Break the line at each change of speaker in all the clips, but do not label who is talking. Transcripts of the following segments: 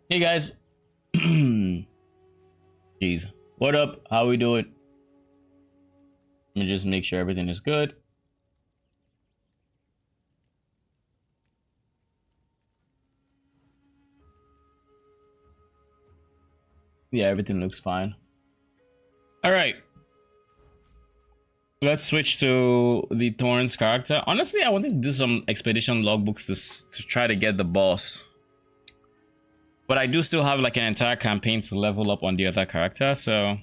Hey guys. Jeez. What up? How we doing? Let me just make sure everything is good. Yeah, everything looks fine. All right. Let's switch to the Thorns character. Honestly, I wanted to do some expedition logbooks to try to get the boss. But I do still have like an entire campaign to level up on the other character, so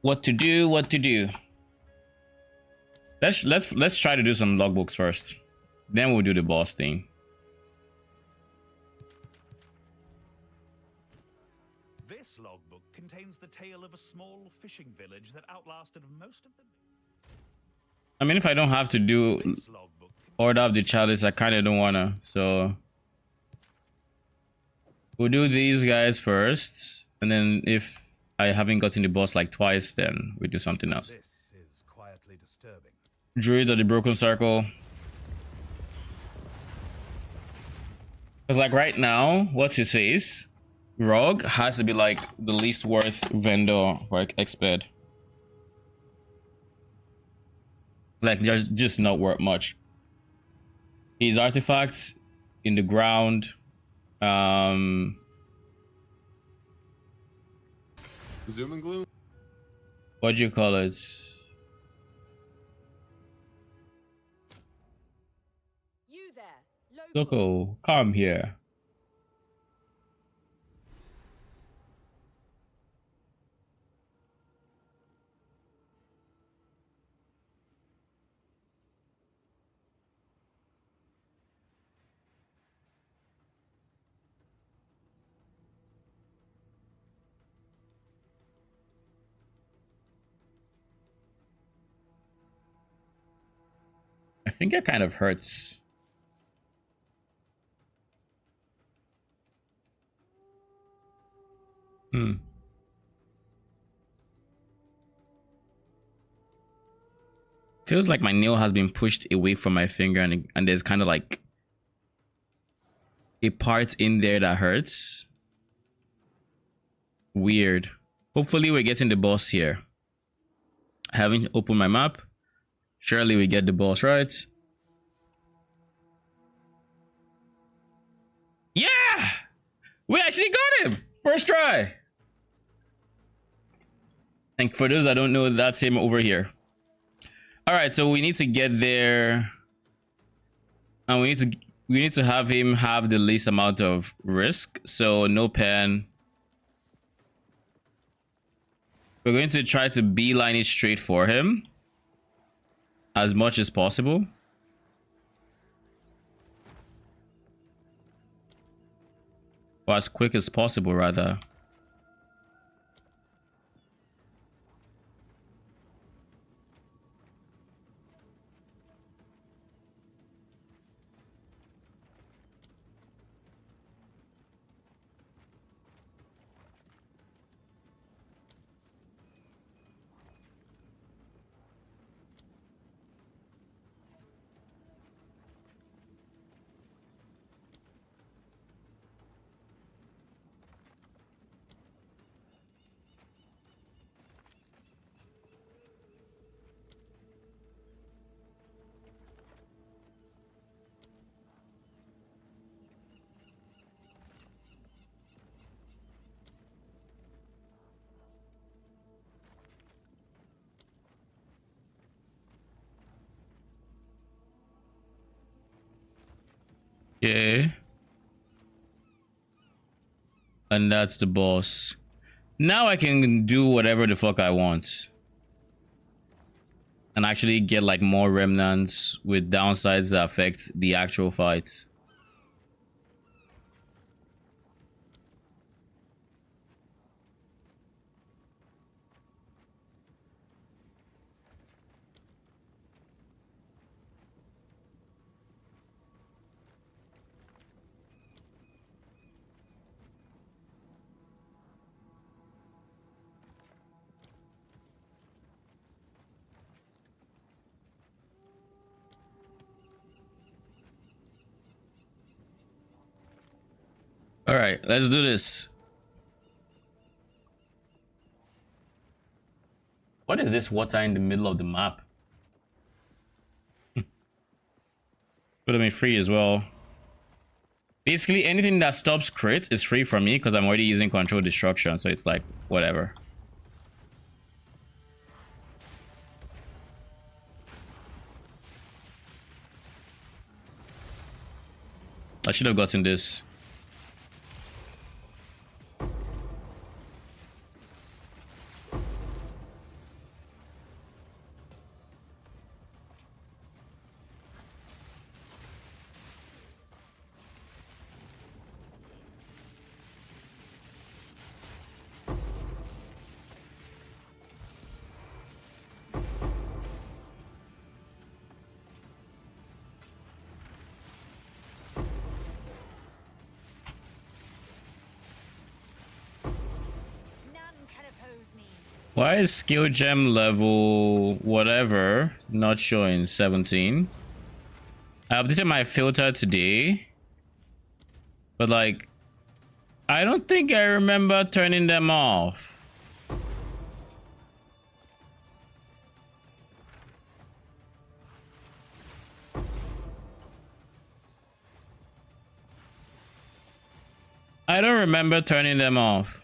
what to do, what to do. Let's try to do some logbooks first. Then we'll do the boss thing.
This logbook contains the tale of a small fishing village that outlasted most of the...
I mean, if I don't have to do Order of the Chalice, I kind of don't wanna, so we'll do these guys first, and then if I haven't gotten the boss like twice, then we do something else.
This is quietly disturbing.
Druids of the Broken Circle. Because like right now, what's his face? Rogue has to be like the least worth vendor for exped. Like just not worth much. His artifacts in the ground.
Zoom and gloom.
What do you call it?
You there,
Loco, come here. I think it kind of hurts. Feels like my nail has been pushed away from my finger, and there's kind of like a part in there that hurts. Weird. Hopefully we're getting the boss here. I haven't opened my map. Surely we get the boss, right? Yeah! We actually got him! First try! And for those that don't know, that's him over here. Alright, so we need to get there. And we need to have him have the least amount of risk. So no pen. We're going to try to beeline it straight for him as much as possible. Or as quick as possible, rather. Yeah. And that's the boss. Now I can do whatever the fuck I want. And actually get like more remnants with downsides that affect the actual fight. All right, let's do this. What is this water in the middle of the map? Put me free as well. Basically, anything that stops crits is free for me because I'm already using control destruction, so it's like whatever. I should have gotten this. Why is skill gem level whatever not showing 17? I updated my filter today, but like I don't think I remember turning them off. I don't remember turning them off.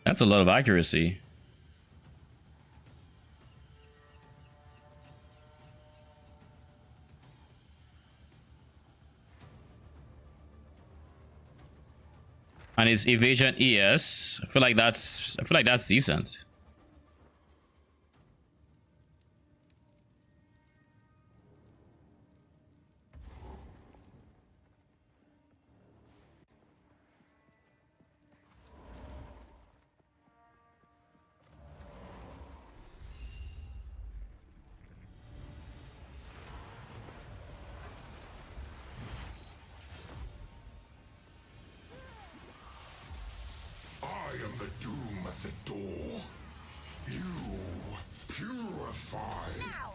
That's a lot of accuracy. And it's evasion ES. I feel like that's decent.
I am the doom at the door. You purify.
Now.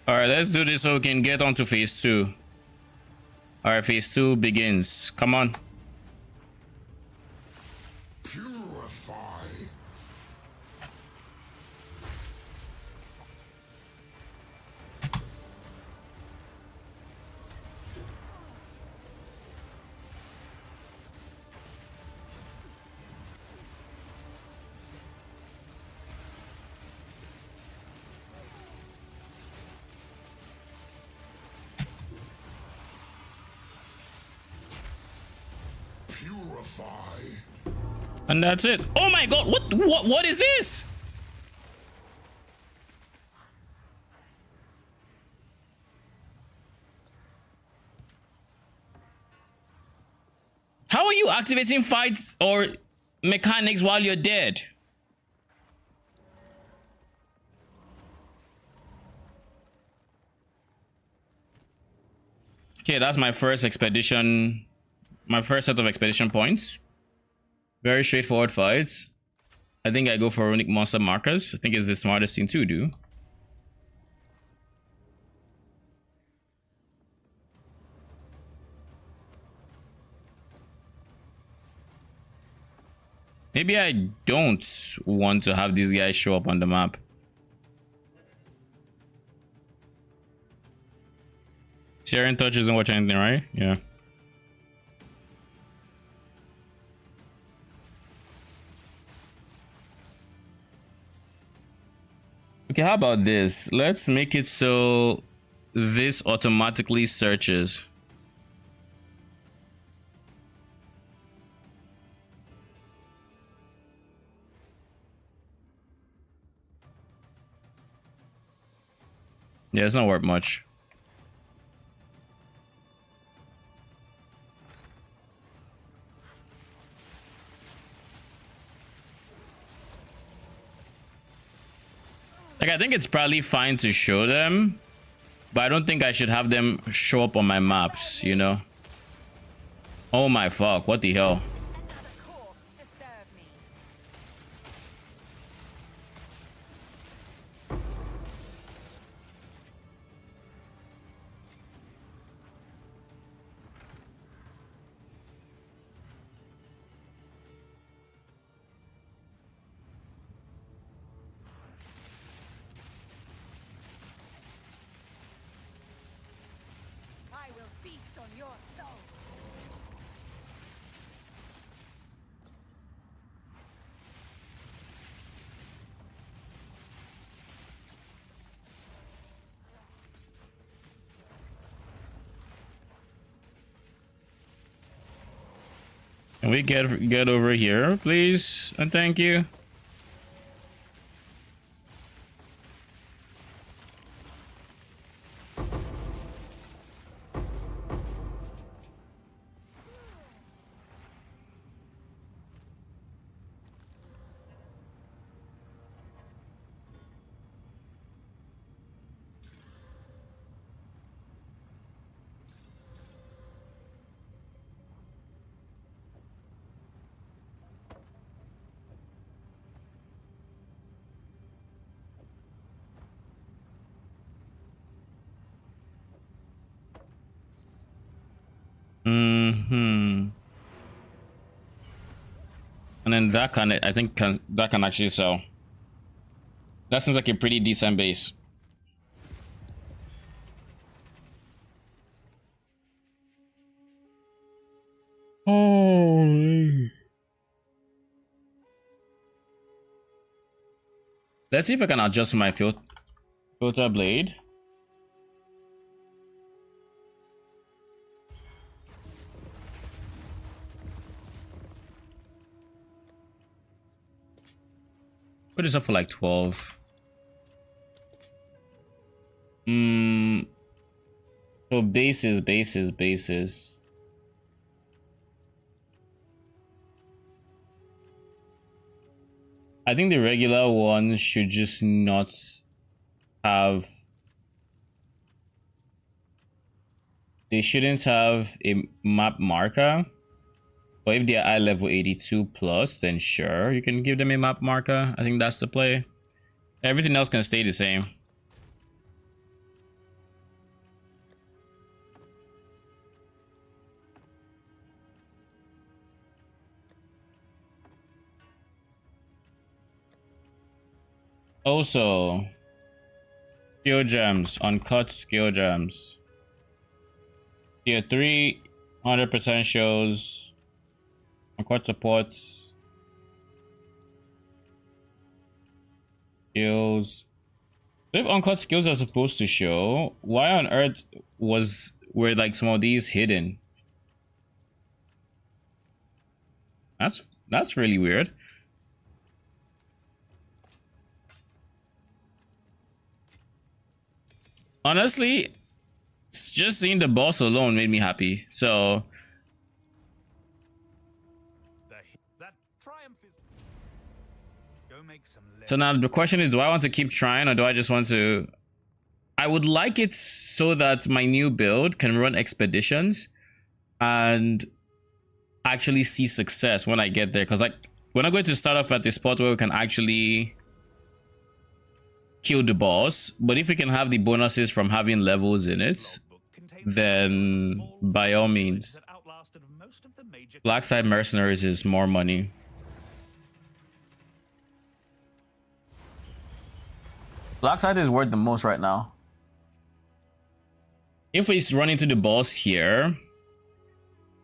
All right, let's do this so we can get on to phase 2. All right, phase 2 begins. Come on.
Purify. Purify.
And that's it. Oh my god, what is this? How are you activating fights or mechanics while you're dead? Okay, that's my first expedition. My first set of expedition points. Very straightforward fights. I think I go for runic monster markers. I think it's the smartest thing to do. Maybe I don't want to have these guys show up on the map. Searing Touch isn't watching anything, right? Yeah. Okay, how about this? Let's make it so this automatically searches. Yeah, it's not worth much. Like, I think it's probably fine to show them, but I don't think I should have them show up on my maps, you know? Oh my fuck, what the hell?
Another corpse to serve me. I will feast on your soul.
Can we get over here, please? And thank you. And then that can, I think that can actually sell. That seems like a pretty decent base. Oh. Let's see if I can adjust my filter blade. Put this up for like 12. So bases. I think the regular ones should just not have. They shouldn't have a map marker. But if they're eye level 82 plus, then sure, you can give them a map marker. I think that's the play. Everything else can stay the same. Also, skill gems, uncut skill gems. Tier 3, 100% shows. Uncut supports. Skills. So if uncut skills are supposed to show, why on earth were like some of these hidden? That's really weird. Honestly, just seeing the boss alone made me happy. So
That triumph is. Go make some.
so now the question is, do I want to keep trying or do I just want to? I would like it so that my new build can run expeditions and actually see success when I get there. Because like we're not going to start off at the spot where we can actually kill the boss, but if we can have the bonuses from having levels in it, then by all means. Black side mercenaries is more money. Black side is worth the most right now. If we run into the boss here,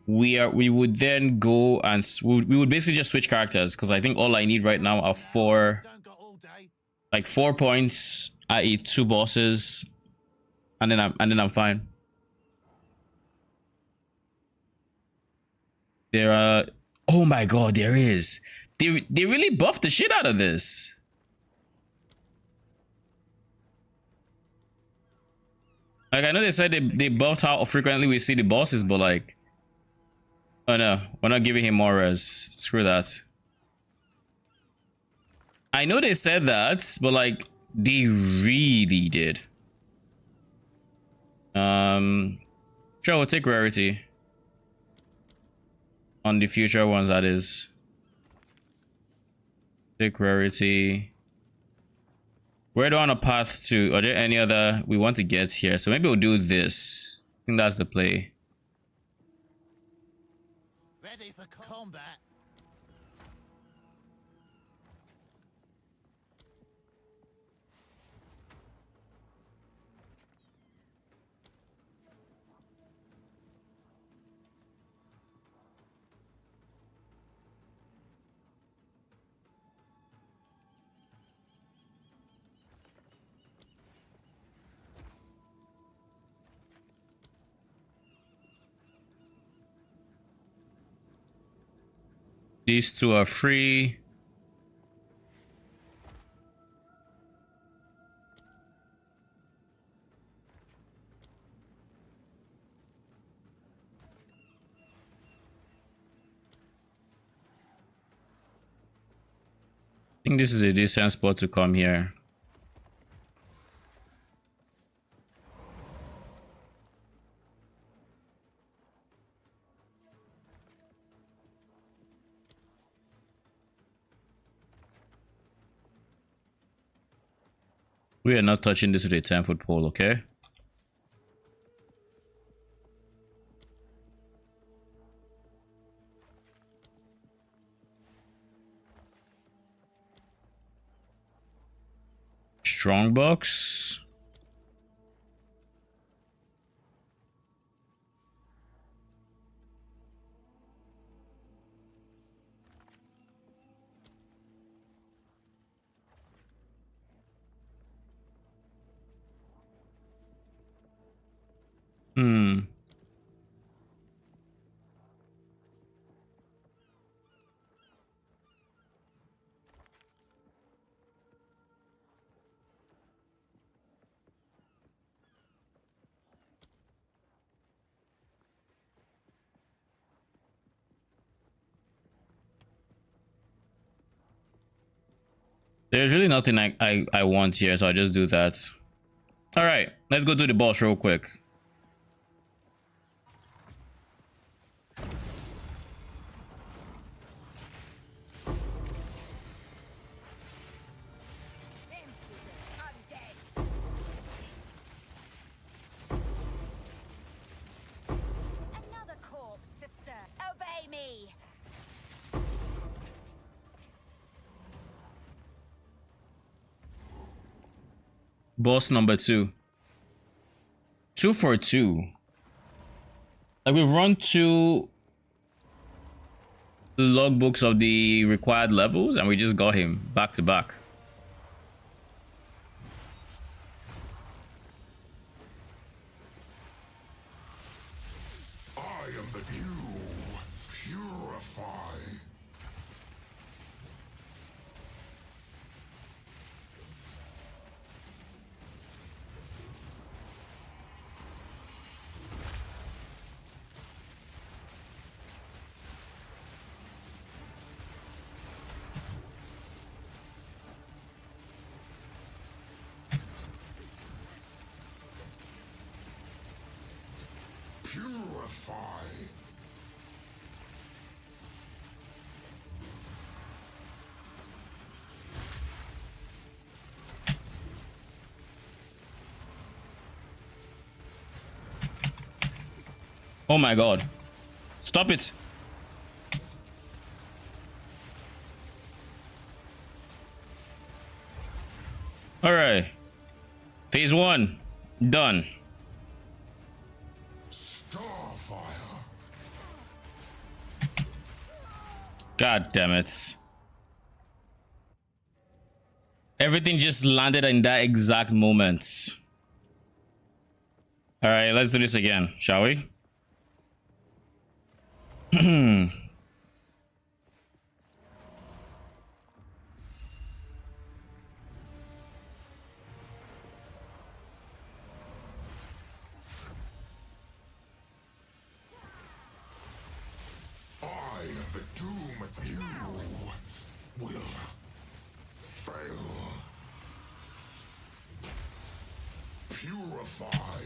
we would then go and we would basically just switch characters, because I think all I need right now are 4 points, i.e. 2 bosses, and then I'm fine. There are, oh my god, there is. They really buffed the shit out of this. Like, I know they said they buffed how frequently we see the bosses, but like, oh no, we're not giving him more res. Screw that. I know they said that, but like, they really did. Sure, we'll take rarity on the future ones. That is, take rarity. We're on a path to. Are there any other we want to get here? So maybe we'll do this. I think that's the play.
Ready for combat.
These two are free. I think this is a decent spot to come here. We are not touching this with a 10-foot pole, okay? Strongbox. There's really nothing I want here, so I just do that. All right, let's go do the boss real quick.
Another corpse to serve. Obey me.
Boss number 2. 2 for 2. Like, we've run 2 logbooks of the required levels, and we just got him back to back.
I am the dew. Purify. Purify.
Oh my god. Stop it. All right. Phase 1 done.
Starfire.
God damn it. Everything just landed in that exact moment. All right, let's do this again, shall we?
Purify.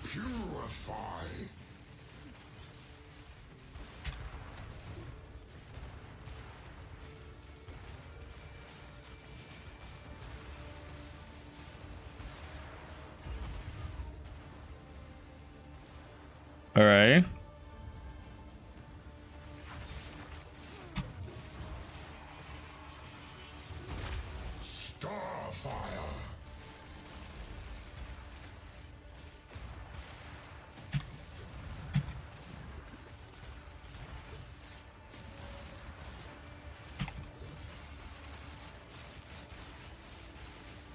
Purify.
All right.
Starfire.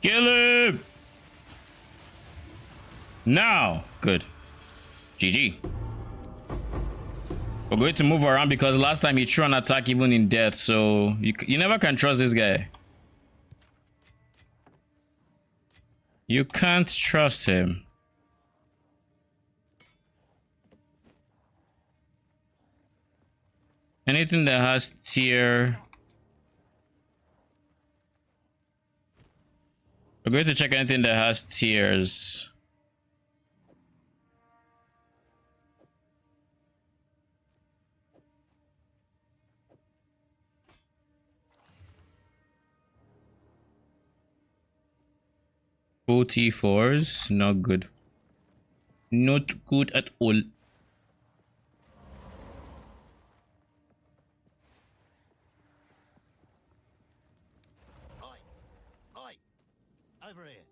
Kill him! Now! Good. GG. We're going to move around because last time he threw an attack even in death, so you never can trust this guy. You can't trust him. Anything that has tier... We're going to check anything that has tiers. OT4s, not good. Not good at all.
Oi! Oi! Over here.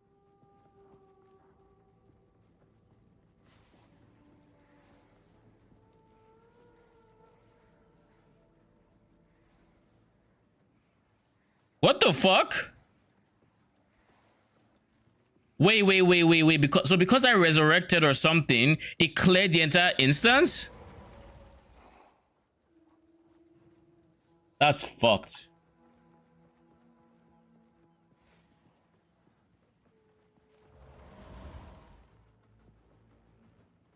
What the fuck? Wait. Because I resurrected or something, it cleared the entire instance? That's fucked.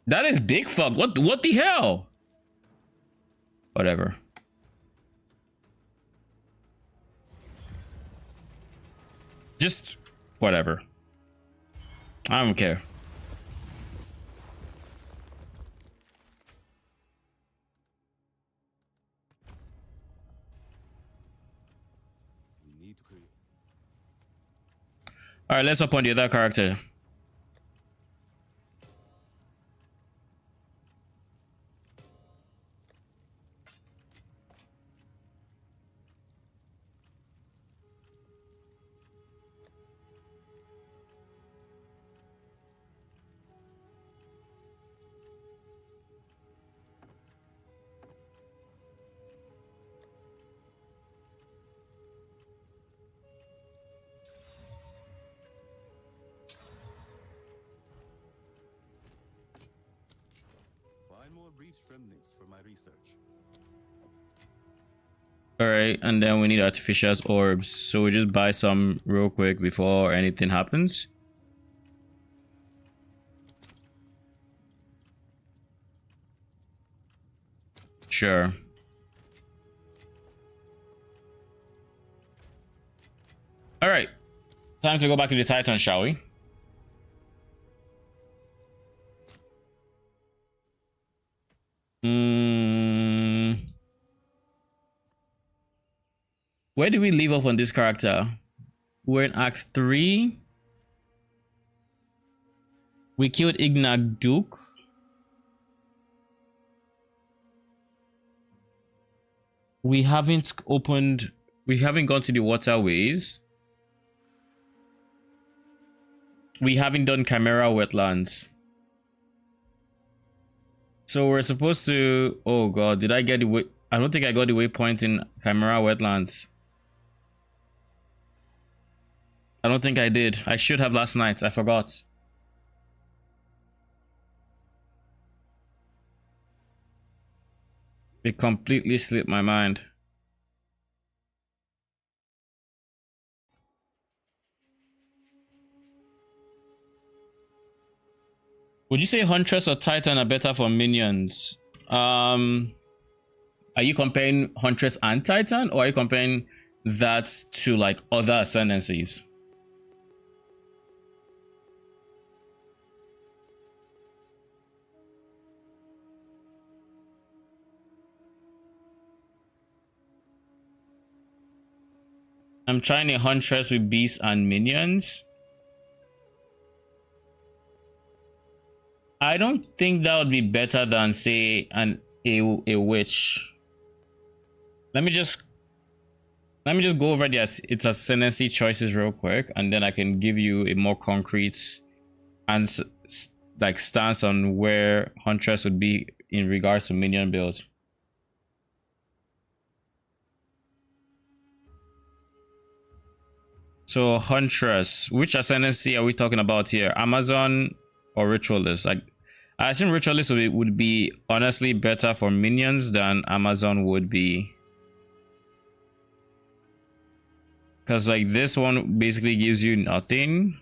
That is big fuck. What the hell? Whatever. Just whatever. I don't care. All right, let's up on the other character.
More breach remnants for my research.
All right, and then we need artificial orbs, so we just buy some real quick before anything happens. Sure. All right, time to go back to the Titan, shall we? Where did we leave off on this character? We're in Act 3. We killed Ignag Duke. We haven't gone to the waterways. We haven't done Chimera Wetlands. So we're supposed to... Oh god, did I get the way... I don't think I got the waypoint in Chimera Wetlands. I don't think I did. I should have last night. I forgot. It completely slipped my mind. Would you say Huntress or Titan are better for minions? Are you comparing Huntress and Titan, or are you comparing that to like other ascendancies? I'm trying a Huntress with beasts and minions. I don't think that would be better than say a witch. Let me just go over its ascendancy choices real quick, and then I can give you a more concrete and like stance on where Huntress would be in regards to minion builds. So Huntress, which ascendancy are we talking about here? Amazon or Ritualist? Like, I assume Ritualist would be honestly better for minions than Amazon would be. Because like this one basically gives you nothing.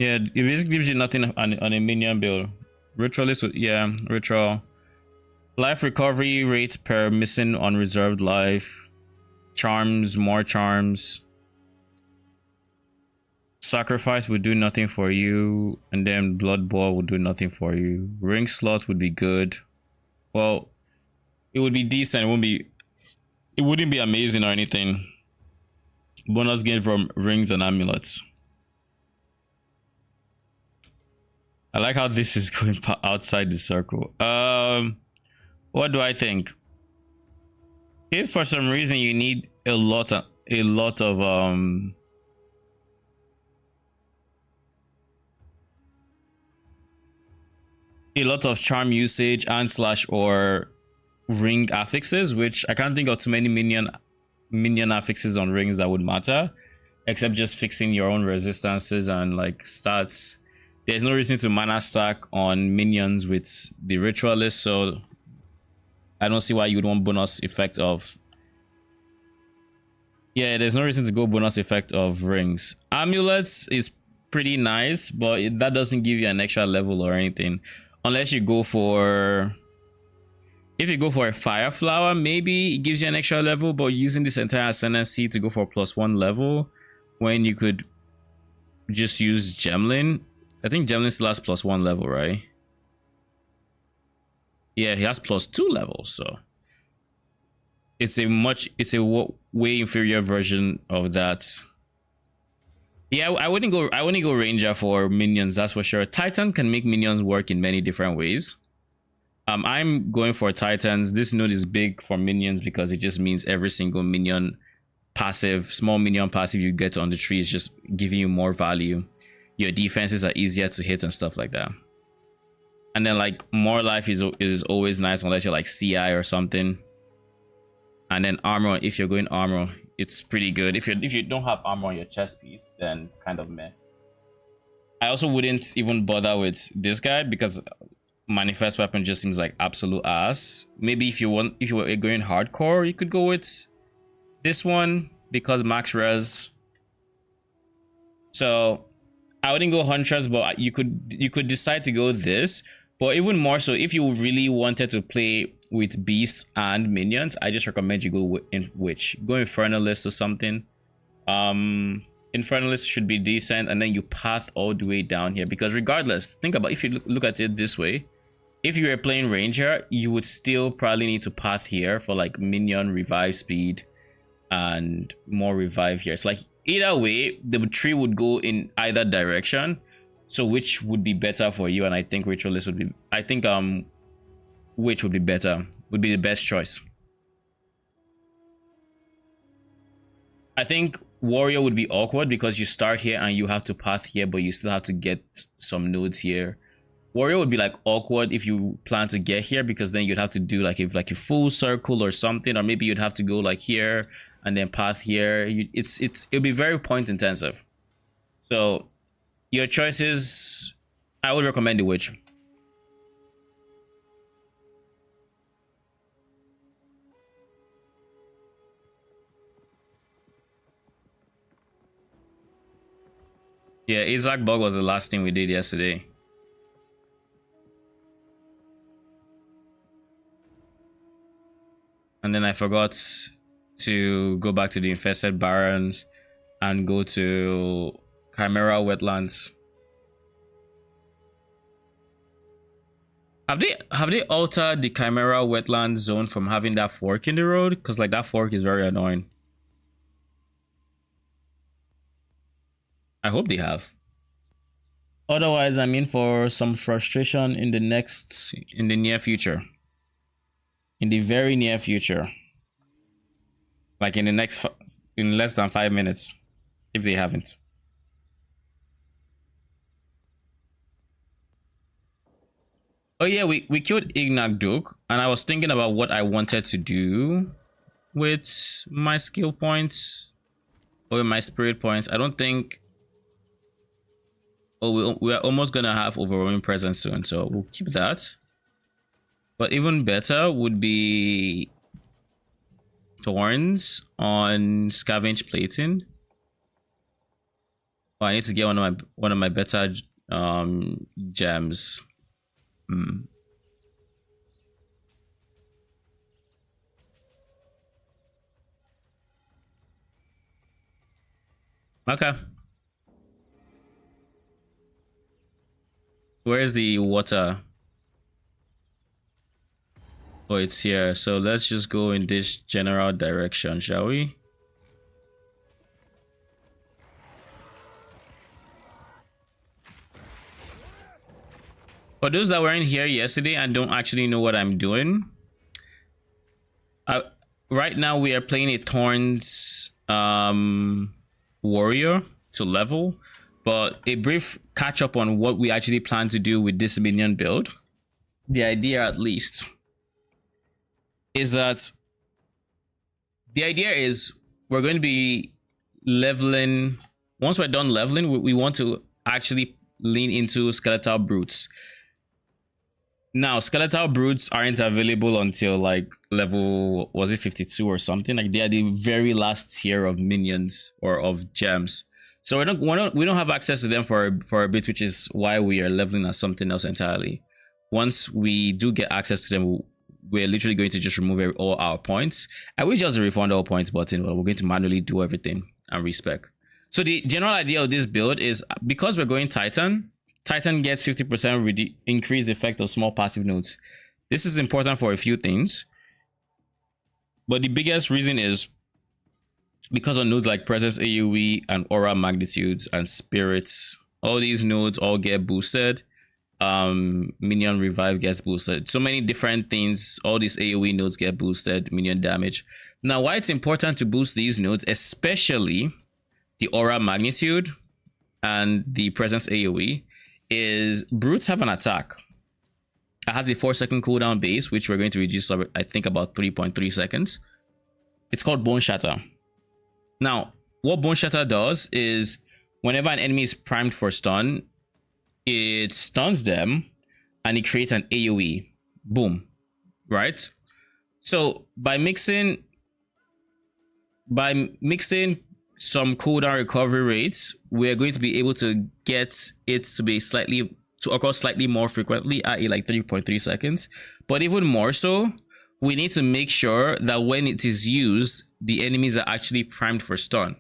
Yeah, it basically gives you nothing on a minion build. Ritualist, yeah, Ritual. Life recovery rate per missing unreserved life. Charms, more charms. Sacrifice would do nothing for you, and then Blood Ball would do nothing for you. Ring slot would be good. Well, it would be decent. It wouldn't be amazing or anything. Bonus gain from rings and amulets. I like how this is going outside the circle. What do I think? If for some reason you need a lot of charm usage and slash or ring affixes, which I can't think of too many minion affixes on rings that would matter, except just fixing your own resistances and like stats. There's no reason to mana stack on minions with the Ritualist, so I don't see why you would want bonus effect of. Yeah, there's no reason to go bonus effect of rings. Amulets is pretty nice, but that doesn't give you an extra level or anything, unless you go for. If you go for a fire flower, maybe it gives you an extra level, but using this entire ascendancy to go for +1 level when you could just use Gemlin. I think Gemlin still has +1 level, right? Yeah, he has +2 levels, so it's a way inferior version of that. Yeah, I wouldn't go Ranger for minions, that's for sure. Titan can make minions work in many different ways. I'm going for Titans. This node is big for minions because it just means every single minion passive, small minion passive you get on the tree is just giving you more value. Your defenses are easier to hit and stuff like that. And then like more life is always nice unless you're like CI or something. And then armor, if you're going armor, it's pretty good. If you don't have armor on your chest piece, then it's kind of meh. I also wouldn't even bother with this guy because manifest weapon just seems like absolute ass. Maybe if you were going hardcore, you could go with this one because max res. So I wouldn't go Huntress, but you could decide to go this. But even more so, if you really wanted to play with beasts and minions, I just recommend you go in witch. Go Infernalist or something. Infernalist should be decent, and then you path all the way down here because regardless, think about if you look at it this way. If you were playing Ranger, you would still probably need to path here for like minion revive speed and more revive here. It's like either way, the tree would go in either direction. So which would be better for you? And I think Ritualist would be. I think which would be better? Would be the best choice. I think Warrior would be awkward because you start here and you have to path here, but you still have to get some nodes here. Warrior would be like awkward if you plan to get here because then you'd have to do like a full circle or something, or maybe you'd have to go like here and then path here. It'll be very point intensive. So your choices I would recommend the witch. Yeah, Isaac Bug was the last thing we did yesterday. And then I forgot to go back to the infested barrens and go to Chimera wetlands. Have they altered the Chimera wetland zone from having that fork in the road? Because like that fork is very annoying. I hope they have. Otherwise, I'm in for some frustration in the near future. In the very near future. Like in less than 5 minutes. If they haven't. Oh yeah, we killed Ignak Duke, and I was thinking about what I wanted to do with my skill points or with my spirit points. I don't think. Oh, we are almost gonna have overwhelming presence soon, so we'll keep that. But even better would be thorns on scavenge plating. Oh, I need to get one of my better gems. Okay. Where's the water? Oh, it's here. So let's just go in this general direction, shall we? For those that weren't here yesterday and don't actually know what I'm doing, right now we are playing a Thorns warrior to level, but a brief catch up on what we actually plan to do with this minion build. The idea, at least, is that we're going to be leveling. Once we're done leveling, we want to actually lean into skeletal brutes. Now, skeletal brutes aren't available until like level, was it 52 or something? Like they are the very last tier of minions or of gems. So we don't have access to them for a bit, which is why we are leveling as something else entirely. Once we do get access to them, we're literally going to just remove all our points. I wish just refund all points button, but we're going to manually do everything and respec. So the general idea of this build is because we're going Titan gets 50% increased effect of small passive nodes. This is important for a few things, but the biggest reason is because of nodes like presence AoE and aura magnitudes and spirits. All these nodes all get boosted. Minion revive gets boosted. So many different things. All these AoE nodes get boosted. Minion damage. Now, why it's important to boost these nodes, especially the aura magnitude and the presence AoE, is brutes have an attack. It has a 4-second cooldown base, which we're going to reduce, I think, about 3.3 seconds. It's called Bone Shatter. Now, what Bone Shatter does is whenever an enemy is primed for stun, it stuns them and it creates an AoE. Boom. Right? So by mixing some cooldown recovery rates, we're going to be able to get it to occur slightly more frequently, at like 3.3 seconds. But even more so, we need to make sure that when it is used, the enemies are actually primed for stun.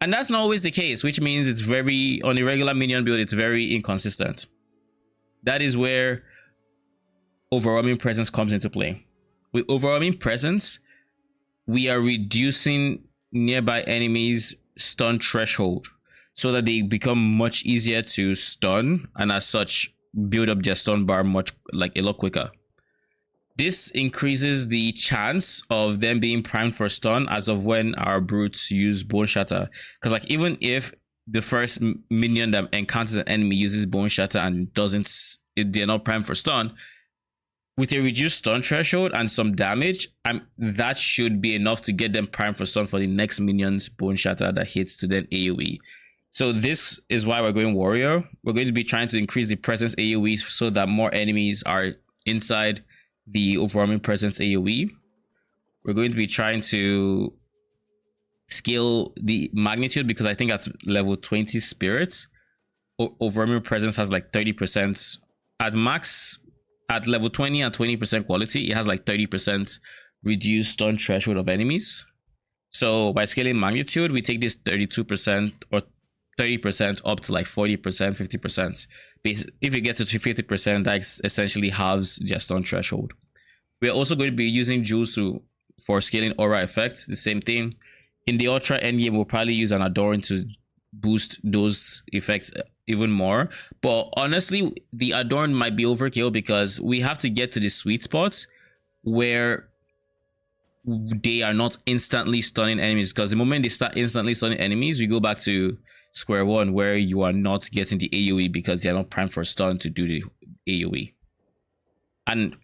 And that's not always the case, which means it's very, on a regular minion build, it's very inconsistent. That is where overwhelming presence comes into play. With overwhelming presence, we are reducing nearby enemies' stun threshold so that they become much easier to stun, and as such build up their stun bar a lot quicker. This increases the chance of them being primed for stun as of when our brutes use Bone Shatter. Because like even if the first minion that encounters an enemy uses Bone Shatter and they're not primed for stun, with a reduced stun threshold and some damage, that should be enough to get them primed for stun for the next minion's Bone Shatter that hits to then AoE. So this is why we're going warrior. We're going to be trying to increase the presence AoE so that more enemies are inside the overwhelming presence AoE. We're going to be trying to scale the magnitude because I think at level 20 spirits, overwhelming presence has like 30%. At max, at level 20 and 20% quality, it has like 30% reduced stun threshold of enemies. So by scaling magnitude, we take this 32% or 30% up to like 40%, 50%. If you get to 50%, that essentially halves their stun threshold. We're also going to be using jewels for scaling aura effects. The same thing. In the ultra endgame, we'll probably use an adorn to boost those effects even more. But honestly, the adorn might be overkill because we have to get to the sweet spot where they are not instantly stunning enemies, because the moment they start instantly stunning enemies, we go back to square one where you are not getting the AoE because they are not primed for stun to do the AoE. And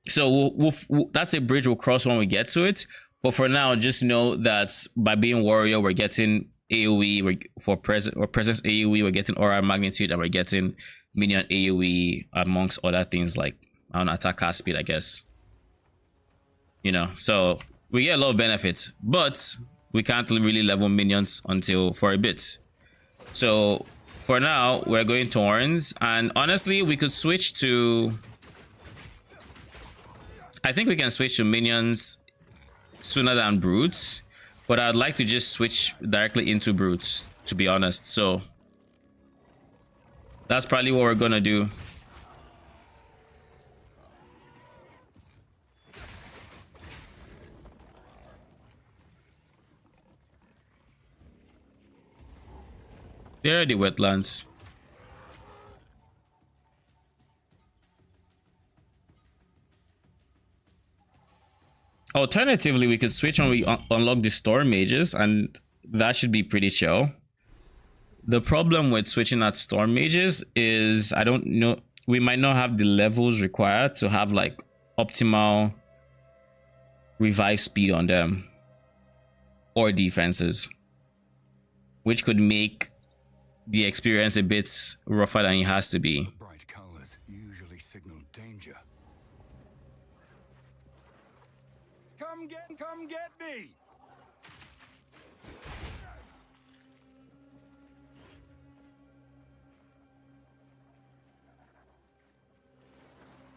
so that's a bridge we'll cross when we get to it. But for now, just know that by being warrior, we're getting AoE for presence AoE, we're getting aura magnitude, and we're getting minion AoE amongst other things like attack cast speed, I guess. You know, so we get a lot of benefits, but we can't really level minions until for a bit. So for now, we're going Thorns, and honestly, we could switch to. I think we can switch to minions sooner than brutes, but I'd like to just switch directly into brutes, to be honest. So that's probably what we're gonna do. There are the wetlands. Alternatively, we could switch when we unlock the storm mages, and that should be pretty chill. The problem with switching at storm mages is I don't know, we might not have the levels required to have like optimal revive speed on them or defenses, which could make the experience a bit rougher than it has to be.
Bright colors usually signal danger.
Come get me!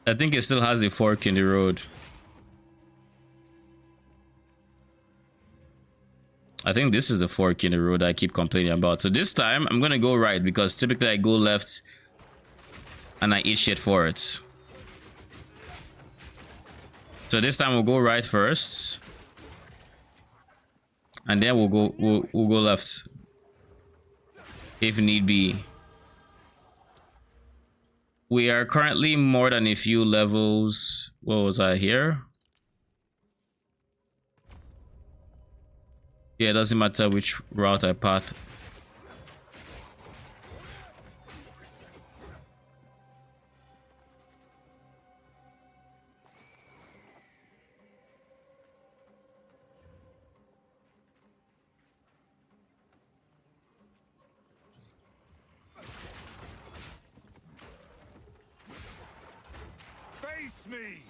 I think it still has a fork in the road. I think this is the fork in the road I keep complaining about. So this time I'm gonna go right because typically I go left and I eat shit for it. So this time we'll go right first, and then we'll go left if need be. We are currently more than a few levels. What was I here? Yeah, it doesn't matter which route I path.
Face me!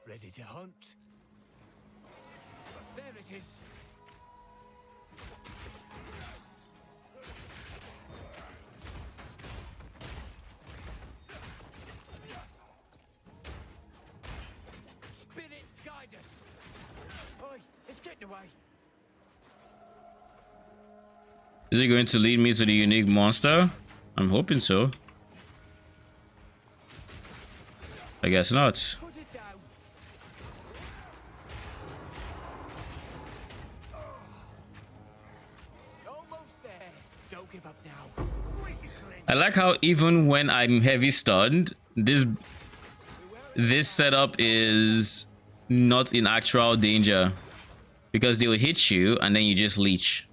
Ready to hunt? There it is. Spirit guide us. Oi, it's getting away.
Is it going to lead me to the unique monster? I'm hoping so. I guess not.
Put it down. Almost there. Don't give up now.
I like how even when I'm heavy stunned, this setup is not in actual danger because they will hit you and then you just leech.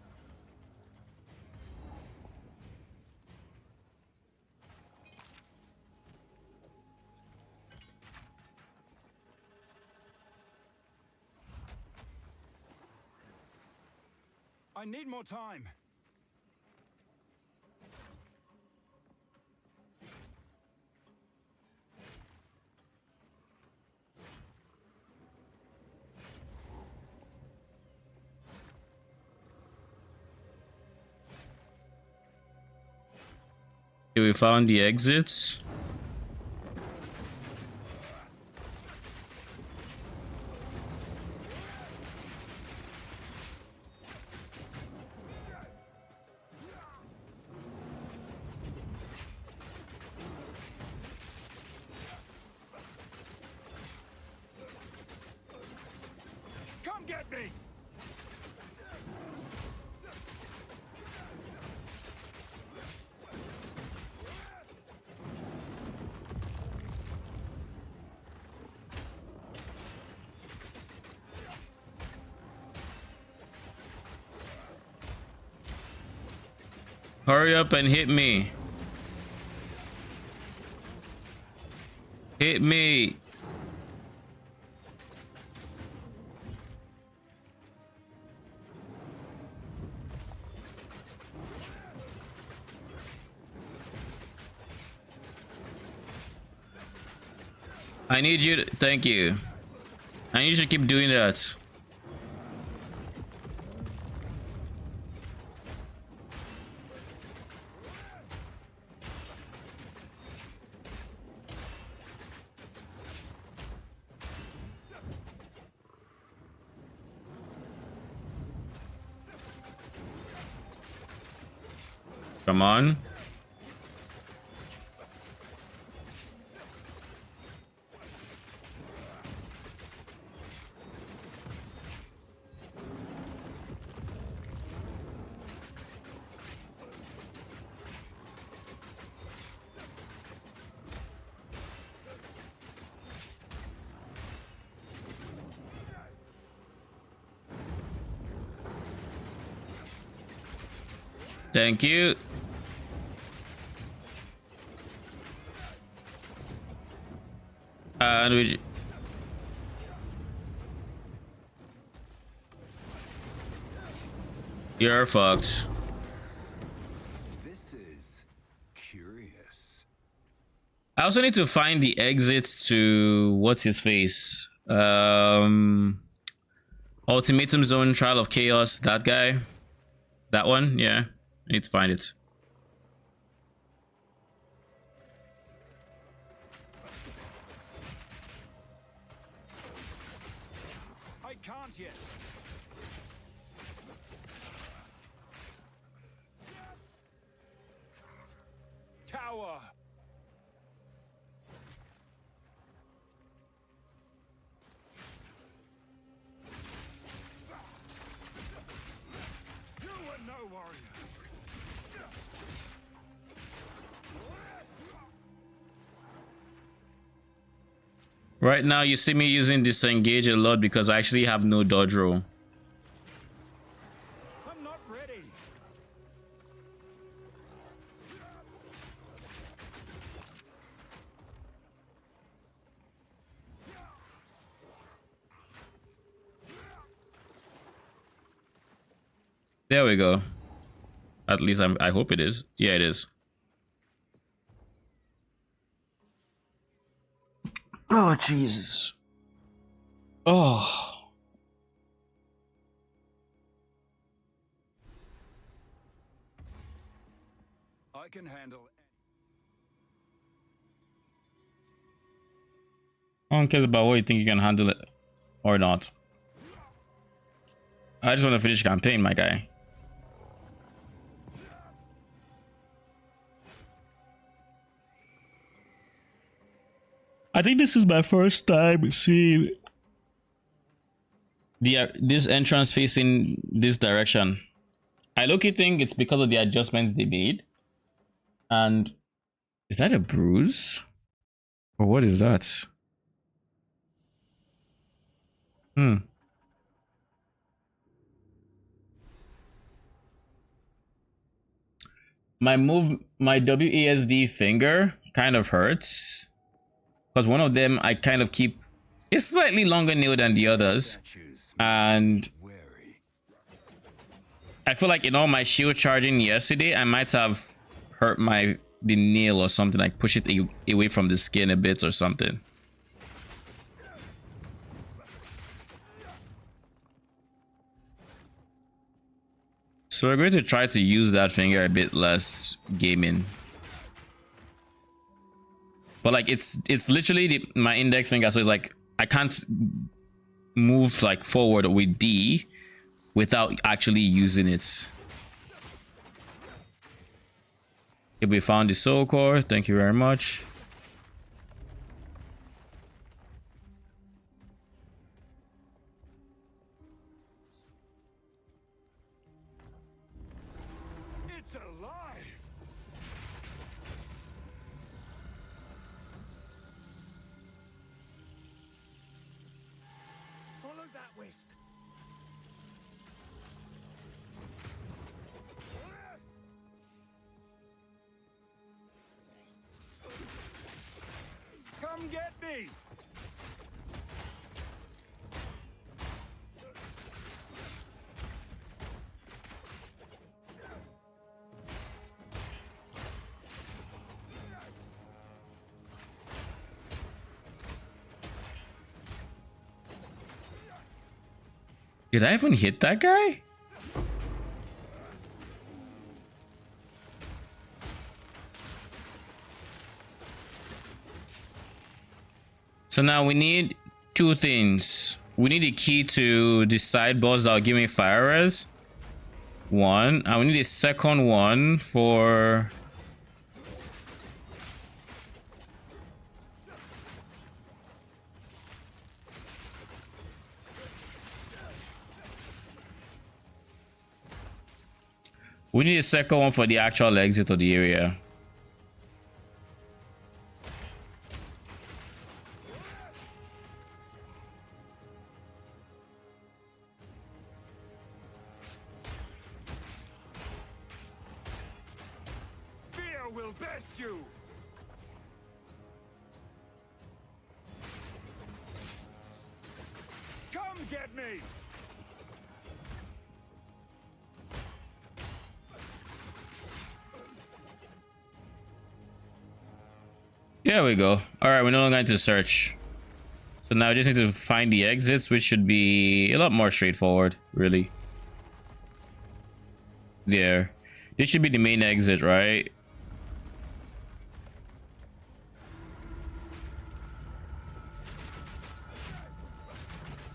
I need more time.
Okay, we found the exits.
Come get me!
Hurry up and hit me. Hit me. I need you to, thank you. I need you to keep doing that. Come on. Thank you. And we... You're fucked.
This is curious.
I also need to find the exits to what's his face? Ultimatum Zone, Trial of Chaos, that guy. That one, yeah. I need to find it.
I can't yet. Tower. You are no warrior.
Right now, you see me using disengage a lot because I actually have no dodge roll.
I'm not ready.
There we go. At least I hope it is. Yeah, it is. Oh, Jesus. Oh.
I can handle.
No one cares about what you think you can handle it or not. I just want to finish campaign, my guy. I think this is my first time seeing this entrance facing this direction. I low-key think it's because of the adjustments they made. And is that a bruise? Or what is that? My WASD finger kind of hurts. Because one of them I kind of keep, it's slightly longer nail than the others. And I feel like in all my shield charging yesterday, I might have hurt the nail or something, like push it away from the skin a bit or something. So we're going to try to use that finger a bit less gaming. But like it's literally my index finger, so it's like I can't move like forward with D without actually using it. If we found the soul core, thank you very much.
It's alive!
Follow that wisp.
Come get me!
Did I even hit that guy? So now we need two things. We need a key to the side boss that'll give me fire res. One. And we need a second one for... We need a second one for the actual exit of the area.
Fear will best you! Come get me!
There we go. All right, we're no longer going to search. So now I just need to find the exits, which should be a lot more straightforward, really. There. This should be the main exit, right?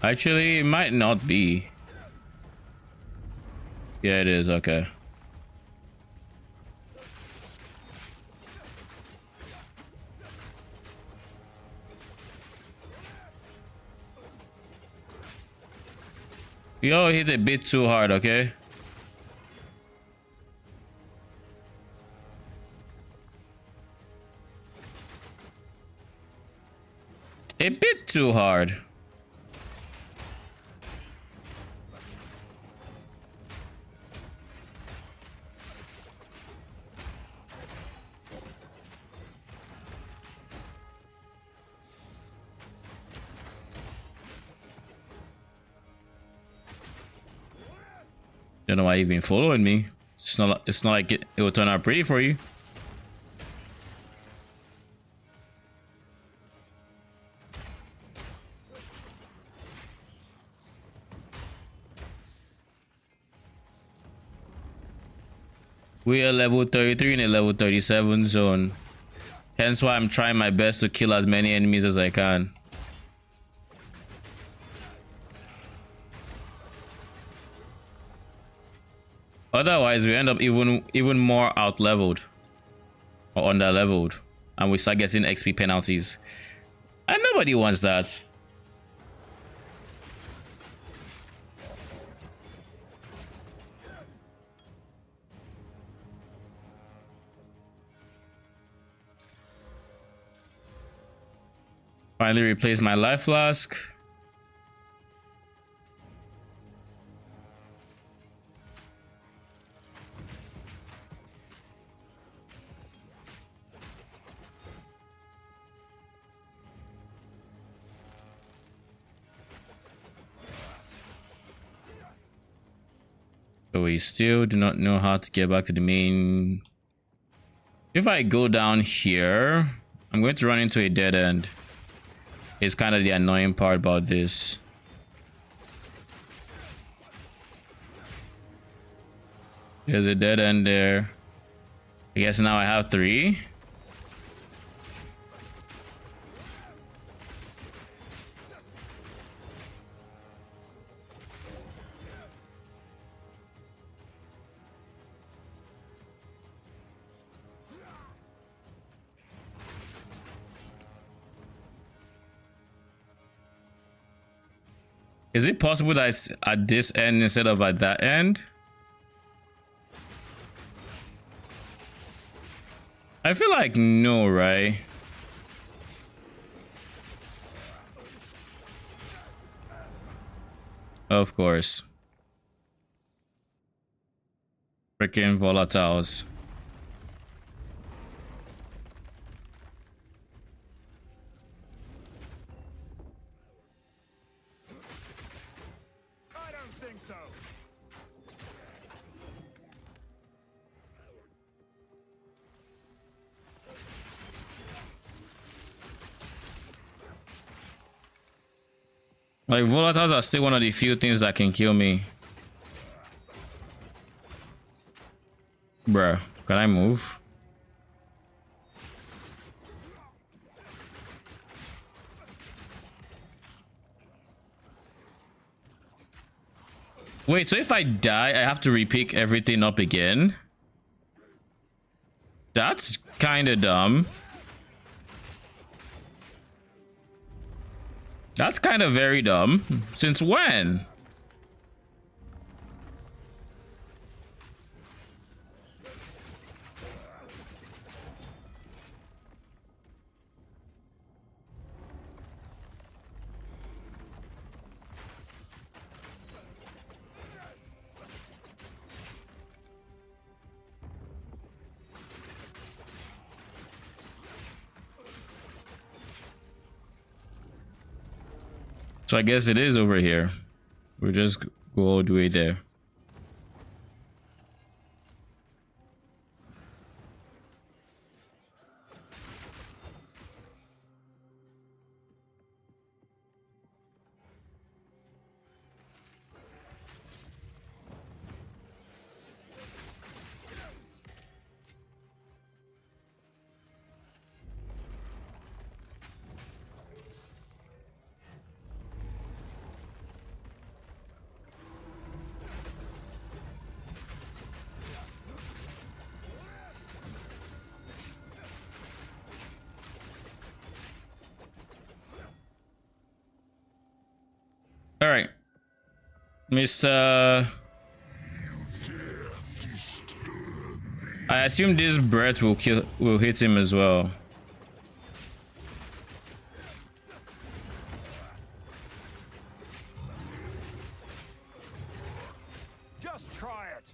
Actually, it might not be. Yeah, it is. Okay. Yo, hit a bit too hard, okay? A bit too hard. Don't know why you're even following me. It's not like it will turn out pretty for you. We are level 33 in a level 37 zone. Hence why I'm trying my best to kill as many enemies as I can. Otherwise, we end up even more out leveled or under leveled, and we start getting XP penalties, and nobody wants that. Finally, replace my life flask. But we still do not know how to get back to the main. If I go down here, I'm going to run into a dead end. It's kind of the annoying part about this. There's a dead end there. I guess now I have 3. Is it possible that it's at this end instead of at that end? I feel like no, right? Of course. Freaking volatiles.
I don't think so.
Like, volatiles are still one of the few things that can kill me. Bruh, can I move? Wait, so if I die, I have to repick everything up again? That's kind of dumb. That's kind of very dumb. Since when? So I guess it is over here. We'll just go all the way there. All right, Mr. I assume this breath will hit him as well.
Just try it.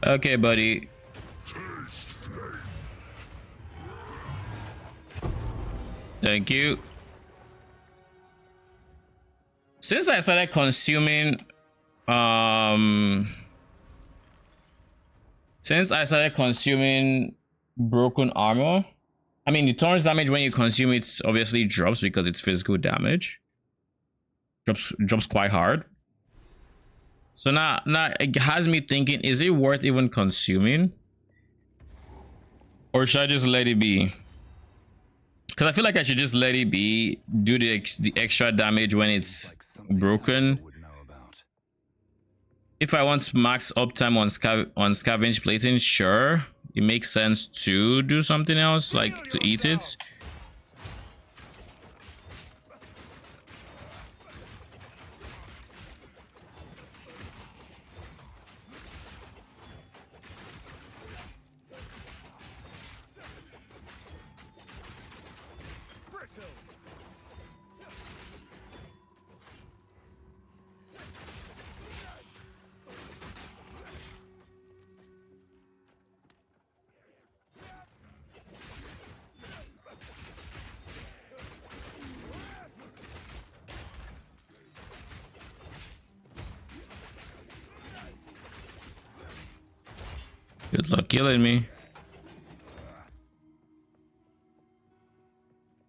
Okay, buddy. Thank you. Since I started consuming broken armor, I mean the thorns damage when you consume it obviously drops because it's physical damage. Drops quite hard. So now it has me thinking, is it worth even consuming? Or should I just let it be? Because I feel like I should just let it be, do the extra damage when it's broken. If I want max uptime on scavenge plating, sure. It makes sense to do something else, like to eat it. Good luck killing me.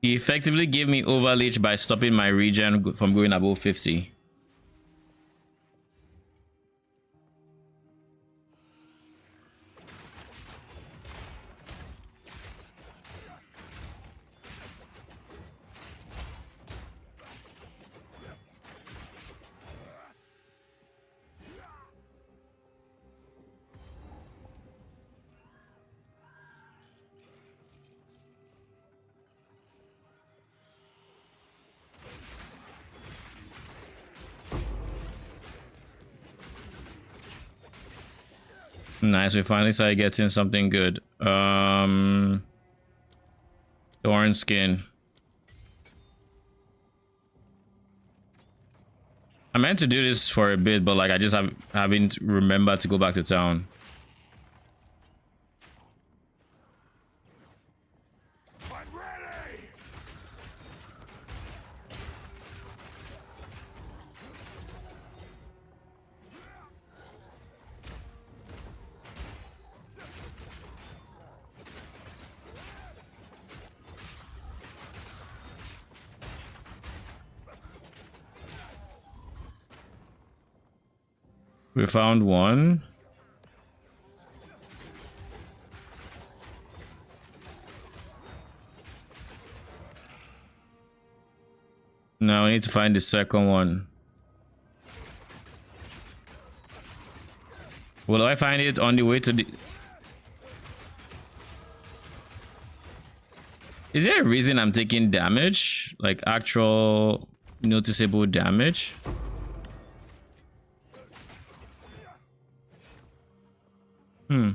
He effectively gave me overleech by stopping my regen from going above 50. Nice, we finally started getting something good. Thorn skin. I meant to do this for a bit, but like I just haven't remembered to go back to town.
I'm ready!
We found one. Now we need to find the second one. Will I find it on the way to the... Is there a reason I'm taking damage? Like actual noticeable damage? Hmm.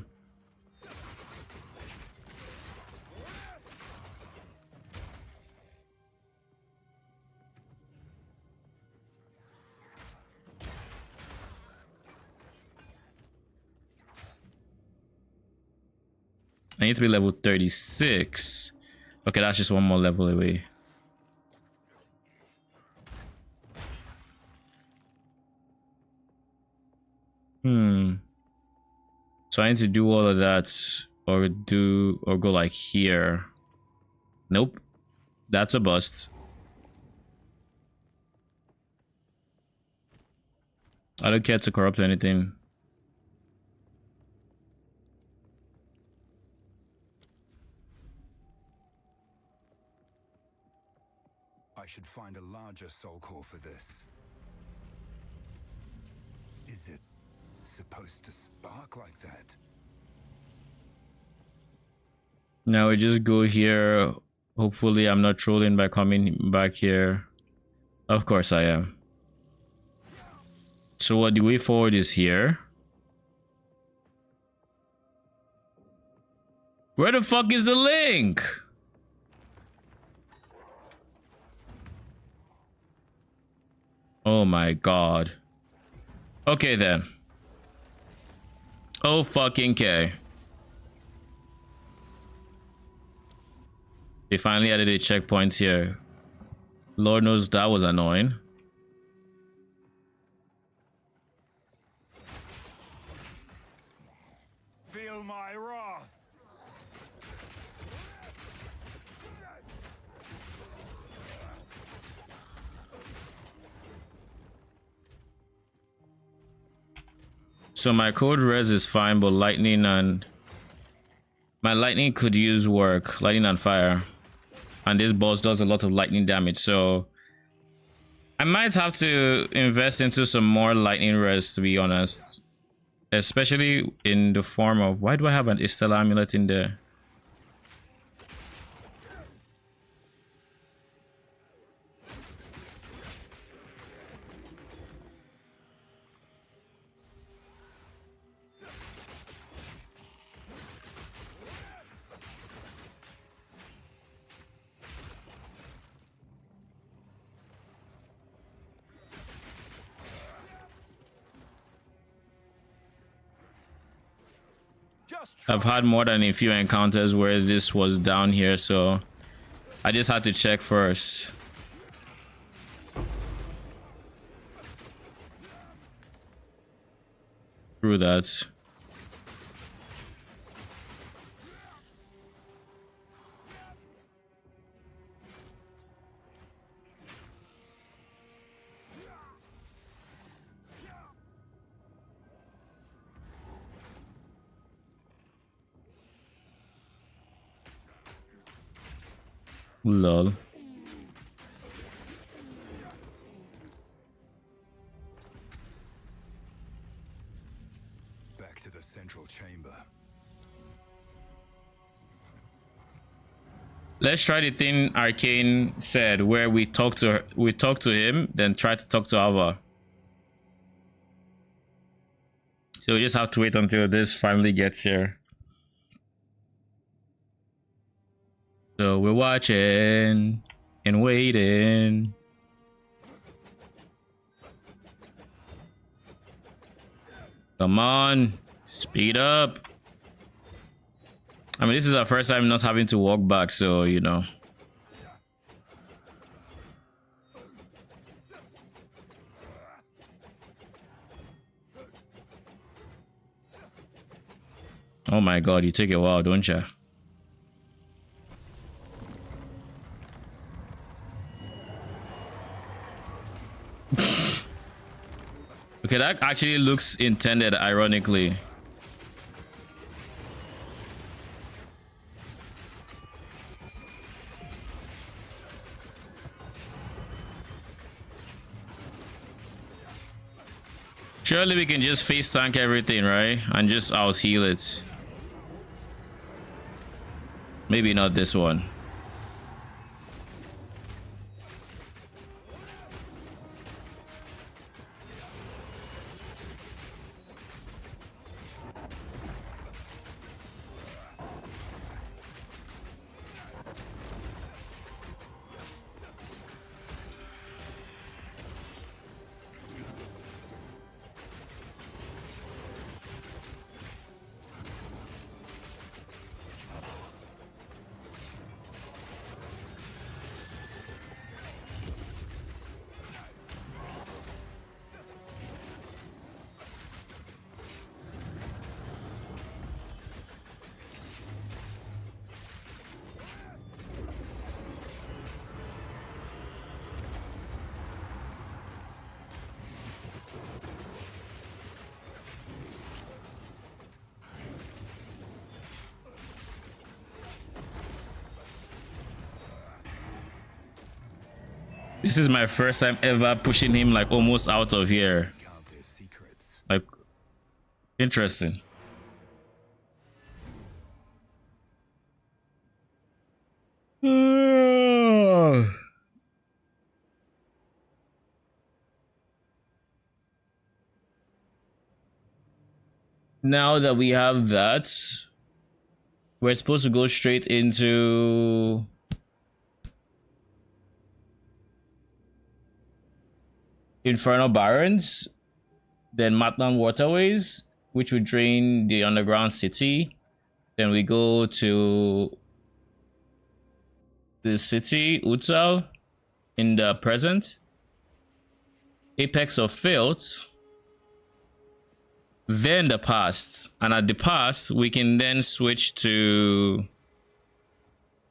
I need to be level 36. Okay, that's just one more level away. So I need to do all of that or go like here. Nope. That's a bust. I don't care to corrupt anything.
I should find a larger soul core for this. Is it supposed to spark like that?
Now we just go here. Hopefully I'm not trolling by coming back here. Of course I am. So what the way forward is here. Where the fuck is the link? Oh my god. Okay then. Oh fucking K. They finally added a checkpoint here. Lord knows that was annoying.
Feel my wrath!
So my code res is fine, but lightning and My lightning could use work. Lightning and fire. And this boss does a lot of lightning damage, so I might have to invest into some more lightning res, to be honest. Especially in the form of... Why do I have an Estella amulet in there? I've had more than a few encounters where this was down here, so I just had to check first. Through that. Lol.
Back to the central chamber.
Let's try the thing Arcane said, where we talk to him, then try to talk to Ava. So we just have to wait until this finally gets here. So we're watching and waiting. Come on, speed up. I mean, this is our first time not having to walk back, so you know. Oh my god, you take a while, don't you? Okay, that actually looks intended, ironically. Surely we can just face tank everything, right? And just out heal it. Maybe not this one. This is my first time ever pushing him like almost out of here. Like, interesting. Now that we have that, we're supposed to go straight into Infernal Barrens, then Matlan Waterways, which would drain the underground city. Then we go to the city, Utsal, in the present. Apex of Filth, then the past. And at the past, we can then switch to...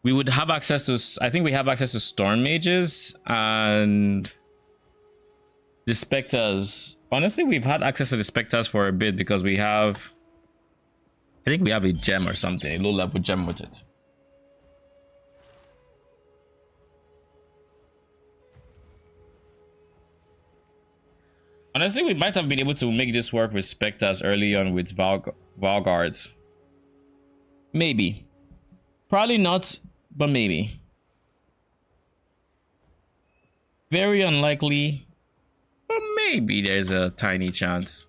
We would have access to... I think we have access to Storm Mages and... the Spectres. Honestly, we've had access to the Spectres for a bit because we have I think we have a gem or something, a low level gem with it. Honestly, we might have been able to make this work with Spectres early on with Valguards. Maybe. Probably not, but maybe. Very unlikely, but maybe there's a tiny chance.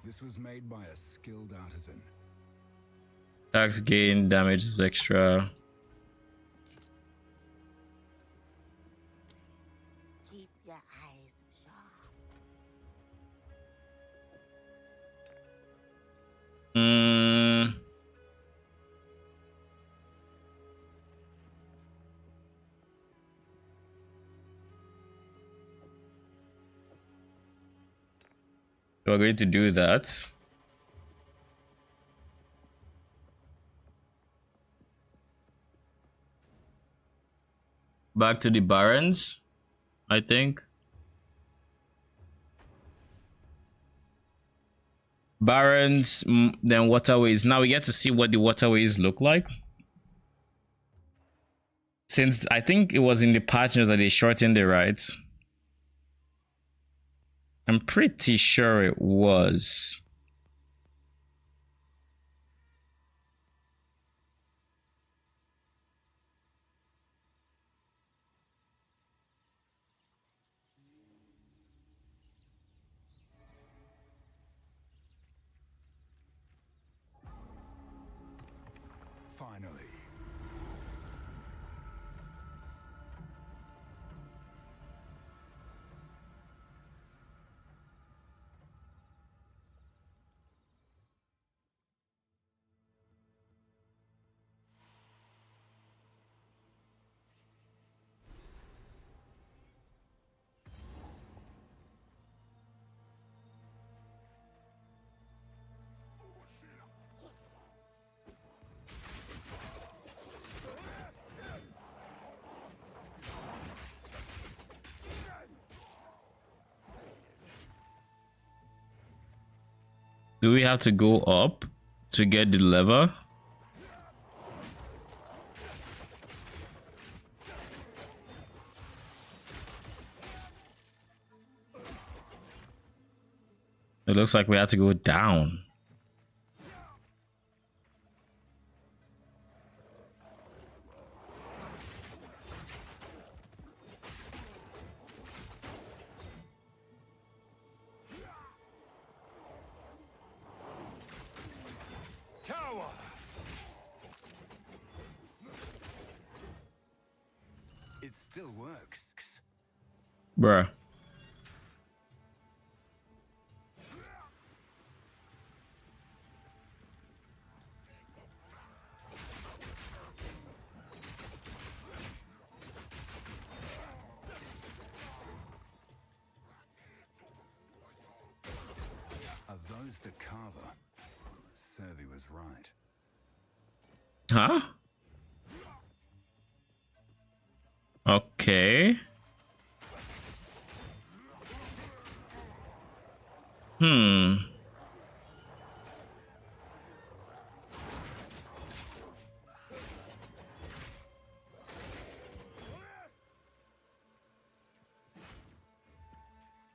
This was made by a skilled artisan.
Tax gain, damage is extra.
Keep your eyes sharp.
We're going to do that. Back to the Barrens, I think. Barrens, then waterways. Now we get to see what the waterways look like. Since I think it was in the patch notes that they shortened the rights. I'm pretty sure it was.
Finally.
Do we have to go up to get the lever? It looks like we have to go down.
Cower!
It still works.
Bruh.
Are those the carver? Servi was right.
Huh? Okay.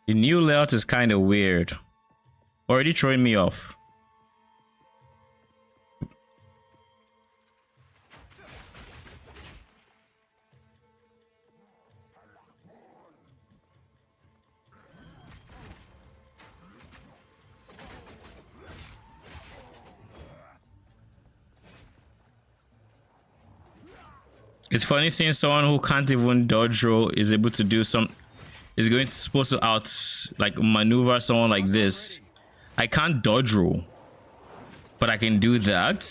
The new layout is kind of weird. Already throwing me off. It's funny seeing someone who can't even dodge roll is able to do some, is supposed to like maneuver someone like this. I can't dodge roll, but I can do that.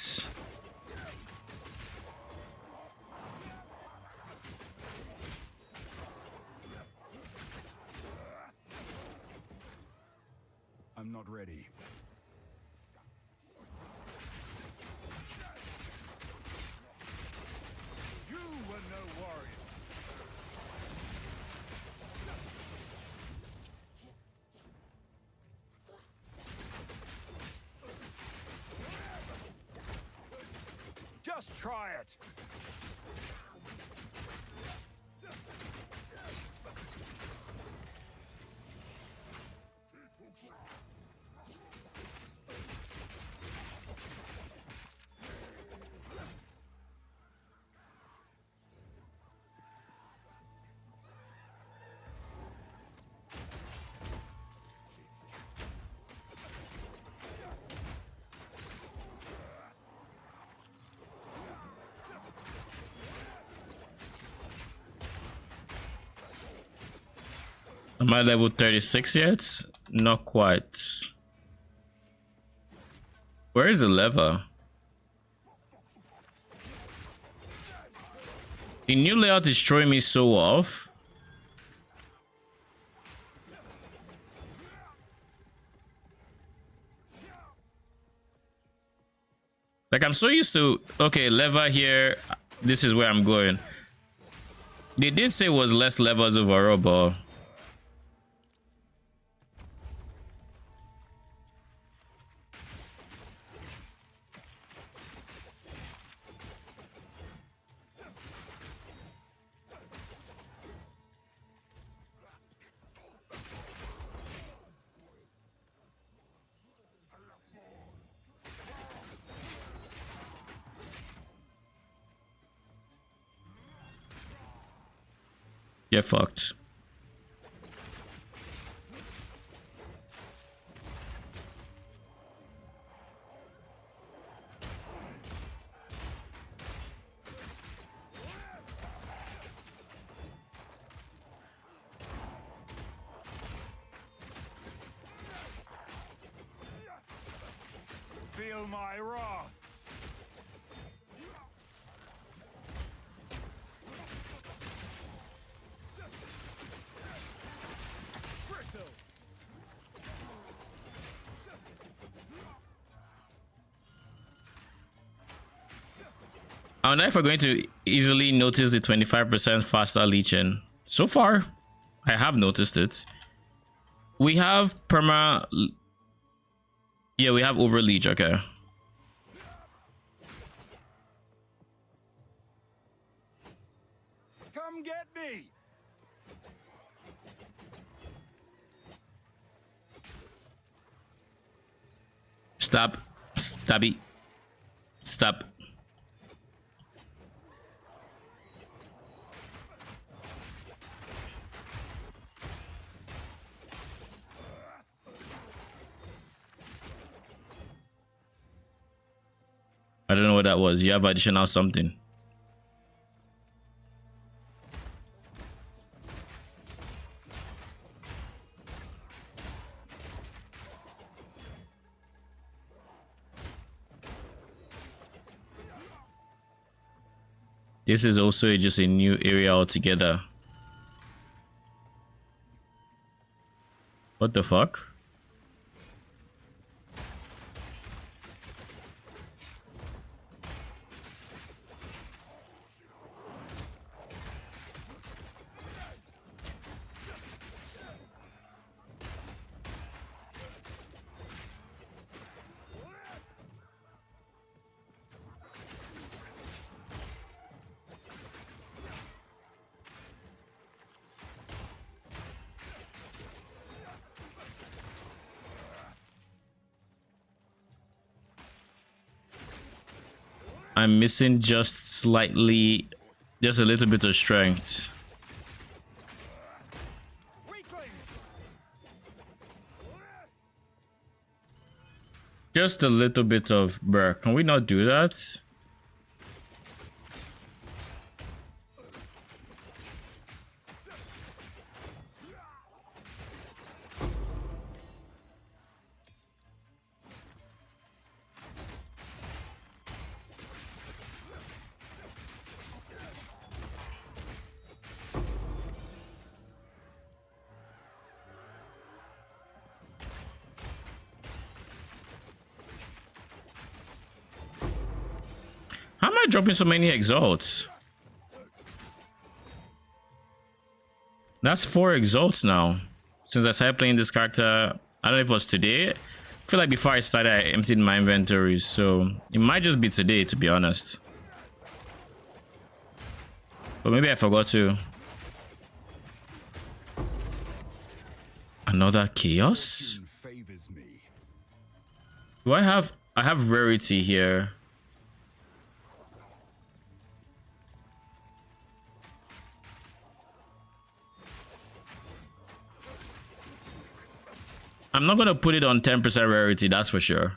I'm not ready.
You were no warrior.
Am I level 36 yet? Not quite. Where is the lever? The new layout is throwing me so off. Like, I'm so used to, okay, lever here. This is where I'm going. They did say it was less levels overall, but get fucked.
Feel my wrath.
I don't know if we're going to easily notice the 25% faster leeching. So far, I have noticed it. We have perma. Yeah, we have over leech. Okay.
Come get me.
Stop. Stabby. Stop. I don't know what that was. You have additional something. This is also just a new area altogether. What the fuck? I'm missing just slightly, just a little bit of strength. Just a little bit of bruh. Can we not do that? How am I dropping so many exalts? That's 4 exalts now. Since I started playing this character, I don't know if it was today. I feel like before I started, I emptied my inventory. So it might just be today, to be honest. But maybe I forgot to. Another chaos?
Favors me.
Do I have rarity here? I'm not gonna put it on 10% rarity, that's for sure.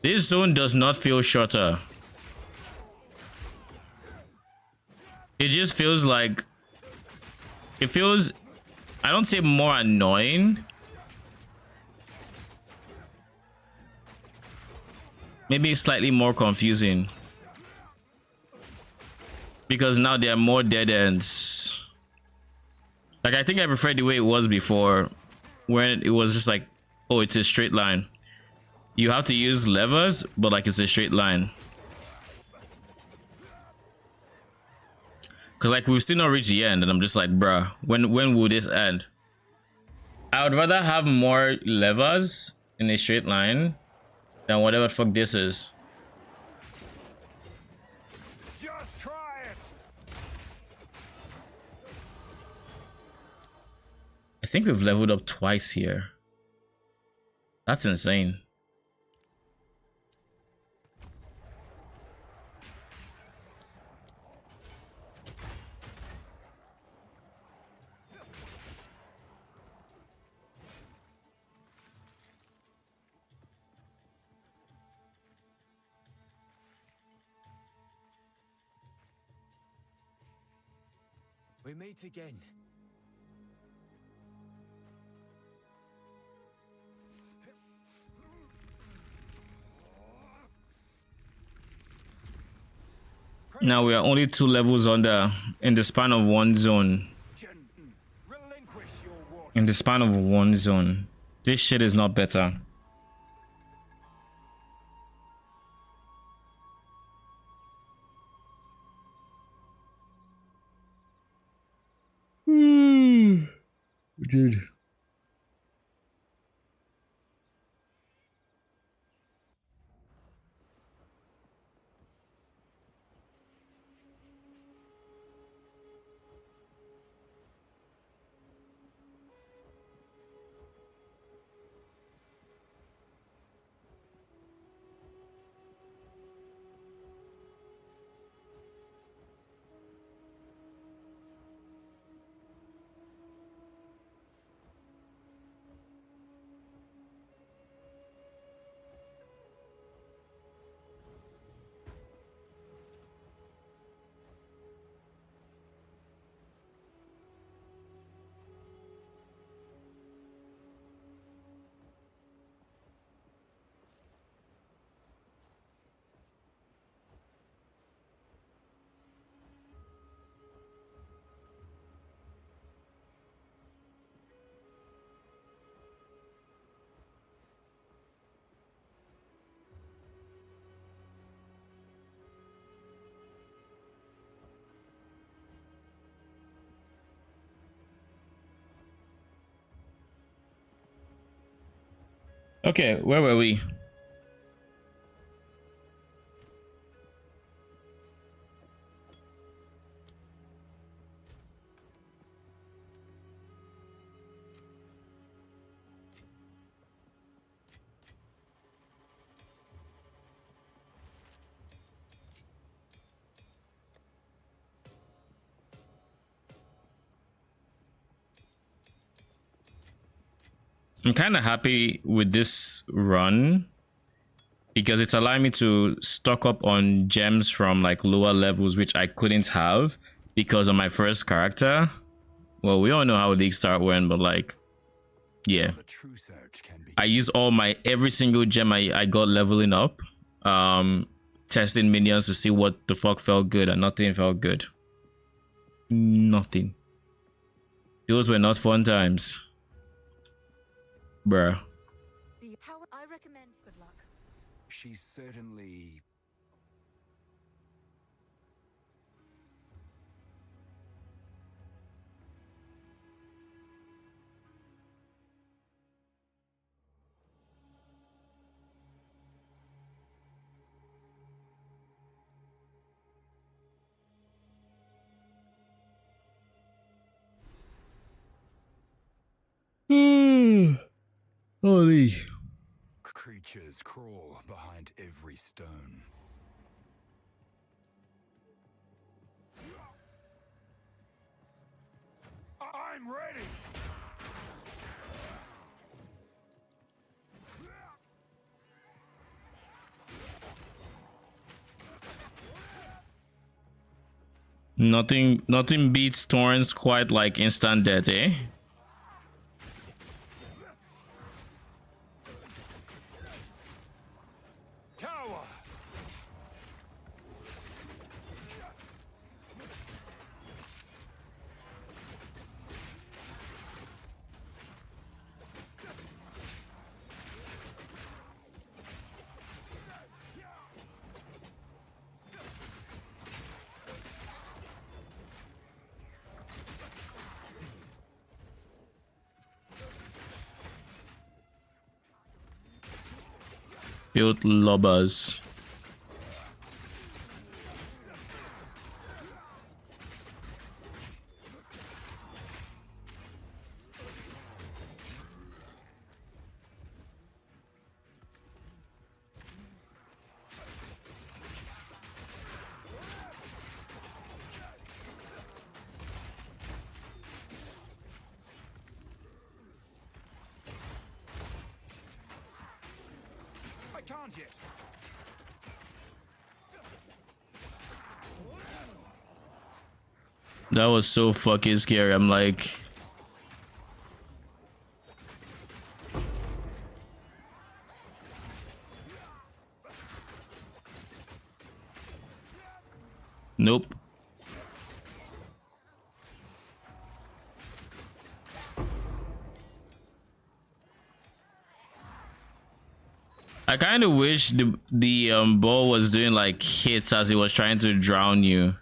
This zone does not feel shorter. It just feels like... It feels... I don't say more annoying. Maybe slightly more confusing. Because now there are more dead ends. Like, I think I prefer the way it was before. When it was just like, oh, it's a straight line. You have to use levers, but like it's a straight line. Cause like we've still not reached the end, and I'm just like, bruh, when will this end? I would rather have more levers in a straight line than whatever the fuck this is.
Just try it.
I think we've leveled up twice here. That's insane.
We meet again.
Now we are only 2 levels under in the span of one zone.
Relinquish your water.
In the span of one zone. This shit is not better. Dude. Okay, where were we? I'm kind of happy with this run because it's allowing me to stock up on gems from like lower levels, which I couldn't have because of my first character. Well, we all know how League Start went, but like, yeah,
The true search can be
I used all my every single gem I got leveling up, testing minions to see what the fuck felt good, and nothing felt good. Nothing. Those were not fun times. Bruh.
How I recommend good luck.
She's certainly
Holy.
creatures crawl behind every stone.
I'm ready.
Nothing beats Torrents quite like instant death, eh?
Cower!
Built lobbers.
I can't yet.
That was so fucking scary. I'm like, nope. I kind of wish the ball was doing like hits as it was trying to drown you.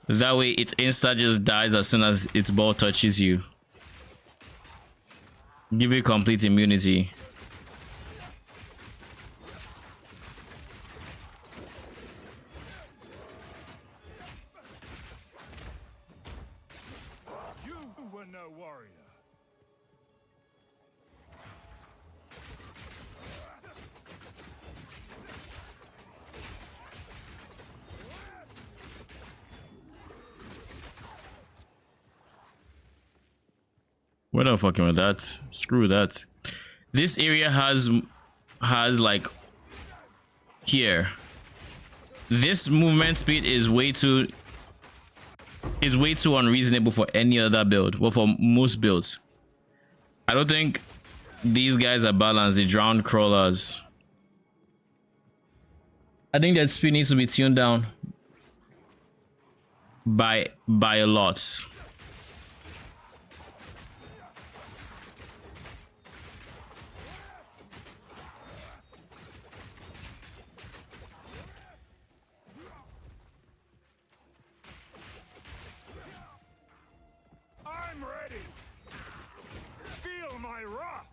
That way it insta just dies as soon as its ball touches you. Give you complete immunity.
You were no warrior.
We're not fucking with that. Screw that. This area has like here. This movement speed is way too unreasonable for any other build. Well, for most builds. I don't think these guys are balanced. The drowned crawlers. I think that speed needs to be tuned down by a lot.
I'm ready. Feel my wrath.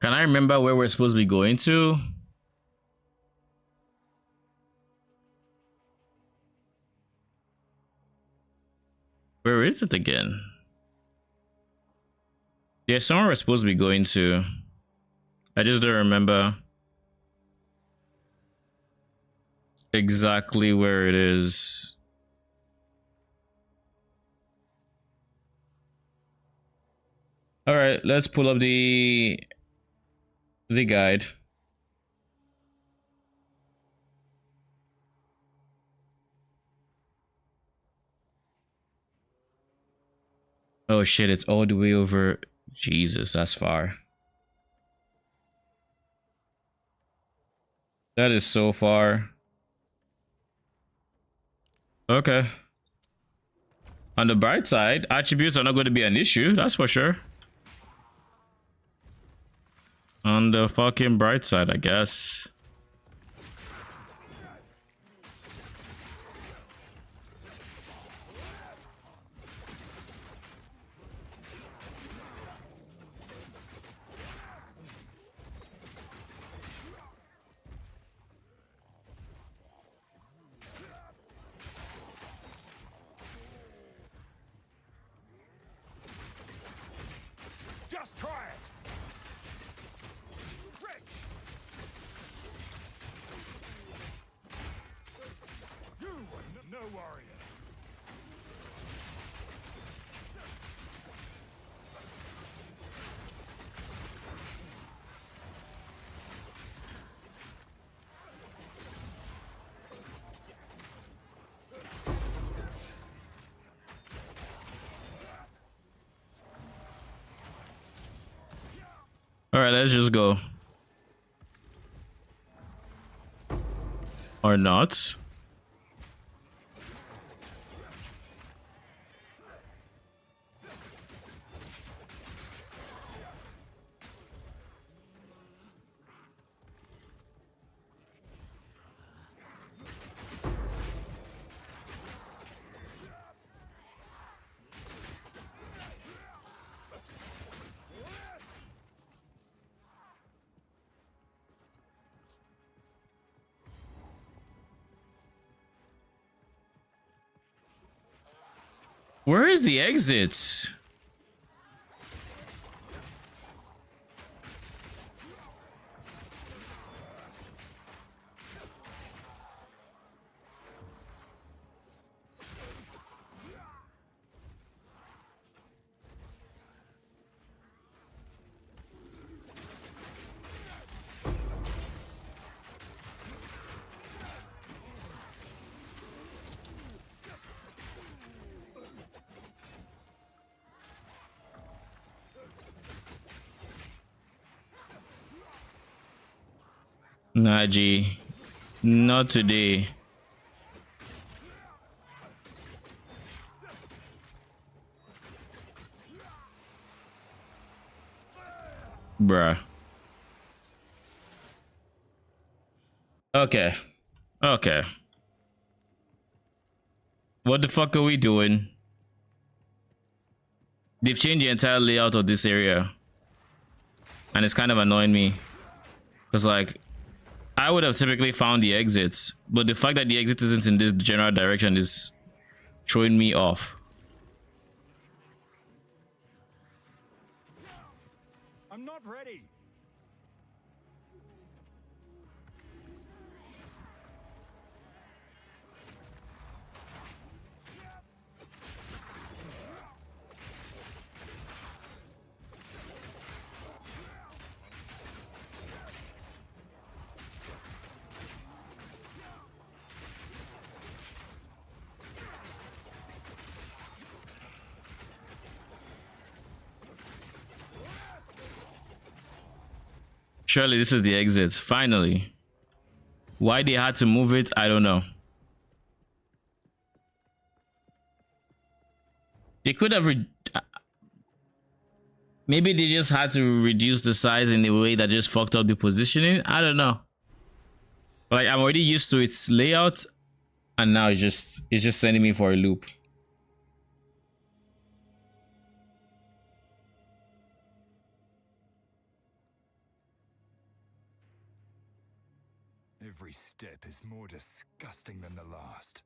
Can I remember where we're supposed to be going to? Where is it again? There's somewhere we're supposed to be going to. I just don't remember exactly where it is. All right, let's pull up the guide. Oh shit, it's all the way over. Jesus, that's far. That is so far. Okay. On the bright side, attributes are not going to be an issue, that's for sure. On the fucking bright side, I guess. All right, let's just go. Or not. Where is the exit? Nah, G. Not today. Bruh. Okay. Okay. What the fuck are we doing? They've changed the entire layout of this area. And it's kind of annoying me. Because, like, I would have typically found the exits. But the fact that the exit isn't in this general direction is throwing me off.
I'm not ready.
Surely this is the exit. Finally. Why they had to move it, I don't know. They could have... Maybe they just had to reduce the size in a way that just fucked up the positioning. I don't know. Like, I'm already used to its layout. And now it's just sending me for a loop.
Every step is more disgusting than the last.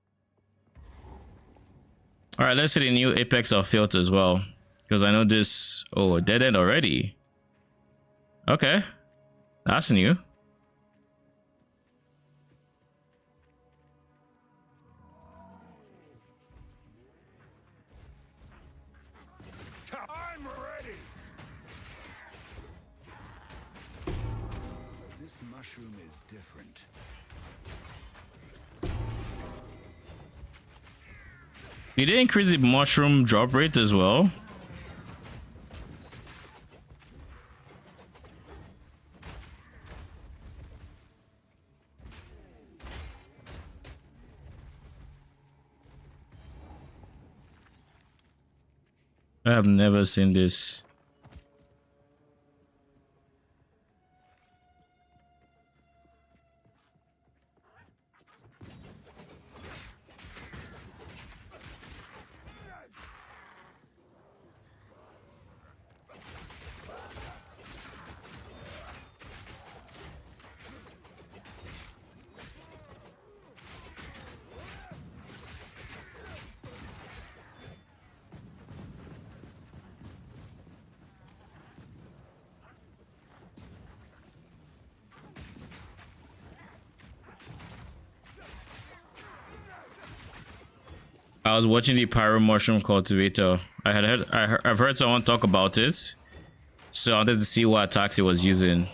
All right, let's hit a new apex of filth as well. Because I know this... Oh, dead end already. Okay. That's new.
I'm ready.
This mushroom is different.
Did they increase the mushroom drop rate as well? I have never seen this. I was watching the pyro mushroom cultivator. I've heard someone talk about it, so I wanted to see what attacks he was using.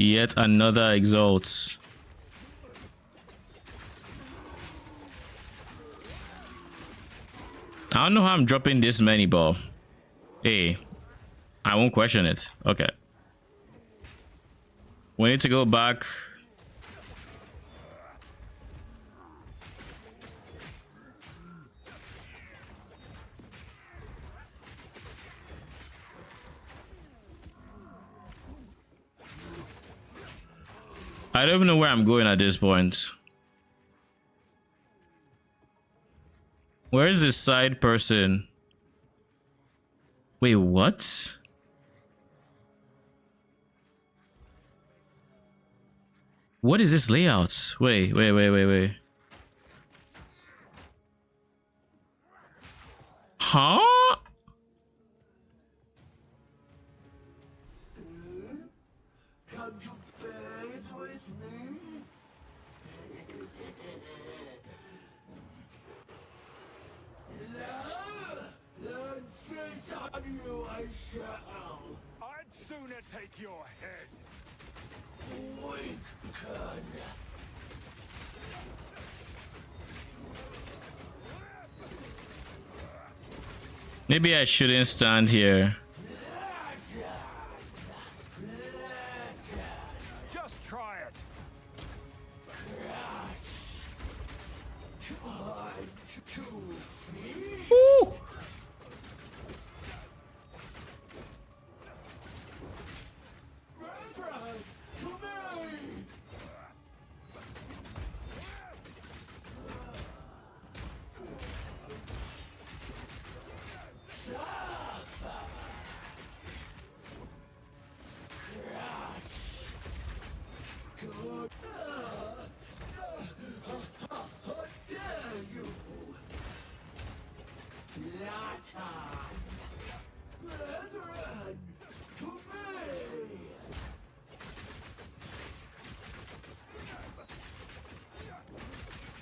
Yet another exalt. I don't know how I'm dropping this many, but hey, I won't question it. Okay. We need to go back. I don't even know where I'm going at this point. Where is this side person? Wait, what? What is this layout? Wait. Huh?
I'd sooner take your head.
Maybe I shouldn't stand here.
Just try it.
Ooh.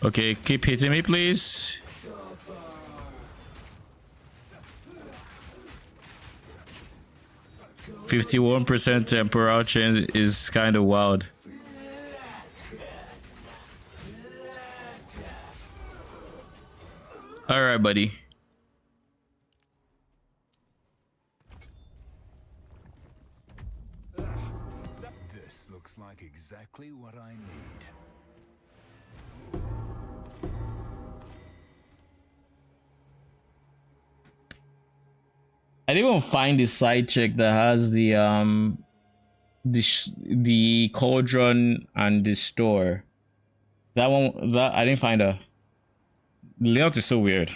Okay, keep hitting me, please. %51 temporal change is kind of wild. All right, buddy.
This looks like exactly what I need.
I didn't even find the side chick that has the the cauldron and the store. That one, that I didn't find her. The layout is so weird.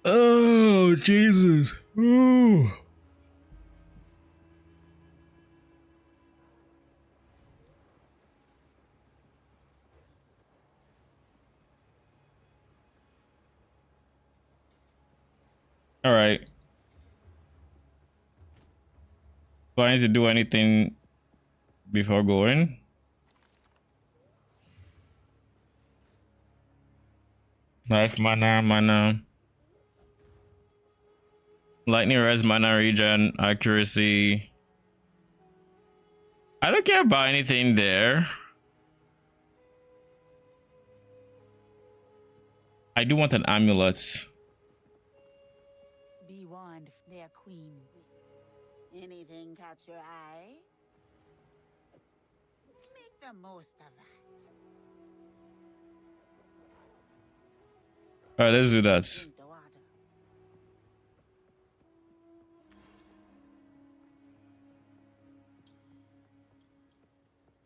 Oh, Jesus. Ooh. All right. Do I need to do anything before going? Life mana. Lightning res mana regen accuracy. I don't care about anything there. I do want an amulet.
Be warned, their queen. Anything catch your eye? Make the most of it.
All right, let's do that.
Drink the water.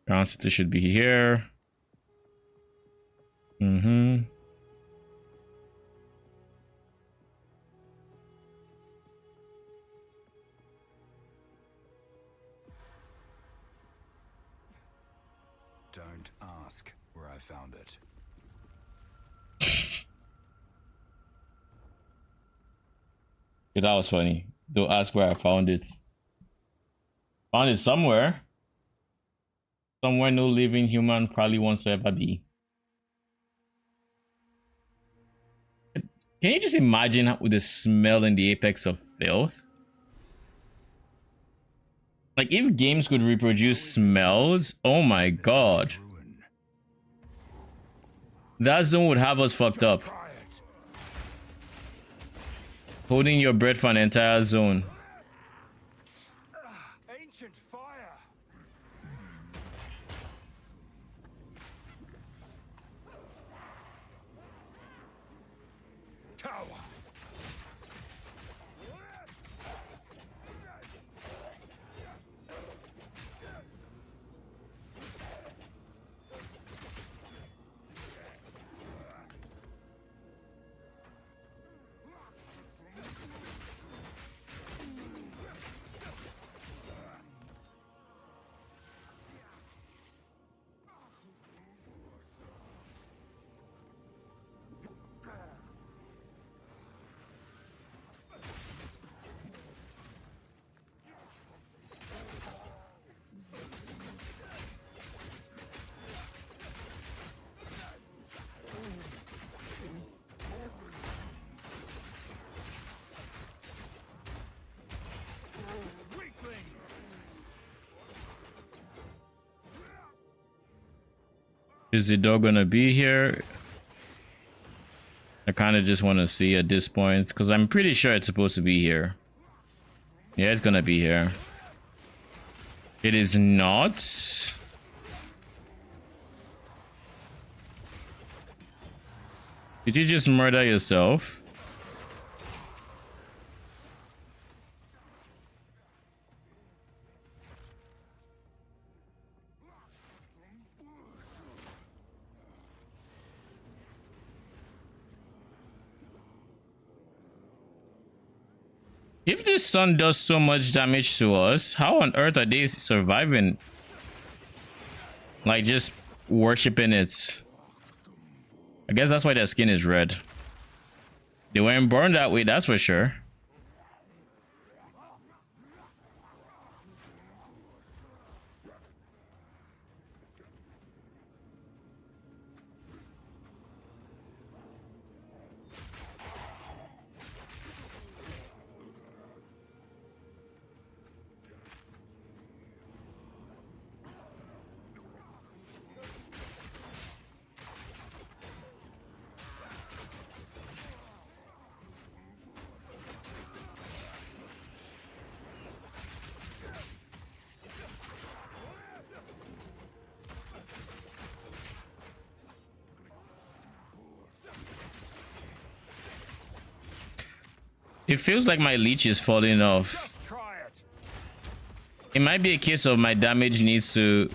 Ground city should be here.
Ask where I found it.
Yeah, that was funny. Don't ask where I found it. Found it somewhere. Somewhere no living human probably wants to ever be. Can you just imagine with the smell and the apex of filth? Like, if games could reproduce smells, oh my god.
Ruin.
That zone would have us fucked up.
Try it.
Holding your breath for an entire zone.
Ancient fire. Cower. Weakling.
Is the dog gonna be here? I kind of just want to see at this point because I'm pretty sure it's supposed to be here. Yeah, it's gonna be here. It is not. Did you just murder yourself? If this sun does so much damage to us, how on earth are they surviving? Like, just worshipping it. I guess that's why their skin is red. They weren't born that way, that's for sure. It feels like my leech is falling off.
Try it.
It might be a case of my damage needs to...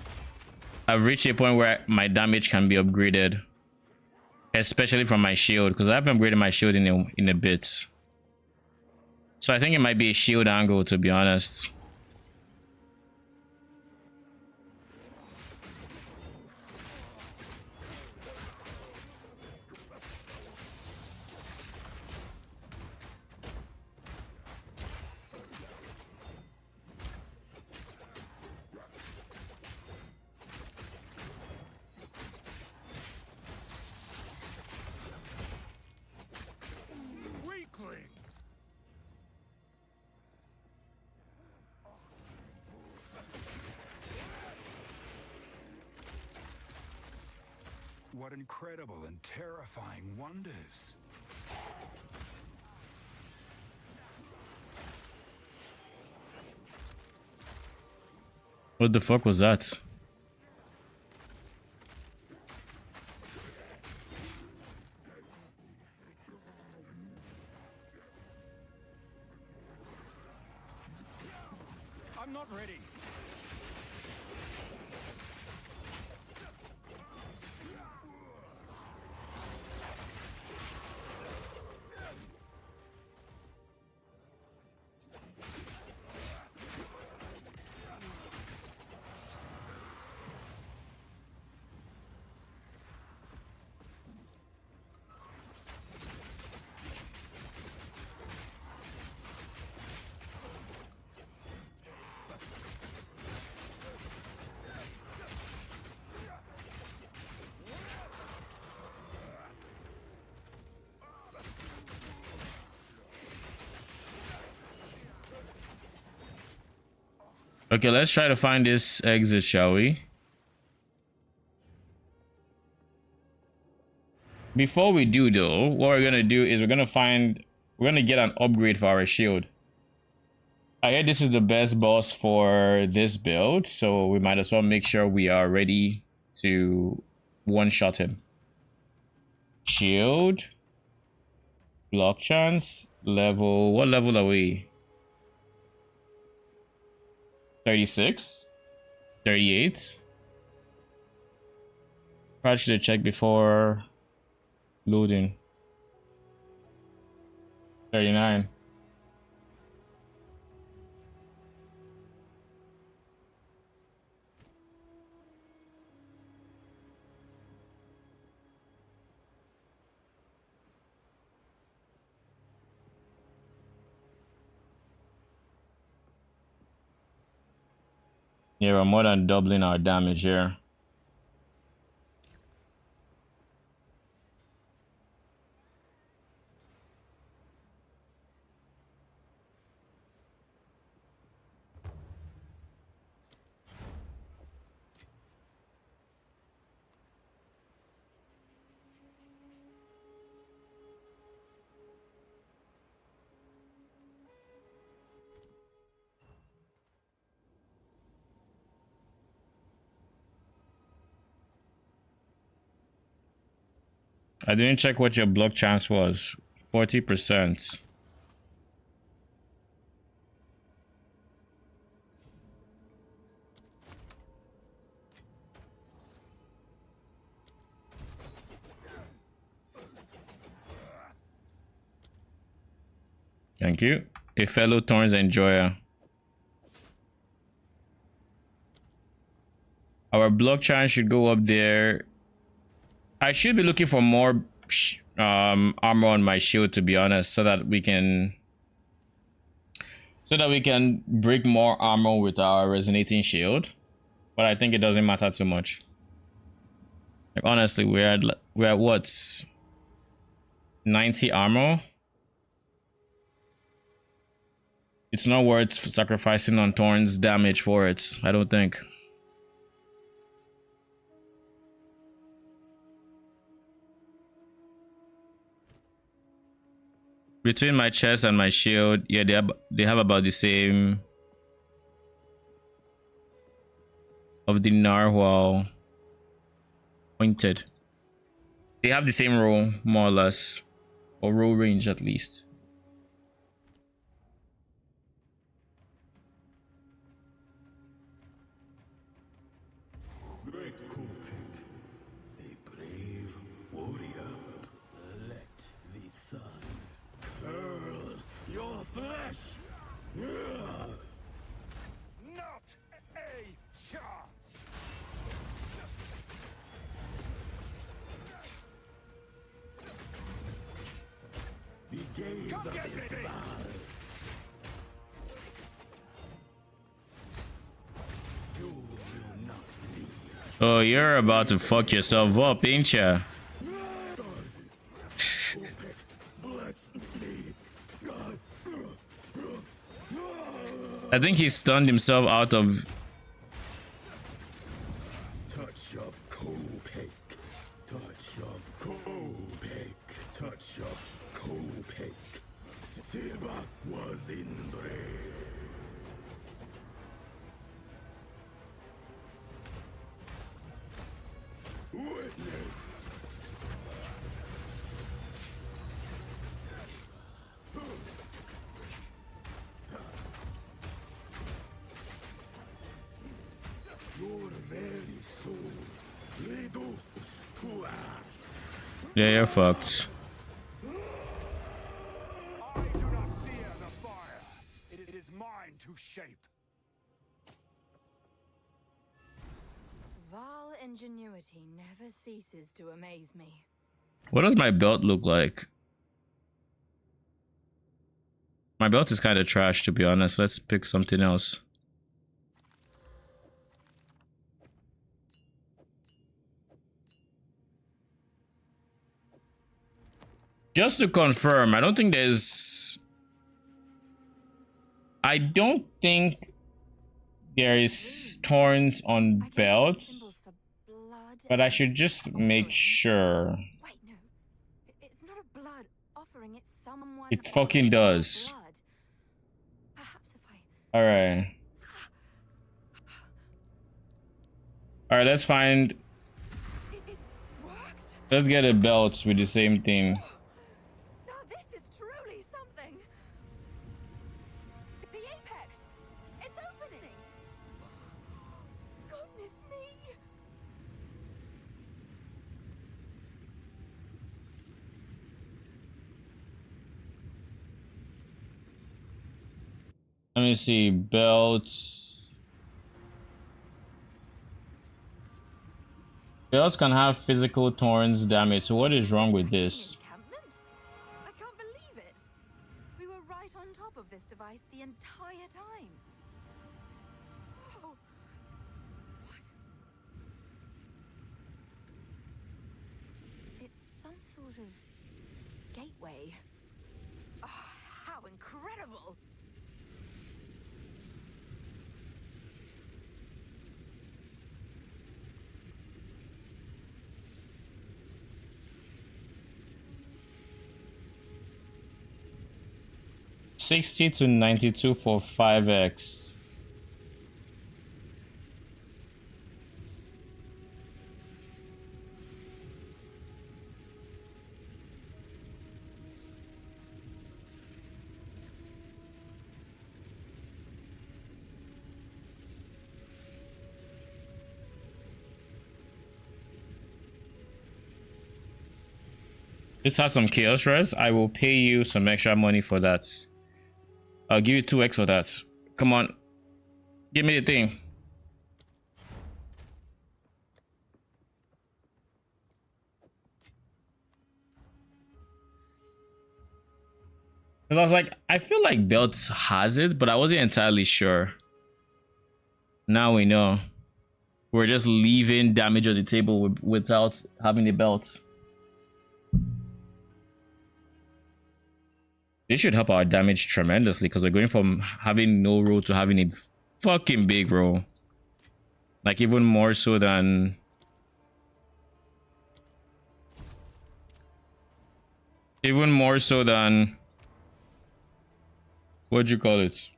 I've reached a point where my damage can be upgraded. Especially from my shield, because I haven't upgraded my shield in a bit. So I think it might be a shield angle, to be honest.
Weakling.
What incredible and terrifying wonders.
What the fuck was that?
I'm not ready.
Okay, let's try to find this exit, shall we? Before we do though, what we're gonna do is we're gonna get an upgrade for our shield. I heard this is the best boss for this build, so we might as well make sure we are ready to one-shot him. Shield. Block chance. Level. What level are we? 36? 38? Probably should have checked before loading. 39. Yeah, we're more than doubling our damage here. I didn't check what your block chance was. 40%. Thank you. A fellow Thorns enjoyer. Our block chance should go up there. I should be looking for more armor on my shield, to be honest, so that we can break more armor with our resonating shield. But I think it doesn't matter too much. Like, honestly, we're at what, 90 armor. It's not worth sacrificing on Thorn's damage for it, I don't think. Between my chest and my shield, yeah, they have about the same of the narwhal pointed. They have the same roll, more or less, or roll range at least.
Great Coolpig, a brave warrior. Let the sun curl your flesh.
Not a chance.
The gaze of
get
the
me!
You will not leave.
Oh, you're about to fuck yourself up, ain't ya?
Bless me, God.
I think he stunned himself out of...
Touch of Coolpig. Touch of Coolpig. Touch of Coolpig. Silva was in brave. Witness. Your very soul reduced to ash.
Yeah, you're fucked.
I do not fear the fire. It is mine to shape.
Vile ingenuity never ceases to amaze me.
What does my belt look like? My belt is kind of trash, to be honest. Let's pick something else. Just to confirm, I don't think There is thorns on belts, but I should just make sure.
Wait, no. It's not a blood offering, it's someone.
It fucking does.
Blood. Perhaps if I.
Alright. Alright, let's find.
It worked.
Let's get a belt with the same thing.
Now this is truly something. The apex. It's opening. Goodness me.
Let me see. Belts. Belts can have physical thorns damage. So what is wrong with this?
Encampment? I can't believe it. We were right on top of this device the entire time. Oh. What? It's some sort of gateway. Oh, how incredible!
$60 to $92 for 5x. This has some chaos res. I will pay you some extra money for that. I'll give you 2x for that. Come on. Give me the thing. Because I was like, I feel like belts has it, but I wasn't entirely sure. Now we know. We're just leaving damage on the table without having the belt. This should help our damage tremendously because we're going from having no roll to having a fucking big roll. Like even more so than... Even more so than... What'd you call it?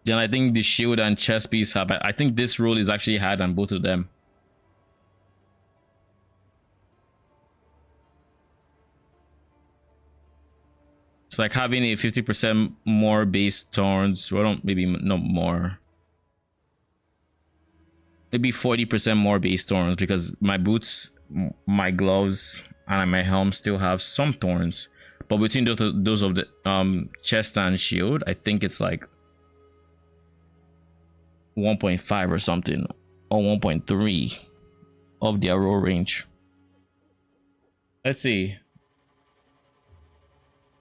Then I think the shield and chest piece have... I think this roll is actually higher than both of them. It's like having a 50% more base thorns. Well, maybe not more. Maybe 40% more base thorns because my boots, my gloves, and my helm still have some thorns. But between those of the chest and shield, I think it's like 1.5 or something, or 1.3 of their roll range. Let's see.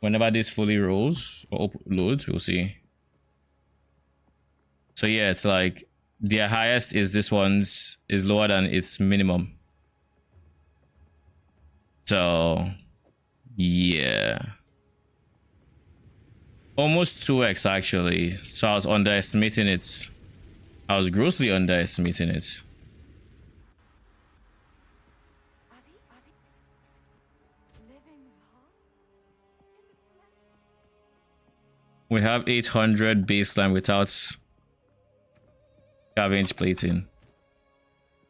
Whenever this fully rolls or loads, we'll see. So yeah, it's like their highest is this one's is lower than its minimum. So yeah, almost 2x actually. So I was underestimating it. I was grossly underestimating it. We have 800 baseline without scavenge plating.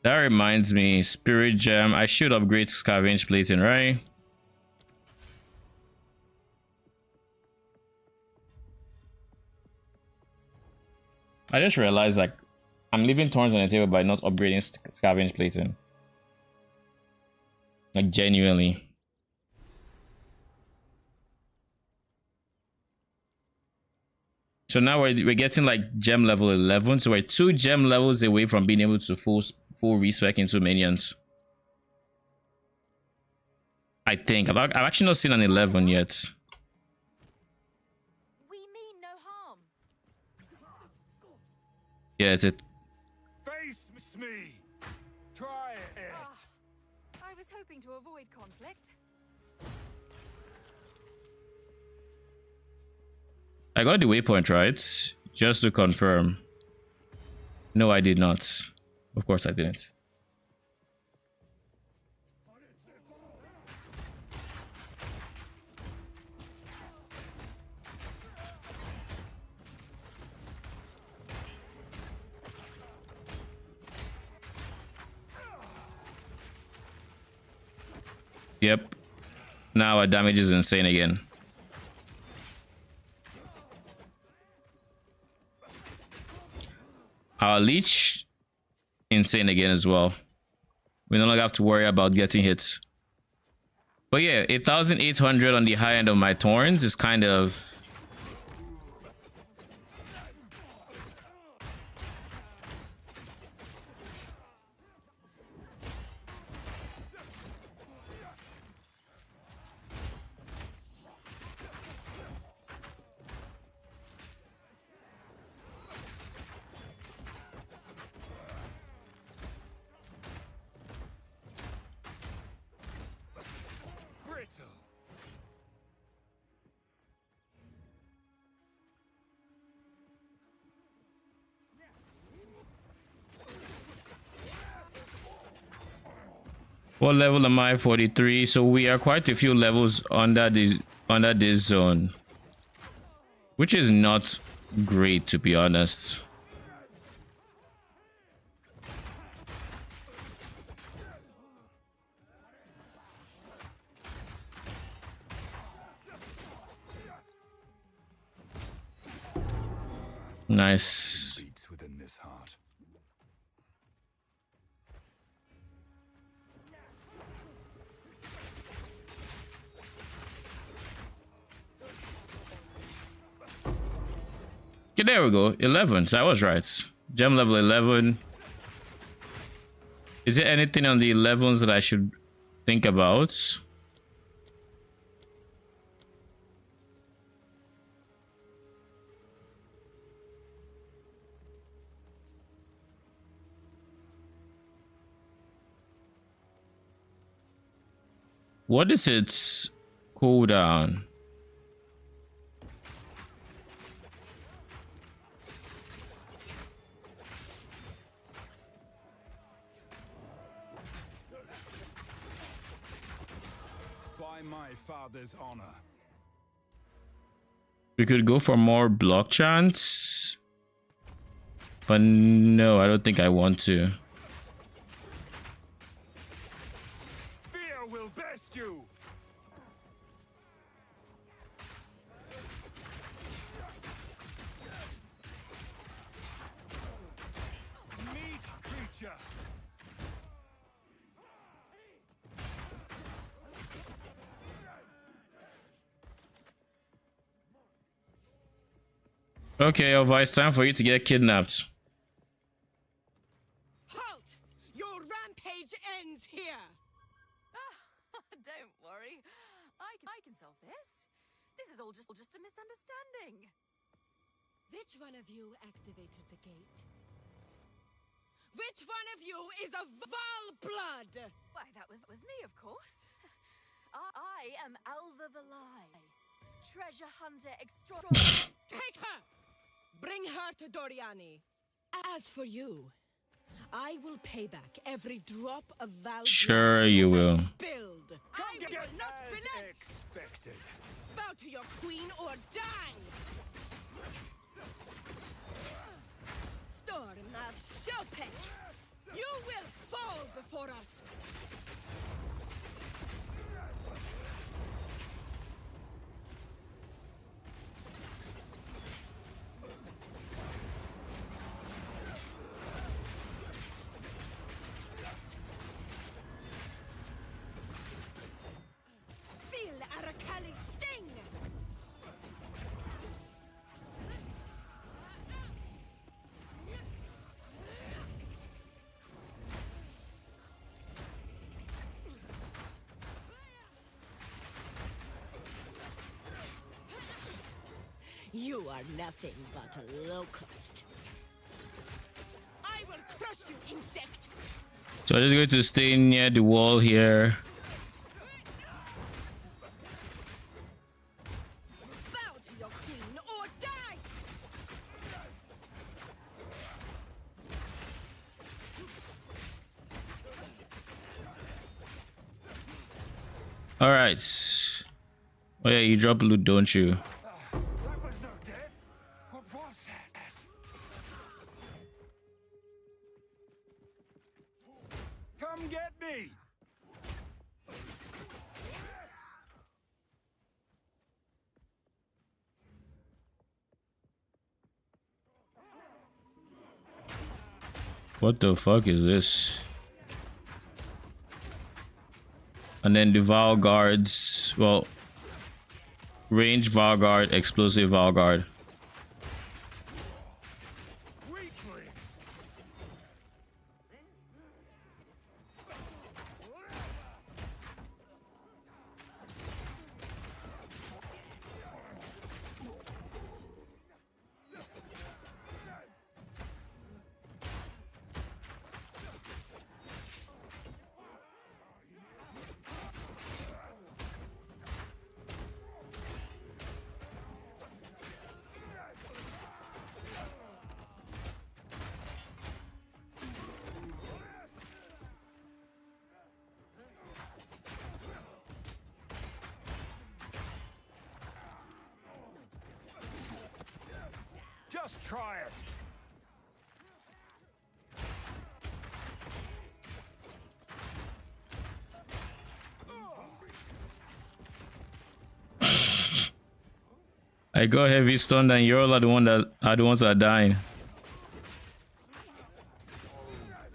That reminds me, spirit gem. I should upgrade scavenge plating, right? I just realized like I'm leaving thorns on the table by not upgrading scavenge plating. Like genuinely. So now we're getting like gem level 11. So we're 2 gem levels away from being able to full respec into minions. I think. I've actually not seen an 11 yet.
We mean no harm.
Yeah, it's it.
Face me. Try it.
I was hoping to avoid conflict.
I got the waypoint, right? Just to confirm. No, I did not. Of course I didn't. Yep. Now our damage is insane again. Our leech insane again as well. We no longer have to worry about getting hit. But yeah, 8,800 on the high end of my thorns is kind of... What level am I? 43. So we are quite a few levels under this zone, which is not great, to be honest. Nice.
Beats within this heart.
Okay, there we go. 11. So I was right. Gem level 11. Is there anything on the 11s that I should think about? What is its cooldown?
By my father's honor.
We could go for more block chance. But no, I don't think I want to.
Fear will best you. Meat creature.
Okay, Elva, it's time for you to get kidnapped.
Halt! Your rampage ends here!
Don't worry. I can solve this. This is all just a misunderstanding.
Which one of you activated the gate? Which one of you is a Valblood?
Why, that was me, of course. I am Alva Valai, treasure hunter extraordinary.
Take her! Bring her to Doriani. As for you, I will pay back every drop of Valblood
Sure you will.
spilled. I
Get
will not
as
relent.
expected.
Bow to your queen or die! Storm of Chopin! You will fall before us! Feel Arakali's sting! You are nothing but a locust. I will crush you, insect!
So I'm just going to stay near the wall here.
Bow to your queen or die!
All right. Oh yeah, you drop loot, don't you?
That was no death. What was that? Come get me.
What the fuck is this? And then the Val guards. Well, range Val guard, explosive Val guard.
Weakling. Just try it.
I got heavy stunned and you're all the one that are the ones that are dying.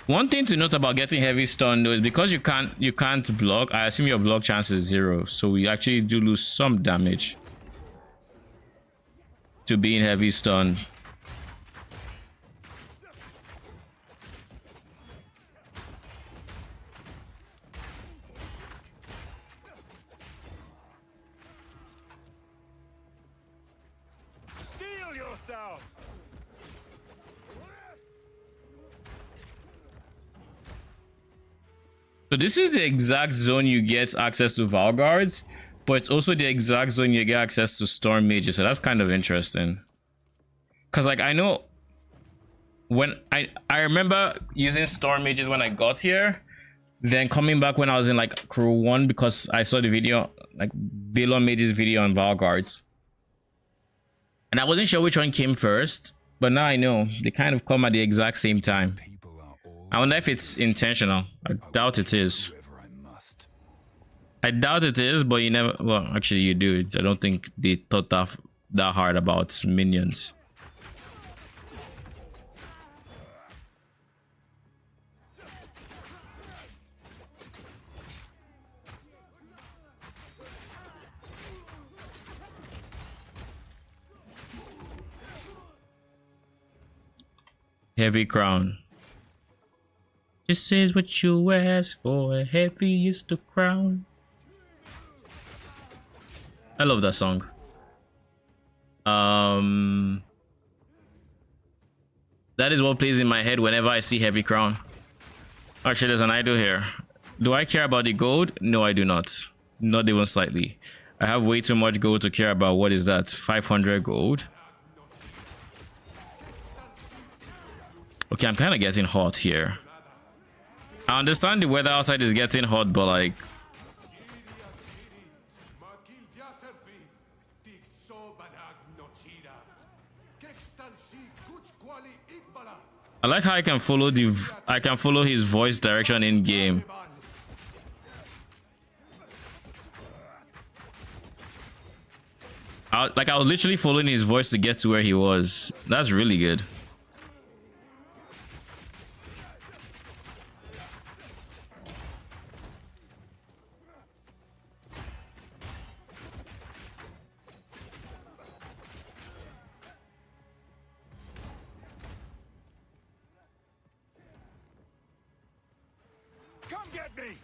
One thing to note about getting heavy stun though is because you can't block, I assume your block chance is 0. So we actually do lose some damage to being heavy stun.
Steel yourself.
So this is the exact zone you get access to Val guards, but it's also the exact zone you get access to Storm Mages. So that's kind of interesting. Cause like I know when I remember using Storm Mages when I got here, then coming back when I was in like Crew 1 because I saw the video, like Balon Mages video on Val guards. And I wasn't sure which one came first, but now I know they kind of come at the exact same time. I wonder if it's intentional. I doubt it is. I doubt it is, but you never. Well, actually, you do. I don't think they thought that hard about minions. Heavy crown. This is what you ask for. Heavy is the crown. I love that song. That is what plays in my head whenever I see Heavy Crown. Actually, there's an idol here. Do I care about the gold? No, I do not. Not even slightly. I have way too much gold to care about. What is that? 500 gold? Okay, I'm kind of getting hot here. I understand the weather outside is getting hot, but like... I like how I can follow his voice direction in game. I was literally following his voice to get to where he was. That's really good.
Come get me.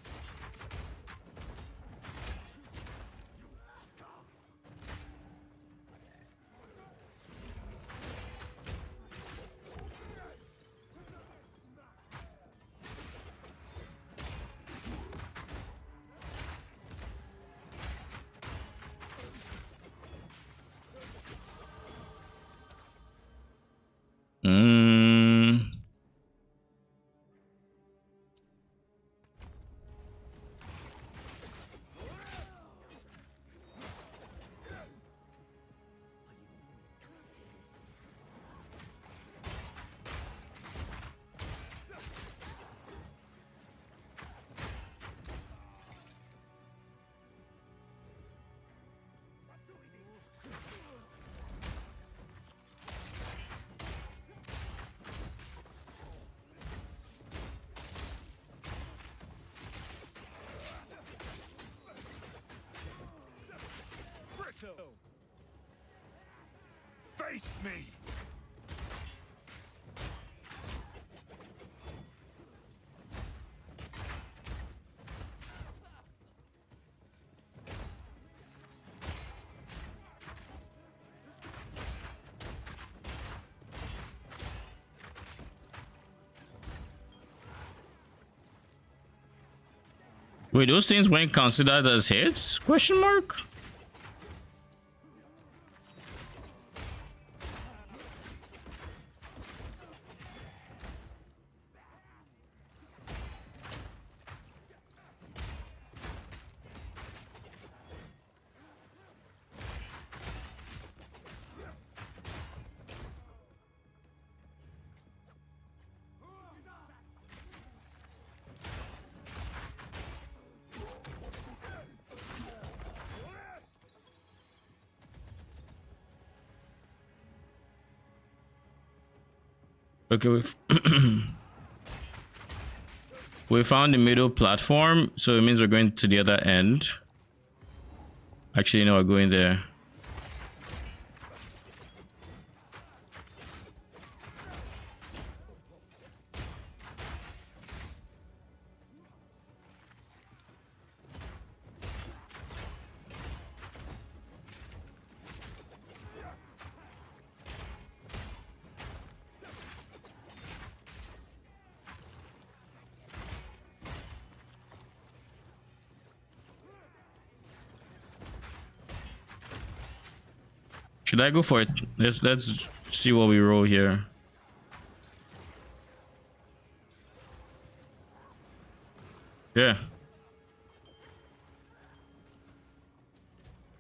me.
Wait, those things weren't considered as hits? Question mark? Okay, we found the middle platform, so it means we're going to the other end. Actually, no, we're going there. Should I go for it? Let's see what we roll here. Yeah.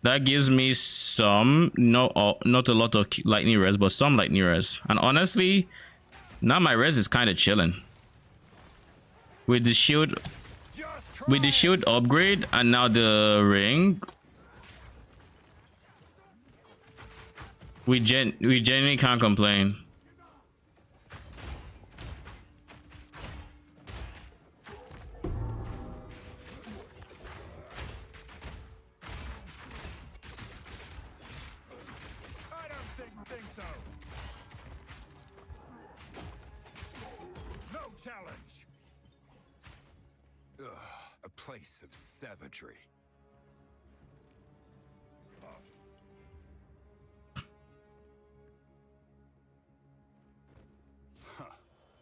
That gives me some, not a lot of lightning res, but some lightning res. And honestly, now my res is kind of chilling. With the shield upgrade and now the ring, we genuinely can't complain.
I don't think so. No challenge.
Ugh, a place of savagery.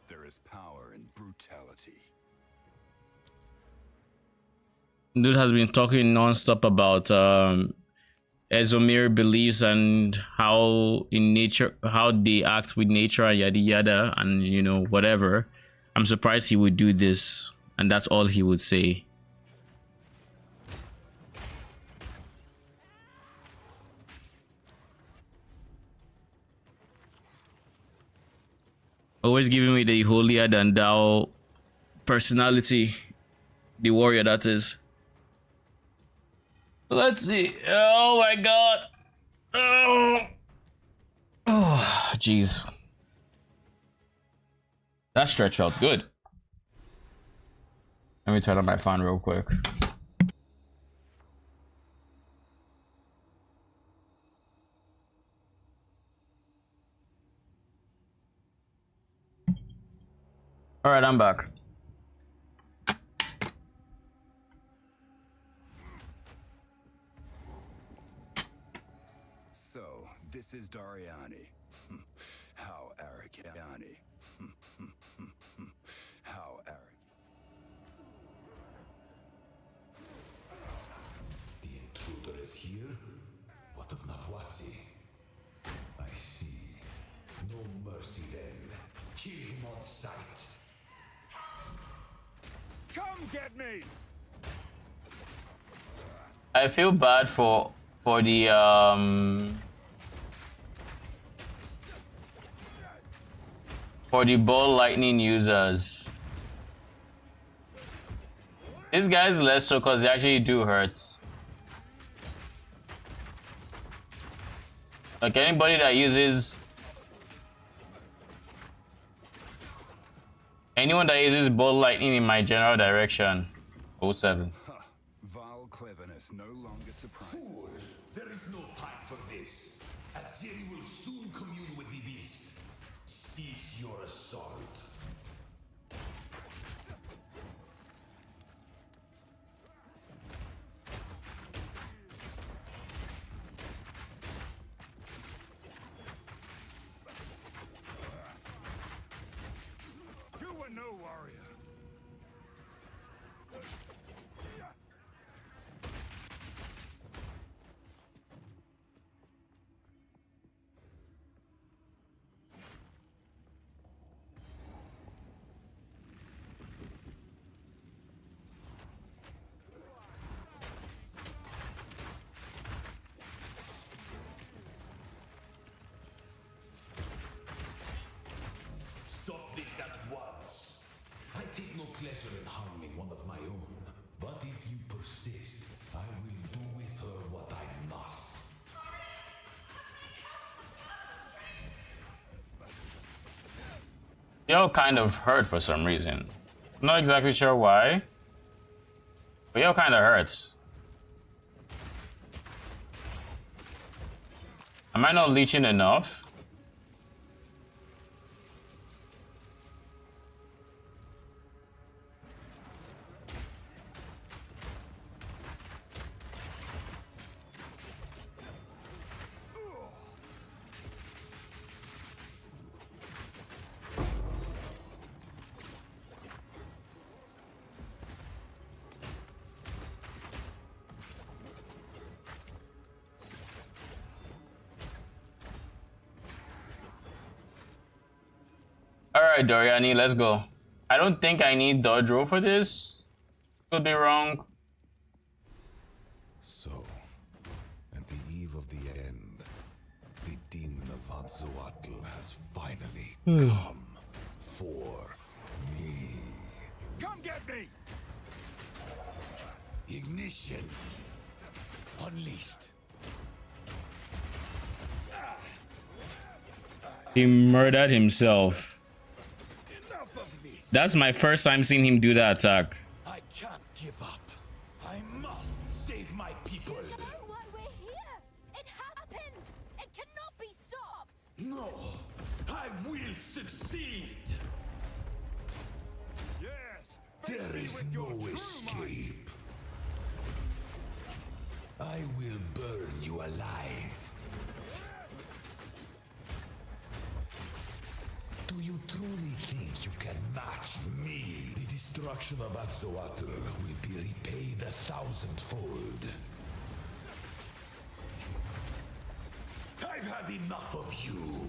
There is power in brutality.
Dude has been talking non-stop about Ezomir beliefs and how they act with nature and yada yada and you know whatever. I'm surprised he would do this, and that's all he would say. Always giving me the holier than thou personality, the warrior that is. Let's see. Oh my god. Oh, jeez. That stretch felt good. Let me turn on my fan real quick. All right, I'm back.
So, this is Dariani. How arrogant. How arrogant.
The intruder is here? What of Natwazi? I see. No mercy then. Kill him on sight.
Come get me.
I feel bad for the ball lightning users. These guys less so because they actually do hurt. Like anybody that uses anyone that uses ball lightning in my general direction. 07.
Vile cleverness no longer surprises.
Fool, there is no time for this. Azeri will soon commune with the beast. Cease your assault.
You were no warrior.
Stop this at once. I take no pleasure in harming one of my own. But if you persist, I will do with her what I must.
Yo kind of hurt for some reason. Not exactly sure why. But yo kind of hurts. Am I not leeching enough? Alright, Doriani, let's go. I don't think I need dodge roll for this. Could be wrong.
So, at the eve of the end, the demon of Azzoatl has finally come for me.
Come get me!
Ignition. Unleashed.
He murdered himself.
Enough of this.
That's my first time seeing him do that attack.
I can't give up. I must save my people.
You know why we're here? It happened! It cannot be stopped!
No, I will succeed.
Yes! Face
There
me
is
with your
no
true
escape. I will burn you alive. Do you truly think you can match me? The destruction of Azzoatl will be repaid 1,000-fold. I've had enough of you.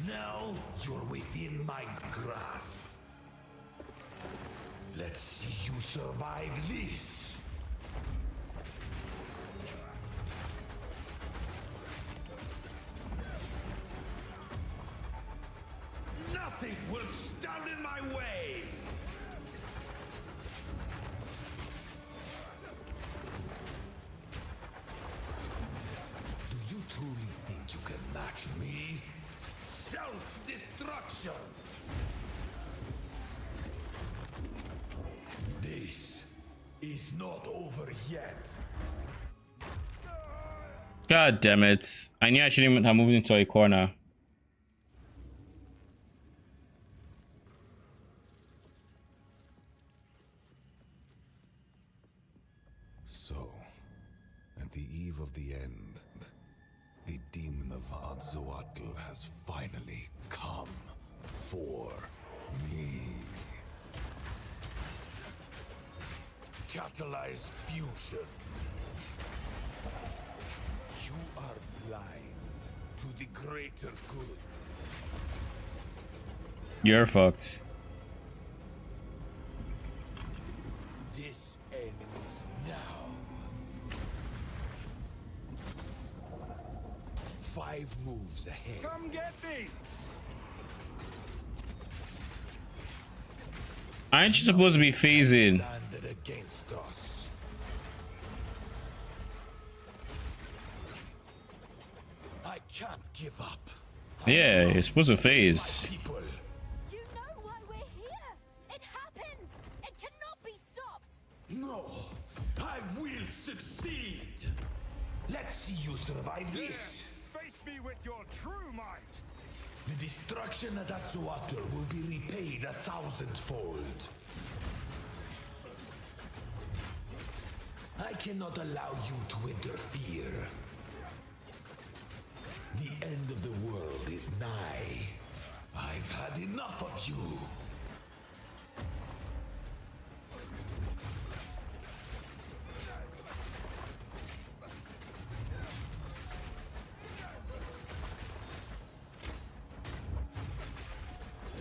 Now you're within my grasp. Let's see you survive this. Nothing will stand in my way. Do you truly think you can match me? Self-destruction! This is not over yet.
God damn it. I knew I shouldn't have moved into a corner.
So, at the eve of the end, the demon of Azzoatl has finally come for me.
Catalyzed fusion. You are blind to the greater good.
You're fucked.
This ends now. 5 moves ahead.
Come get me!
Aren't you supposed to be phasing?
Standed against us. I can't give up.
Yeah, you're supposed to phase.
People.
You know why we're here? It happened!
No, I will succeed. Let's see you survive this.
Face me with your true might.
The destruction at Atsuatl will be repaid 1,000-fold. I cannot allow you to interfere. The end of the world is nigh. I've had enough of you.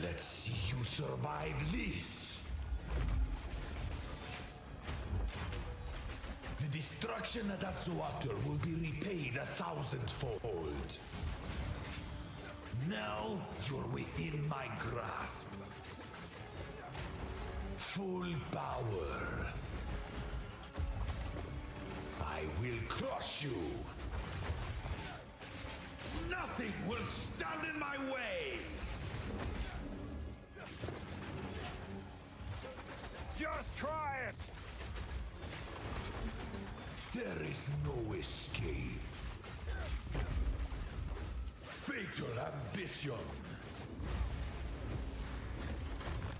Let's see you survive this. The destruction at Atsuatl will be repaid 1,000-fold. Now you're within my grasp. Full power. I will crush you. Nothing will stand in my way.
Just try it.
There is no escape. Fatal ambition.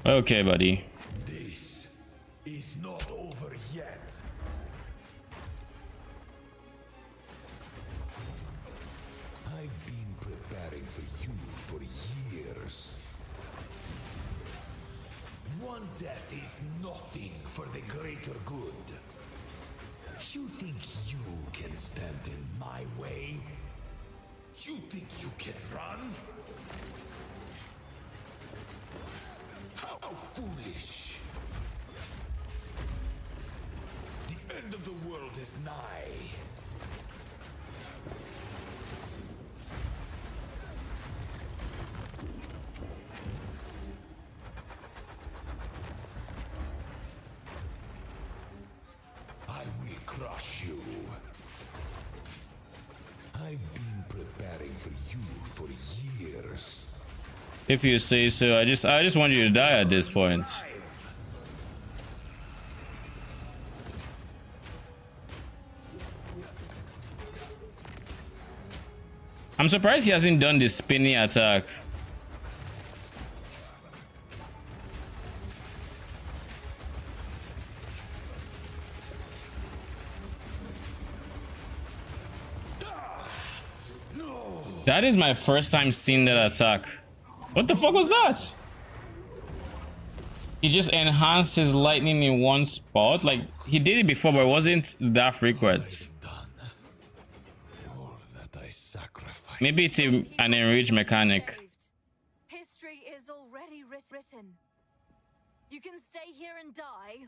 Okay, buddy.
This is not over yet. I've been preparing for you for years. One death is nothing for the greater good. You think you can stand in my way? You think you can run? How foolish! The end of the world is nigh. I will crush you. I've been preparing for you for years.
If you say so. I just want you to die at this point. I'm surprised he hasn't done the spinning attack. That is my first time seeing that attack. What the fuck was that? He just enhanced his lightning in one spot. Like, he did it before, but it wasn't that frequent.
All that I sacrificed.
Maybe it's an enraged mechanic.
Saved. History is already written. You can stay here and die,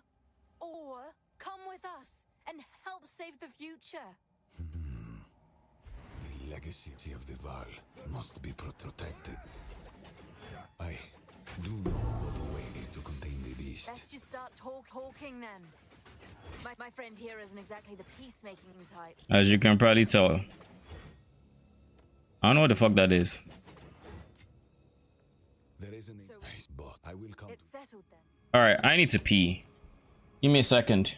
or come with us and help save the future.
The legacy of the Val must be protected. I do know of a way to contain the beast.
Let's just start talking then. My friend here isn't exactly the peacemaking type.
As you can probably tell. I don't know what the fuck that is.
There isn't
So
a but I will come.
it's settled then.
Alright, I need to pee. Give me a second.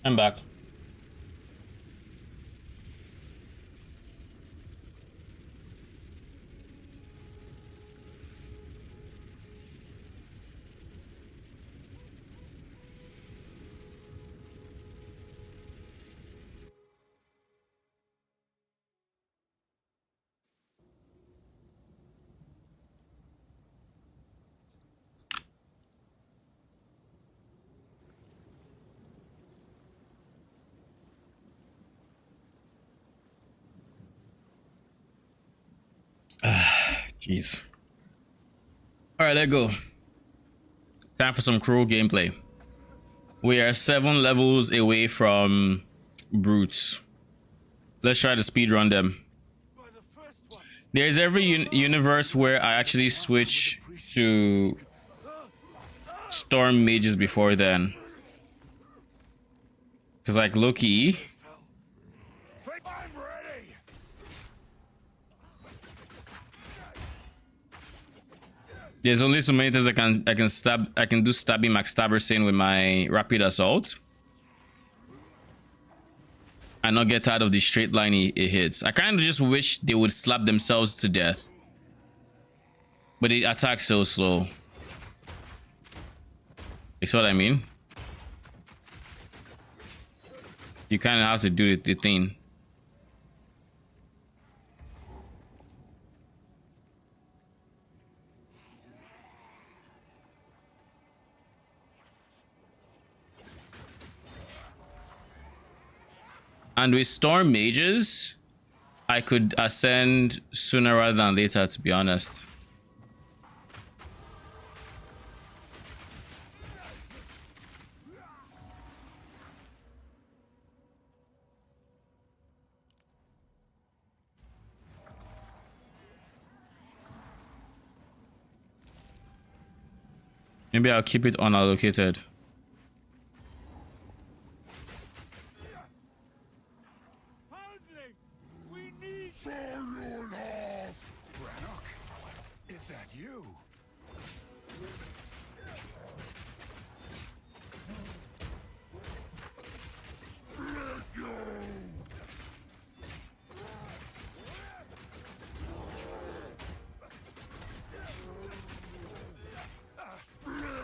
I'm back. Jeez. Alright, let's go. Time for some cruel gameplay. We are 7 levels away from brutes. Let's try to speed run them. There's every universe where I actually switch to storm mages before then. Cause like Loki. There's only so many times I can do stabby McStabberson with my rapid assault. And not get tired of the straight line it hits. I kind of just wish they would slap themselves to death. But it attacks so slow. You see what I mean? You kind of have to do the thing. And with storm mages, I could ascend sooner rather than later, to be honest. Maybe I'll keep it unallocated.
Is that you?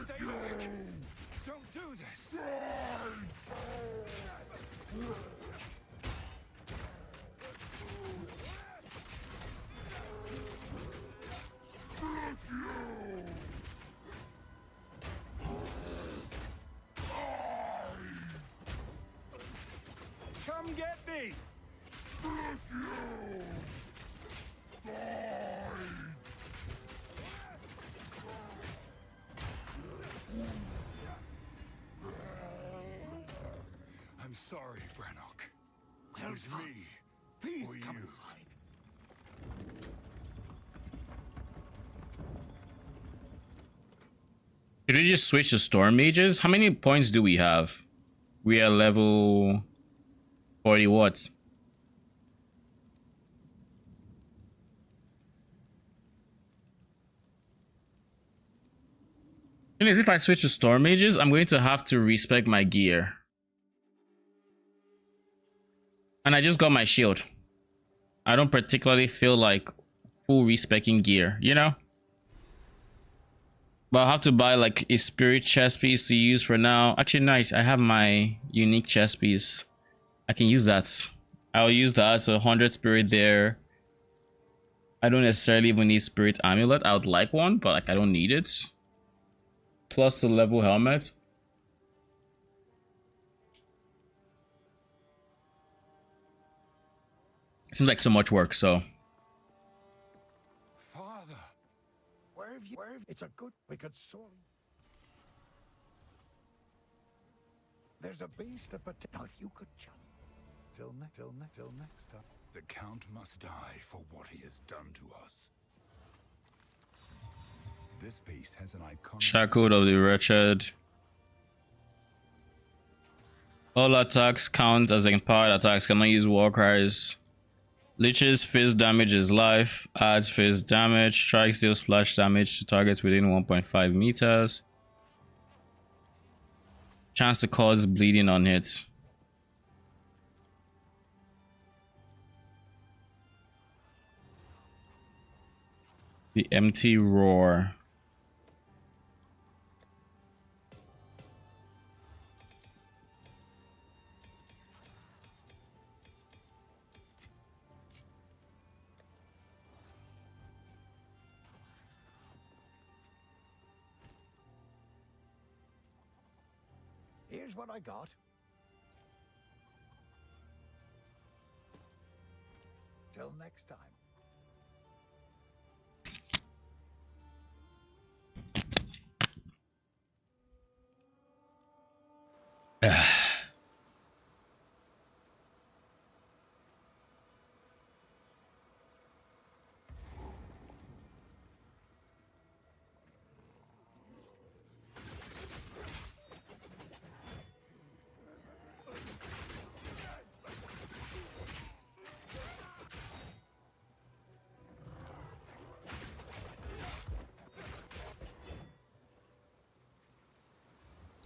Stay back! Don't do this! Come get me! I'm sorry, Brannock. It was me. Please come inside.
Should we just switch to storm mages? How many points do we have? We are level 40 what? And if I switch to storm mages, I'm going to have to respec my gear. And I just got my shield. I don't particularly feel like full respecing gear, you know? But I'll have to buy like a spirit chest piece to use for now. Actually, nice. I have my unique chest piece. I can use that. I'll use that. So 100 spirit there. I don't necessarily even need spirit amulet. I would like one, but like I don't need it. Plus the level helmet. Seems like so much work, so.
Father, where have you? It's a good. We could sorely. There's a beast of potato. Now, if you could jump. Till next time. The Count must die for what he has done to us. This piece has an iconic.
Shackled of the Wretched. All attacks count as empowered attacks. Cannot use war cries. Leeches fist damage is life. Adds fist damage. Strikes deal splash damage to targets within 1.5 meters. Chance to cause bleeding on hit. The empty roar.
Here's what I got. Till next time.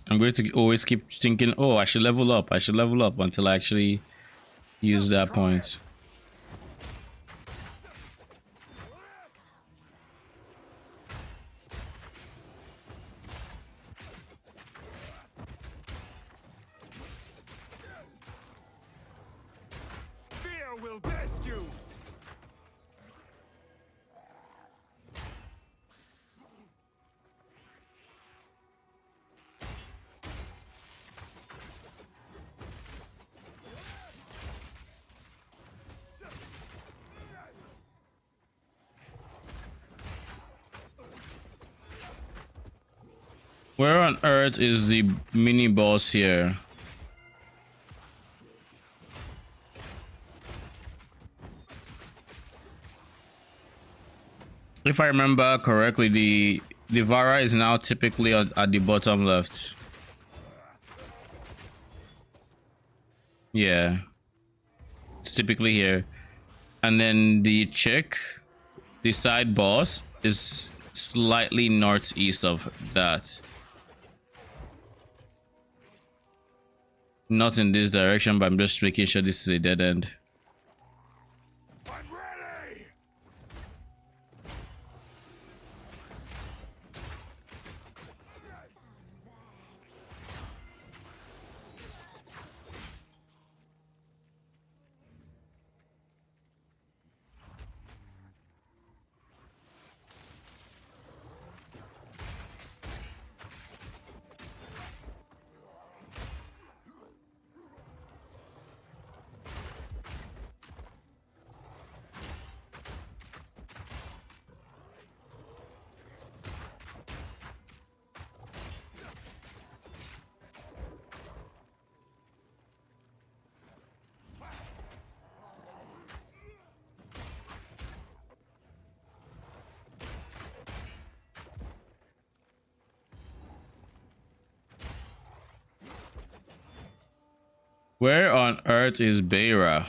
I'm going to always keep thinking, oh, I should level up. I should level up until I actually use that point.
Fear will best you.
Where on earth is the mini boss here? If I remember correctly, the Vara is now typically at the bottom left. Yeah, it's typically here. And then the chick, the side boss, is slightly northeast of that. Not in this direction, but I'm just making sure this is a dead end.
I'm ready.
Where on earth is Beira?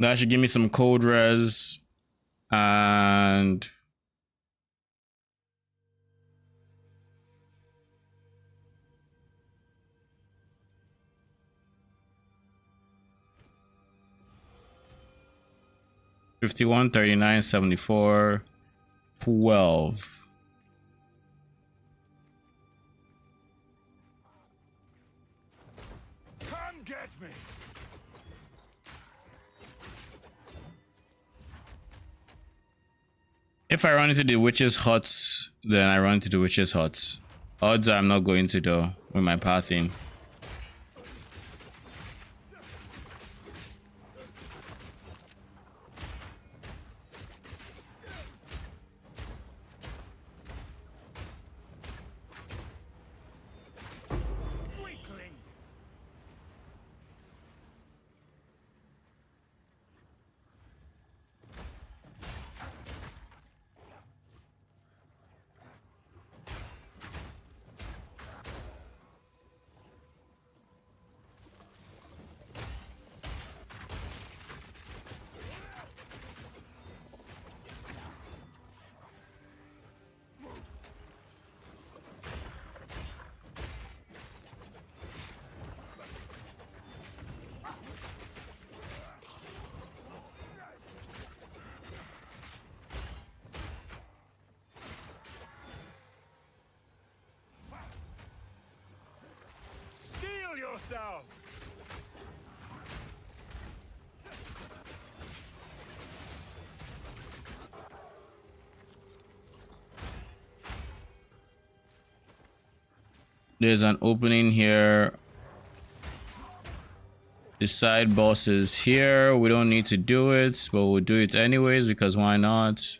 That should give me some code res and $51, $39, $74, $12.
Come get me.
If I run into the witch's huts, then I run into the witch's huts. Odds are I'm not going to though with my pathing. There's an opening here. The side boss is here. We don't need to do it, but we'll do it anyways because why not?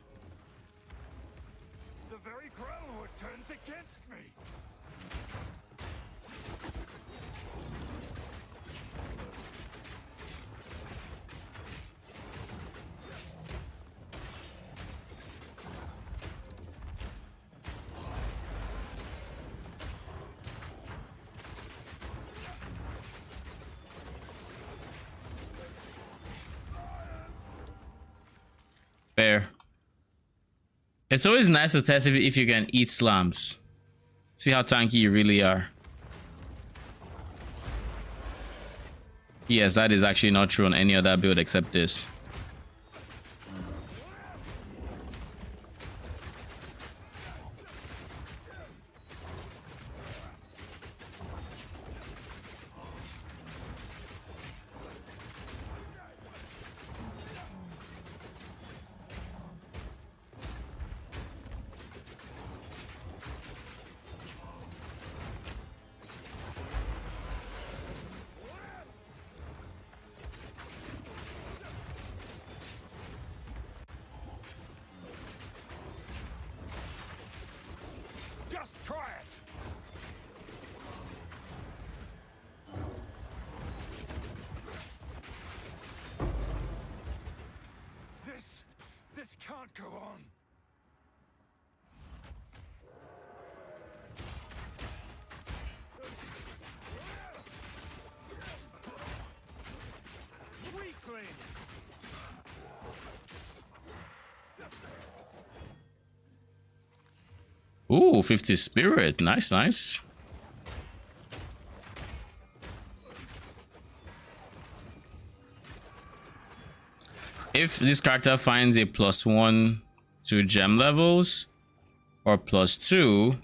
The very Growlwood turns against me.
Fair. It's always nice to test if you can eat slams. See how tanky you really are. Yes, that is actually not true on any other build except this.
Just try it. This can't go on. Weakling.
Ooh, 50 spirit. Nice, nice. If this character finds a +1 to gem levels or +2,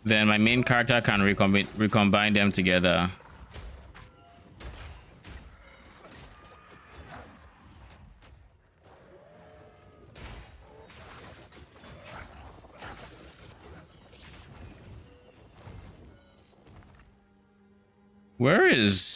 then my main character can recombine them together. Where is...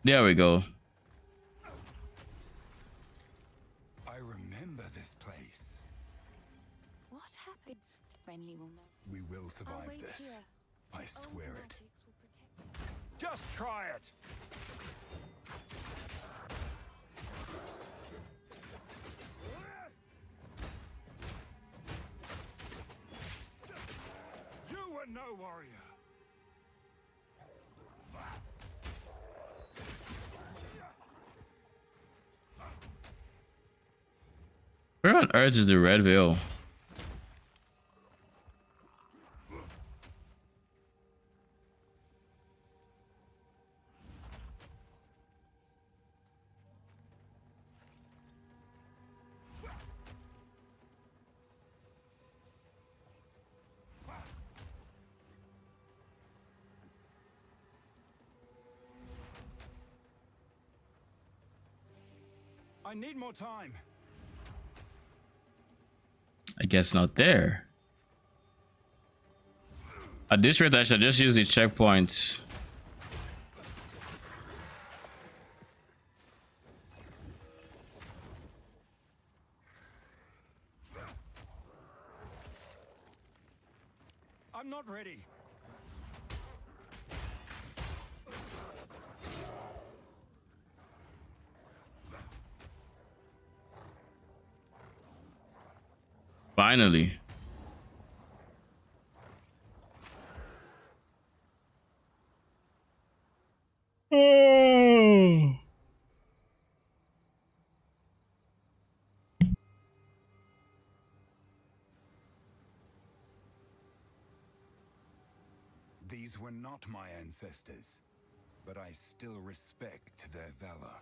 There we go.
I remember this place.
What happened? Friendly will know.
We will
I'll
survive
wait
this.
here.
I
Old
swear it.
magics will protect.
Just try it. You were no warrior.
Where on earth is the red veil?
I need more time.
I guess not there. At this rate, I should just use the checkpoint.
I'm not ready.
Finally. Oh.
These were not my ancestors, but I still respect their valor.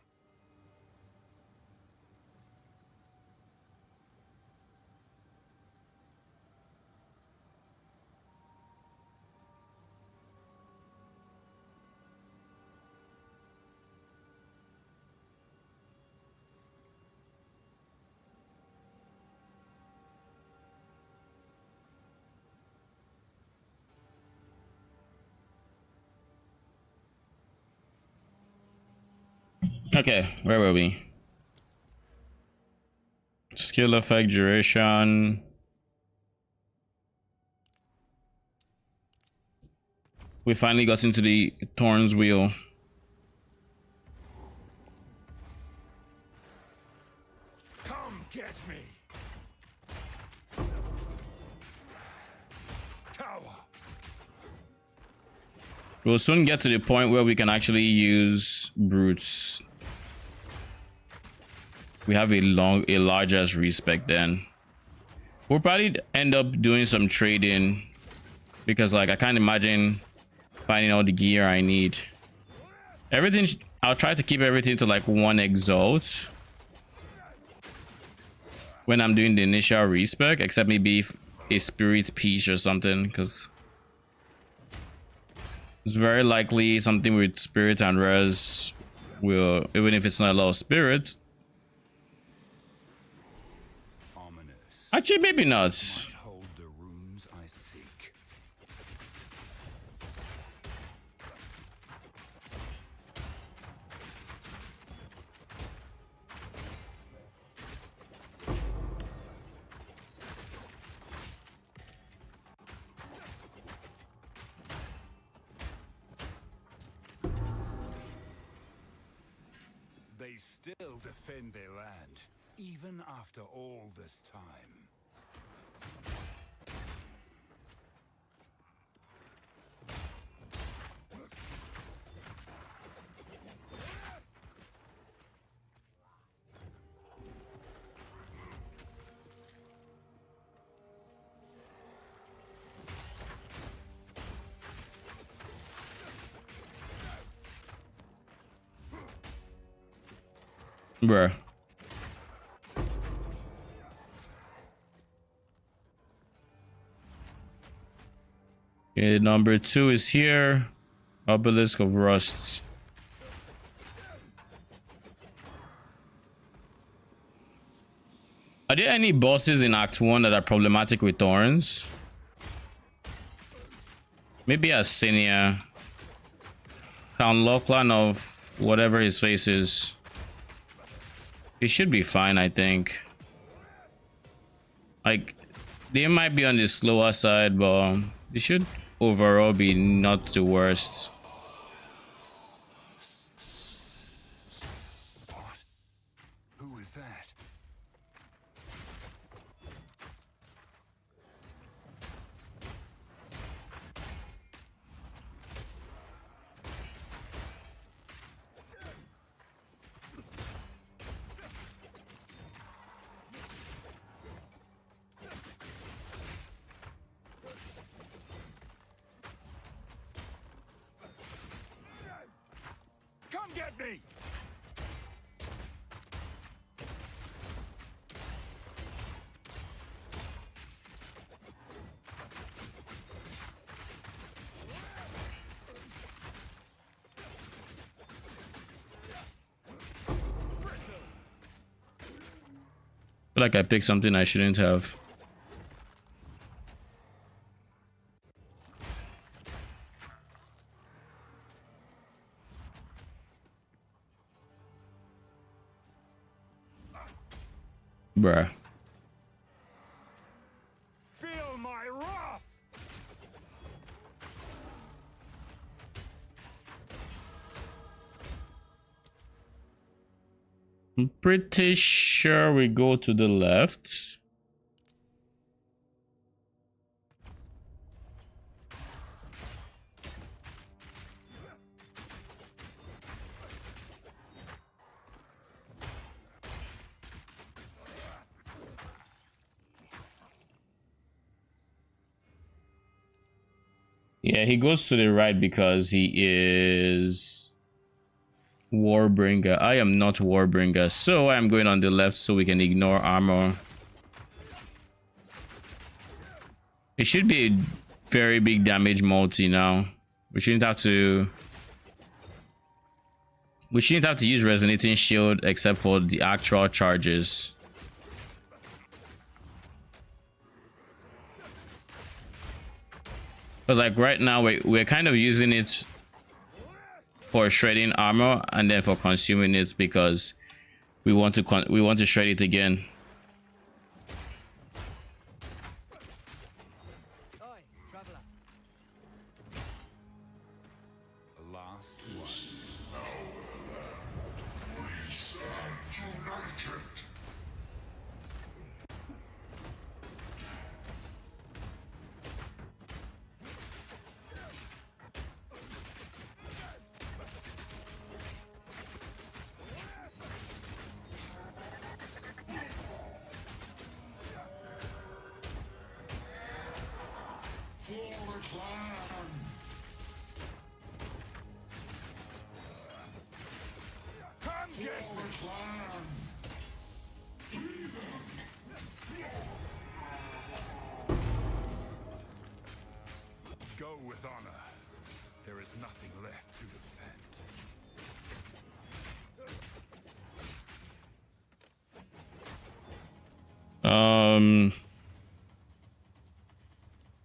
Okay, where were we? Skill effect duration. We finally got into the Thorn's wheel.
Come get me! Cower!
We'll soon get to the point where we can actually use brutes. We have a large ass respec then. We'll probably end up doing some trading because like I can't imagine finding all the gear I need. Everything, I'll try to keep everything to like 1 exalt when I'm doing the initial respec, except maybe a spirit piece or something, because it's very likely something with spirit and res will, even if it's not a lot of spirit. Actually, maybe not.
Hold the runes I seek. They still defend their land, even after all this time.
Bruh. Okay, number 2 is here. Obelisk of Rust. Are there any bosses in Act 1 that are problematic with thorns? Maybe Asenia. Count Lachlan of whatever his face is. He should be fine, I think. Like, they might be on the slower side, but they should overall be not the worst.
What? Who is that? Come get me!
I feel like I picked something I shouldn't have. Bruh.
Feel my wrath!
I'm pretty sure we go to the left. Yeah, he goes to the right because he is Warbringer. I am not Warbringer, so I'm going on the left so we can ignore armor. It should be a very big damage multi now. We shouldn't have to use resonating shield except for the actual charges. Because like right now we're kind of using it for shredding armor and then for consuming it because we want to shred it again.
Oi, traveler.
Last one. Go with honor. There is nothing left to defend.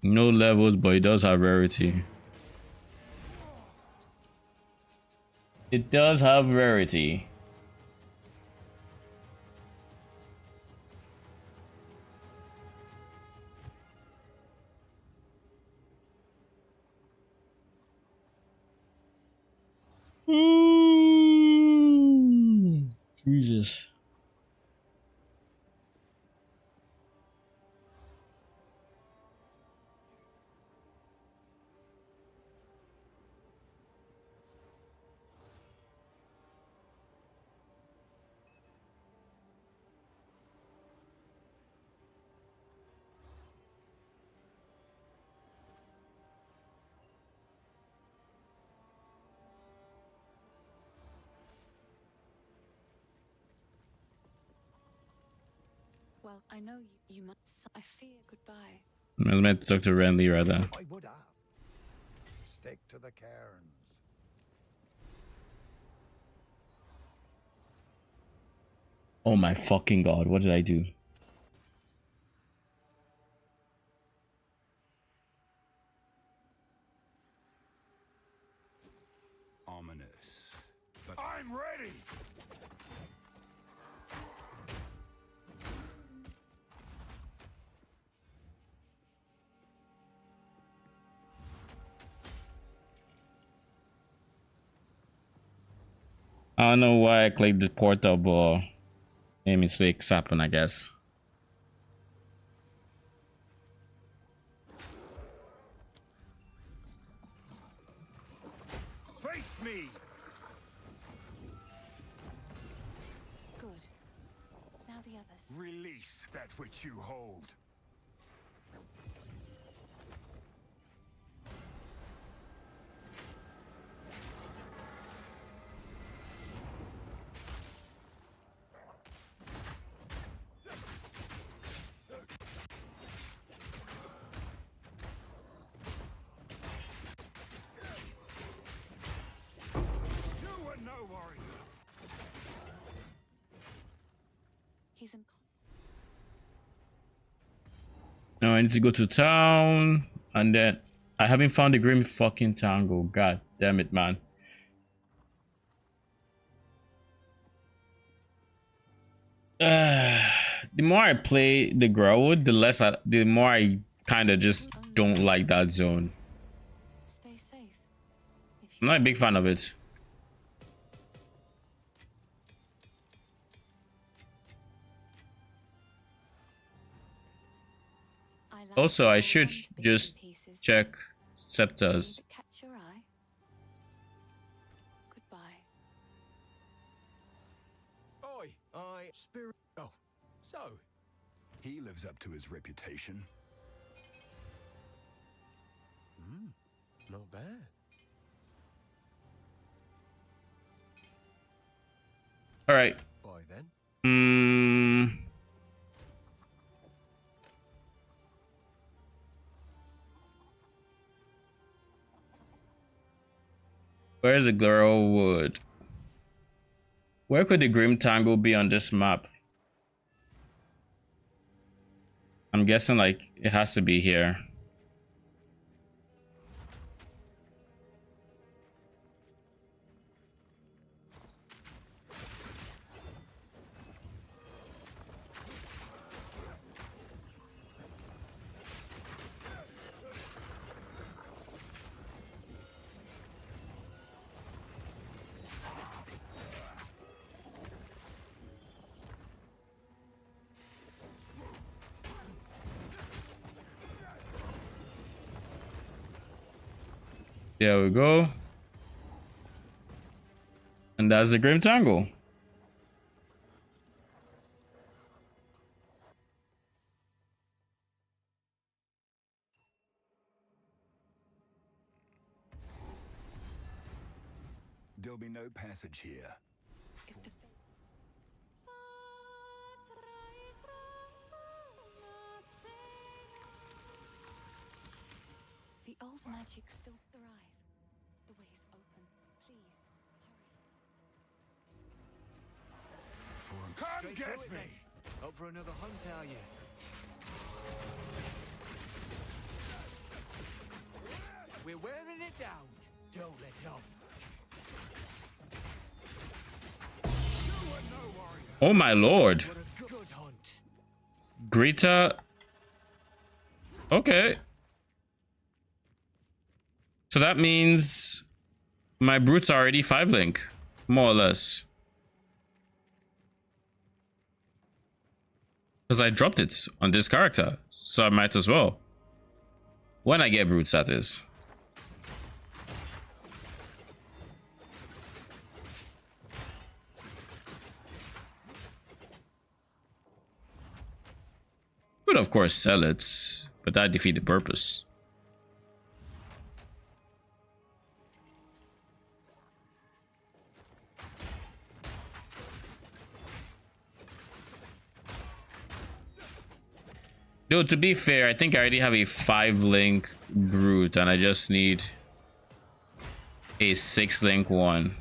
No levels, but it does have rarity. It does have rarity. Jesus.
Well, I know you must. I fear goodbye.
I was meant to talk to Renly rather.
I would ask. Stick to the cairns.
Oh my fucking god, what did I do?
Ominous. But I'm ready!
I don't know why I clicked the portal, but a mistakes happen, I guess.
Face me!
Good. Now the others.
Release that which you hold.
He's in.
Now I need to go to town, and then I haven't found the Grim fucking Tangle. God damn it, man. The more I play the Growwood, the more I kind of just don't like that zone.
Stay safe.
I'm not a big fan of it. Also, I should just check scepters.
Catch your eye. Goodbye.
Oi, spirit. Oh, so he lives up to his reputation.
Not bad.
All right.
Bye then.
Where's the Wood? Where could the Grim Tangle be on this map? I'm guessing like it has to be here. There we go. And that's the Grim Tangle.
There'll be no passage here.
The old magic still thrives. The way's open. Please, hurry.
Come
Straight
get
through it
me!
then. Up for another hunt, are you? We're wearing it down. Don't let up.
Oh my lord.
What a good hunt.
Greta. Okay. So that means my brutes are already 5-link, more or less. Because I dropped it on this character, so I might as well. When I get brutes, that is. Could of course sell it, but that defeat the purpose. Though, to be fair, I think I already have a 5-link brute and I just need a 6-link one.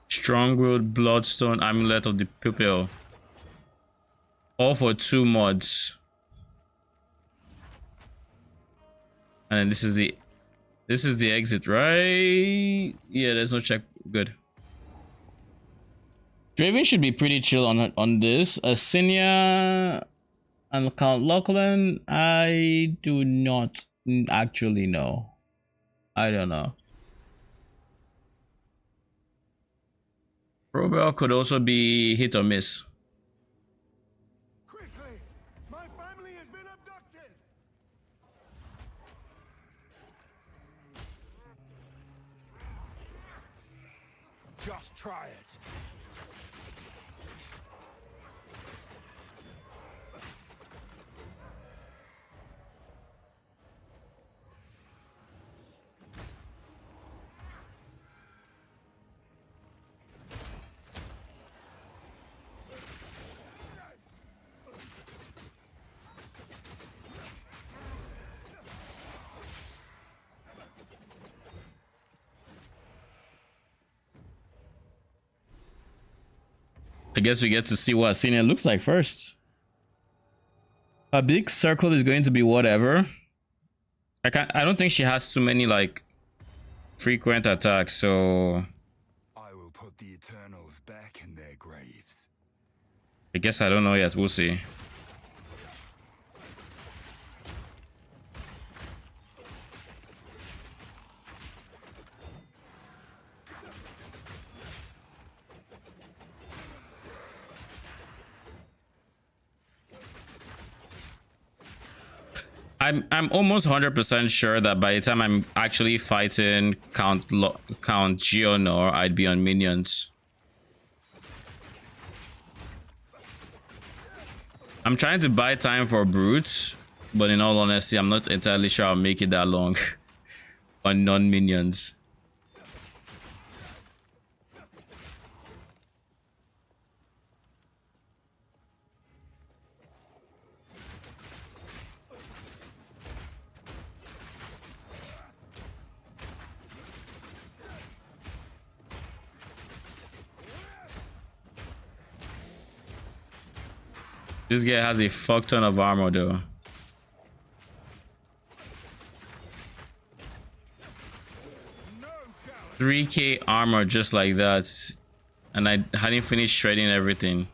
Strong-willed Bloodstone Amulet of the Pupil. All for 2 mods. And then this is the exit, right? Yeah, there's no check. Good. Draven should be pretty chill on this. Asinia and Count Lachlan, I do not actually know. I don't know. Robel could also be hit or miss.
Quickly! My family has been abducted! Just try it.
I guess we get to see what Asinia looks like first. A big circle is going to be whatever. I don't think she has too many like frequent attacks, so
I will put the Eternals back in their graves.
I guess I don't know yet. We'll see. I'm almost 100% sure that by the time I'm actually fighting Count Geonor, I'd be on minions. I'm trying to buy time for brutes, but in all honesty, I'm not entirely sure I'll make it that long on non-minions. This guy has a fuck ton of armor though. 3k armor just like that, and I hadn't finished shredding everything.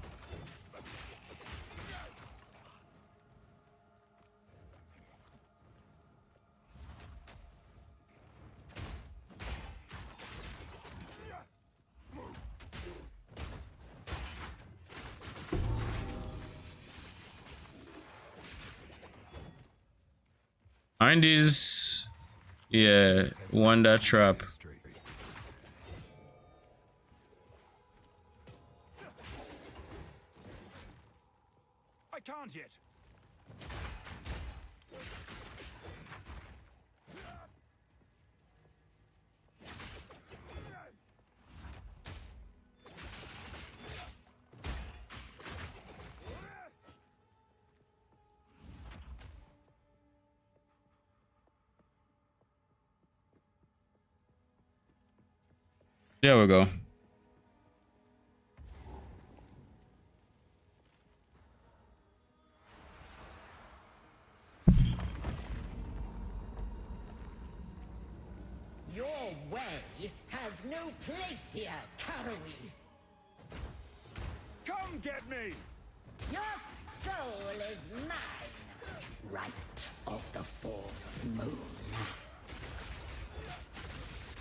Aren't these, yeah, Wonder Trap?
I can't yet.
There we go.
Your way has no place here, Karui.
Come get me!
Your soul is mine. Right of the fourth moon.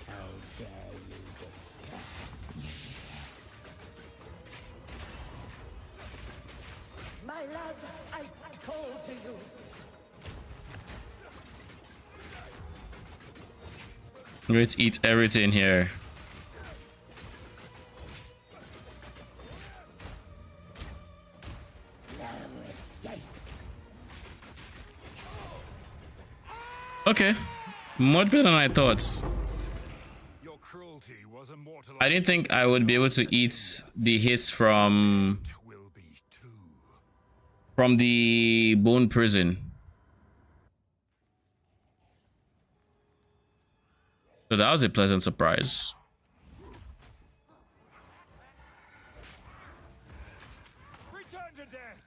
How dare you disturb me? My love, I call to you.
I'm going to eat everything here.
No escape.
Okay, much better than I thought.
Your cruelty was immortal.
I didn't think I would be able to eat the hits from the bone prison. So that was a pleasant surprise.
Return to death.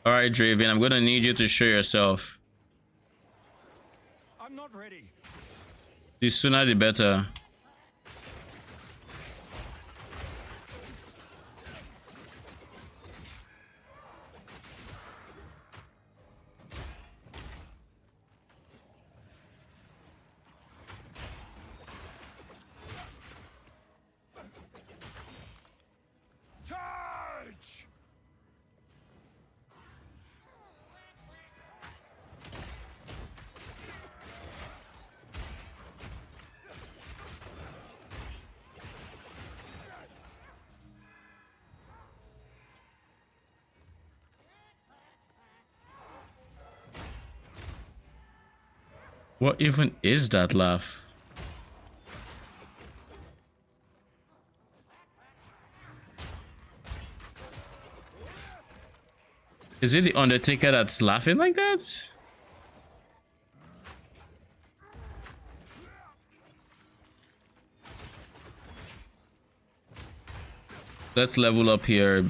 All right, Draven, I'm gonna need you to show yourself.
I'm not ready.
The sooner the better.
Charge!
What even is that laugh? Is it the Undertaker that's laughing like that? Let's level up here.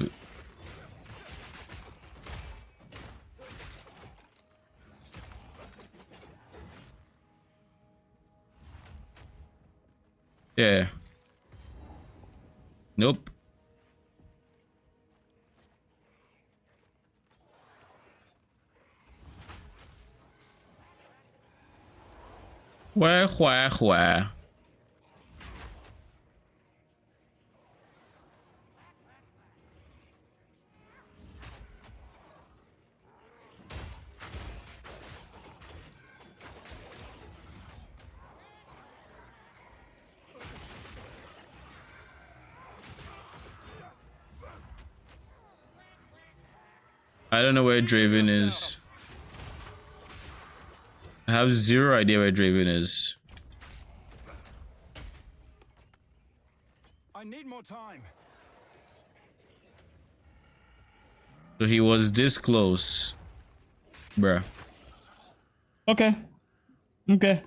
Yeah. Nope. Where? I don't know where Draven is. I have zero idea where Draven is.
I need more time.
So he was this close. Bruh. Okay. Okay.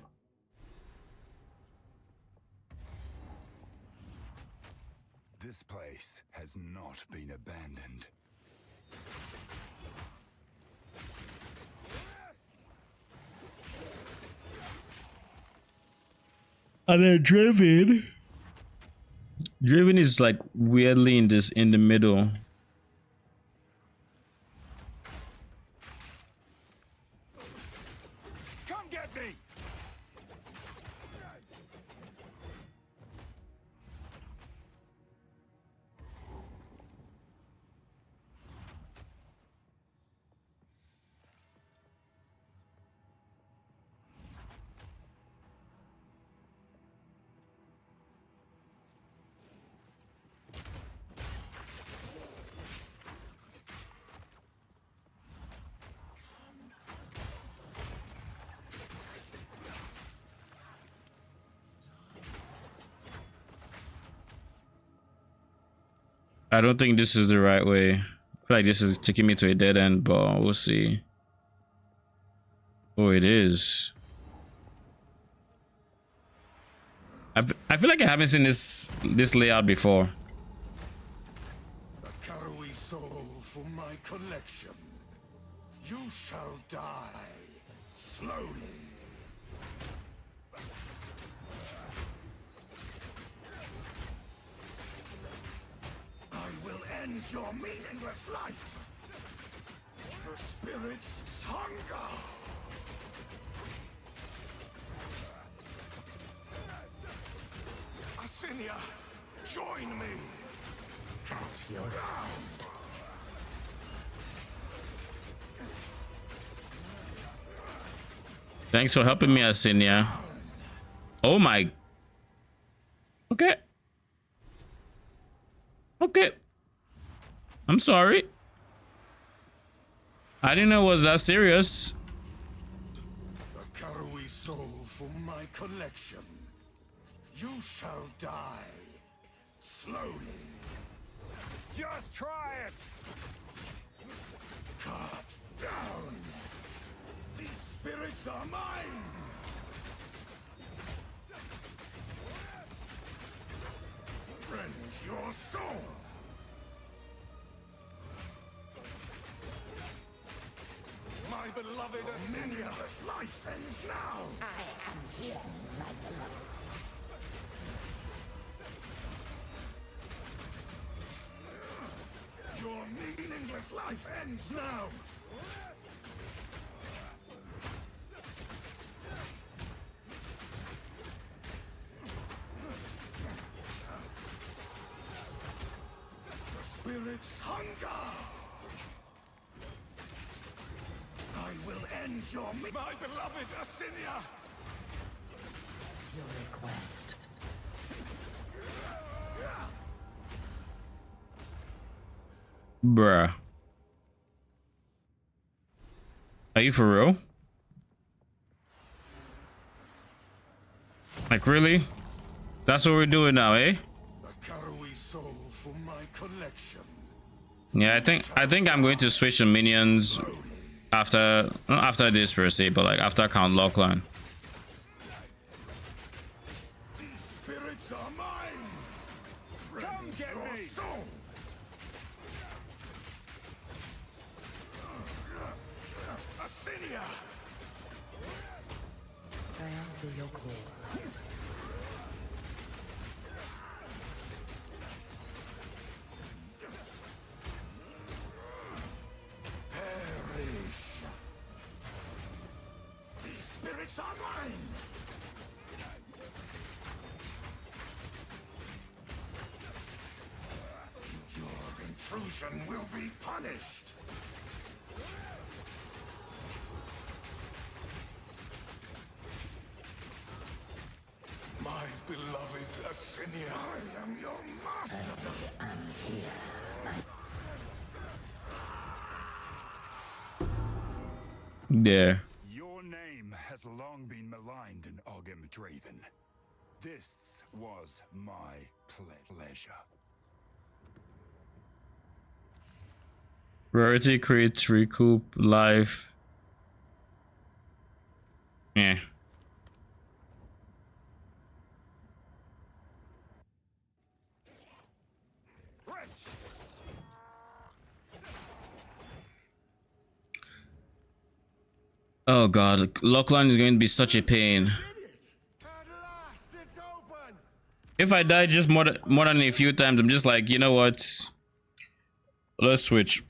This place has not been abandoned.
And then Draven is like weirdly in the middle.
Come get me!
I don't think this is the right way. I feel like this is taking me to a dead end, but we'll see. Oh, it is. I feel like I haven't seen this layout before.
A Karui soul for my collection. You shall die slowly. I will end your meaningless life. The spirit's hunger. Asinia, join me. Cut your down.
Thanks for helping me, Asinia. Oh my. Okay. Okay. I'm sorry. I didn't know it was that serious.
A Karui soul for my collection. You shall die slowly.
Just try it.
Cut down. These spirits are mine. Rend your soul. My beloved Asinia's life ends now.
I am here, my beloved.
Your meaningless life ends now. The spirit's hunger. I will end your my beloved Asinia.
Your request.
Bruh. Are you for real? Like, really? That's what we're doing now, eh?
A Karui soul for my collection.
Yeah, I think I'm going to switch to minions after, not after this per se, but like after Count Lachlan.
These spirits are mine. Come get me. Soul. Asinia.
I answer your call.
Perish. These spirits are mine. Your intrusion will be punished. My beloved Asinia, I am your master.
There.
Your name has long been maligned in Ogem Draven. This was my pleasure.
Rarity creates recoup life. Yeah. Oh god, Lachlan is going to be such a pain. If I die just more than a few times, I'm just like, you know what? Let's switch.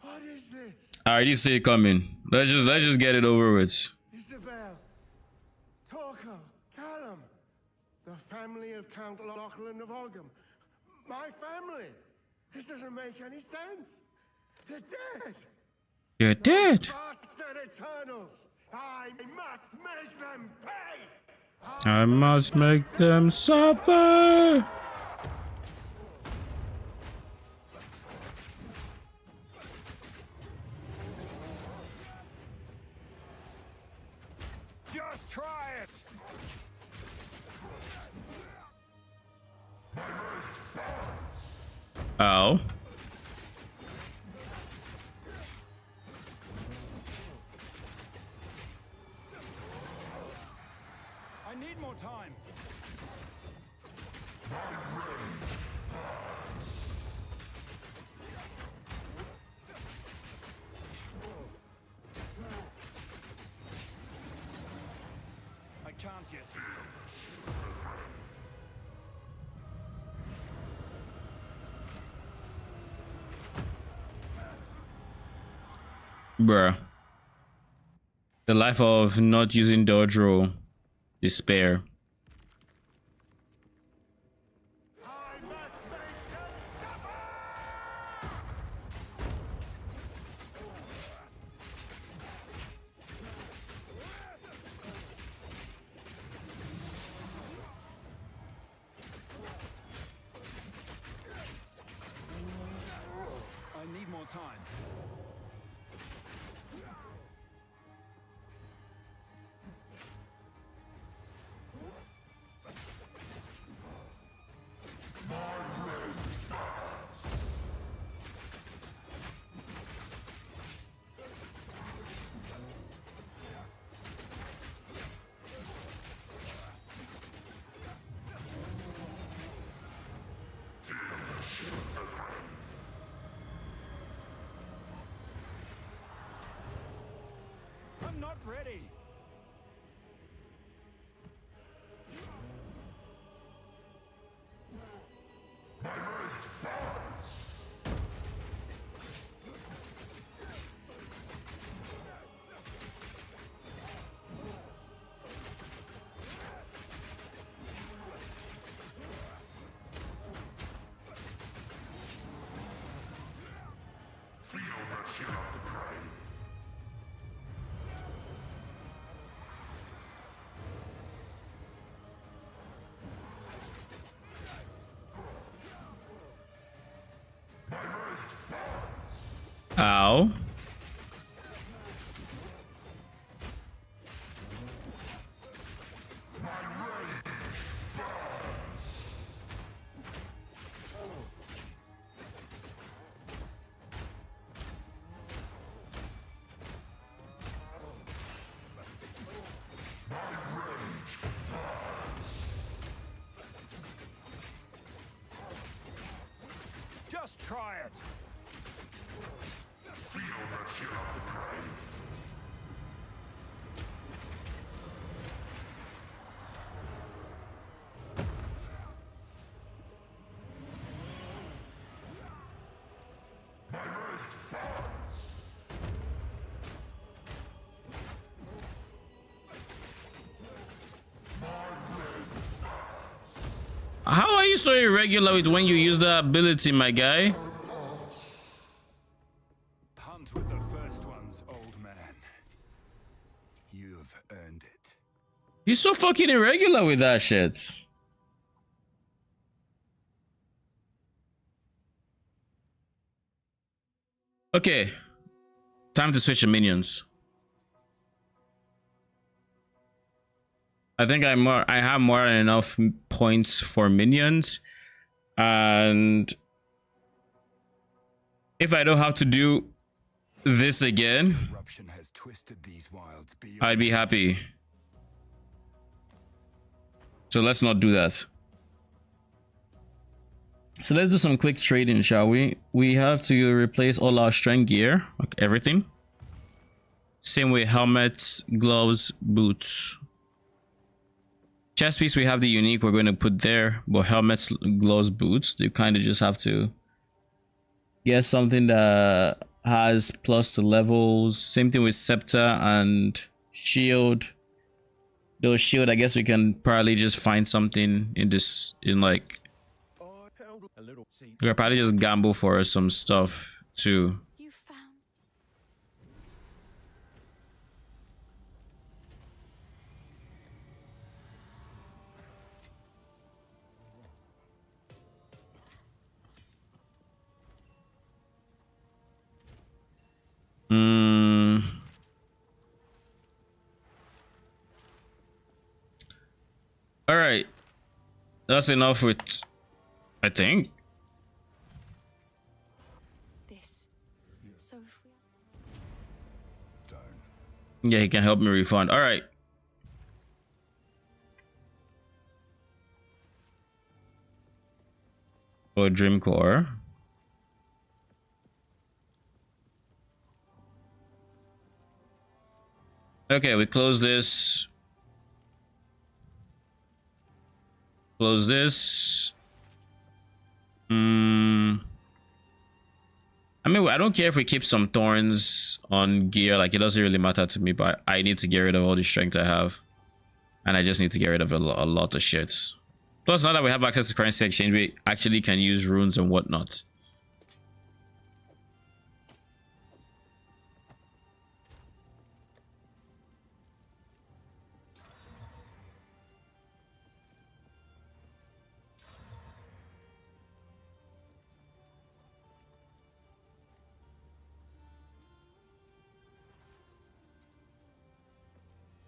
What is this?
I already see it coming. Let's just get it over with.
Isabel, Torko, Callum, the family of Count Lachlan of Ogem. My family. This doesn't make any sense. They're dead.
You're dead.
Bastard Eternals. I must make them pay.
I must make them suffer.
Just try it.
Oh.
I need more time. I can't yet.
Bruh. The life of not using dodge roll. Despair.
I need more time. I'm not ready.
Ow.
Try it.
Feel the chill of the grave. My rage burns.
How are you so irregular with when you use the ability, my guy?
Hunt with the first ones, old man. You've earned it.
He's so fucking irregular with that shit. Okay, time to switch to minions. I think I have more than enough points for minions, and if I don't have to do this again,
Corruption has twisted these wilds beyond.
I'd be happy. So let's not do that. So let's do some quick trading, shall we? We have to replace all our strength gear, like everything. Same with helmets, gloves, boots. Chest piece, we have the unique we're going to put there, but helmets, gloves, boots, you kind of just have to get something that has plus the levels. Same thing with scepter and shield. Those shield, I guess we can probably just find something in this, in like, we'll probably just gamble for some stuff too.
You found.
All right, that's enough with, I think.
This. So if we.
Yeah, he can help me refund. All right. Or Dream Core. Okay, we close this. Close this. I mean, I don't care if we keep some thorns on gear. Like, it doesn't really matter to me, but I need to get rid of all the strength I have. And I just need to get rid of a lot of shit. Plus, now that we have access to currency exchange, we actually can use runes and whatnot.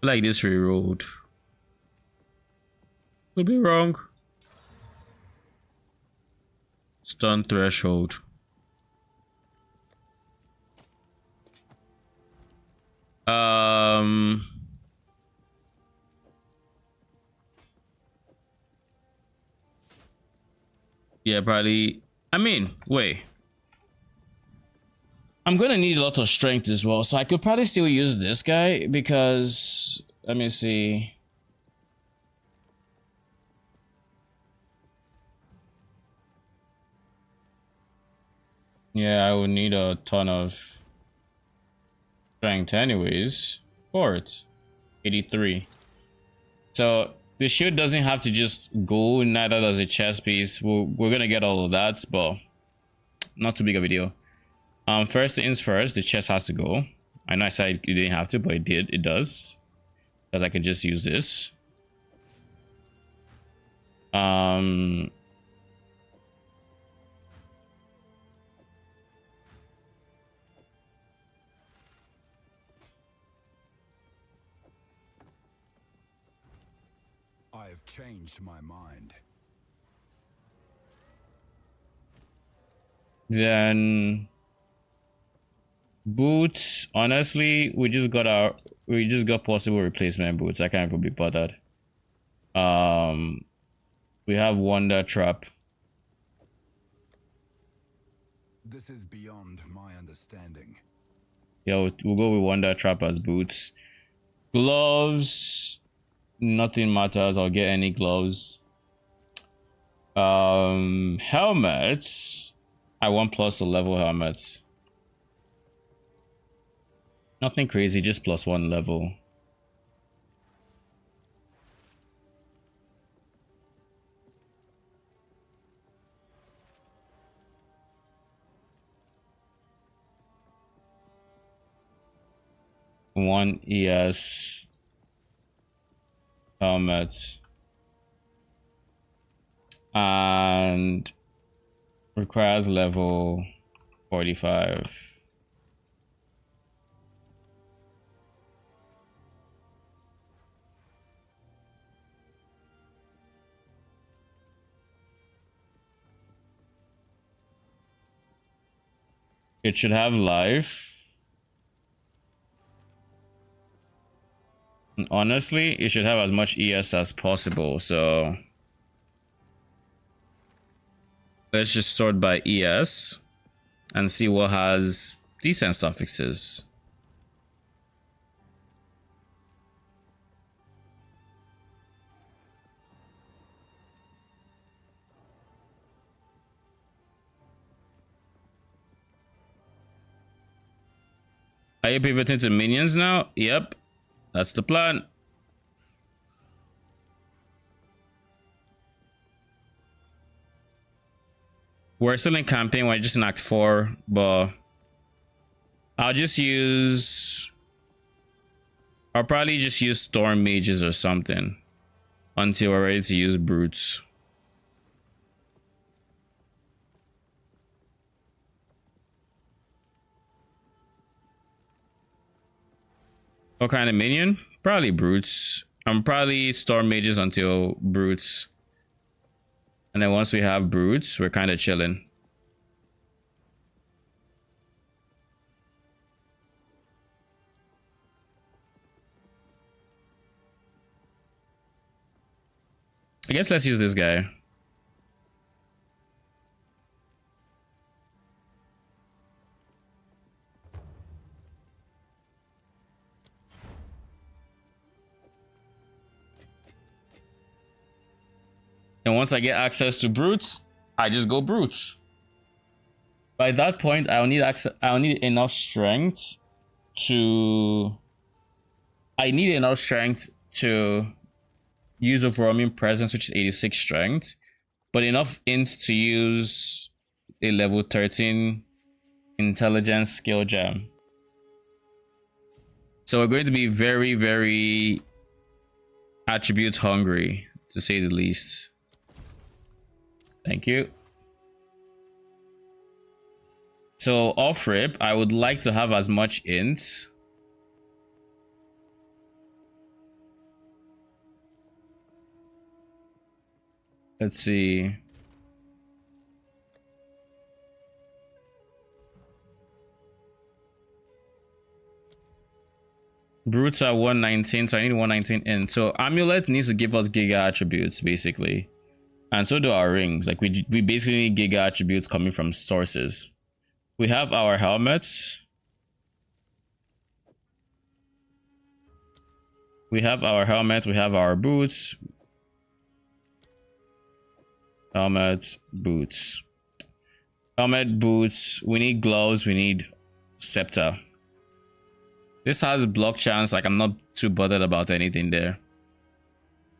Like this rerolled. Could be wrong. Stun threshold. Yeah, probably. I mean, wait. I'm gonna need a lot of strength as well, so I could probably still use this guy because, let me see. Yeah, I would need a ton of strength anyways. Fort 83. So the shield doesn't have to just go, neither does a chest piece. We're gonna get all of that, but not too big of a deal. First things first, the chest has to go. I know I said it didn't have to, but it did. It does, because I can just use this.
I've changed my mind.
Then boots, honestly, we just got possible replacement boots. I can't even be bothered. We have Wonder Trap.
This is beyond my understanding.
Yeah, we'll go with Wonder Trap as boots. Gloves, nothing matters. I'll get any gloves. Helmets. I want plus a level helmets. Nothing crazy, just plus 1 level. One ES helmet and requires level 45. It should have life. And honestly, it should have as much ES as possible, so let's just sort by ES and see what has decent suffixes. Are you pivoting to minions now? Yep, that's the plan. We're still in campaign, we're just in Act 4, but I'll probably just use Storm Mages or something until we're ready to use Brutes. What kind of minion? Probably Brutes. I'm probably Storm Mages until Brutes. And then once we have Brutes, we're kind of chilling. I guess let's use this guy. And once I get access to Brutes, I just go Brutes. By that point, I'll need enough strength to... I need enough strength to use overwhelming presence, which is 86 strength, but enough int to use a level 13 intelligence skill gem. So we're going to be very, very attribute hungry, to say the least. Thank you. So off rip, I would like to have as much int. Let's see. Brutes are 119, so I need 119 in. So Amulet needs to give us Giga attributes, basically. And so do our rings. Like we basically need Giga attributes coming from sources. We have our helmets. We have our helmet, we have our boots. Helmet, boots. Helmet, boots. We need gloves, we need scepter. This has block chance, like I'm not too bothered about anything there.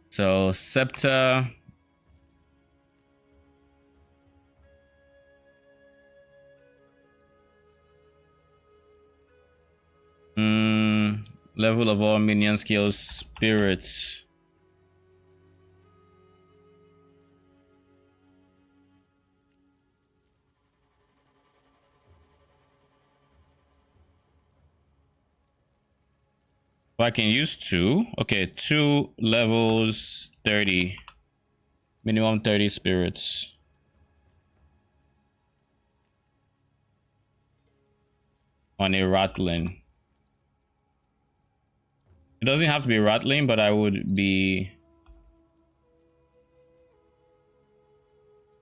So scepter. Level of all minion skills, spirits. Well, I can use 2. Okay, 2 levels 30. Minimum 30 spirits. On a rattling. It doesn't have to be rattling, but I would be...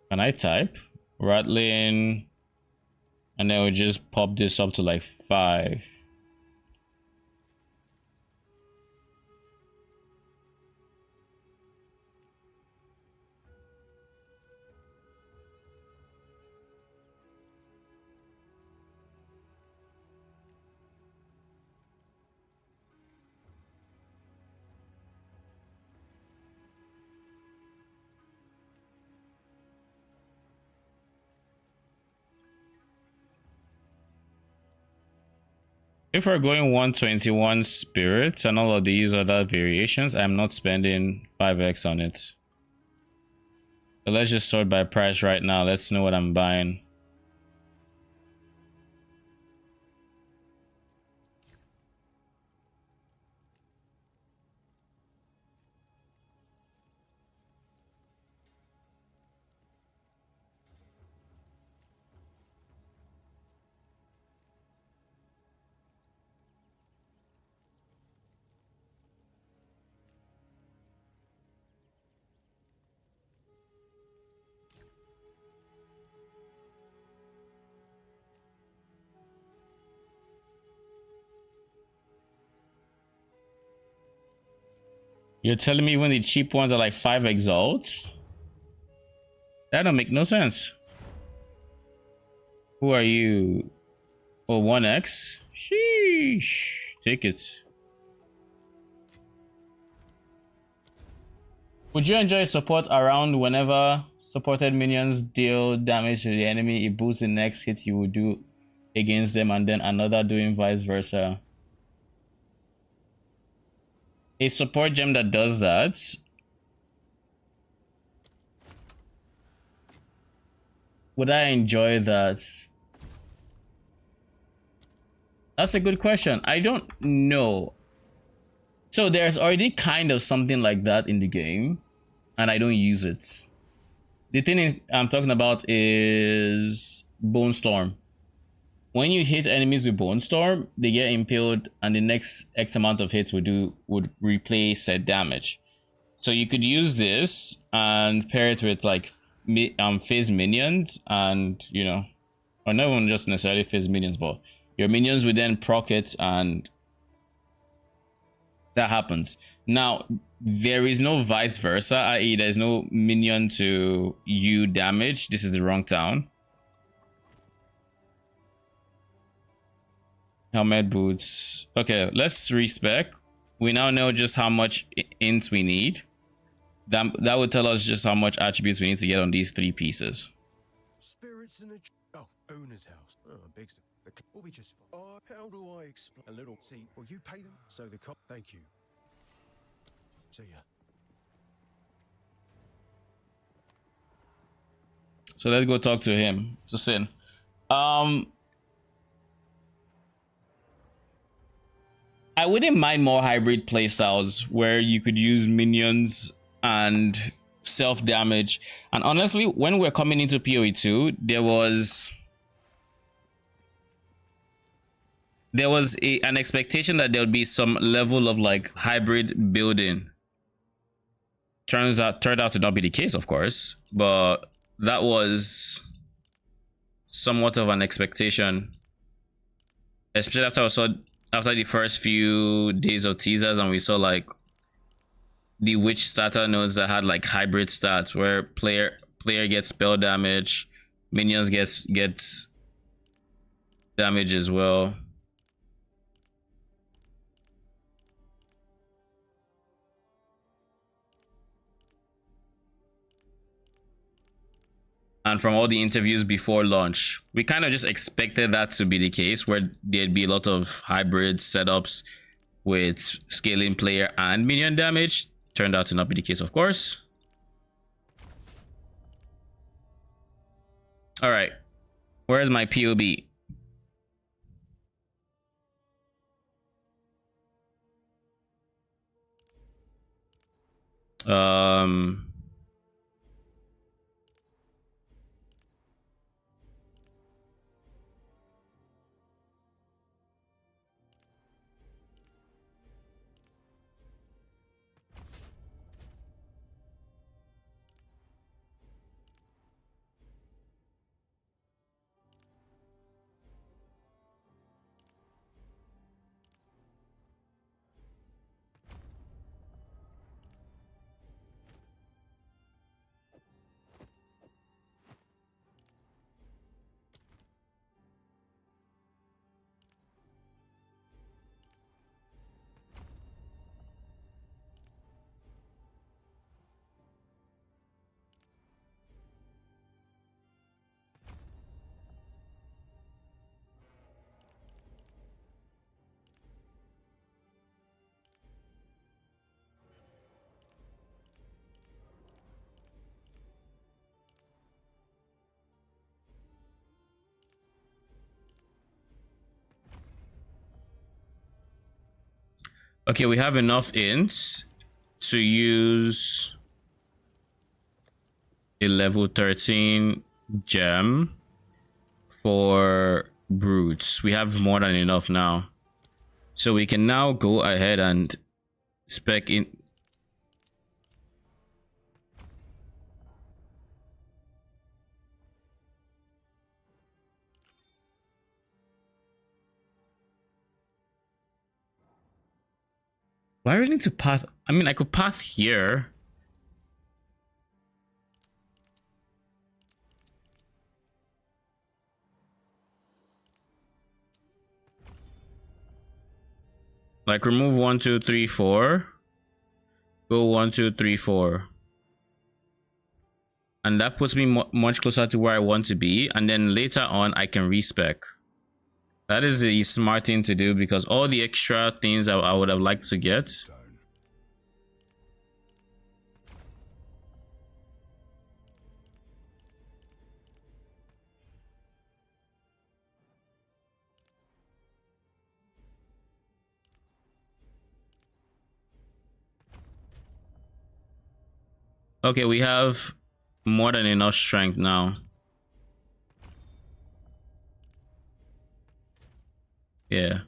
Can I type? Rattling And then we just pop this up to like 5. If we're going 121 spirits and all of these other variations, I'm not spending 5x on it. So let's just sort by price right now. Let's know what I'm buying. You're telling me when the cheap ones are like 5 exalts? That don't make no sense. Who are you? Oh, 1x? Sheesh. Take it. Would you enjoy support around whenever supported minions deal damage to the enemy? It boosts the next hit you will do against them and then another doing vice versa. A support gem that does that. Would I enjoy that? That's a good question. I don't know. So there's already kind of something like that in the game, and I don't use it. The thing I'm talking about is Bone Storm. When you hit enemies with Bone Storm, they get impaled, and the next X amount of hits would replay said damage. So you could use this and pair it with like phase minions, and you know, or not even just necessarily phase minions, but your minions would then proc it, and that happens. Now there is no vice versa, i.e. there's no minion to you damage. This is the wrong town. Helmet, boots. Okay, let's respec. We now know just how much int we need. That would tell us just how much attributes we need to get on these 3 pieces.
Spirits in a owner's house. Oh, big. Will be just fine. How do I explain? A little. See, well, you pay them, so the cop. Thank you. See ya.
So let's go talk to him. To Sin. I wouldn't mind more hybrid playstyles where you could use minions and self damage. And honestly, when we're coming into PoE 2, there was an expectation that there would be some level of like hybrid building. Turned out to not be the case, of course, but that was somewhat of an expectation, especially after the first few days of teasers, and we saw like the witch starter nodes that had like hybrid stats where player gets spell damage, minions gets damage as well. And from all the interviews before launch, we kind of just expected that to be the case, where there'd be a lot of hybrid setups with scaling player and minion damage. Turned out to not be the case, of course. All right, where's my POB? Okay, we have enough int to use a level 13 gem for brutes. We have more than enough now. So we can now go ahead and spec in. Why do I need to path? I mean, I could path here. Like remove 1, 2, 3, 4. Go 1, 2, 3, 4. And that puts me much closer to where I want to be. And then later on, I can respec. That is the smart thing to do because all the extra things I would have liked to get. Okay, we have more than enough strength now. Yeah.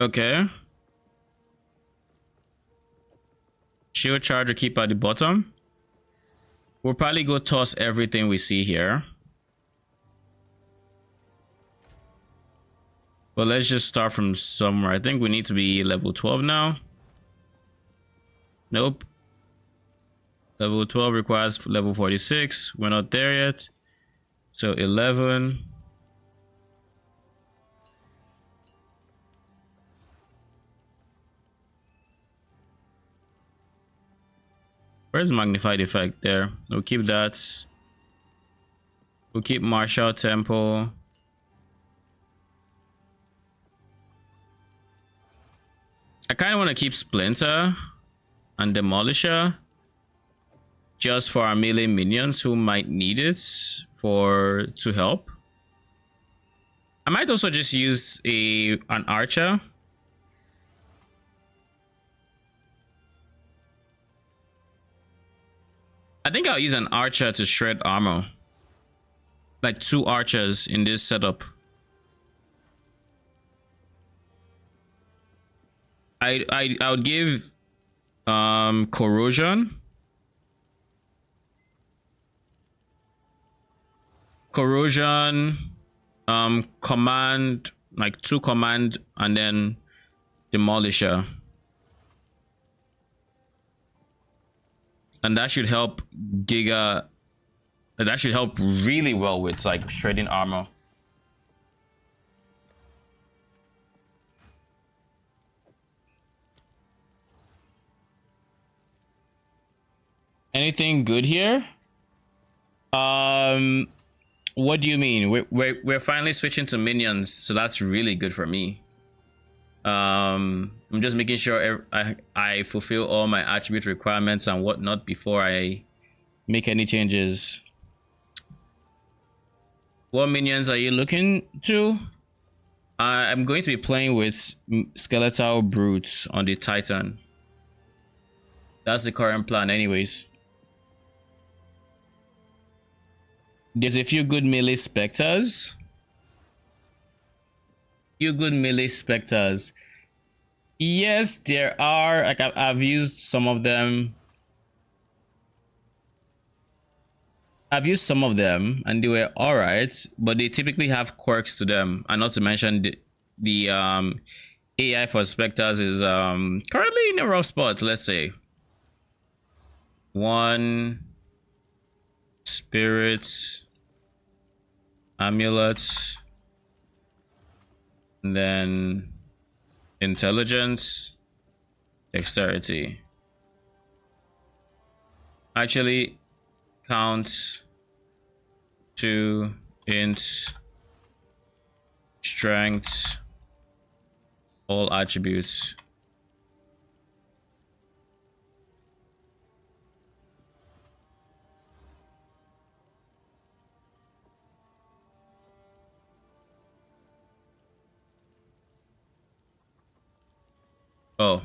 Okay. Shield charger keep at the bottom. We'll probably go toss everything we see here. But let's just start from somewhere. I think we need to be level 12 now. Nope. Level 12 requires level 46. We're not there yet. So 11. Where's magnified effect there? We'll keep that. We'll keep martial tempo. I kind of want to keep Splinter and Demolisher just for our melee minions who might need it to help. I might also just use an archer. I think I'll use an archer to shred armor. Like 2 archers in this setup. I would give corrosion. Command, like 2 command and then demolisher. And that should help Giga. That should help really well with like shredding armor. Anything good here? What do you mean? We're finally switching to minions, so that's really good for me. I'm just making sure I fulfill all my attribute requirements and whatnot before I make any changes. What minions are you looking to? I'm going to be playing with skeletal brutes on the Titan. That's the current plan anyways. There's a few good melee specters. Yes, there are. Like I've used some of them. And they were all right, but they typically have quirks to them, and not to mention the AI for specters is currently in a rough spot. Let's say 1 spirit amulet, and then intelligence, dexterity. Actually, count 2 int strength, all attributes. Oh.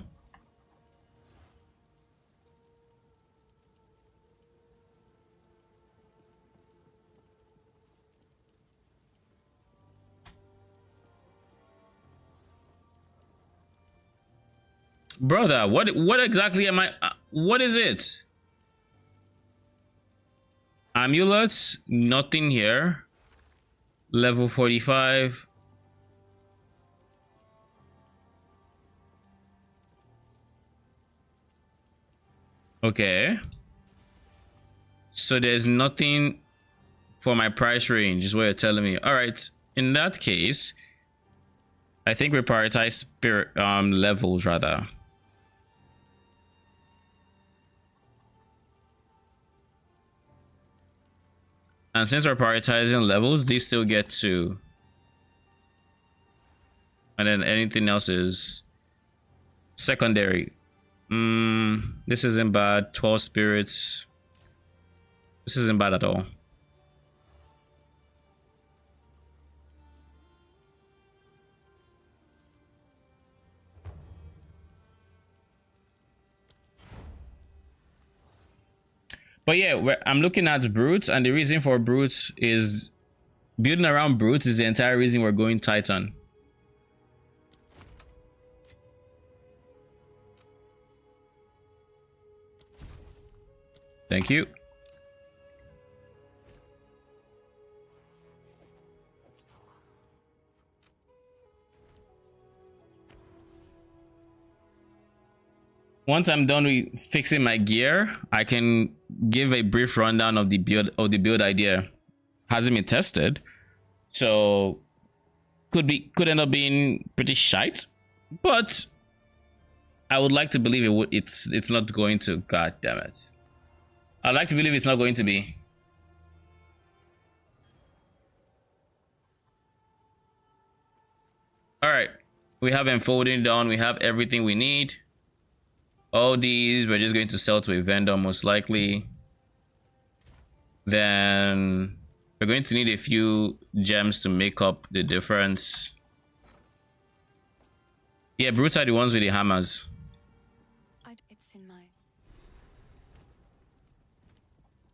Brother, what exactly am I what is it? Amulets, nothing here. Level 45. Okay. So there's nothing for my price range, is what you're telling me. All right. In that case, I think we prioritize spirit levels rather. And since we're prioritizing levels, these still get 2. And then anything else is secondary. This isn't bad. 12 spirits. This isn't bad at all. But yeah, I'm looking at brutes, and the reason for brutes is building around brutes is the entire reason we're going Titan. Thank you. Once I'm done with fixing my gear, I can give a brief rundown of the build idea. Hasn't been tested, so could end up being pretty shite, but I would like to believe it's not going to. God damn it! I'd like to believe it's not going to be. All right, we have enfolding done. We have everything we need. All these we're just going to sell to a vendor most likely. Then we're going to need a few gems to make up the difference. Yeah, brutes are the ones with the hammers.
It's in my...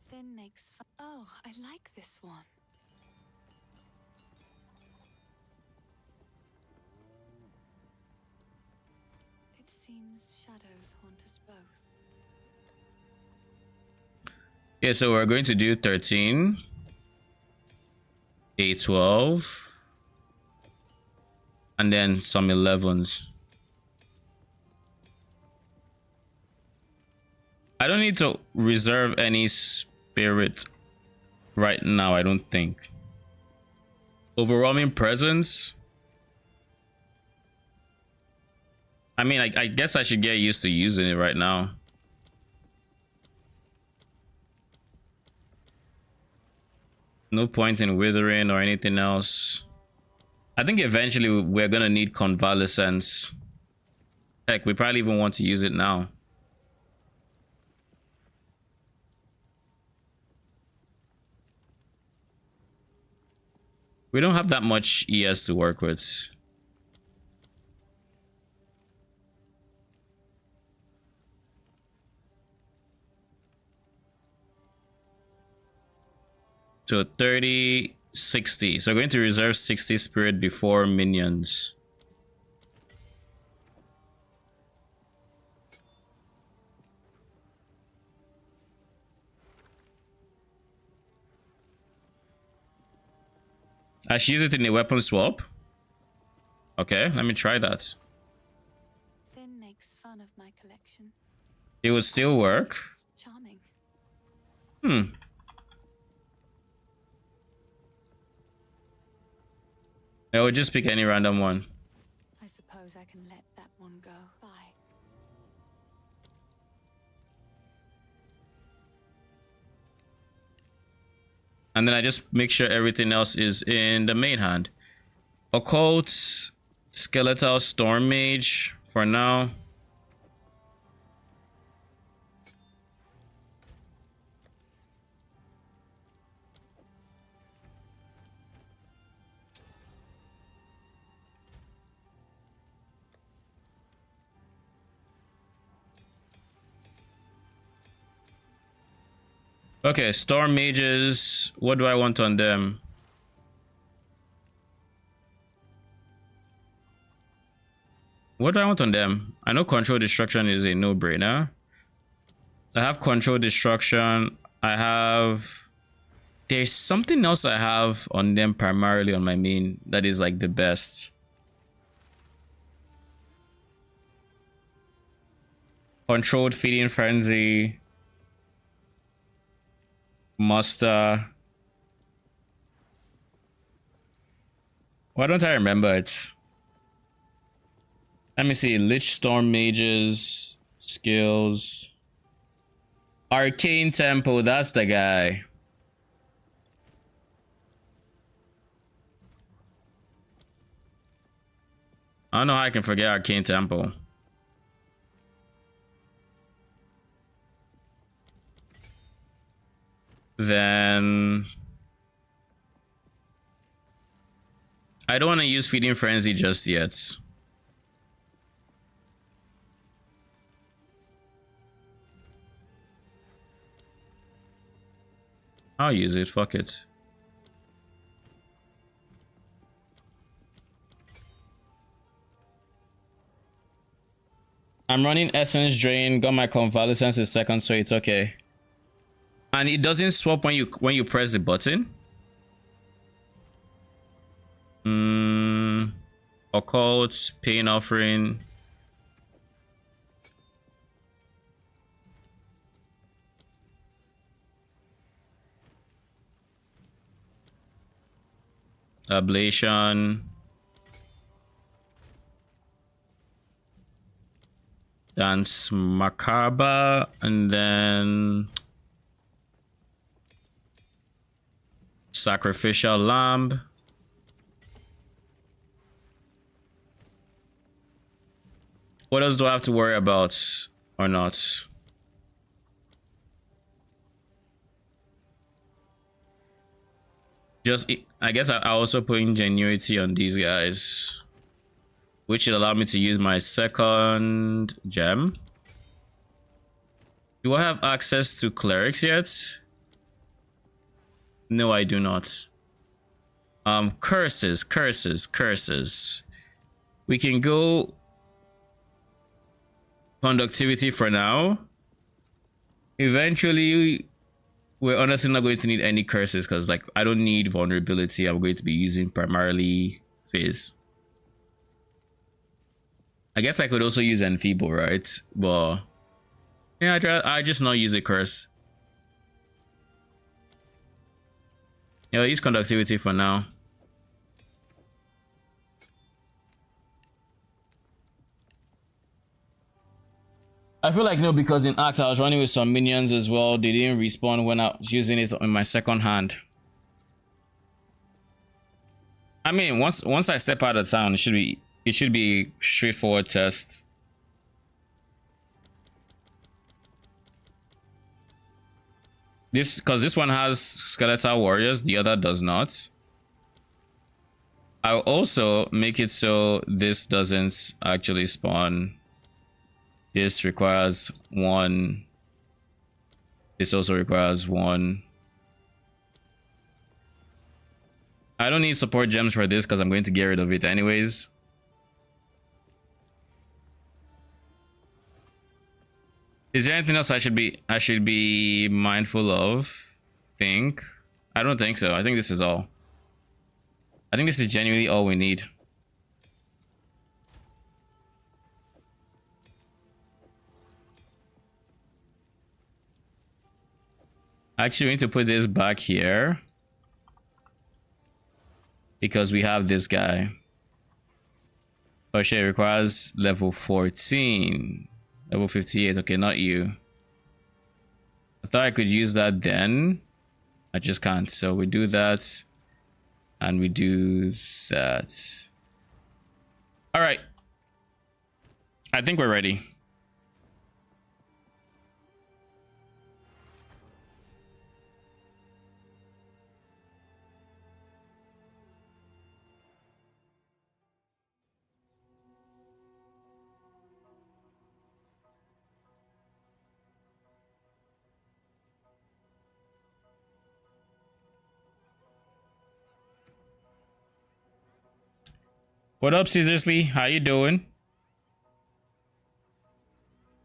Finn makes... Oh, I like this one. It seems shadows haunt us both.
Yeah, so we're going to do 13, a 12, and then some 11s. I don't need to reserve any spirit right now, I don't think. Overwhelming presence. I mean, I guess I should get used to using it right now. No point in withering or anything else. I think eventually we're gonna need convalescence. Heck, we probably even want to use it now. We don't have that much ES to work with. So 30, 60. So we're going to reserve 60 spirit before minions. I should use it in a weapon swap. Okay, let me try that.
of my collection.
It would still work.
It's charming.
I would just pick any random one.
I suppose I can let that one go. Bye.
And then I just make sure everything else is in the main hand. Occult, Skeletal, Storm Mage for now. Okay, Storm Mages. What do I want on them? What do I want on them? I know Control Destruction is a no-brainer. I have Control Destruction. I have... There's something else I have on them primarily on my main that is like the best. Controlled Feeding Frenzy. Muster. Why don't I remember it? Let me see. Lich Storm Mages. Skills. Arcane Tempo. That's the guy. I don't know how I can forget Arcane Tempo. Then I don't want to use Feeding Frenzy just yet. I'll use it, fuck it. I'm running Essence Drain, got my Convalescence in second, so it's okay. And it doesn't swap when you press the button. Occult, Pain Offering. Ablation. Dance Macabre, and then Sacrificial Lamb. What else do I have to worry about or not? Just, I guess I also put Ingenuity on these guys, which will allow me to use my second gem. Do I have access to Clerics yet? No, I do not. Curses. We can go Conductivity for now. Eventually, we're honestly not going to need any curses because, like, I don't need vulnerability. I'm going to be using primarily Fizz. I guess I could also use Enfeeble, right? But yeah, I just not use a curse. Yeah, I'll use Conductivity for now. I feel like no, because in Act I was running with some minions as well. They didn't respawn when I was using it in my second hand. I mean, once I step out of town, it should be straightforward test. Because this one has Skeletal Warriors, the other does not. I'll also make it so this doesn't actually spawn. This requires one. This also requires one. I don't need support gems for this because I'm going to get rid of it anyways. Is there anything else I should be mindful of? I don't think so. I think this is all. I think this is genuinely all we need. Actually, we need to put this back here because we have this guy. Oh shit, it requires level 14. Level 58. Okay, not you. I thought I could use that then. I just can't. So we do that. And we do that. All right. I think we're ready. What up, Caesarsley? How you doing?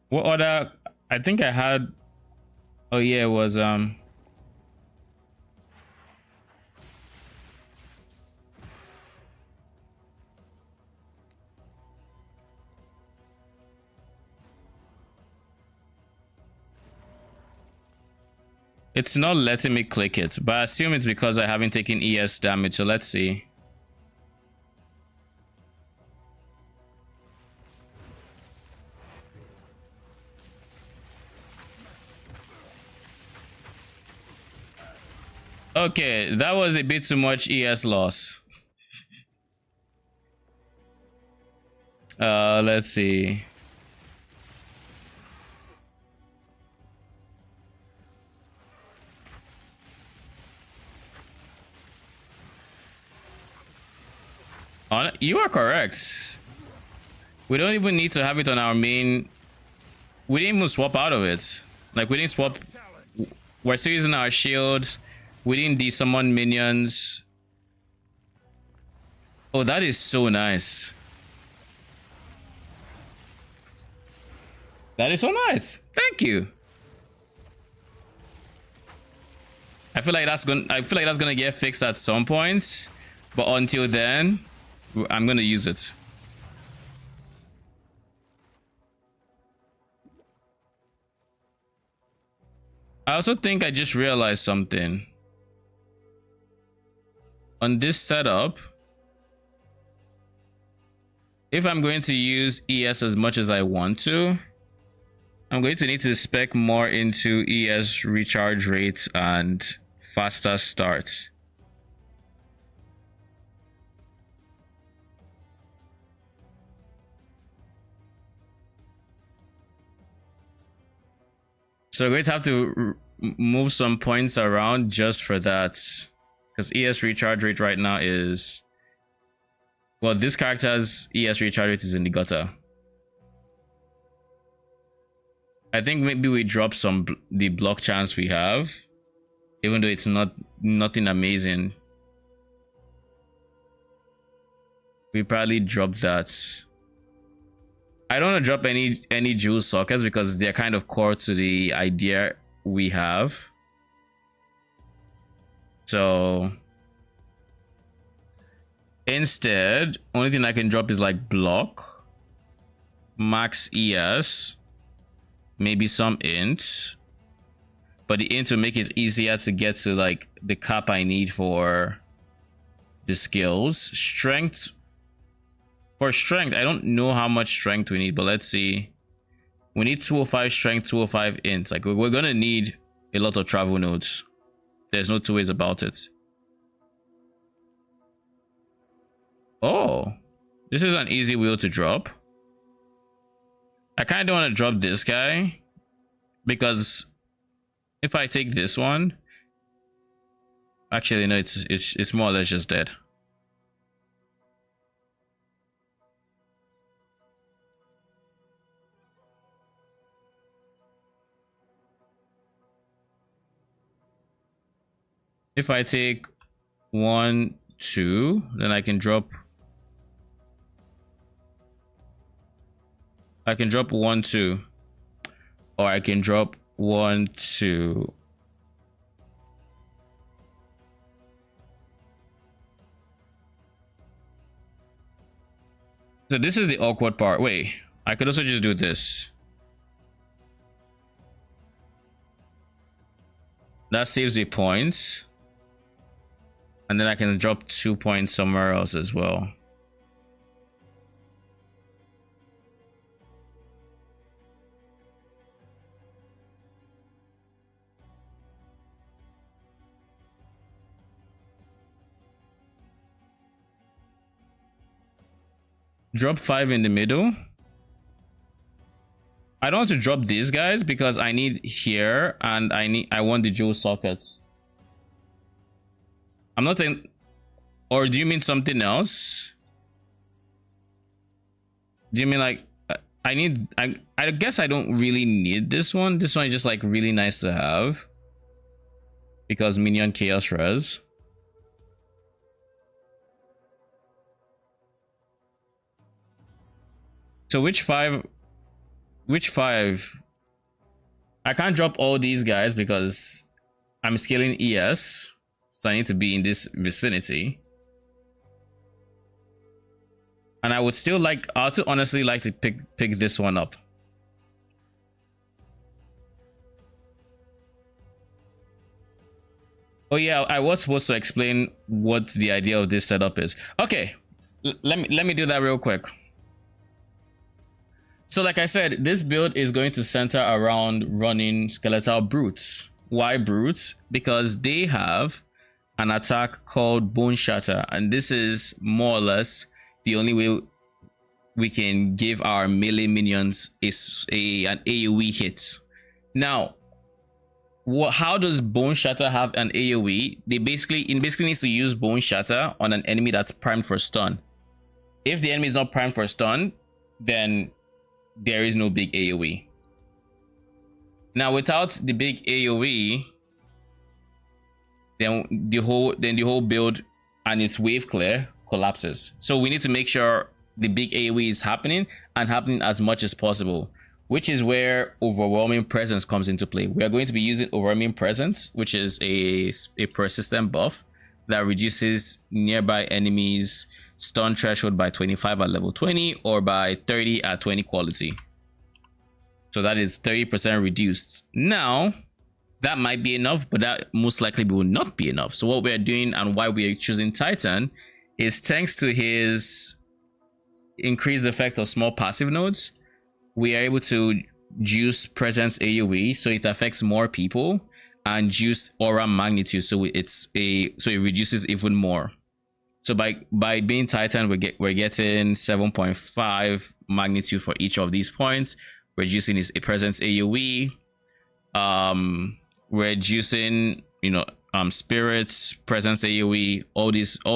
What other? I think I had. Oh yeah, it was It's not letting me click it, but I assume it's because I haven't taken ES damage. So let's see. Okay, that was a bit too much ES loss. Let's see. You are correct. We don't even need to have it on our main. We didn't even swap out of it. Like, we didn't swap. We're still using our shield. We didn't de-summon minions. Oh, that is so nice. That is so nice. Thank you. I feel like that's gonna get fixed at some point. But until then, I'm gonna use it. I also think I just realized something. On this setup, if I'm going to use ES as much as I want to, I'm going to need to spec more into ES recharge rates and faster start. So we're going to have to move some points around just for that. Because ES recharge rate right now is... Well, this character's ES recharge rate is in the gutter. I think maybe we drop the block chance we have. Even though it's nothing amazing. We probably drop that. I don't want to drop any jewel sockets because they're kind of core to the idea we have. So instead, only thing I can drop is like block, max ES, maybe some int, but the int will make it easier to get to like the cap I need for the skills. Strength. For strength, I don't know how much strength we need, but let's see. We need 205 strength, 205 int. Like, we're gonna need a lot of travel nodes. There's no two ways about it. Oh, this is an easy wheel to drop. I kind of don't want to drop this guy because if I take this one, actually no, it's more or less just dead. If I take 1, 2, then I can drop 1, 2, or I can drop 1, 2. So this is the awkward part. Wait, I could also just do this. That saves a point. And then I can drop 2 points somewhere else as well. Drop 5 in the middle. I don't want to drop these guys because I need here and I want the jewel sockets. I'm not saying, or do you mean something else? Do you mean like I guess I don't really need this one. This one is just like really nice to have because Minion Chaos Res. So which five? I can't drop all these guys because I'm scaling ES, so I need to be in this vicinity. And I would still like, I also honestly like to pick this one up. Oh yeah, I was supposed to explain what the idea of this setup is. Okay, let me do that real quick. So like I said, this build is going to center around running skeletal brutes. Why brutes? Because they have an attack called Bone Shatter, and this is more or less the only way we can give our melee minions an AoE hit. Now, how does Bone Shatter have an AoE? It basically needs to use Bone Shatter on an enemy that's primed for stun. If the enemy is not primed for stun, then there is no big AoE. Now, without the big AoE, then the whole build and its wave clear collapses. So we need to make sure the big AoE is happening and happening as much as possible, which is where Overwhelming Presence comes into play. We are going to be using Overwhelming Presence, which is a persistent buff that reduces nearby enemies' stun threshold by 25 at level 20 or by 30 at 20 quality. So that is 30% reduced. Now, that might be enough, but that most likely will not be enough. So what we're doing and why we are choosing Titan is thanks to his increased effect of small passive nodes, we are able to juice presence AoE so it affects more people, and juice aura magnitude so it reduces even more. So by being Titan, we're getting 7.5 magnitude for each of these points, reducing his presence AoE, reducing spirits, presence AoE, all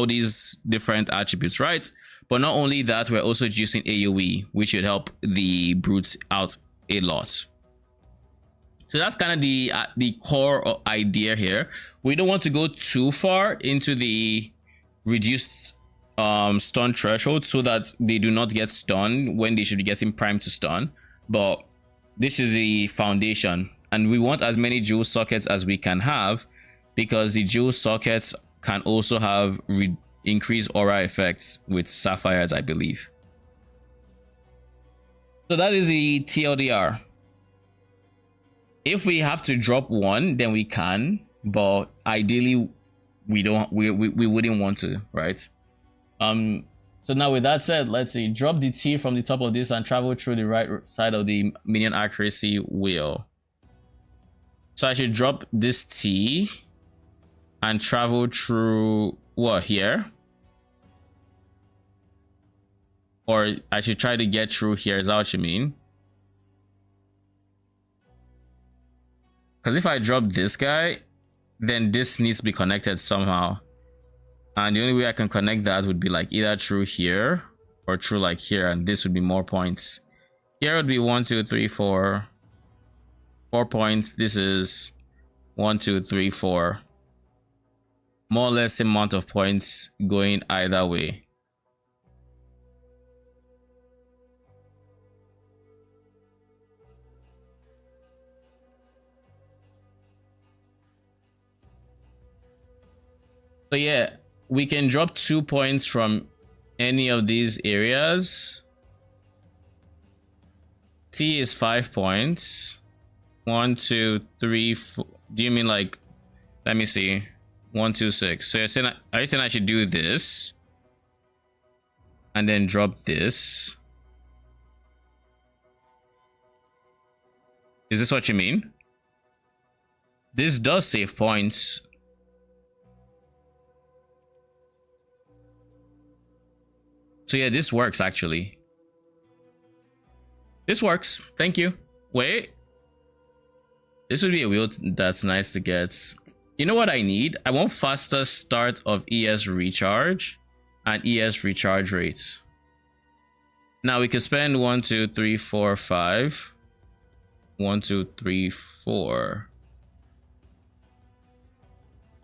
these different attributes, right? But not only that, we're also juicing AoE, which should help the brutes out a lot. So that's kind of the core idea here. We don't want to go too far into the reduced stun threshold so that they do not get stunned when they should be getting primed to stun. But this is the foundation, and we want as many jewel sockets as we can have, because the jewel sockets can also have increased aura effects with sapphires, I believe. So that is the TLDR. If we have to drop one, then we can, but ideally we wouldn't want to, right? So now with that said, let's see, drop the T from the top of this and travel through the right side of the minion accuracy wheel. So I should drop this T and travel through what, here? Or I should try to get through here, is that what you mean? Because if I drop this guy, then this needs to be connected somehow. And the only way I can connect that would be like either through here or through like here, and this would be more points. Here would be 1, 2, 3, 4. 4 points. This is 1, 2, 3, 4. More or less the amount of points going either way. So yeah, we can drop 2 points from any of these areas. T is 5 points. 1, 2, 3, 4. Do you mean like Let me see. 126. So are you saying I should do this and then drop this? Is this what you mean? This does save points. So yeah, this works actually. This works. Thank you. Wait. This would be a wheel that's nice to get. You know what I need? I want faster start of ES recharge and ES recharge rates. Now we could spend 1, 2, 3, 4, 5. 1, 2, 3, 4.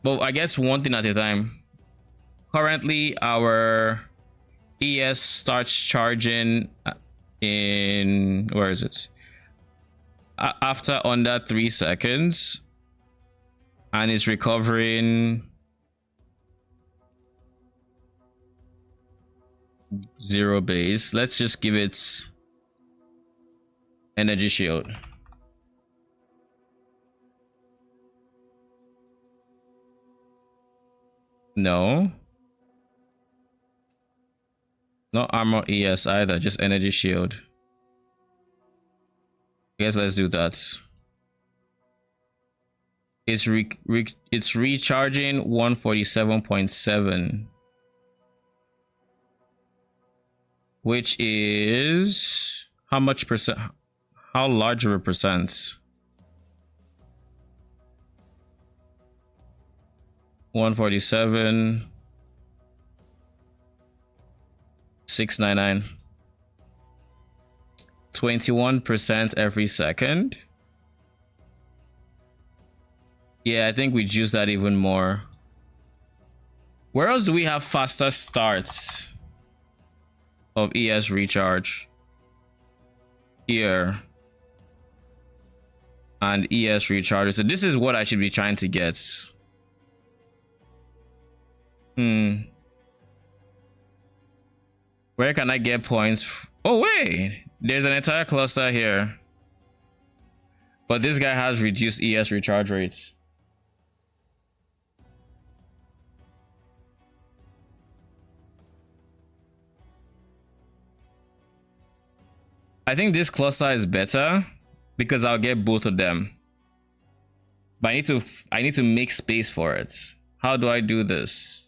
But I guess one thing at a time. Currently, our ES starts charging in, where is it? After under 3 seconds, and it's recovering 0 base. Let's just give it energy shield. No. Not armor ES either, just energy shield. I guess let's do that. It's recharging 147.7, which is how much percent? How large of a percent? 147. 699. 21% every second. Yeah, I think we'd use that even more. Where else do we have faster starts of ES recharge? Here. And ES recharge. So this is what I should be trying to get. Where can I get points? Oh, wait. There's an entire cluster here. But this guy has reduced ES recharge rates. I think this cluster is better because I'll get both of them. But I need to make space for it. How do I do this?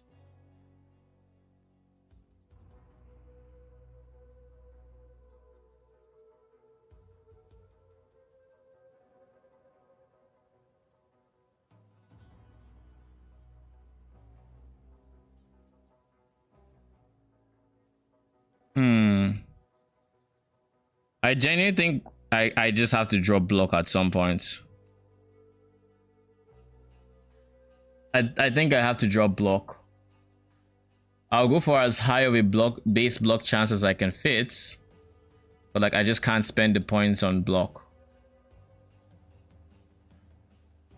I genuinely think I just have to drop block at some point. I think I have to drop block. I'll go for as high of a base block chance as I can fit. But like I just can't spend the points on block.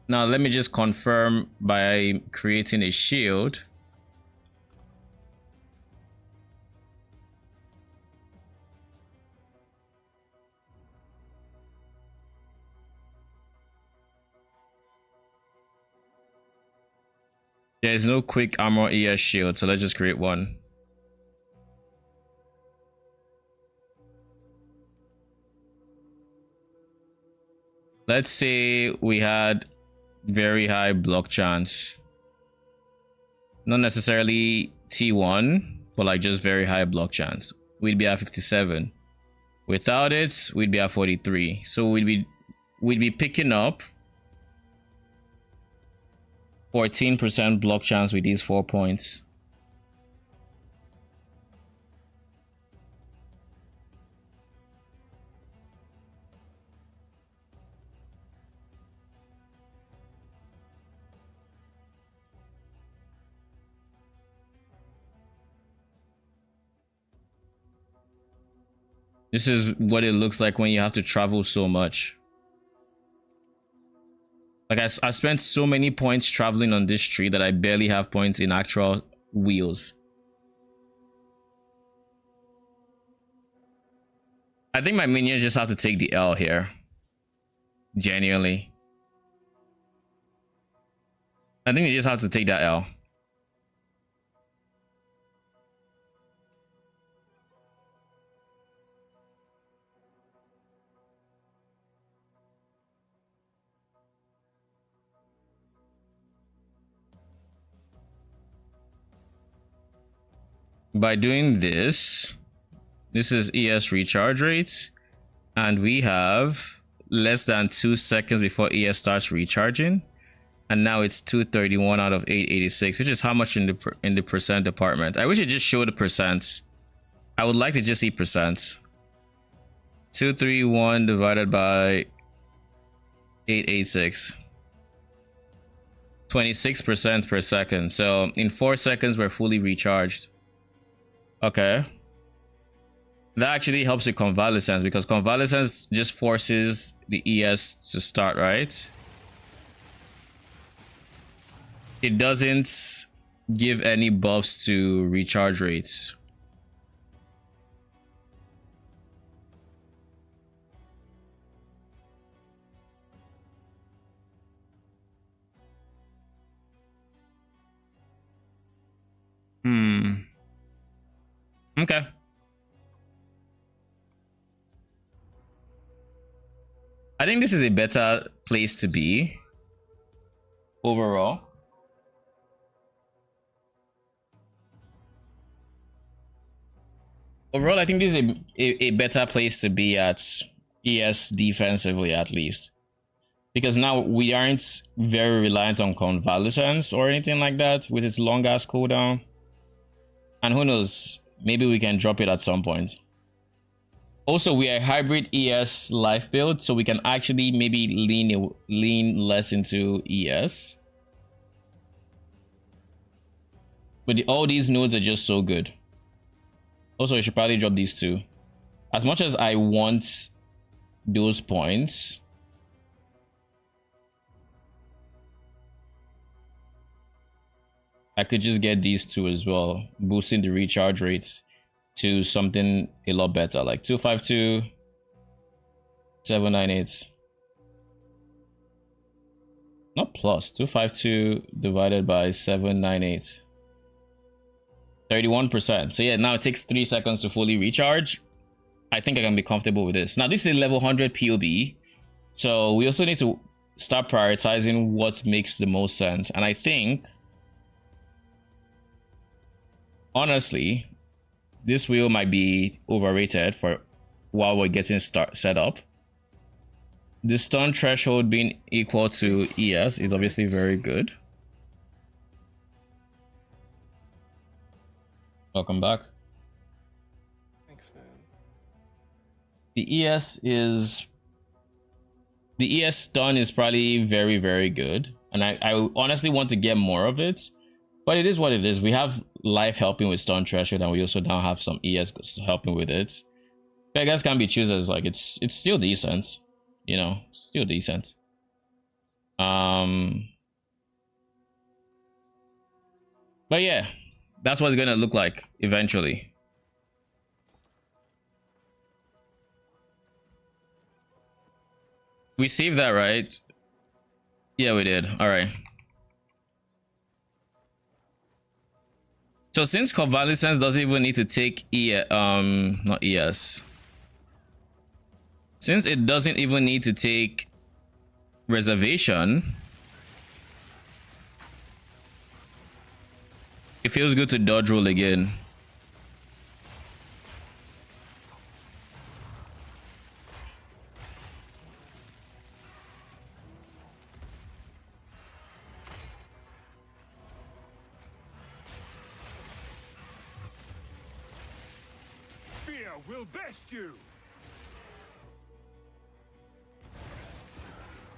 Now let me just confirm by creating a shield. There's no quick armor ES shield, so let's just create one. Let's say we had very high block chance. Not necessarily T1, but like just very high block chance. We'd be at 57. Without it, we'd be at 43. So we'd be picking up 14% block chance with these 4 points. This is what it looks like when you have to travel so much. Like I spent so many points traveling on this tree that I barely have points in actual wheels. I think my minions just have to take the L here. Genuinely. I think you just have to take that L. By doing this, this is ES recharge rates, and we have less than 2 seconds before ES starts recharging, and now it's 231 out of 886, which is how much in the percent department. I wish it just showed the percent. I would like to just see percent. 231 divided by 886. 26% per second. So in 4 seconds, we're fully recharged. Okay. That actually helps with convalescence, because convalescence just forces the ES to start, right? It doesn't give any buffs to recharge rates. Okay. I think this is a better place to be overall. Overall, I think this is a better place to be at ES defensively, at least. Because now we aren't very reliant on convalescence or anything like that with its long ass cooldown. And who knows, maybe we can drop it at some point. Also, we are a hybrid ES life build, so we can actually maybe lean less into ES. But all these nodes are just so good. Also, I should probably drop these two. As much as I want those points, I could just get these two as well, boosting the recharge rates to something a lot better, like 252, 798. Not plus, 252 divided by 798. 31%. So yeah, now it takes 3 seconds to fully recharge. I think I can be comfortable with this. Now this is level 100 PoB. So we also need to start prioritizing what makes the most sense. And I think, honestly, this wheel might be overrated for while we're getting set up. The stun threshold being equal to ES is obviously very good. Welcome back.
Thanks, man.
The ES stun is probably very, very good. And I honestly want to get more of it. But it is what it is. We have life helping with stun threshold, and we also now have some ES helping with it. Beggars can be choosers. Like it's still decent, you know, still decent. But yeah, that's what it's gonna look like eventually. We saved that, right? Yeah, we did. All right. So since convalescence doesn't even need to take not ES. Since it doesn't even need to take reservation, it feels good to dodge roll again.
Will best you.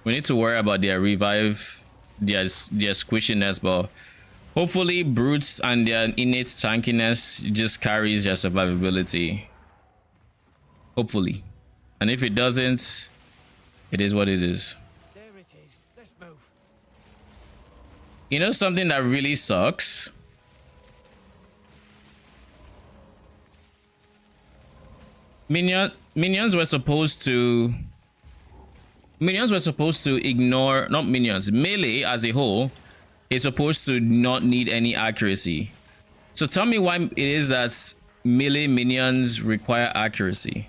We need to worry about their revive, their squishiness, but hopefully brutes and their innate tankiness just carries their survivability. Hopefully. And if it doesn't, it is what it is.
There it is. Let's move.
You know something that really sucks? Minions were supposed to ignore, not minions, melee as a whole is supposed to not need any accuracy. So tell me why it is that melee minions require accuracy.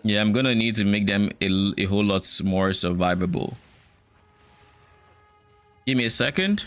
Yeah, I'm gonna need to make them a whole lot more survivable. Give me a second.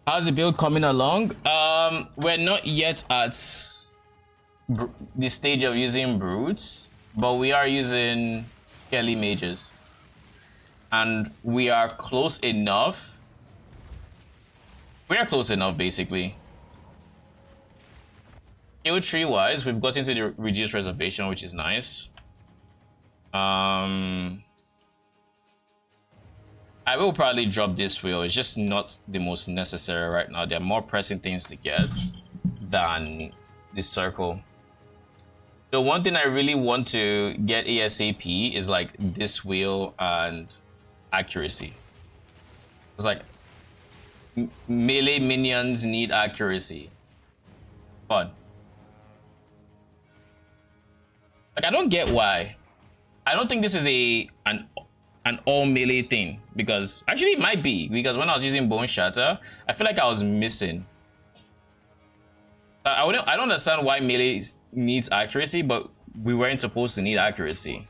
How's the build coming along? We're not yet at the stage of using brutes, but we are using skelly mages, and we are close enough. We are close enough, basically. Skill tree wise, we've got into the reduced reservation, which is nice. I will probably drop this wheel. It's just not the most necessary right now. There are more pressing things to get than this circle. The one thing I really want to get ASAP is like this wheel and accuracy. It's like melee minions need accuracy. But like, I don't get why. I don't think this is an all melee thing, because actually it might be, because when I was using Bone Shatter, I feel like I was missing. I don't understand why melee needs accuracy, but we weren't supposed to need accuracy.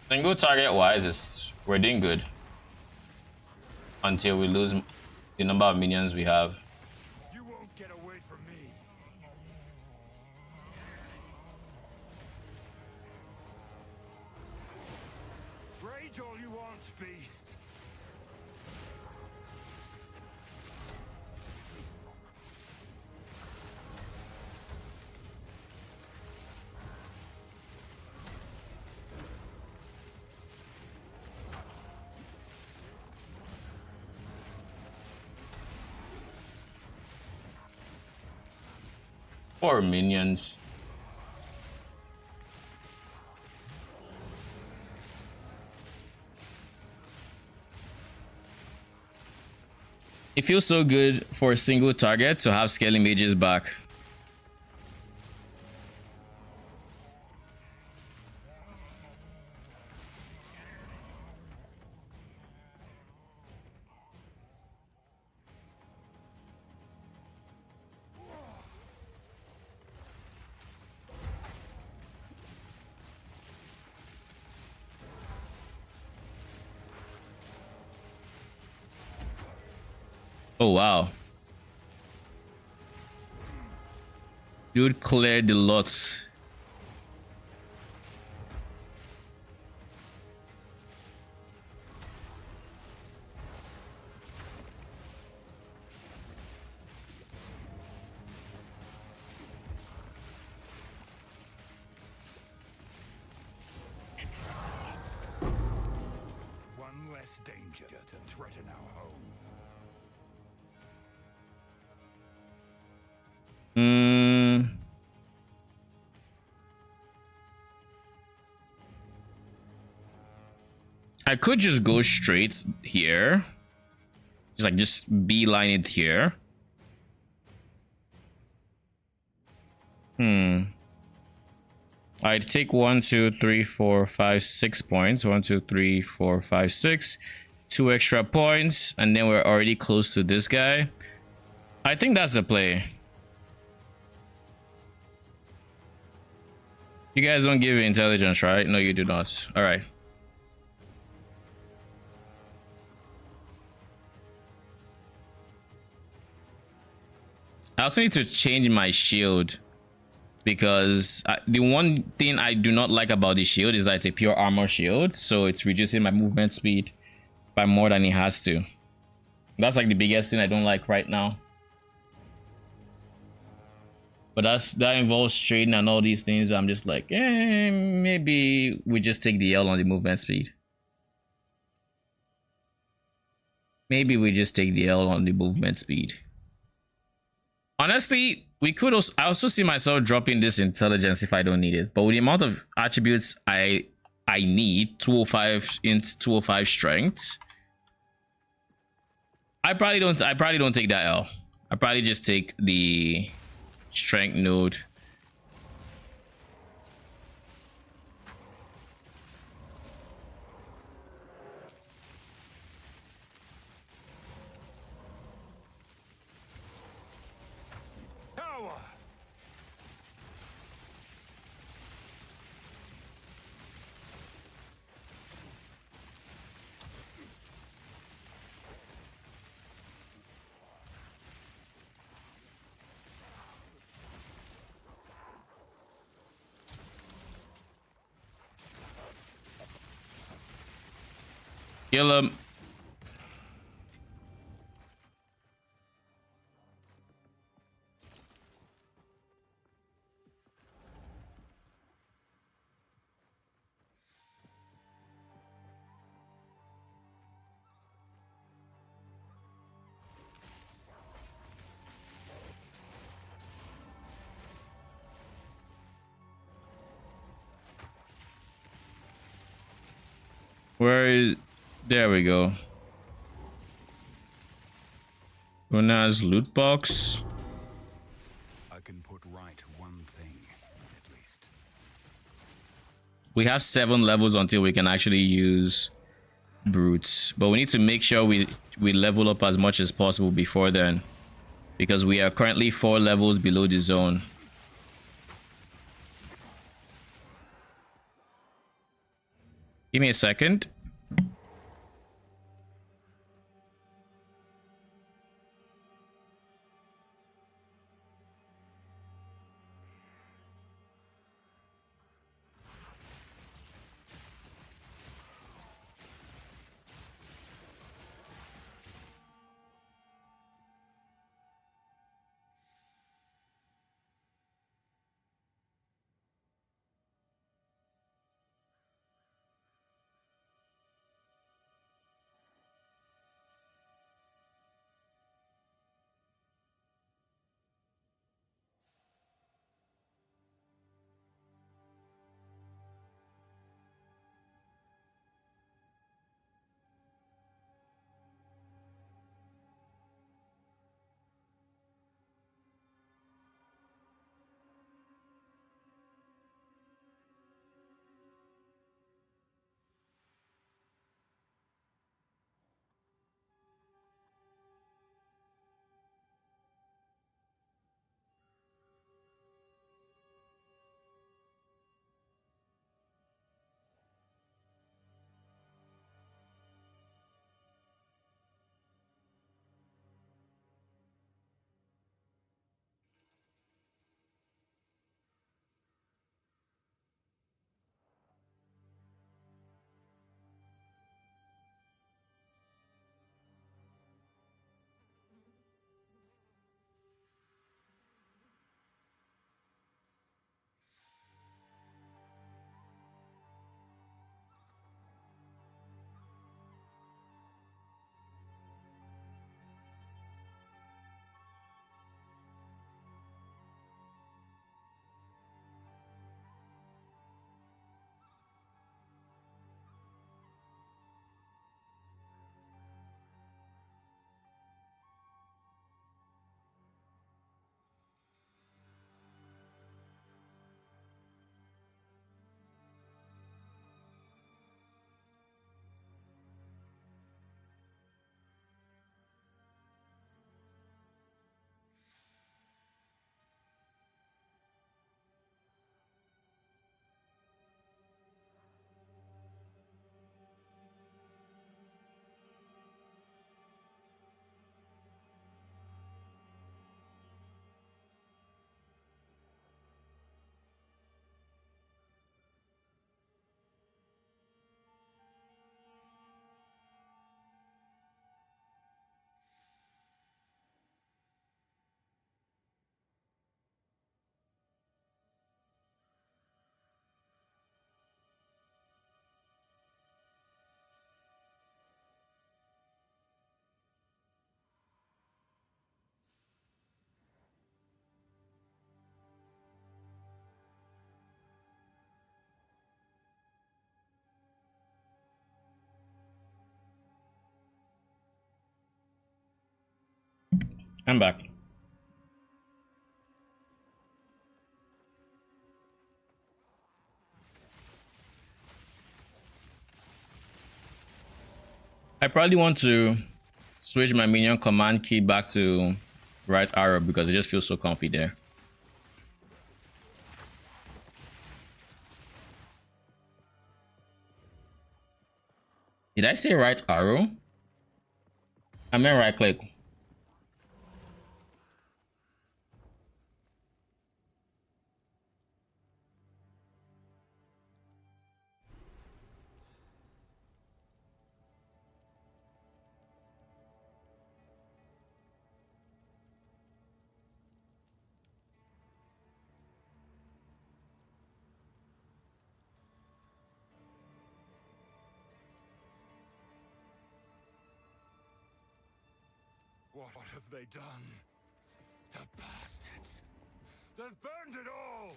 Single target wise, we're doing good until we lose the number of minions we have.
Beast.
4 minions. It feels so good for a single target to have scaling mages back. Oh wow. Dude cleared the lots.
One less danger to threaten our home.
I could just go straight here. Just beeline it here. I'd take 1, 2, 3, 4, 5, 6 points. 1, 2, 3, 4, 5, 6. 2 extra points, and then we're already close to this guy. I think that's the play. You guys don't give intelligence, right? No, you do not. All right. I also need to change my shield, because the one thing I do not like about the shield is that it's a pure armor shield, so it's reducing my movement speed by more than it has to. That's like the biggest thing I don't like right now. But that involves trading and all these things. I'm just like, maybe we just take the L on the movement speed. Maybe we just take the L on the movement speed. Honestly, we could also, I also see myself dropping this intelligence if I don't need it. But with the amount of attributes I need, 205 int, 205 strength, I probably don't take that L. I probably just take the strength node. Kill him. Where is... There we go. Una's loot box.
I can put right one thing, at least.
We have 7 levels until we can actually use brutes, but we need to make sure we level up as much as possible before then, because we are currently 4 levels below the zone. Give me a second. I'm back. I probably want to switch my minion command key back to right arrow because it just feels so comfy there. Did I say right arrow? I meant right click.
What have they done? The bastards! They've burned it all!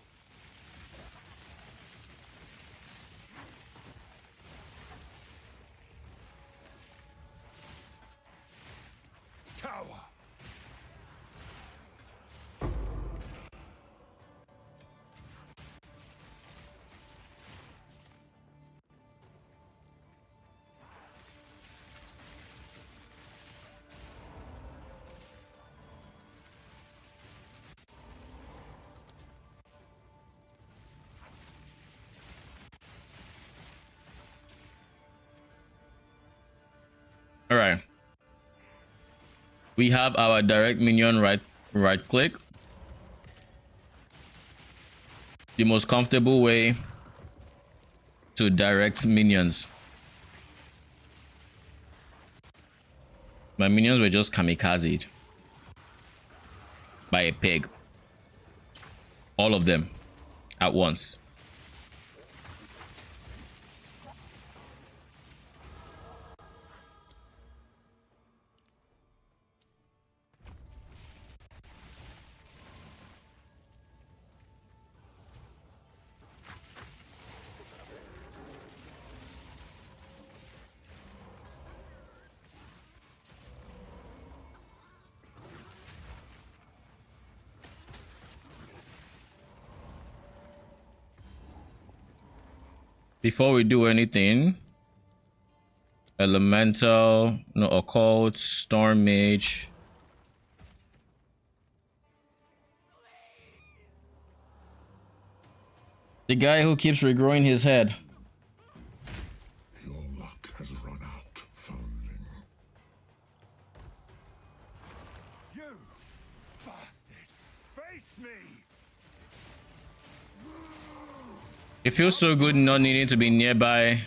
Cower!
All right. We have our direct minion right click. The most comfortable way to direct minions. My minions were just kamikazed by a pig. All of them at once. Before we do anything, elemental, no, occult, storm mage. The guy who keeps regrowing his head.
Your luck has run out, foundling. You bastard! Face me!
It feels so good not needing to be nearby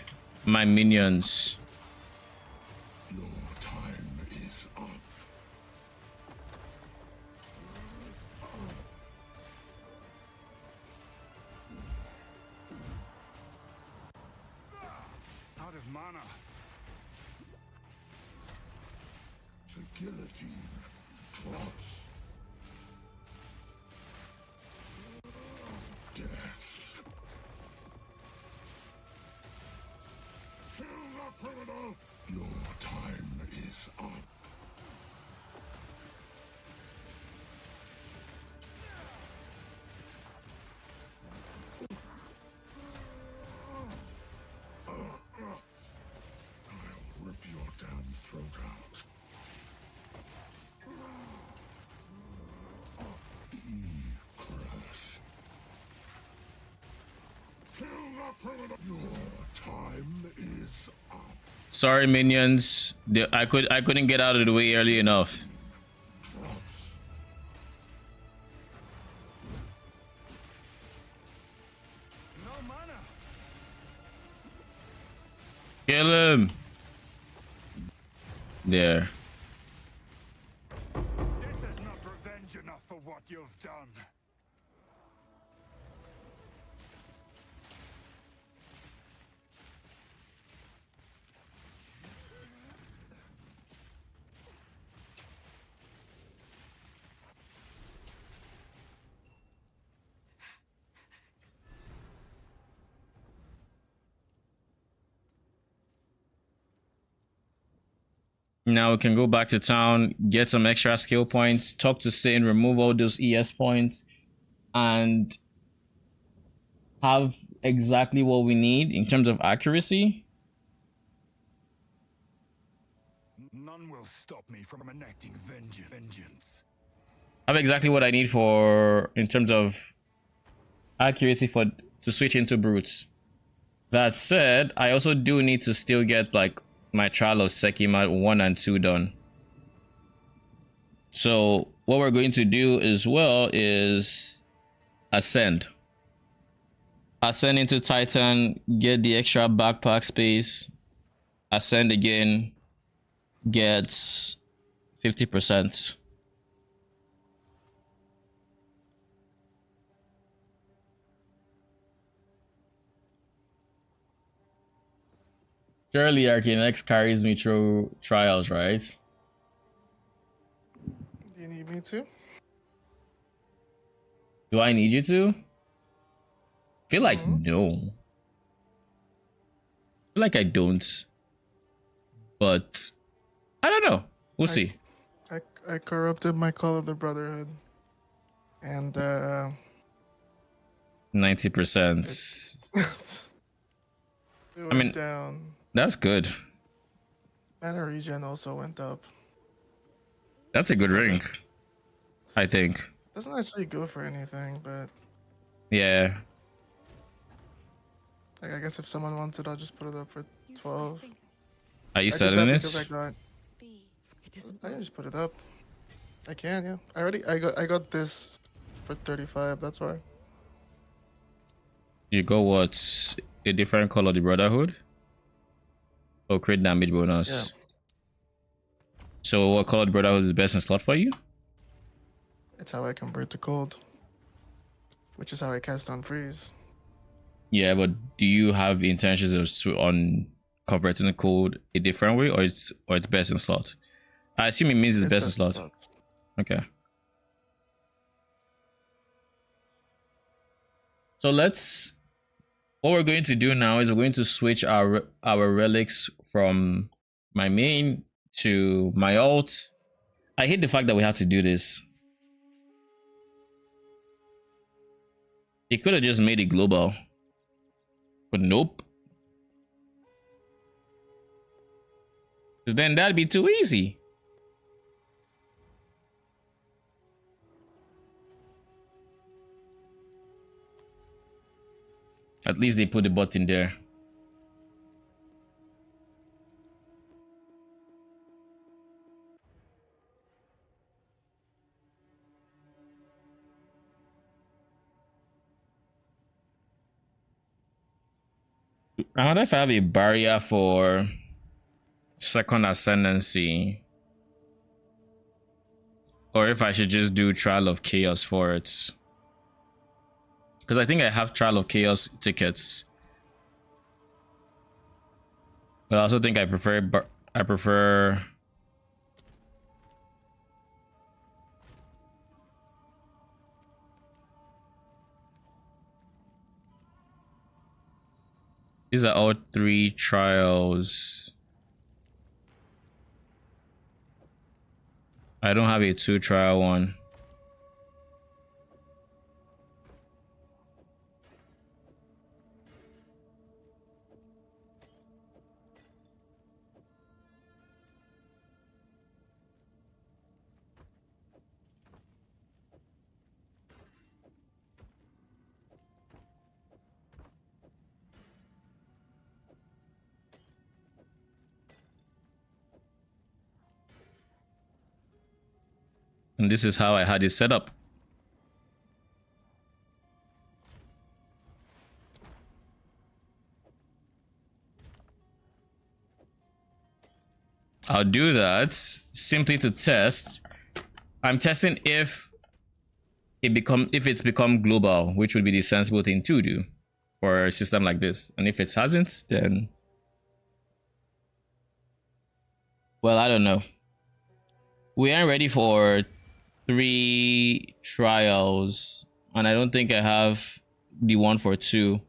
my minions.
Your time is up. Out of mana. The guillotine drops. Death. Kill the criminal! Your time is up. I'll rip your damn throat out. Crash. Kill the criminal! Your time is up.
Sorry, minions. I couldn't get out of the way early enough.
Drops. No mana.
Kill him. There.
Death is not revenge enough for what you've done.
Now we can go back to town, get some extra skill points, talk to Sin, remove all those ES points, and have exactly what we need in terms of accuracy.
None will stop me from enacting vengeance.
Have exactly what I need for in terms of accuracy for to switch into brutes. That said, I also do need to still get like my trial of Sekima 1 and 2 done. So what we're going to do as well is ascend into Titan, get the extra backpack space, ascend again, get 50%. Surely Arcanex carries me through trials, right?
Do you need me to?
Do I need you to? Feel like no. Feel like I don't. But I don't know. We'll see.
I corrupted my Call of the Brotherhood. And
90%.
I mean, down.
That's good.
Mana regen also went up.
That's a good ring, I think.
Doesn't actually go for anything, but
yeah.
Like, I guess if someone wants it, I'll just put it up for 12.
Are you selling it?
I can just put it up. I can, yeah. I got this for 35. That's why.
You got what? A different Call of the Brotherhood? Or crit damage bonus?
Yeah.
So what Call of the Brotherhood is best in slot for you?
It's how I convert to cold, which is how I cast on freeze.
Yeah, but do you have intentions of on converting the code a different way, or it's best in slot? I assume it means it's best in slot. Okay. So what we're going to do now is we're going to switch our relics from my main to my alt. I hate the fact that we have to do this. It could have just made it global. But nope. Because then that'd be too easy. At least they put the button there. I wonder if I have a barrier for second ascendancy, or if I should just do Trial of Chaos for it. Because I think I have Trial of Chaos tickets. But I also think I prefer these are all 3 trials. I don't have a 2 trial one. And this is how I had it set up. I'll do that simply to test. I'm testing if it's become global, which would be the sensible thing to do for a system like this. And if it hasn't, then well, I don't know. We aren't ready for 3 trials, and I don't think I have the one for 2,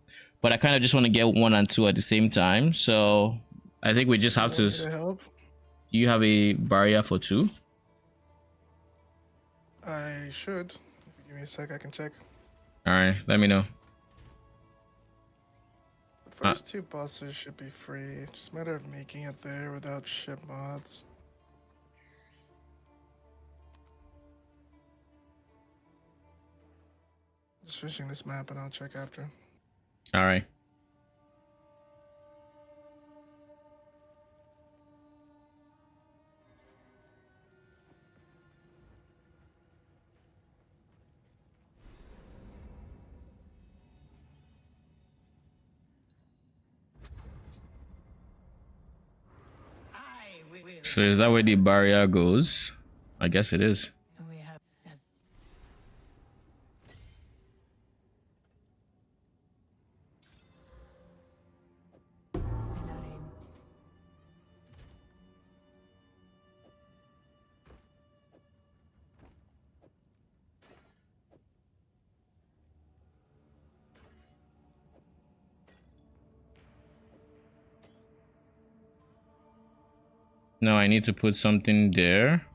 but I kind of just want to get 1 and 2 at the same time. So I think we just have to
help?
Do you have a barrier for 2?
I should. Give me a sec, I can check.
Alright, let me know.
The first 2 bosses should be free. It's just a matter of making it there without ship mods. Just finishing this map and I'll check after.
Alright. So is that where the barrier goes? I guess it is. No, I need to put something there.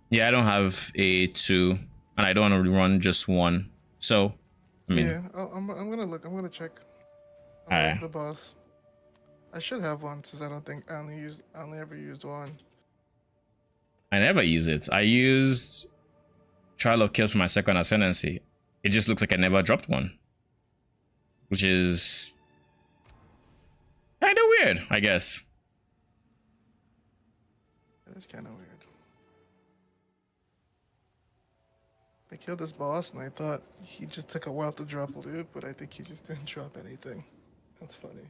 Yeah, I don't have a 2, and I don't want to run just 1. So, I mean,
yeah, I'm gonna look. I'm gonna check.
Alright.
The boss. I should have one since I don't think I only ever used 1.
I never use it. I used Trial of Kills for my second ascendancy. It just looks like I never dropped one, which is kind of weird, I guess.
That is kind of weird. I killed this boss and I thought he just took a while to drop loot, but I think he just didn't drop anything. That's funny.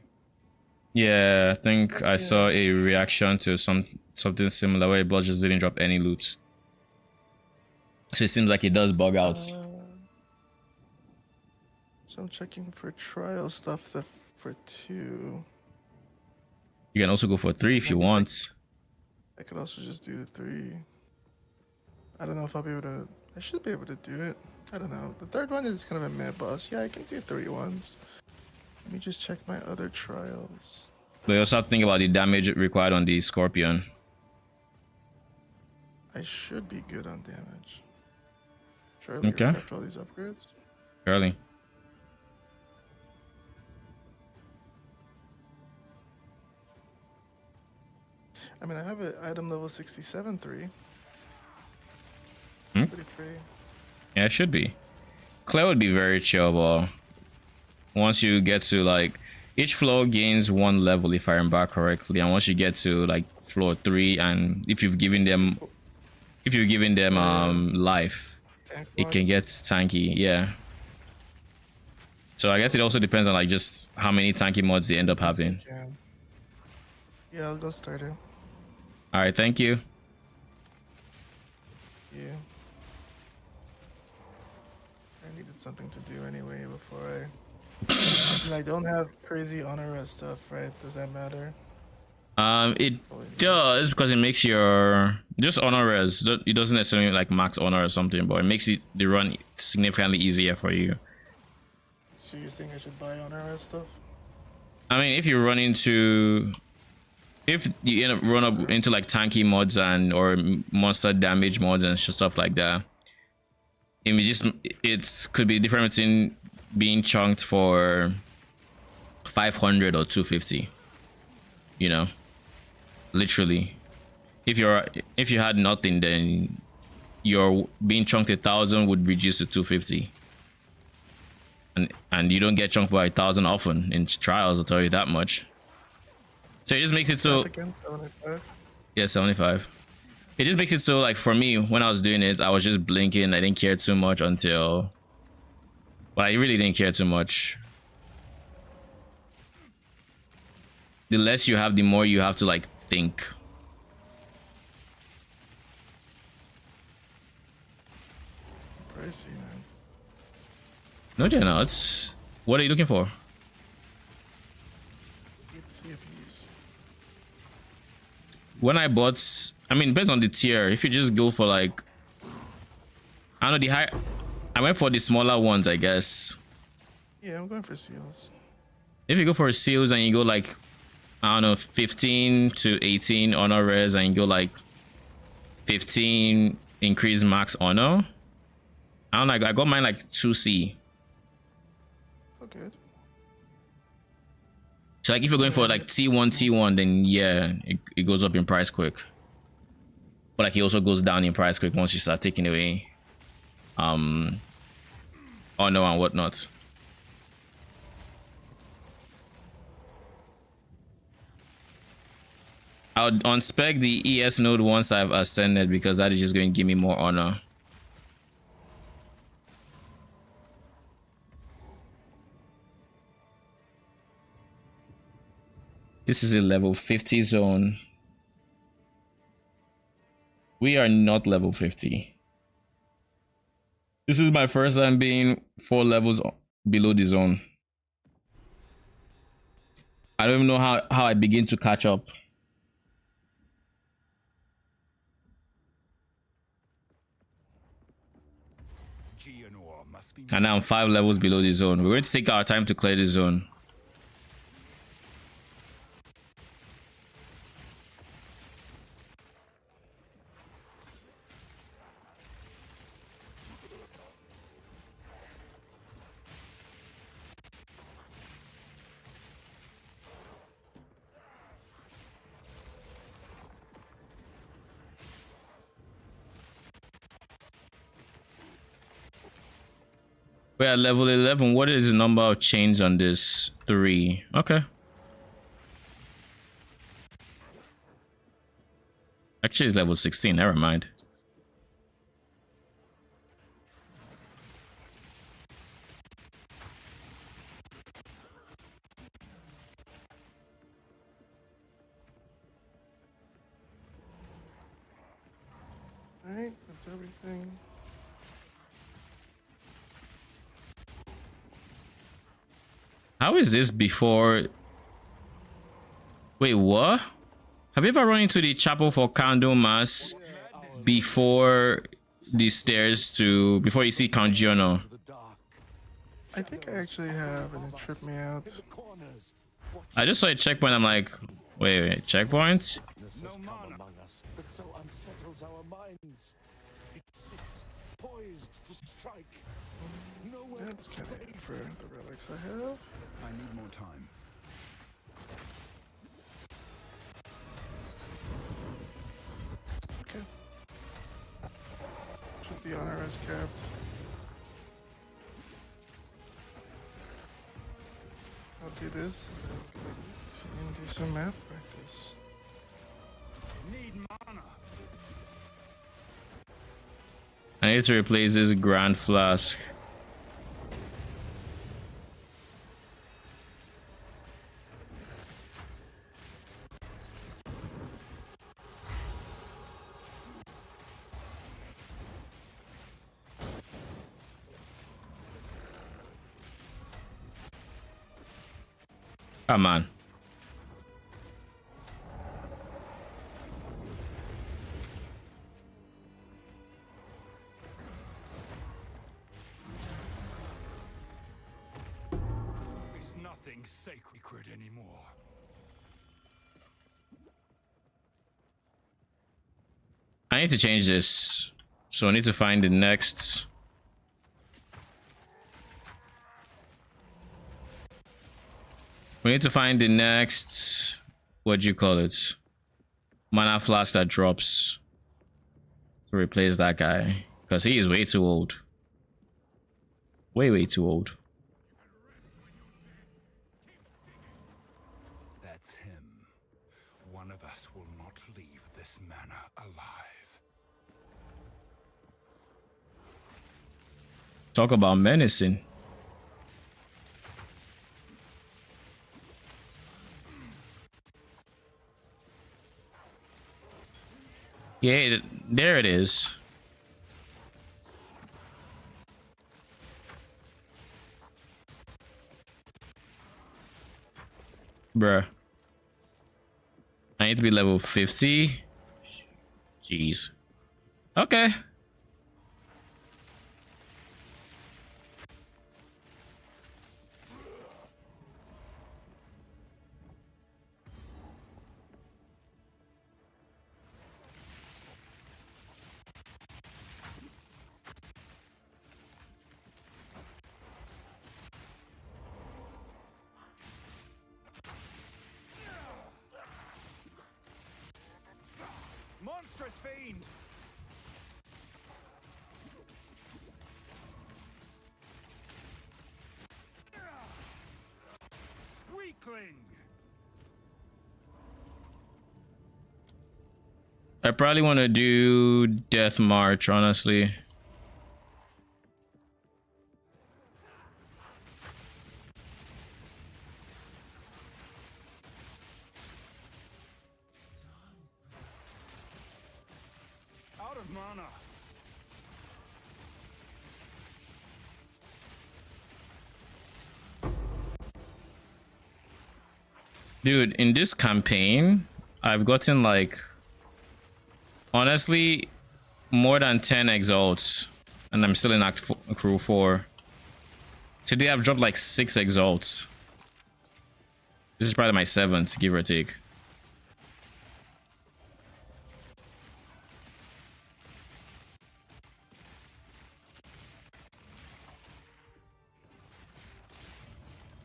Yeah, I think I saw a reaction to something similar where boss just didn't drop any loot. So it seems like it does bug out.
So I'm checking for trial stuff for 2.
You can also go for 3 if you want.
I could also just do 3. I don't know if I'll be able to. I should be able to do it. I don't know. The third one is kind of a mad boss. Yeah, I can do 3 ones. Let me just check my other trials.
But you also have to think about the damage required on the Scorpion.
I should be good on damage. Surely,
okay.
After all these upgrades.
Surely.
I mean, I have an item level 67 3. Pretty free.
Yeah, it should be. Clay would be very chill, but once you get to like each floor gains 1 level if I remember correctly, and once you get to like floor 3, and if you've given them life, it can get tanky. Yeah. So I guess it also depends on like just how many tanky mods they end up having.
Yeah, I'll go start it.
All right, thank you.
Yeah. I needed something to do anyway before I don't have crazy honor rest stuff, right? Does that matter?
It does, because it makes your just honor res. It doesn't necessarily like max honor or something, but it makes the run significantly easier for you.
So you think I should buy honor rest stuff?
I mean, if you run into, if you end up run up into like tanky mods and or monster damage mods and stuff like that, it could be different between being chunked for 500 or 250. You know, literally, if you had nothing, then your being chunked 1,000 would reduce to 250. And you don't get chunked by 1,000 often in trials, I'll tell you that much. So it just makes it so.
Again, 75.
Yeah, 75. It just makes it so, like, for me, when I was doing it, I was just blinking. I didn't care too much until, well, I really didn't care too much. The less you have, the more you have to like think.
Right. pricey, man.
No, they're not. What are you looking for?
It's CFPs.
When I bought, I mean, based on the tier, if you just go for like, I don't know, the high, I went for the smaller ones, I guess.
Yeah, I'm going for seals.
If you go for seals and you go like, I don't know, 15 to 18 honor res and you go like 15 increase max honor, I don't know, I got mine like 2C.
Oh, good.
So like if you're going for like T1, then yeah, it goes up in price quick. But like it also goes down in price quick once you start taking away honor and whatnot. I'll unspec the ES node once I've ascended because that is just going to give me more honor. This is a level 50 zone. We are not level 50. This is my first time being 4 levels below the zone. I don't even know how I begin to catch up. And now I'm 5 levels below the zone. We're going to take our time to clear the zone. We're at level 11. What is the number of chains on this? 3. Okay. Actually, it's level 16. Never mind.
Alright, that's everything.
How is this before? Wait, what? Have you ever run into the chapel for candle mass before the stairs to before you see Count Giorno?
I think I actually have, and it tripped me out.
I just saw a checkpoint. I'm like, wait, checkpoint?
No mana among us, but so unsettles our minds. It sits poised to strike. Nowhere
That's kind of for the relics I have.
I need more time.
Okay. Should be on RS capped. I'll do this. And do some map practice.
Need mana.
I need to replace this Grand Flask. Come on.
Is nothing sacred anymore.
I need to change this. So I need to find the next. We need to find the next, what do you call it? Mana flask that drops to replace that guy. Because he is way too old. Way too old.
That's him. One of us will not leave this manor alive.
Talk about menacing. Yeah, there it is. Bruh. I need to be level 50. Jeez. Okay.
Monstrous fiend! Weakling!
I probably want to do Death March, honestly.
Out of mana.
Dude, in this campaign, I've gotten like, honestly, more than 10 exalts, and I'm still in Crew 4. Today I've dropped like 6 exalts. This is probably my 7th, give or take.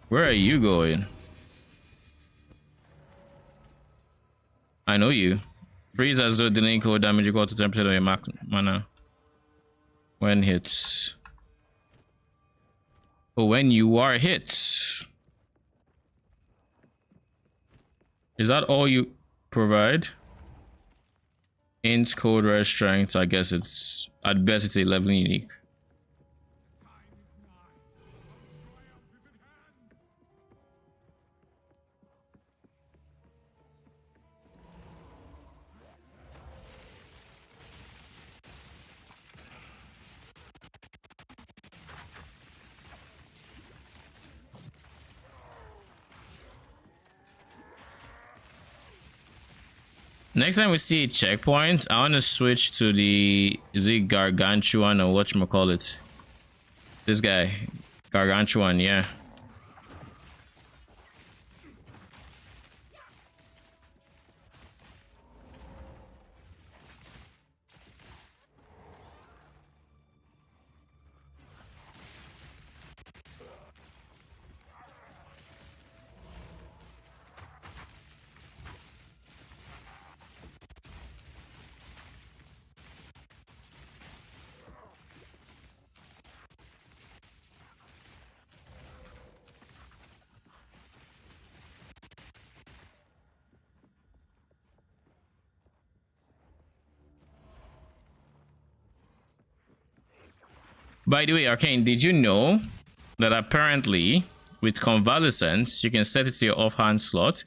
Where are you going? I know you. Freeze as though dealing cold damage equal to 10% of your mana when hits. Oh, when you are hit. Is that all you provide? Int code rare strength. I guess it's at best it's 11 unique. Next time we see a checkpoint, I want to switch to the, is it Gargantuan or whatchamacallit? This guy, Gargantuan, yeah. By the way, Arcane, did you know that apparently with Convalescence, you can set it to your offhand slot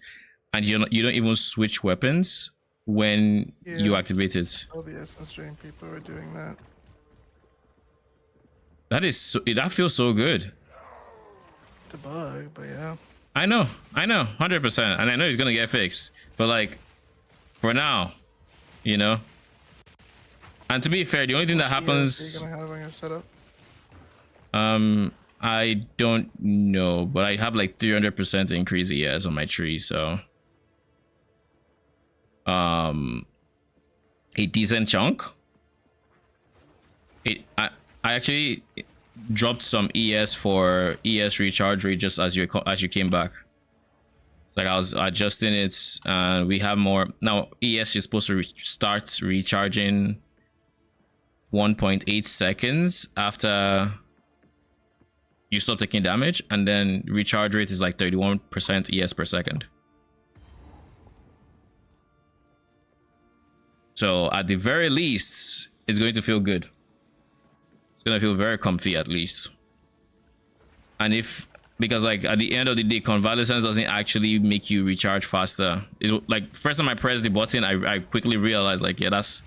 and you don't even switch weapons when you activate it?
All the Essence Drain people are doing that.
That is so, that feels so good.
It's a bug, but yeah.
I know, 100%, and I know it's gonna get fixed. But like, for now, you know. And to be fair, the only thing that happens.
Are you gonna have on your setup?
I don't know, but I have like 300% increase ES on my tree, so a decent chunk. I actually dropped some ES for ES recharge rate just as you came back. Like I was adjusting it, and we have more now. ES is supposed to start recharging 1.8 seconds after you stop taking damage, and then recharge rate is like 31% ES per second. So at the very least, it's going to feel good. It's gonna feel very comfy at least. And if, because like at the end of the day, Convalescence doesn't actually make you recharge faster. It's like first time I pressed the button, I quickly realized like, yeah, that's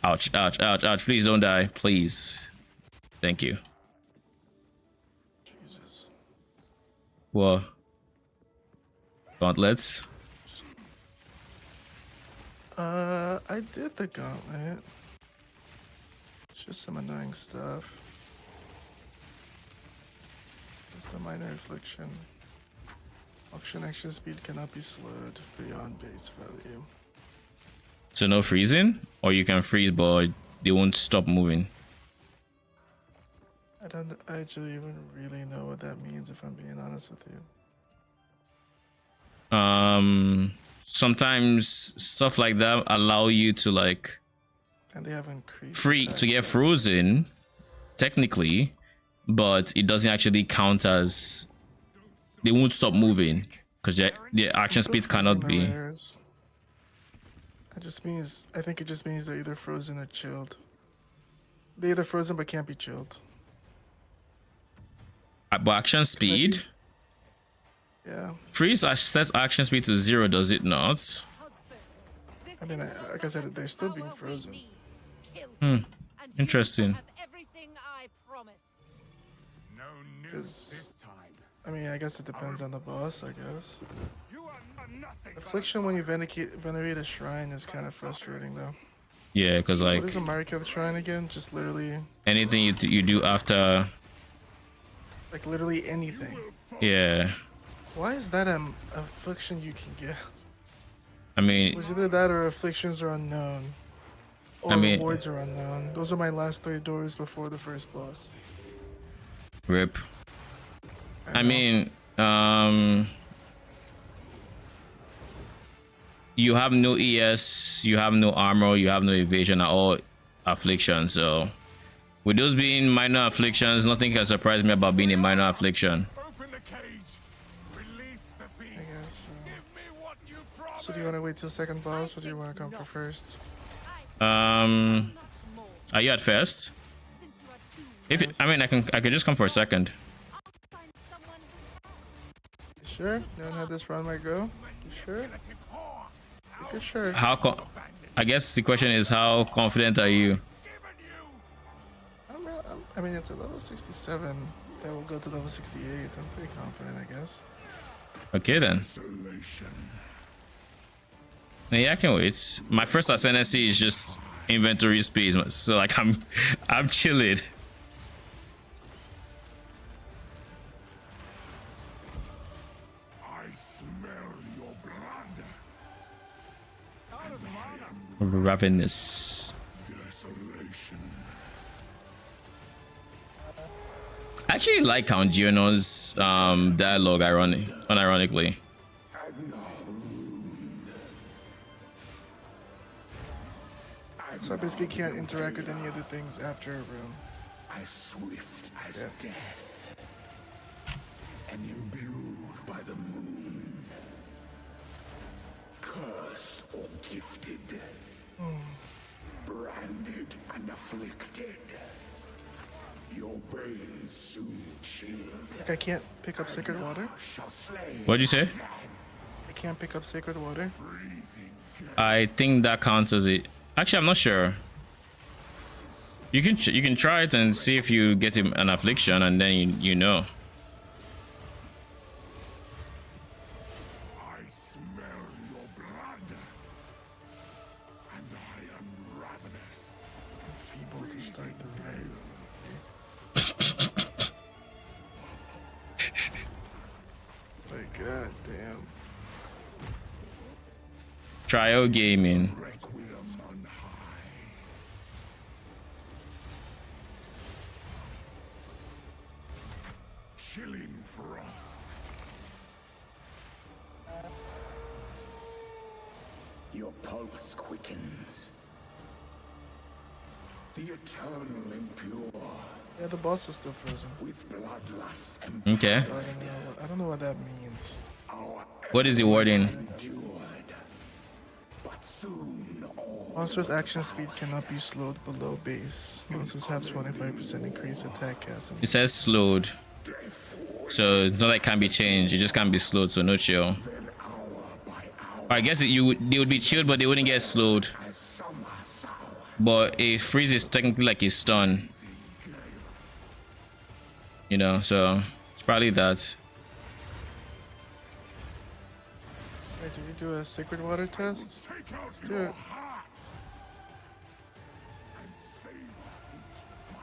ouch, ouch, ouch, ouch. Please don't die, please. Thank you. What? Gauntlets.
I did the gauntlet. It's just some annoying stuff. Just a minor affliction. Auction action speed cannot be slowed beyond base value.
So no freezing? Or you can freeze but they won't stop moving?
I don't actually even really know what that means, if I'm being honest with you.
Sometimes stuff like that allow you to like
And they have increased
to get frozen technically, but it doesn't actually count as they won't stop moving because the action speed cannot be.
It just means, I think it just means they're either frozen or chilled. They're either frozen but can't be chilled.
But action speed?
Yeah.
Freeze sets action speed to 0, does it not?
I mean, like I said, they're still being frozen.
Interesting.
Because, I mean, I guess it depends on the boss, I guess. Affliction when you venerate a shrine is kind of frustrating, though.
Yeah, because like...
What is a Mariketh shrine again? Just literally...
anything you do after...
like literally anything.
Yeah.
Why is that an affliction you can get?
I mean...
it was either that or afflictions are unknown. Or rewards are unknown. Those are my last 3 doors before the first boss.
RIP. I mean, you have no ES, you have no armor, you have no evasion at all affliction, so with those being minor afflictions, nothing can surprise me about being a minor affliction.
I guess. So do you want to wait till second boss, or do you want to come for first?
Are you at first? If it, I mean, I could just come for a second.
You sure? No one had this run my go? You sure? You sure?
I guess the question is, how confident are you?
I mean, it's a level 67 that will go to level 68. I'm pretty confident, I guess.
Okay then. Yeah, I can wait. My first ascendancy is just inventory space, so like I'm chilling.
I smell your blood.
Ravenous.
Desolation.
I actually like Count Giono's dialogue, unironically.
So I basically can't interact with any of the things after a room.
As swift as death, and imbued by the moon, cursed or gifted, branded and afflicted, your veins soon chilled.
Like I can't pick up sacred water?
What'd you say?
I can't pick up sacred water?
I think that counts as it. Actually, I'm not sure. You can try it and see if you get him an affliction, and then you know.
I smell your blood, and I am ravenous.
Feeble to start the raid. My god damn.
Trial gaming.
Chilling frost. Your pulse quickens. The eternal impure.
Yeah, the boss was still frozen.
With bloodlust and
Okay.
So I don't know what that means.
What is the wording?
But soon
Monster's action speed cannot be slowed below base. Monsters have 25% increased attack casting.
It says slowed. So it's not like it can be changed, it just can't be slowed, so no chill. I guess they would be chilled, but they wouldn't get slowed. But a freeze is technically like a stun. You know, so it's probably that.
we do a sacred water test? Let's do it.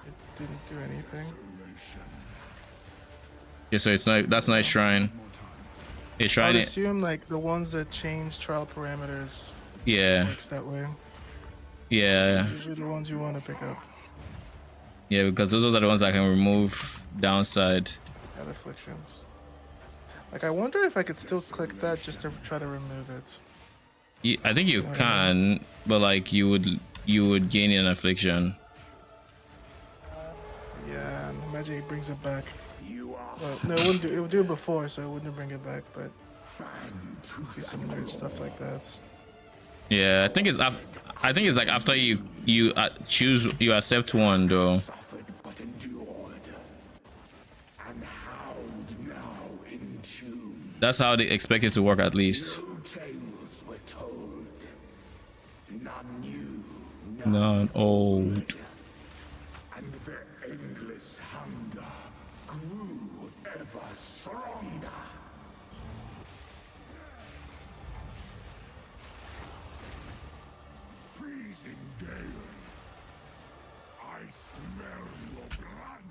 It didn't do anything.
Yeah, so it's not, that's not shrine. It's
I
shrine.
would assume like the ones that change trial parameters.
Yeah.
Works that way.
Yeah.
It's usually the ones you want to pick up.
Yeah, because those are the ones that can remove downside.
Add afflictions. Like I wonder if I could still click that just to try to remove it.
I think you can, but like you would gain an affliction.
Yeah, and imagine he brings it back. Well, no, it wouldn't do. It would do it before, so it wouldn't bring it back. But you see some weird stuff like that.
Yeah, I think it's like after you choose, you accept one though. That's how they expect it to work, at least. None old.
And their endless hunger grew ever stronger. Freezing gale. I smell your blood.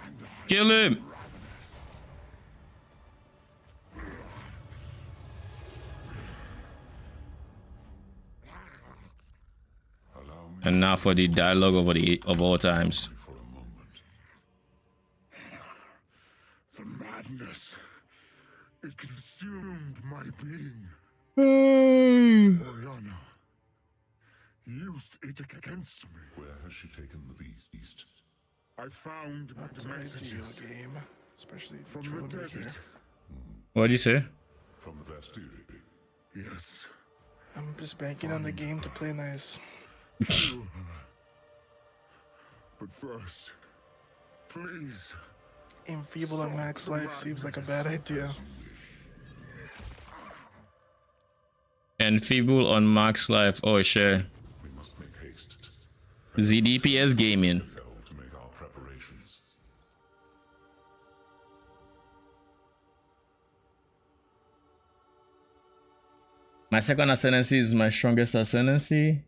And
Kill him. And now for the dialogue of all times.
the madness, it consumed my being. Oriana used it against me.
Where has she taken the beast?
I found
That's
messages
an ideal game, especially
from
from
the desert.
What do you say?
From the Vastiri.
Yes.
I'm just banking on the game to play nice.
But first, please.
Enfeeble on max life seems like a bad idea.
Enfeeble on max life. Oh, sure.
We must make haste.
ZDPS gaming.
To make our preparations.
My second ascendancy is my strongest ascendancy.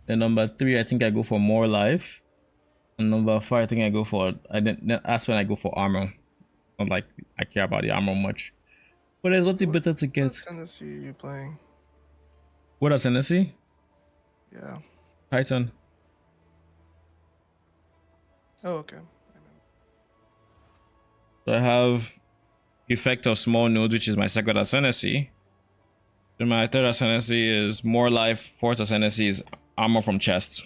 Then number 3, I think I go for more life. And number 4, I think I go for. That's when I go for armor. Not like I care about the armor much. But there's nothing better to get.
What ascendancy are you playing?
What ascendancy?
Yeah.
Titan.
Oh, okay.
So I have effect of small nodes, which is my second ascendancy. Then my third ascendancy is more life. Fourth ascendancy is armor from chest.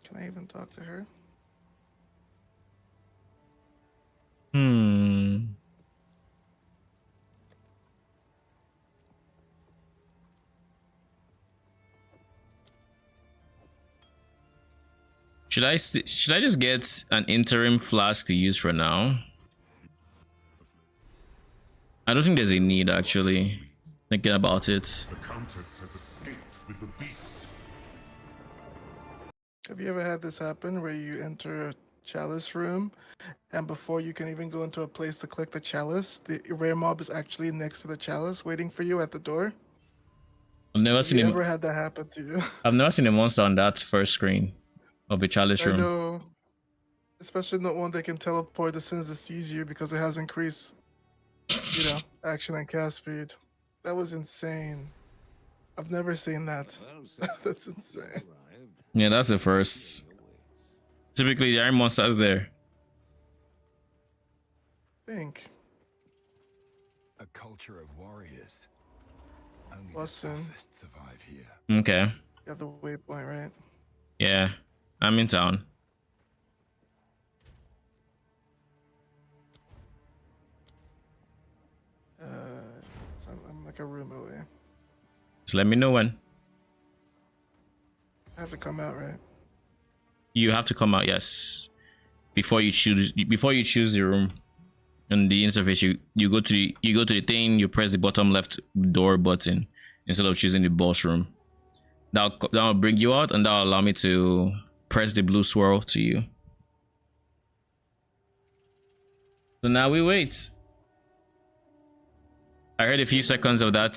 Can I even talk to her?
Should I just get an interim flask to use for now? I don't think there's a need, actually. Thinking about it.
The Countess has escaped with the beast.
Have you ever had this happen where you enter a chalice room and before you can even go into a place to collect the chalice, the rare mob is actually next to the chalice waiting for you at the door?
I've never
Have
seen
you
him.
ever had that happen to you?
I've never seen a monster on that first screen of a chalice
I
room.
know. Especially not one that can teleport as soon as it sees you because it has increased, action and cast speed. That was insane. I've never seen that. That's insane.
Yeah, that's the first. Typically, there are monsters there.
Think.
A culture of warriors. Only
Listen.
the toughest survive here.
Okay.
You have the waypoint, right?
Yeah, I'm in town.
So I'm like a room away.
Just let me know when.
I have to come out, right?
You have to come out, yes. Before you choose the room. in the interface, you go to the thing, you press the bottom left door button instead of choosing the boss room. That'll bring you out, and that'll allow me to press the blue swirl to you. So now we wait. I heard a few seconds of that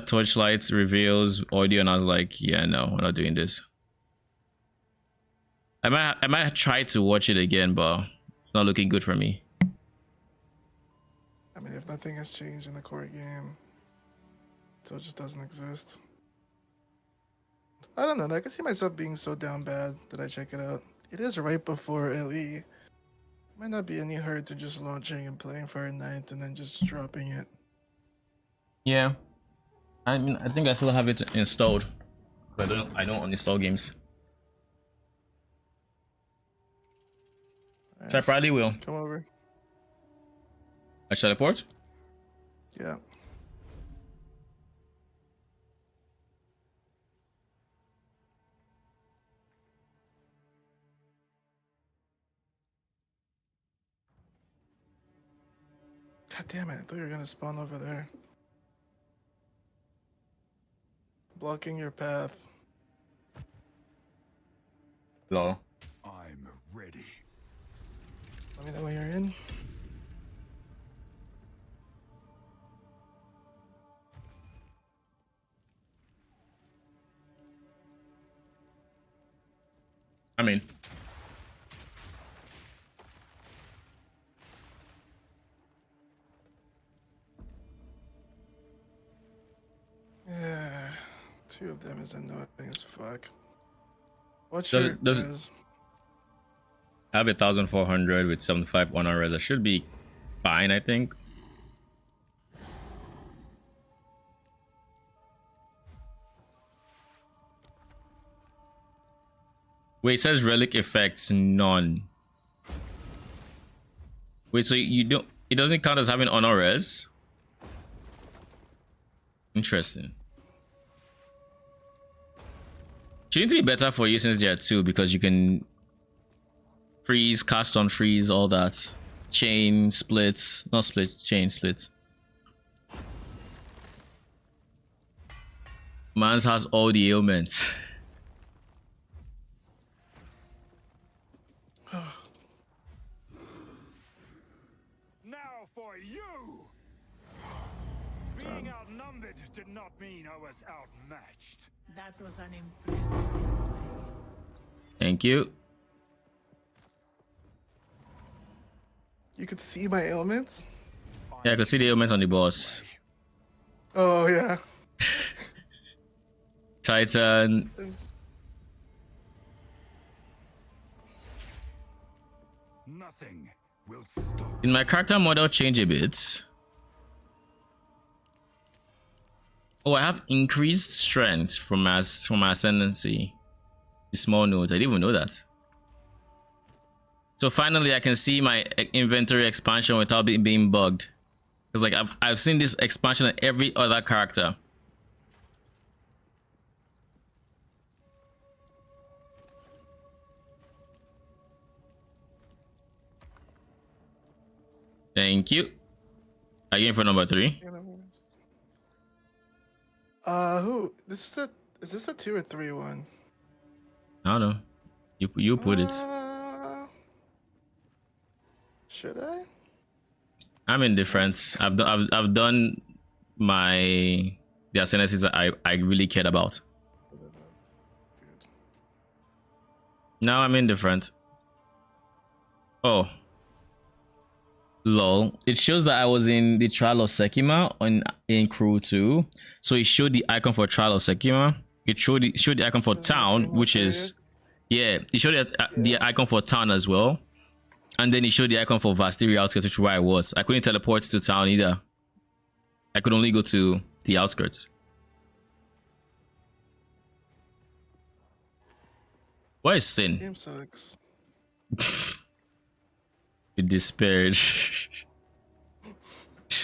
torchlight reveals audio, and I was like, yeah, no, we're not doing this. I might try to watch it again, but it's not looking good for me.
I mean, if nothing has changed in the core game, so it just doesn't exist. I don't know. I can see myself being so down bad that I check it out. It is right before LE. Might not be any hurt to just launching and playing for a night and then just dropping it.
Yeah, I mean, I think I still have it installed, but I don't uninstall games. So I probably will.
Come over.
I teleport?
Yeah. God damn it, I thought you were gonna spawn over there. Blocking your path.
Hello.
I'm ready.
Let me know when you're in.
I'm in.
Yeah, two of them is annoying as fuck. What's
Does
your
it, does it
res?
have 1,400 with 75 honor res? That should be fine, I think. Wait, it says relic effects none. Wait, so you don't? It doesn't count as having honor res? Interesting. Shouldn't it be better for you since there are two, because you can freeze, cast on freeze, all that. Chain splits, not split, chain splits. Mans has all the ailments.
Now for you! Being outnumbered did not mean I was outmatched.
That was an impressive display.
Thank you.
You could see my ailments?
Yeah, I could see the ailments on the boss.
Oh, yeah.
Titan.
Nothing will stop.
Did my character model change a bit? Oh, I have increased strength from my ascendancy. The small note. I didn't even know that. So finally, I can see my inventory expansion without being bugged. Because like I've seen this expansion on every other character. Thank you. Are you in for number 3?
Who? Is this a 2 or 3 one?
I don't know. You put it.
Should I?
I'm indifferent. I've done the ascendancies that I really cared about. Now I'm indifferent. Oh. Lol. It shows that I was in the Trial of Sekima in Crew 2. So it showed the icon for Trial of Sekima. It showed the icon for Town, which is... Yeah, it showed the icon for Town as well. And then it showed the icon for Vastiri Outskirts, which is where I was. I couldn't teleport to Town either. I could only go to the outskirts. What is Sin?
Game sucks.
It despaired.
Do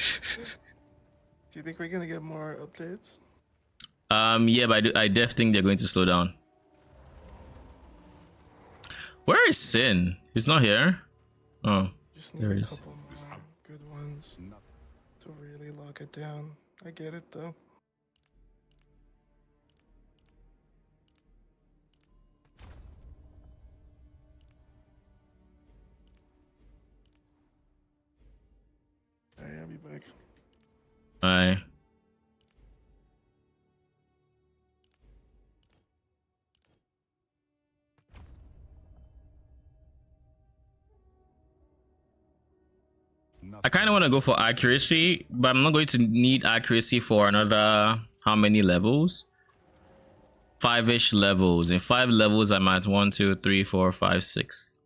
you think we're gonna get more updates?
Yeah, but I definitely think they're going to slow down. Where is Sin? He's not here. Oh, there he is.
runs to really lock it down. I get it though. I'll be back.
Bye. I kind of want to go for accuracy, but I'm not going to need accuracy for another how many levels? 5-ish levels. In 5 levels, I'm at 1, 2, 3, 4, 5, 6.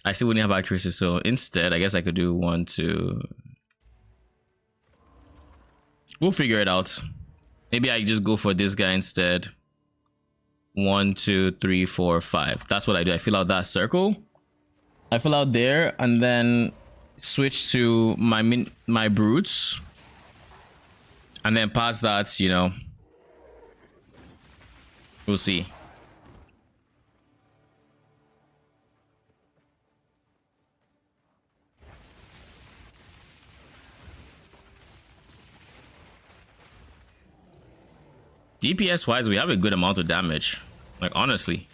I still wouldn't have accuracy, so instead, I guess I could do 1, 2. We'll figure it out. Maybe I just go for this guy instead. 1, 2, 3, 4, 5. That's what I do. I fill out that circle. I fill out there, and then switch to my brutes, and then past that, you know, we'll see. DPS wise, we have a good amount of damage, like honestly.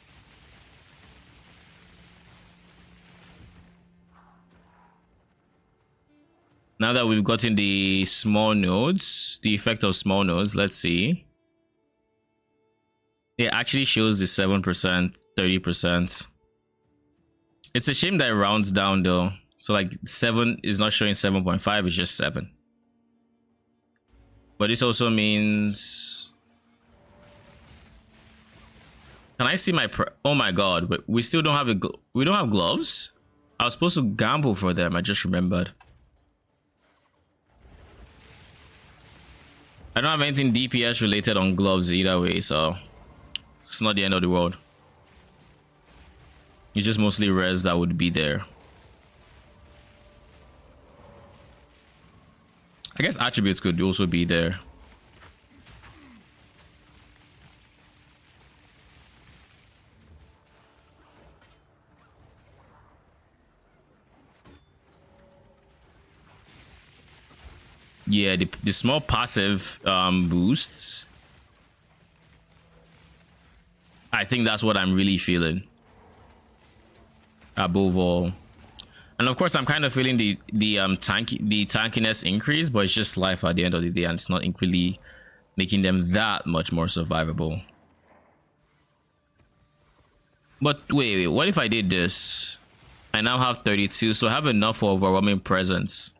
Now that we've gotten the small nodes, the effect of small nodes, let's see. It actually shows the 7%, 30%. It's a shame that it rounds down though. So like 7 is not showing 7.5, it's just 7. But this also means... Can I see my... Oh my god, but we still don't have we don't have gloves? I was supposed to gamble for them, I just remembered. I don't have anything DPS related on gloves either way, so it's not the end of the world. It's just mostly res that would be there. I guess attributes could also be there. Yeah, the small passive boosts. I think that's what I'm really feeling. Above all. And of course I'm kind of feeling the tankiness increase, but it's just life at the end of the day, and it's not really making them that much more survivable. But wait, what if I did this? I now have 32, so I have enough for overwhelming presence.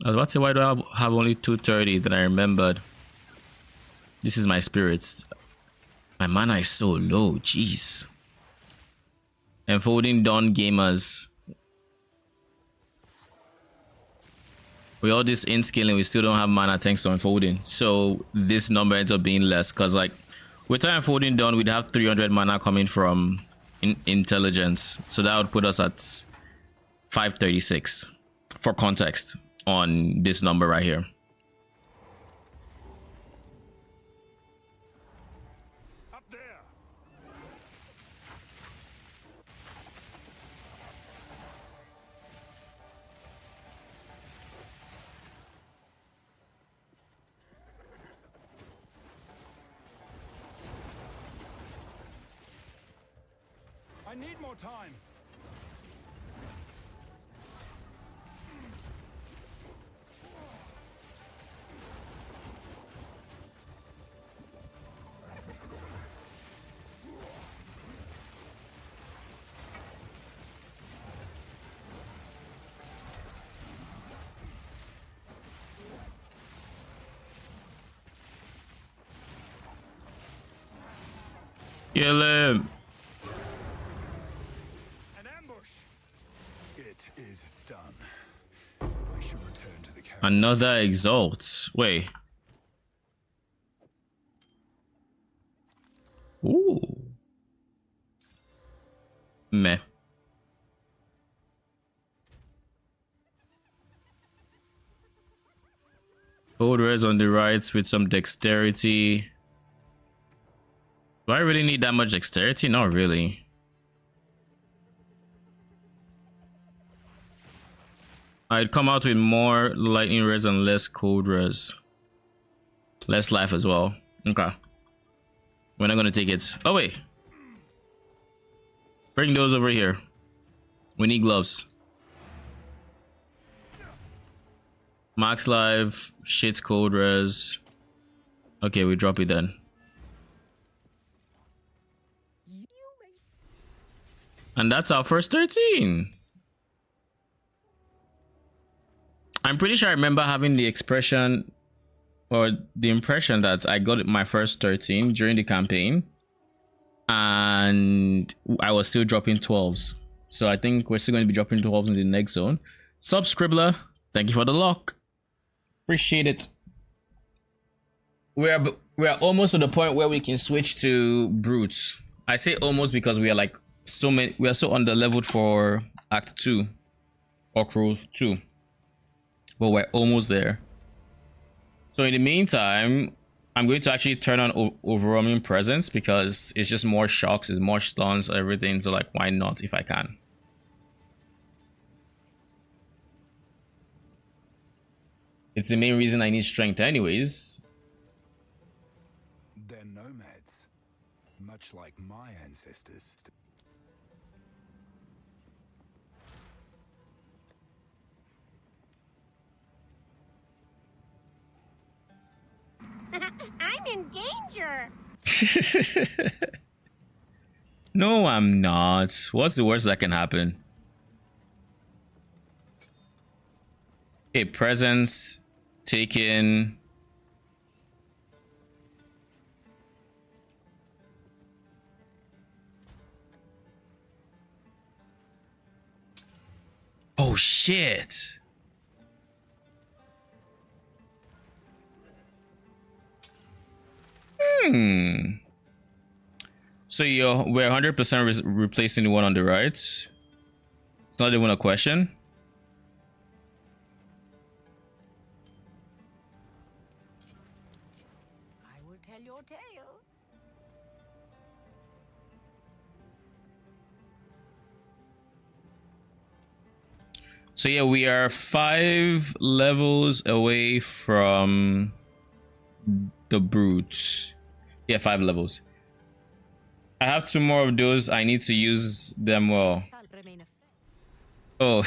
I was about to say, why do I have only 230? Then I remembered. This is my spirits. My mana is so low, jeez. Enfolding Dawn gamers. With all this in scaling, we still don't have mana thanks to Enfolding. So this number ends up being less, because like with time Enfolding Dawn, we'd have 300 mana coming from intelligence. So that would put us at 536 for context on this number right here.
Up there. I need more time.
Kill him.
An ambush. It is done. I should return to the camp.
Another exalt. Wait. Ooh. Meh. Cold res on the right with some dexterity. Do I really need that much dexterity? Not really. I'd come out with more lightning res and less cold res. Less life as well. Okay. We're not gonna take it. Oh wait. Bring those over here. We need gloves. Max life, shit cold res. Okay, we drop it then. And that's our first 13. I'm pretty sure I remember having the expression or the impression that I got my first 13 during the campaign. And I was still dropping 12s. So I think we're still going to be dropping 12s in the next zone. Sub Scribbler, thank you for the lock. Appreciate it. We are almost to the point where we can switch to brutes. I say almost because we are like we are so under leveled for Act 2 or Crew 2. But we're almost there. So in the meantime, I'm going to actually turn on overwhelming presence because it's just more shocks, it's more stuns, everything. So like, why not if I can? It's the main reason I need strength anyways.
They're nomads, much like my ancestors.
I'm in danger.
No, I'm not. What's the worst that can happen? A presence taken. Oh shit. So we're 100% replacing the one on the right. It's not even a question.
I will tell your tale.
So yeah, we are 5 levels away from the brute. Yeah, 5 levels. I have 2 more of those. I need to use them well. Oh.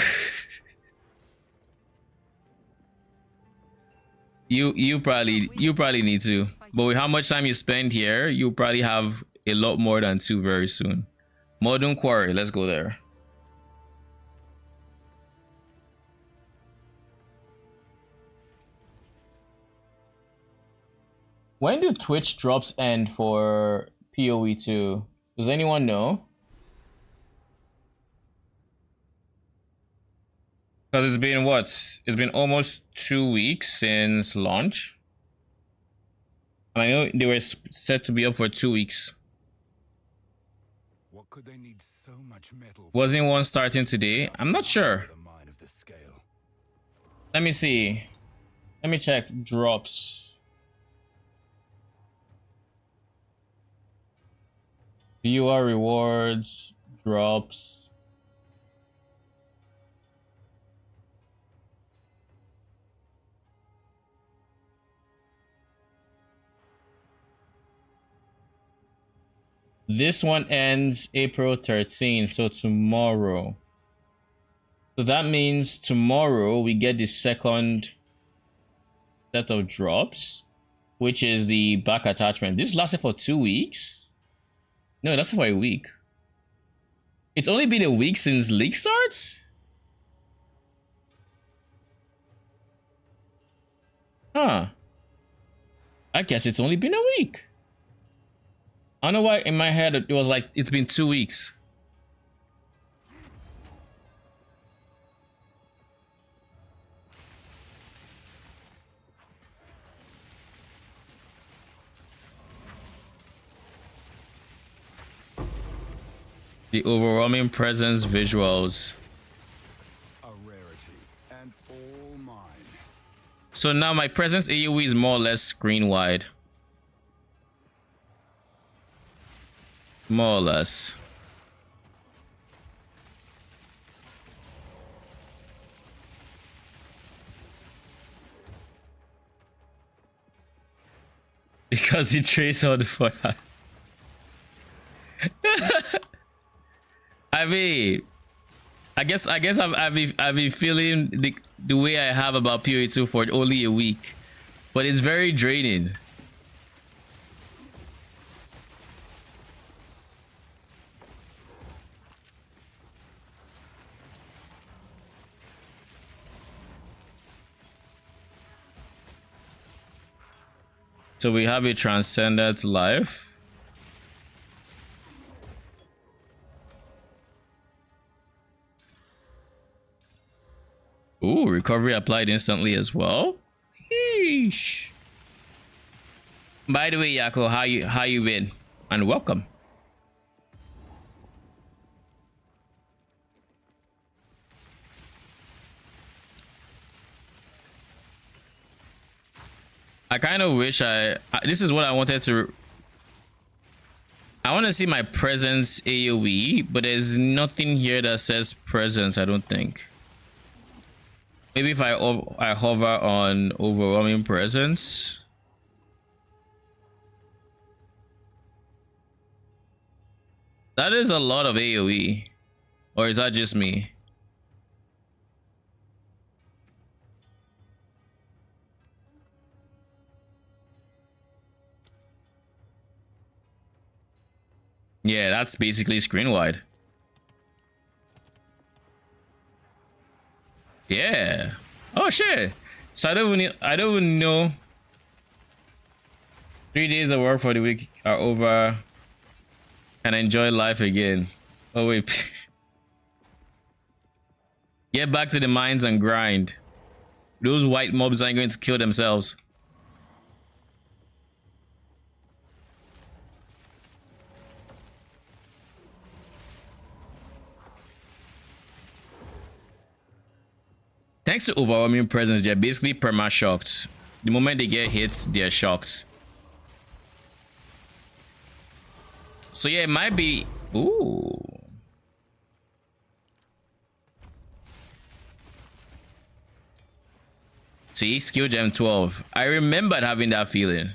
you probably need to. But with how much time you spend here, you'll probably have a lot more than 2 very soon. Modern Quarry, let's go there. When do Twitch drops end for PoE 2? Does anyone know? Because it's been what? It's been almost 2 weeks since launch. And I know they were set to be up for 2 weeks.
What could they need so much metal?
Wasn't one starting today? I'm not sure. Let me see. Let me check drops. Viewer rewards, drops. This one ends April 13th, so tomorrow. So that means tomorrow we get the second set of drops, which is the back attachment. This lasted for 2 weeks. No, that's for a week. It's only been a week since league starts? Huh. I guess it's only been a week. I don't know why in my head it was like it's been 2 weeks. The overwhelming presence visuals.
A rarity, and all mine.
So now my presence AoE is more or less screen wide. More or less. Because he traced all the fire. I mean, I guess I've been feeling the way I have about PoE 2 for only a week, but it's very draining. So we have a transcendent life. Ooh, recovery applied instantly as well. Sheesh. By the way, Yako, how you been? And welcome. I kind of wish this is what I wanted to. I want to see my presence AoE, but there's nothing here that says presence, I don't think. Maybe if I hover on overwhelming presence. That is a lot of AoE. Or is that just me? Yeah, that's basically screen wide. Yeah. Oh shit. So I don't even know. 3 days of work for the week are over. And enjoy life again. Oh wait. Get back to the mines and grind. Those white mobs aren't going to kill themselves. Thanks to overwhelming presence, they're basically perma-shocked. The moment they get hit, they're shocked. So yeah, it might be... Ooh. See, skill gem 12. I remembered having that feeling.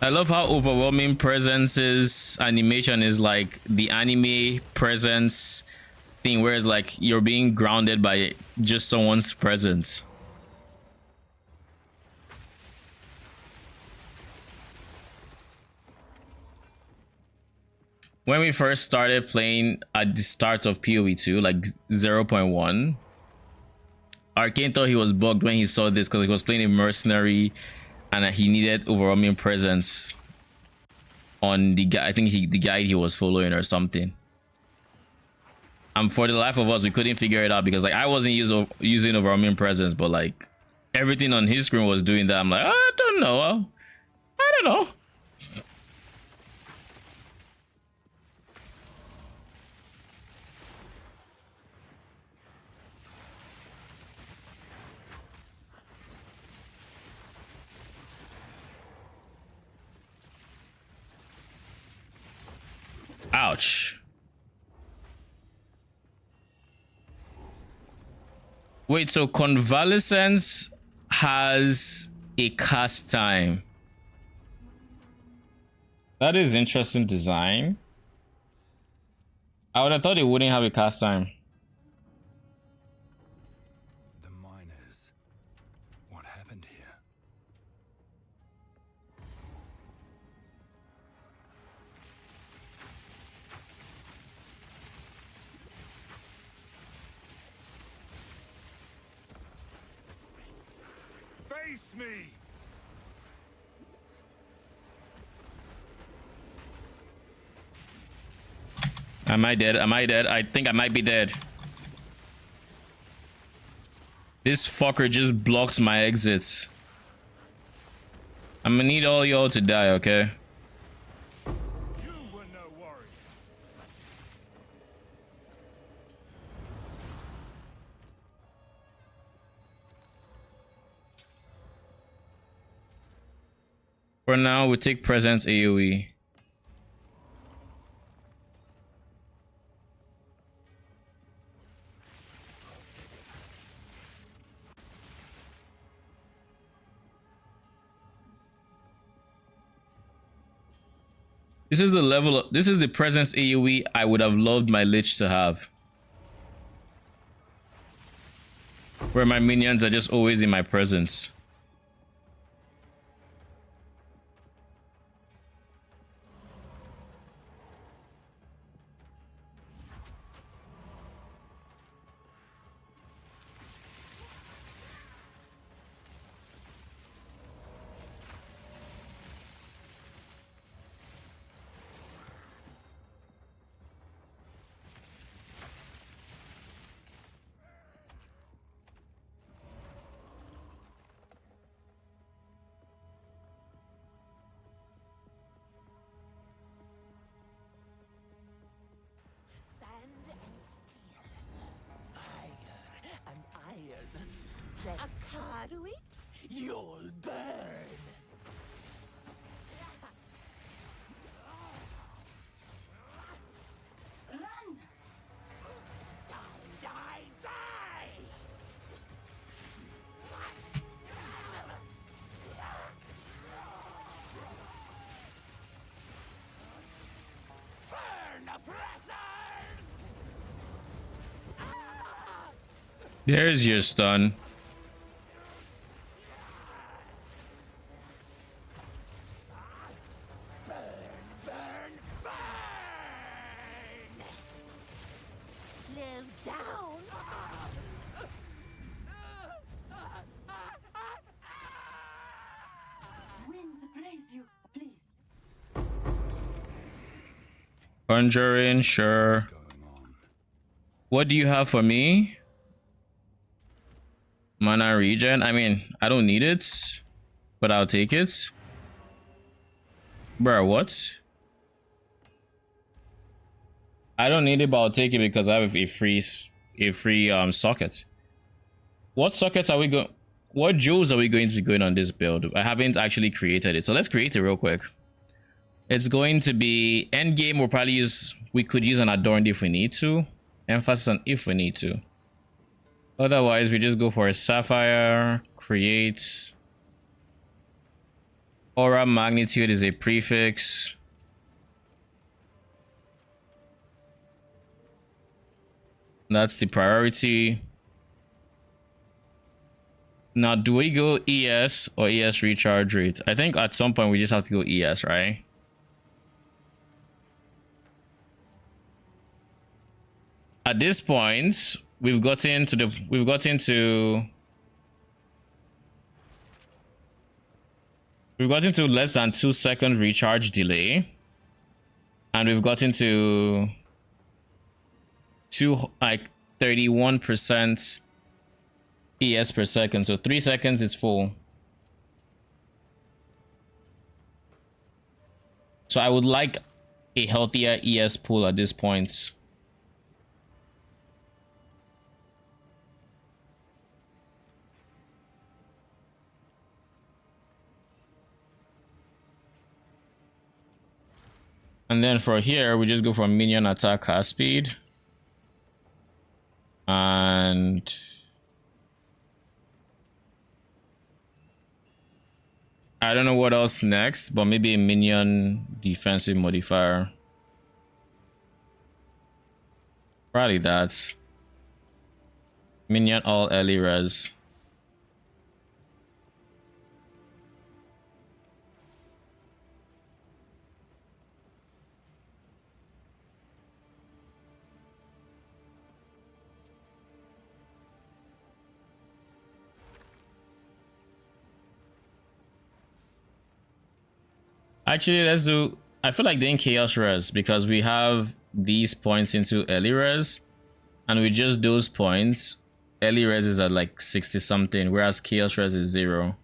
I love how overwhelming presence's animation is like the anime presence thing, where it's like you're being grounded by just someone's presence. When we first started playing at the start of PoE 2, like 0.1, Arcane thought he was bugged when he saw this because he was playing a mercenary and he needed overwhelming presence on the guy. I think the guide he was following or something. And for the life of us, we couldn't figure it out because like I wasn't using overwhelming presence, but like everything on his screen was doing that. I'm like, I don't know. I don't know. Ouch. Wait, so Convalescence has a cast time. That is interesting design. I would have thought it wouldn't have a cast time.
The miners. What happened here? me!
Am I dead? Am I dead? I think I might be dead. This fucker just blocked my exits. I'm gonna need all y'all to die, okay?
You were no worry.
For now, we take presence AoE. This is the level of, this is the presence AoE I would have loved my Lich to have. Where my minions are just always in my presence.
You'll burn! Run! Die, die, die! Burn, oppressors!
There's your stun. Conjuring, sure. What do you have for me? Mana regen? I mean, I don't need it, but I'll take it. Bruh, what? I don't need it, but I'll take it because I have a free socket. What sockets are we going? What jewels are we going to be going on this build? I haven't actually created it, so let's create it real quick. It's going to be end game. We'll probably use. We could use an adorned if we need to. Emphasis on if we need to. Otherwise, we just go for a sapphire. Create. Aura magnitude is a prefix. That's the priority. Now, do we go ES or ES recharge rate? I think at some point we just have to go ES, right? At this point, we've gotten to less than 2 second recharge delay, and we've gotten to 31% ES per second, so 3 seconds is full. So I would like a healthier ES pool at this point. And then for here, we just go for minion attack cast speed. And I don't know what else next, but maybe a minion defensive modifier. Probably that. Minion all early res. Actually, let's do. I feel like doing chaos res because we have these points into early res, and with just those points, early res is at like 60 something, whereas chaos res is 0.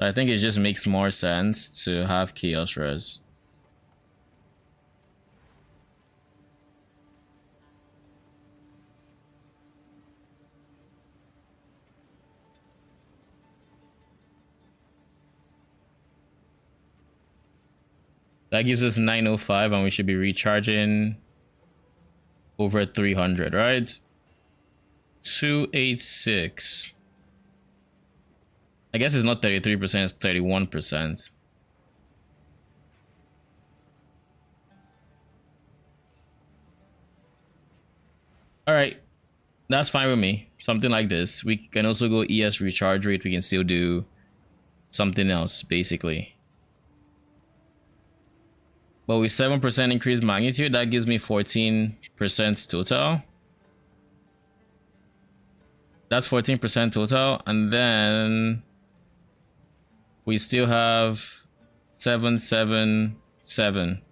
I think it just makes more sense to have chaos res. That gives us 905 and we should be recharging over 300, right? 286. I guess it's not 33%, it's 31%. All right, that's fine with me. Something like this. We can also go ES recharge rate. We can still do something else, basically. But with 7% increased magnitude, that gives me 14% total. That's 14% total. And then we still have 777.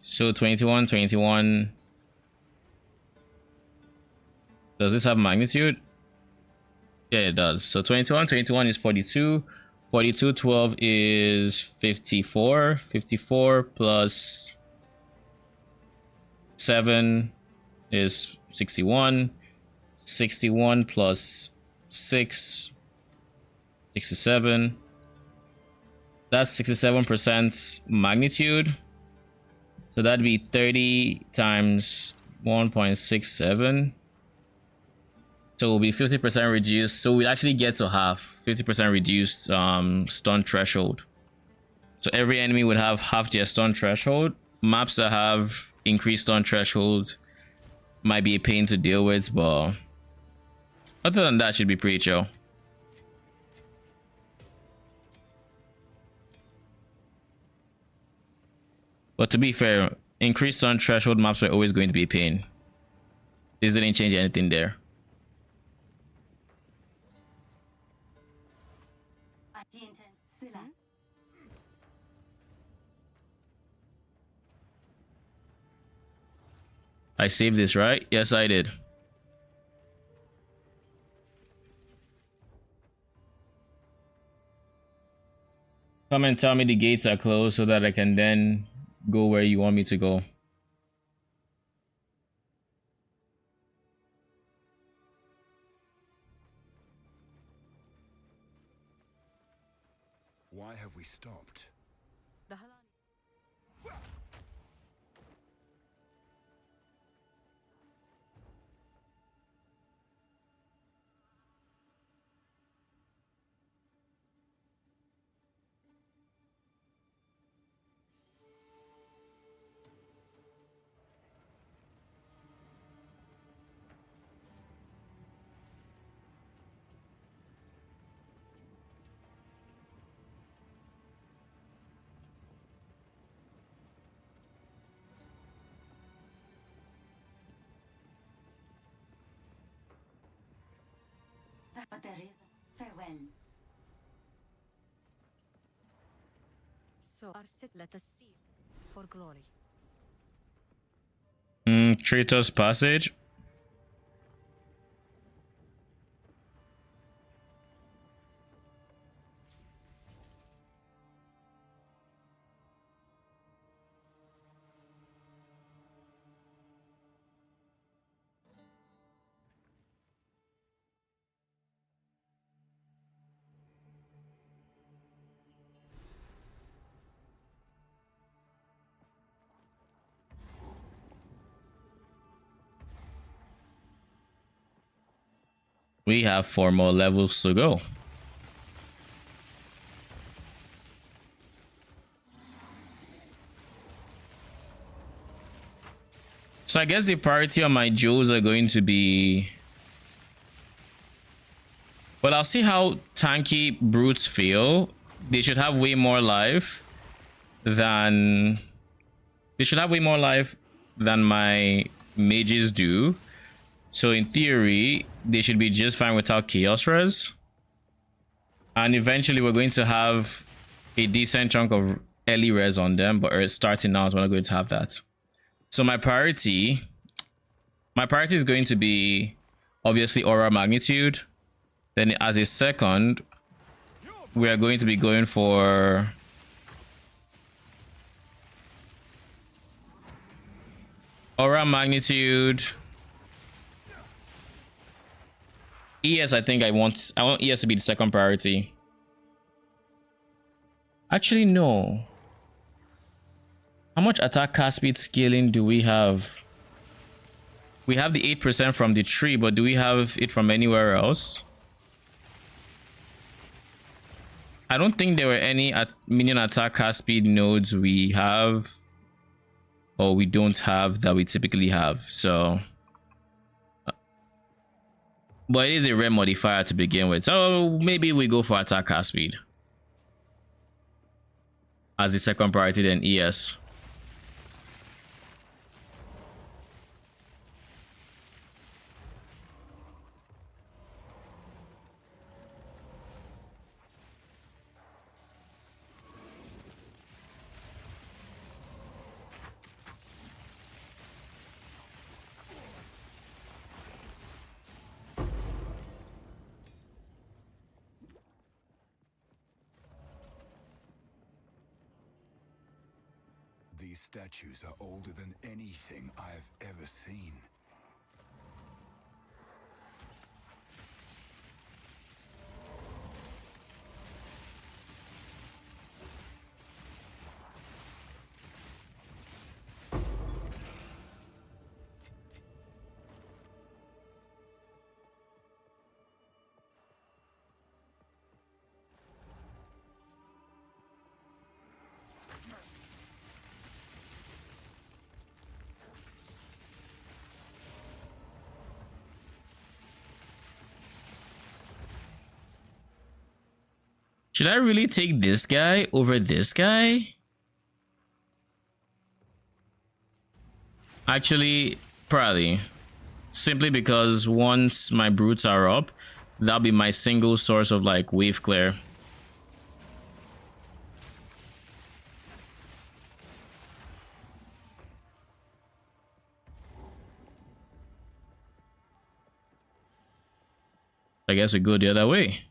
So 21, 21. Does this have magnitude? Yeah, it does. So 21, 21 is 42. 42, 12 is 54. 54 plus 7 is 61. 61 plus 6, 67. That's 67% magnitude. So that'd be 30 times 1.67. So it will be 50% reduced. So we'll actually get to half, 50% reduced stun threshold. So every enemy would have half their stun threshold. Maps that have increased stun threshold might be a pain to deal with, but other than that, should be pretty chill. But to be fair, increased stun threshold maps were always going to be a pain. This didn't change anything there. I saved this, right? Yes, I did. Come and tell me the gates are closed so that I can then go where you want me to go.
Why have we stopped?
The
But there is farewell.
So our sit, let us see for glory.
Traitor's Passage. We have 4 more levels to go. So I guess the priority on my jewels are going to be... Well, I'll see how tanky brutes feel. They should have way more life than... They should have way more life than my mages do. So in theory, they should be just fine without chaos res. And eventually we're going to have a decent chunk of early res on them, but starting now, we're not going to have that. So my priority is going to be obviously aura magnitude. Then as a second, we are going to be going for aura magnitude. ES, I think I want ES to be the second priority. Actually, no. How much attack cast speed scaling do we have? We have the 8% from the tree, but do we have it from anywhere else? I don't think there were any minion attack cast speed nodes we have or we don't have that we typically have. So, but it is a rare modifier to begin with. So maybe we go for attack cast speed as the second priority, then ES.
These statues are older than anything I've ever seen.
Should I really take this guy over this guy? Actually, probably. Simply because once my brutes are up, that'll be my single source of like wave clear. I guess we go the other way.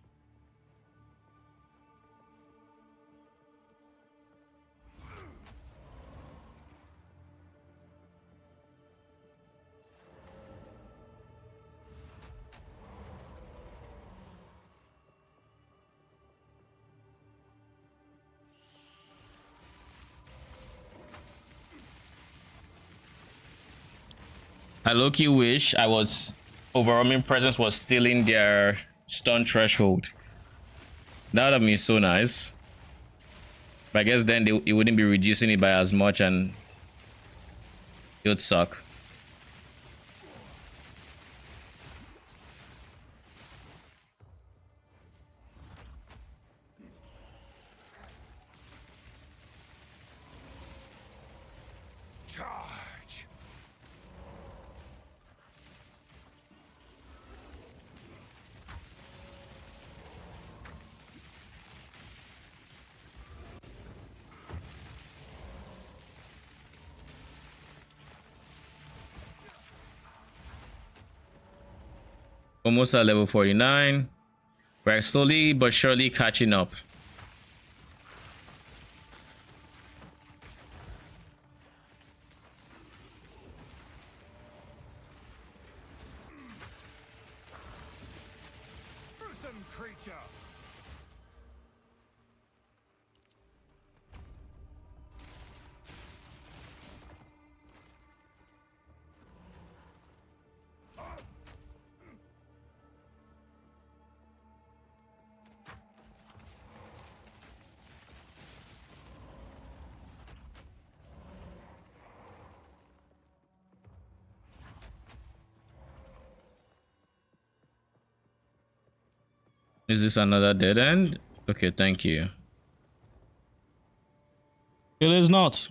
I low-key wish I was overwhelming presence was still in their stun threshold. That would have been so nice. But I guess then it wouldn't be reducing it by as much and it would suck.
Charge!
Almost at level 49. We're slowly but surely catching up.
Gruesome creature!
Is this another dead end? Okay, thank you. It is not.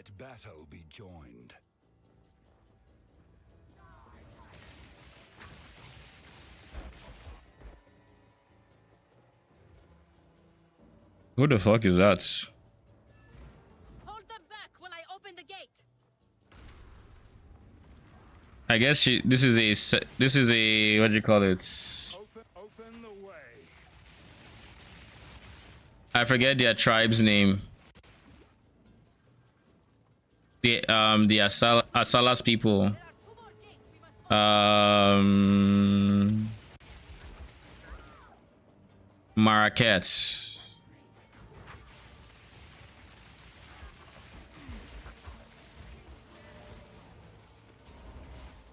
Let battle be joined.
Who the fuck is that?
Hold them back while I open the gate.
I guess this is a what do you call it?
Open the way.
I forget their tribe's name. The Asalas people. Marrakech.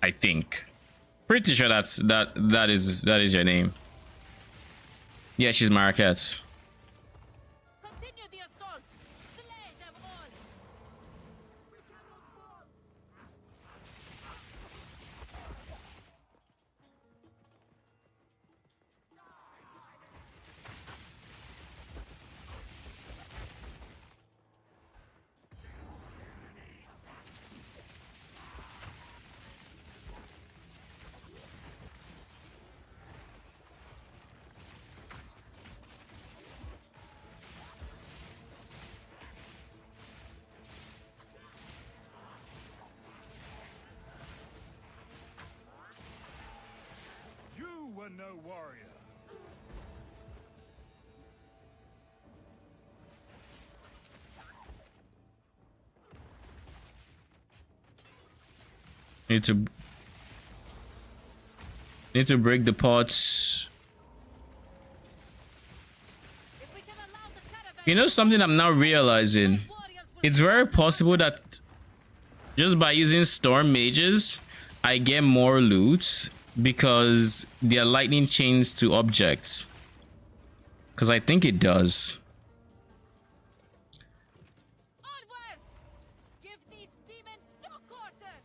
I think. Pretty sure that is your name. Yeah, she's Marrakech.
Continue the assault. Slay them all.
You were no warrior.
Need to break the pots. You know something I'm now realizing? It's very possible that just by using storm mages, I get more loot because they're lightning chains to objects. Because I think it does.
Onwards! Give these demons no quarter!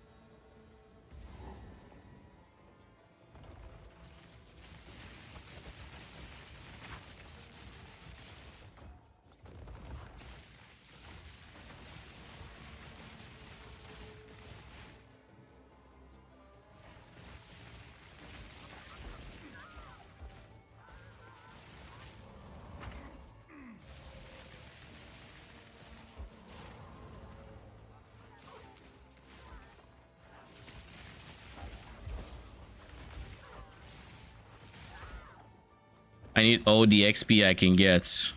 I need all the XP I can get.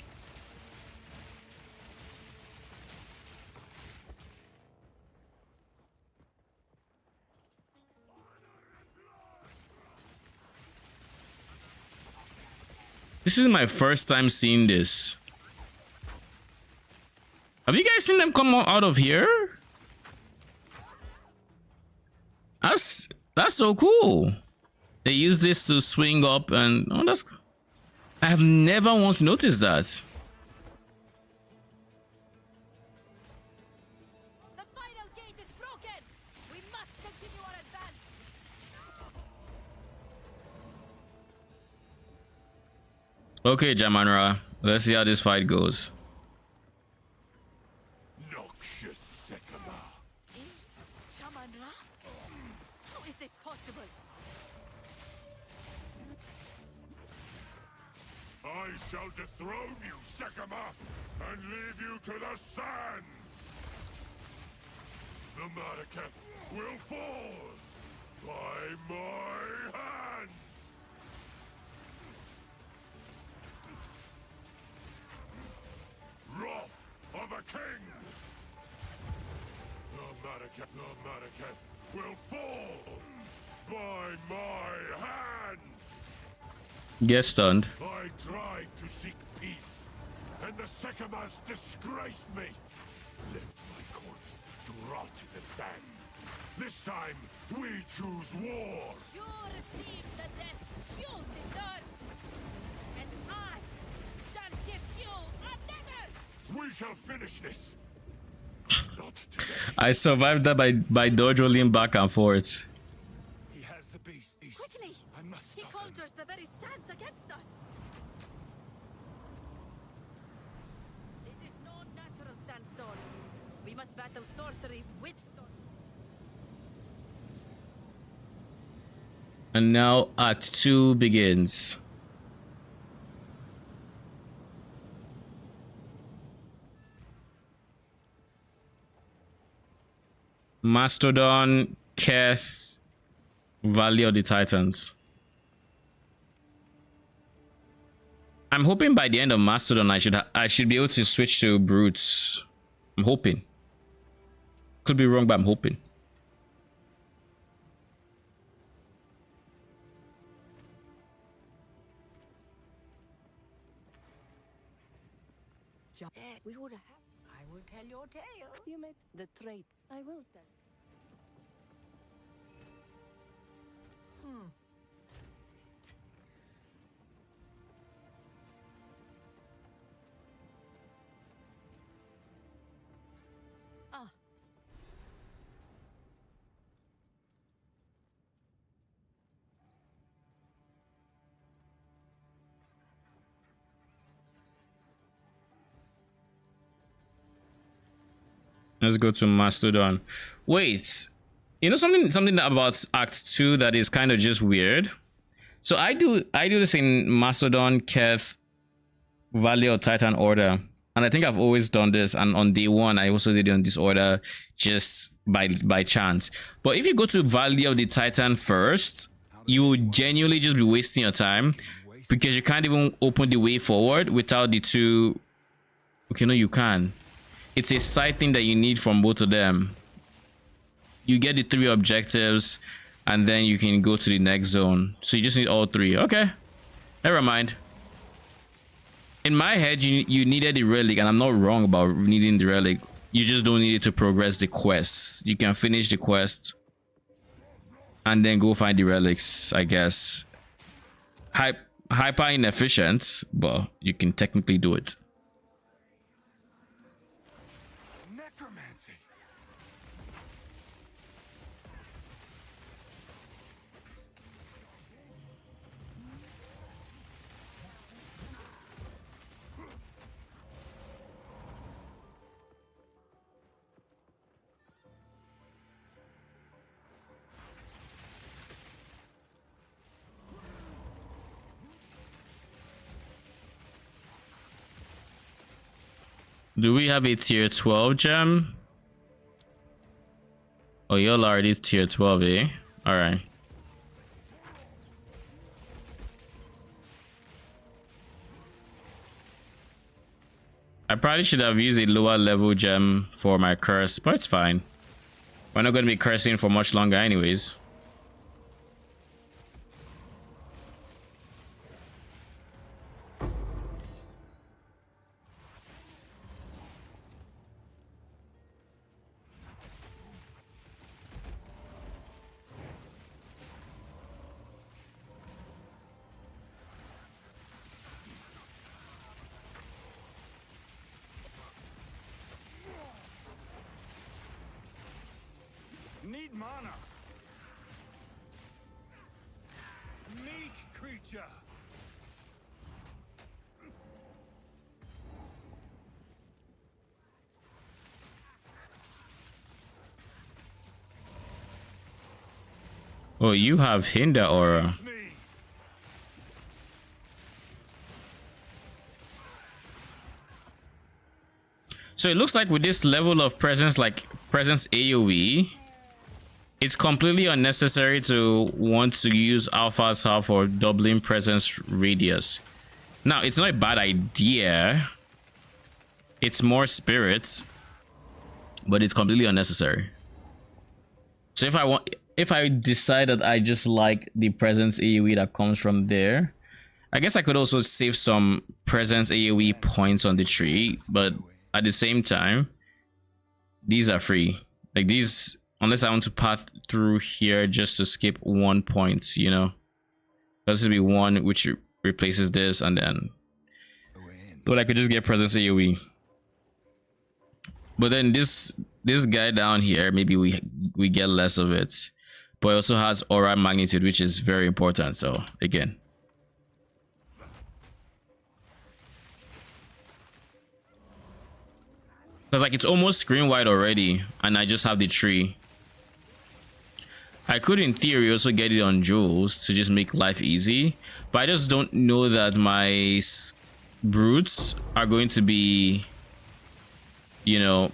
This is my first time seeing this. Have you guys seen them come out of here? That's so cool. They use this to swing up and oh, that's. I have never once noticed that.
The final gate is broken. We must continue our advance.
Okay, Jamanra. Let's see how this fight goes.
Noxious Sycamore.
Shamanra? How is this possible?
I shall dethrone you, Sycamore, and leave you to the sands. The Marrakech will fall by my hands. Wrath of a king. The Marrakech will fall by my hand.
Get stunned.
I tried to seek peace, and the Sycamores disgraced me. Left my corpse to rot in the sand. This time, we choose war.
You receive the death you deserve. And I shall give you another.
We shall finish this. Not today.
I survived that by dodge rolling back and forth.
He has the beast.
Quickly!
I must
He
stop him.
conjures the very sands against us. This is no natural sandstone. We must battle sorcery with sword.
And now Act 2 begins. Mastodon, Keth, Valley of the Titans. I'm hoping by the end of Mastodon I should be able to switch to Brutes. I'm hoping. Could be wrong, but I'm hoping.
We would have. I will tell your tale. You met the trait. I will tell. Ah.
Let's go to Mastodon. Wait, you know something about Act 2 that is kind of just weird. So I do this in Mastodon, Keth, Valley of Titan order, and I think I've always done this. And on day 1, I also did it on this order just by chance. But if you go to Valley of the Titan first, you will genuinely just be wasting your time because you can't even open the way forward without the two. Okay, no, you can. It's a side thing that you need from both of them. You get the 3 objectives and then you can go to the next zone. So you just need all 3. Okay, never mind. In my head, you needed the relic, and I'm not wrong about needing the relic. You just don't need it to progress the quests. You can finish the quest and then go find the relics, I guess. Hyper inefficient, but you can technically do it. Do we have a tier 12 gem? Oh, you're already tier 12, eh? Alright. I probably should have used a lower level gem for my curse, but it's fine. We're not going to be cursing for much longer anyways.
Need mana. Meek creature.
Oh, you have Hinder Aura. So it looks like with this level of presence, like presence AoE, it's completely unnecessary to want to use Alpha's Half or doubling presence radius. Now, it's not a bad idea. It's more spirits, but it's completely unnecessary. So if I decide that I just like the presence AoE that comes from there, I guess I could also save some presence AoE points on the tree, but at the same time, these are free. Like these, unless I want to pass through here just to skip 1 point, you know. This will be 1 which replaces this, and then but I could just get presence AoE. But then this guy down here, maybe we get less of it. But it also has aura magnitude, which is very important. So again, Because like it's almost screen wide already, and I just have the tree. I could, in theory, also get it on jewels to just make life easy, but I just don't know that my brutes are going to be, you know,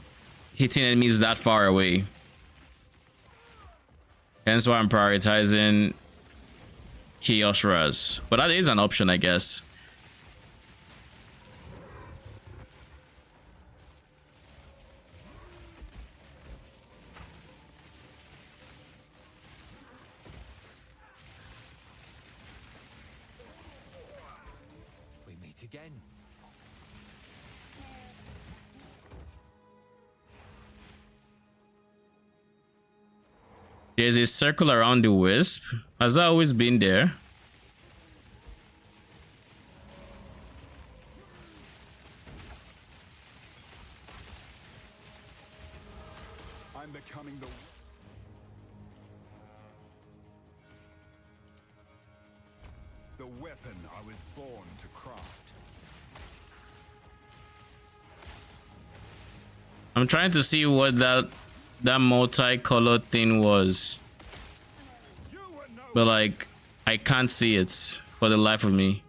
hitting enemies that far away. Hence why I'm prioritizing Chaos Raz. But that is an option, I guess.
We meet again.
There's a circle around the wisp. Has that always been there?
I'm becoming the weapon I was born to craft.
I'm trying to see what that multicolored thing was, but like I can't see it for the life of me.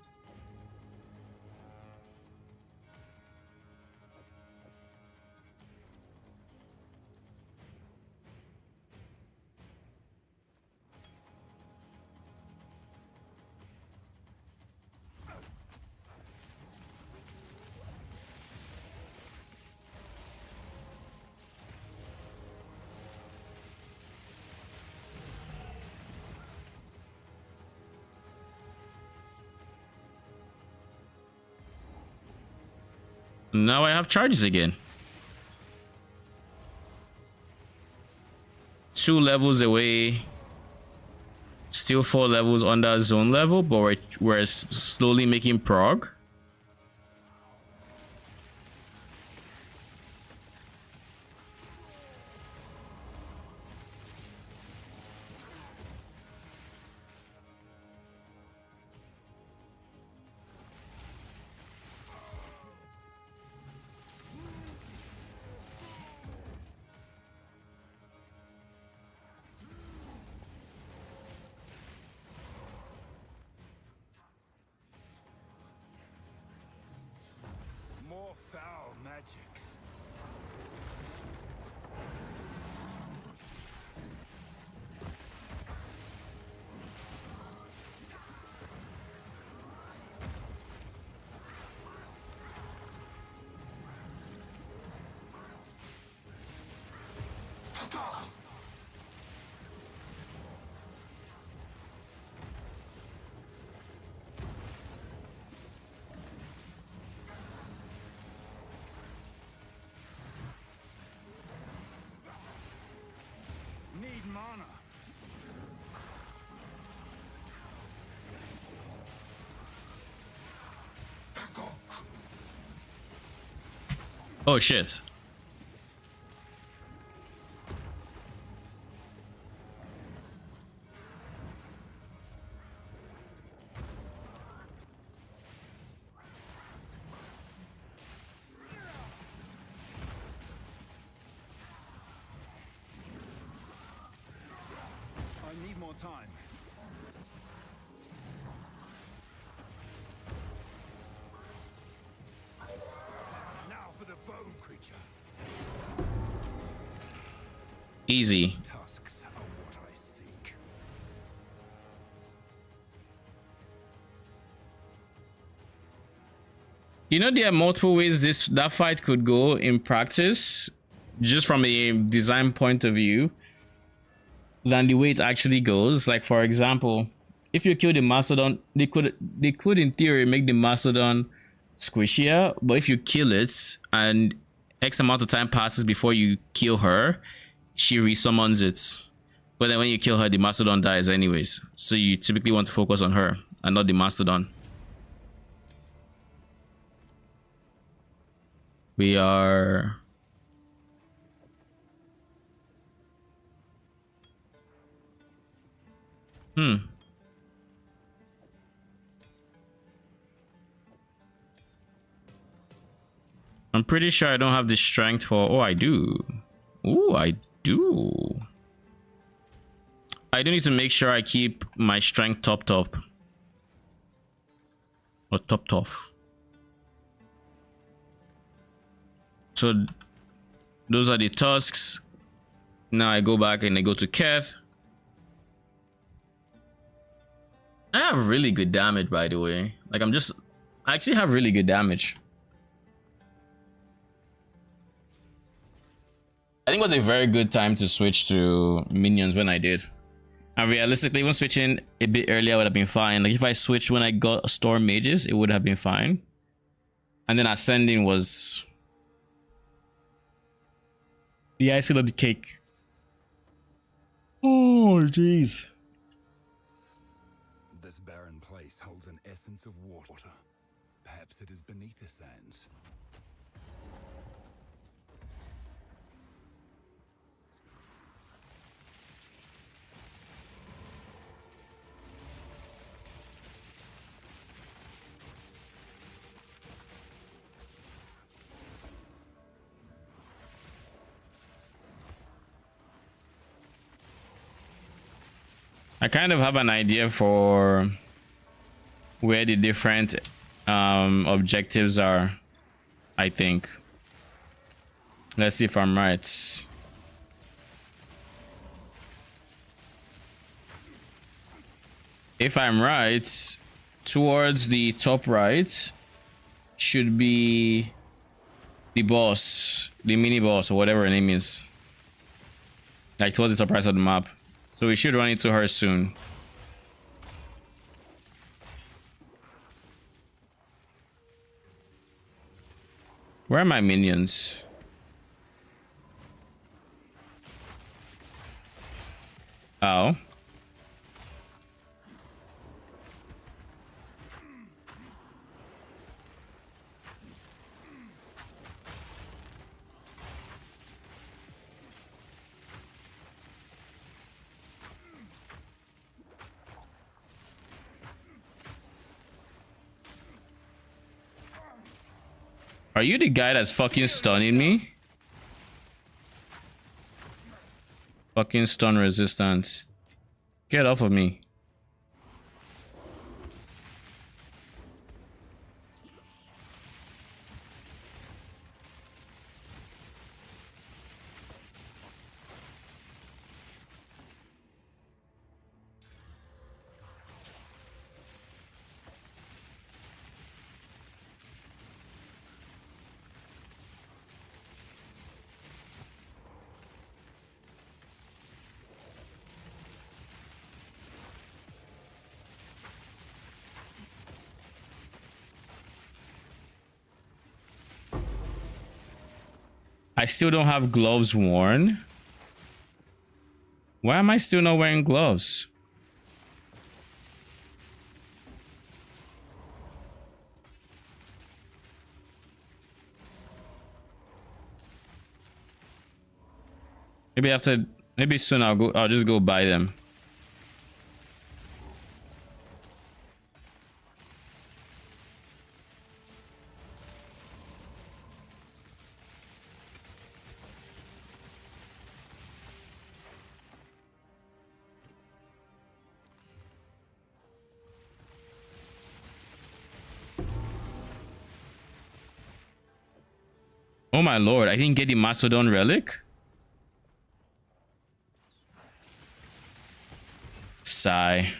Now I have charges again. 2 levels away. Still 4 levels under zone level, but we're slowly making prog.
More foul magics. Need mana.
Oh shit.
I need more time. Now for the bone creature.
Easy.
Tusks are what I seek.
You know, there are multiple ways that fight could go in practice, just from a design point of view, than the way it actually goes. Like, for example, if you kill the Mastodon, they could in theory make the Mastodon squishier, but if you kill it and X amount of time passes before you kill her, she resummons it. But then when you kill her, the Mastodon dies anyways. So you typically want to focus on her and not the Mastodon. We are... I'm pretty sure I don't have the strength for... Oh, I do. Oh, I do. I do need to make sure I keep my strength top. Or top. So those are the tusks. Now I go back and I go to Keth. I have really good damage, by the way. Like I actually have really good damage. I think it was a very good time to switch to minions when I did. And realistically, even switching a bit earlier would have been fine. Like if I switched when I got Storm Mages, it would have been fine. And then Ascending was the icing on the cake. Oh, jeez.
This barren place holds an essence of water. Perhaps it is beneath the sands.
I kind of have an idea for where the different objectives are, I think. Let's see if I'm right. If I'm right, towards the top right should be the boss, the mini boss, or whatever her name is. Like towards the top right of the map. So we should run into her soon. Where are my minions? Oh. Are you the guy that's fucking stunning me? Fucking stun resistance. Get off of me. I still don't have gloves worn. Why am I still not wearing gloves? Maybe soon I'll just go buy them. Oh my lord, I didn't get the Mastodon relic? Sigh.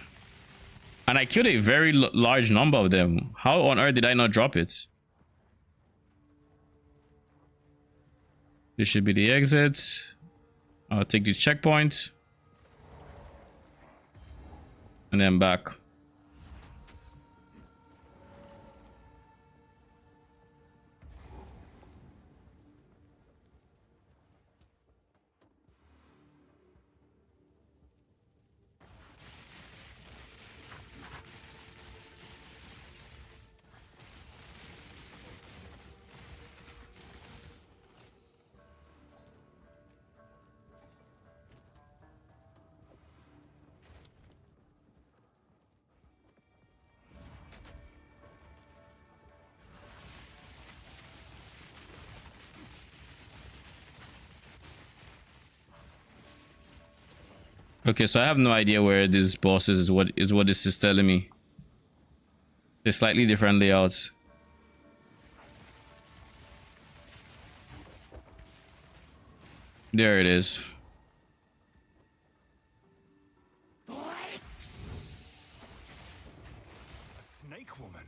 And I killed a very large number of them. How on earth did I not drop it? This should be the exit. I'll take this checkpoint. And then back. Okay, so I have no idea where this boss is what this is telling me. They're slightly different layouts. There it is.
A snake woman.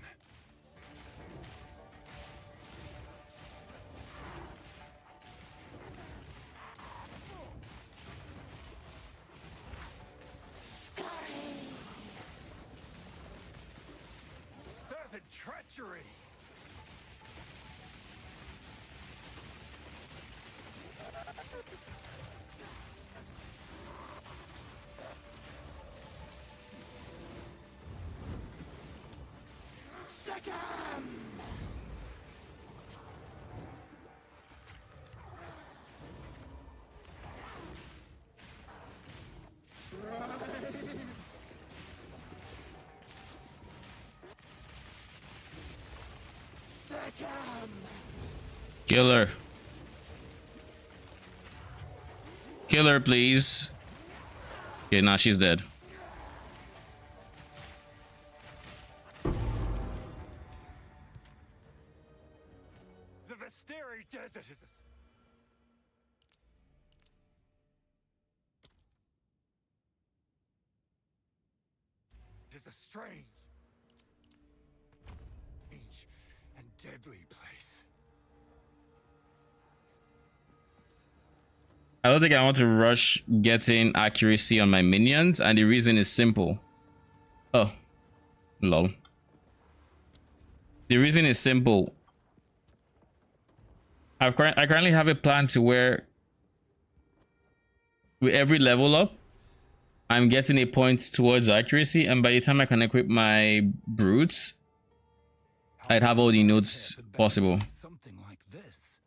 Serpent treachery.
Kill her. Kill her, please. Okay, now she's dead.
The Vesteri Desert is a... It is a strange and deadly place.
I don't think I want to rush getting accuracy on my minions, and the reason is simple. Oh, lol. The reason is simple. I currently have a plan to where with every level up, I'm getting a point towards accuracy, and by the time I can equip my brutes, I'd have all the nodes possible.
Something like this.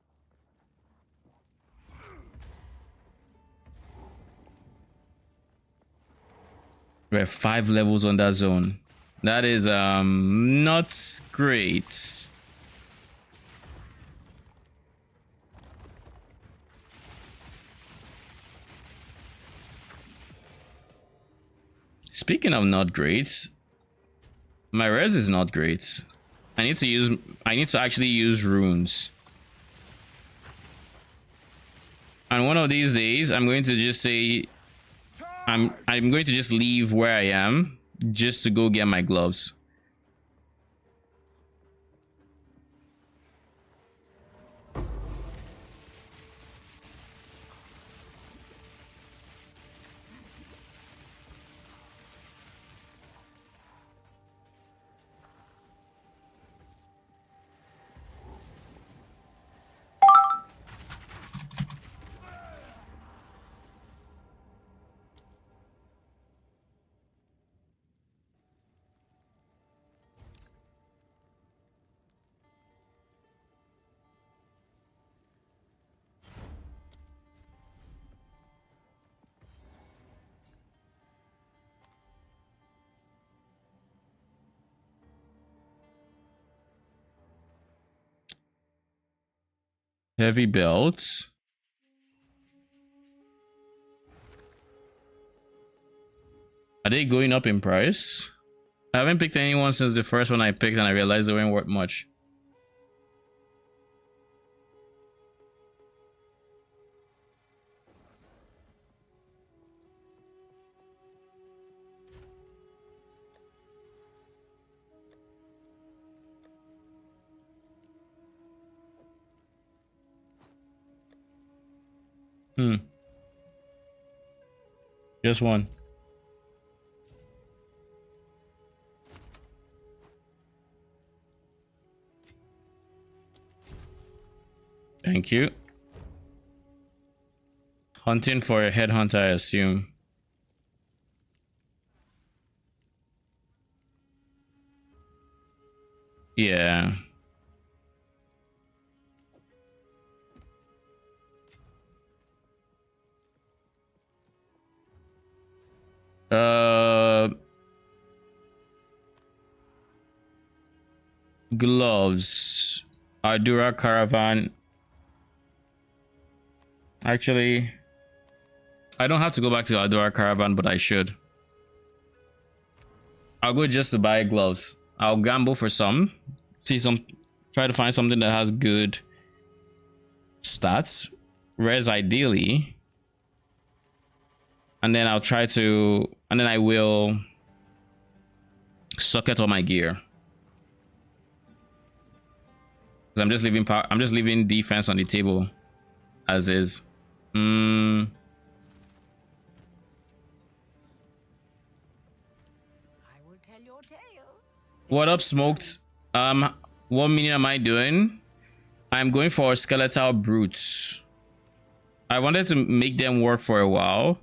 We're 5 levels on that zone. That is not great. Speaking of not great, my res is not great. I need to actually use runes. And one of these days I'm going to just say I'm going to just leave where I am just to go get my gloves. Heavy belts. Are they going up in price? I haven't picked anyone since the first one I picked and I realized they weren't worth much. Just one. Thank you. Hunting for a headhunter, I assume. Yeah. Gloves. Ardura Caravan. Actually, I don't have to go back to Adora Caravan, but I should. I'll go just to buy gloves. I'll gamble for some. Try to find something that has good stats. Res ideally. And then I'll try to... And then I will... socket all my gear. Because I'm just leaving power... I'm just leaving defense on the table. As is. What up, Smoked? What minion am I doing? I'm going for skeletal brutes. I wanted to make them work for a while,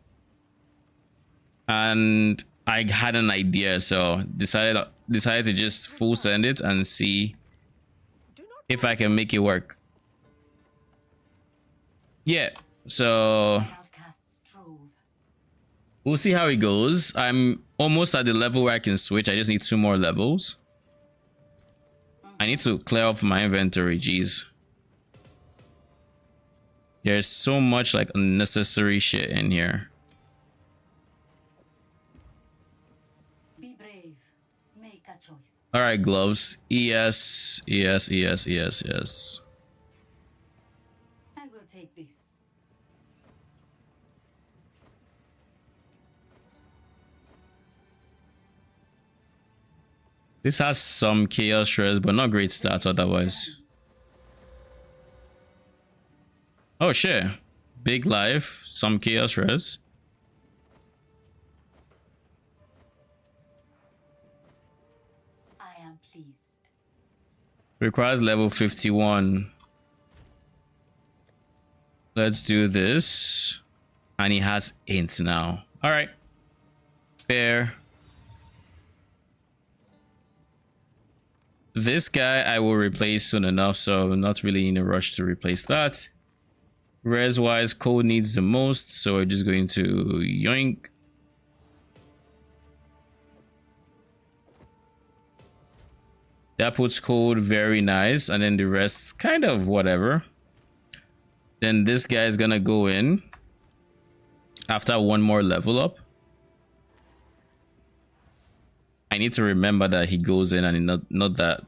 and I had an idea, so decided to just full send it and see if I can make it work. Yeah, so we'll see how it goes. I'm almost at the level where I can switch. I just need 2 more levels. I need to clear off my inventory. Jeez. There's so much like unnecessary shit in here.
Be brave. Make a choice.
All right, gloves. ES, ES, ES, ES, ES.
I will take this.
This has some chaos shreds, but not great stats otherwise. Oh shit. Big life, some chaos shreds.
I am pleased.
Requires level 51. Let's do this. And he has int now. Alright. Fair. This guy I will replace soon enough, so I'm not really in a rush to replace that. Res wise, code needs the most, so we're just going to yoink. That puts code very nice, and then the rest kind of whatever. Then this guy is gonna go in after 1 more level up. I need to remember that he goes in and not that.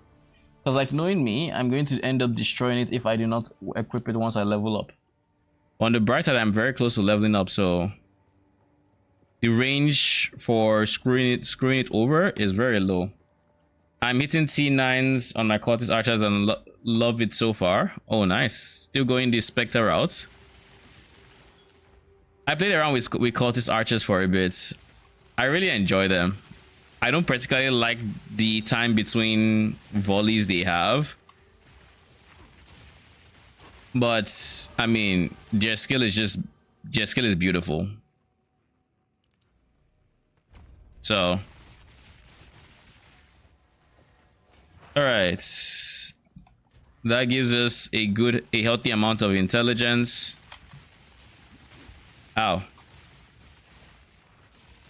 Because like knowing me, I'm going to end up destroying it if I do not equip it once I level up. On the bright side, I'm very close to leveling up, so the range for screwing it over is very low. I'm hitting T9s on my Cultist Archers and love it so far. Oh, nice. Still going the Spectre route. I played around with Cultist Archers for a bit. I really enjoy them. I don't particularly like the time between volleys they have. But, I mean, their skill is beautiful. So. Alright. That gives us a healthy amount of intelligence. Ow.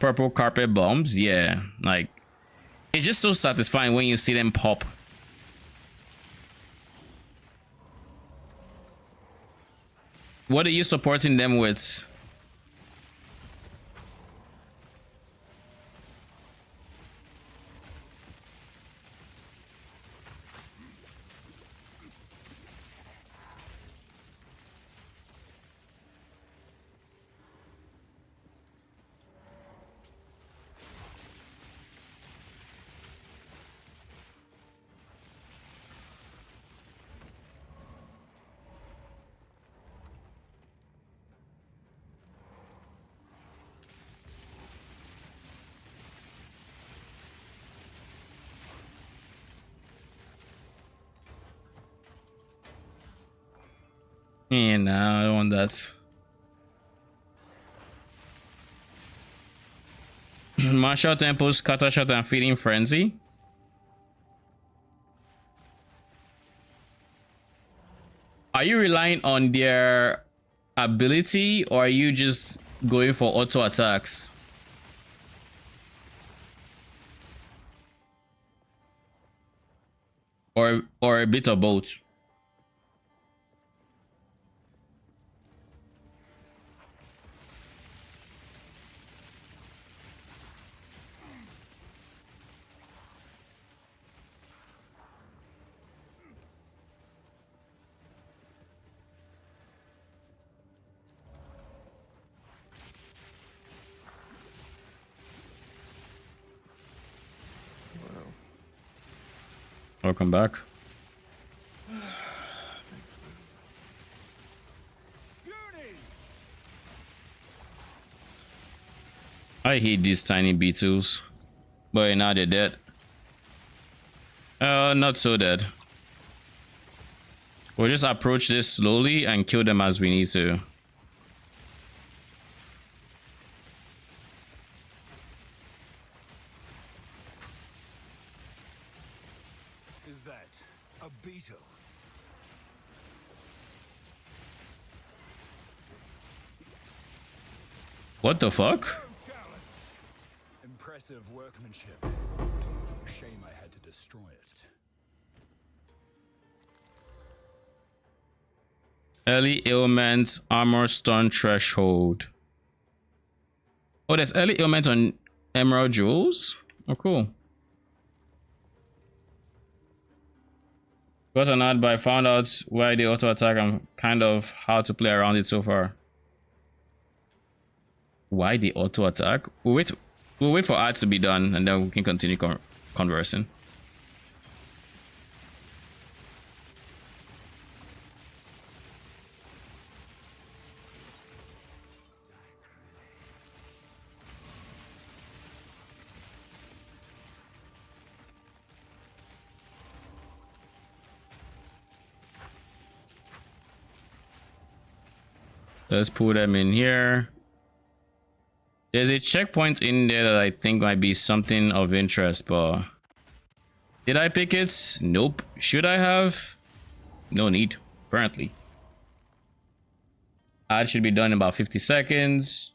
Purple carpet bombs, yeah, like it's just so satisfying when you see them pop. What are you supporting them with? Yeah, no, I don't want that. Martial Temple's Cutter Shot and Feeding Frenzy. Are you relying on their ability, or are you just going for auto attacks? Or a bit of both? Welcome back. I hate these tiny beetles. But now they're dead. Not so dead. We'll just approach this slowly and kill them as we need to.
Is that a beetle?
What the fuck?
Impressive workmanship. Shame I had to destroy it.
Early ailment, armor stun threshold. Oh, there's early ailment on emerald jewels? Oh, cool. Got an ad, but I found out why they auto attack and kind of how to play around it so far. Why the auto attack? We'll wait for ads to be done and then we can continue conversing. Let's put them in here. There's a checkpoint in there that I think might be something of interest, but did I pick it? Nope. Should I have? No need, apparently. Ad should be done in about 50 seconds.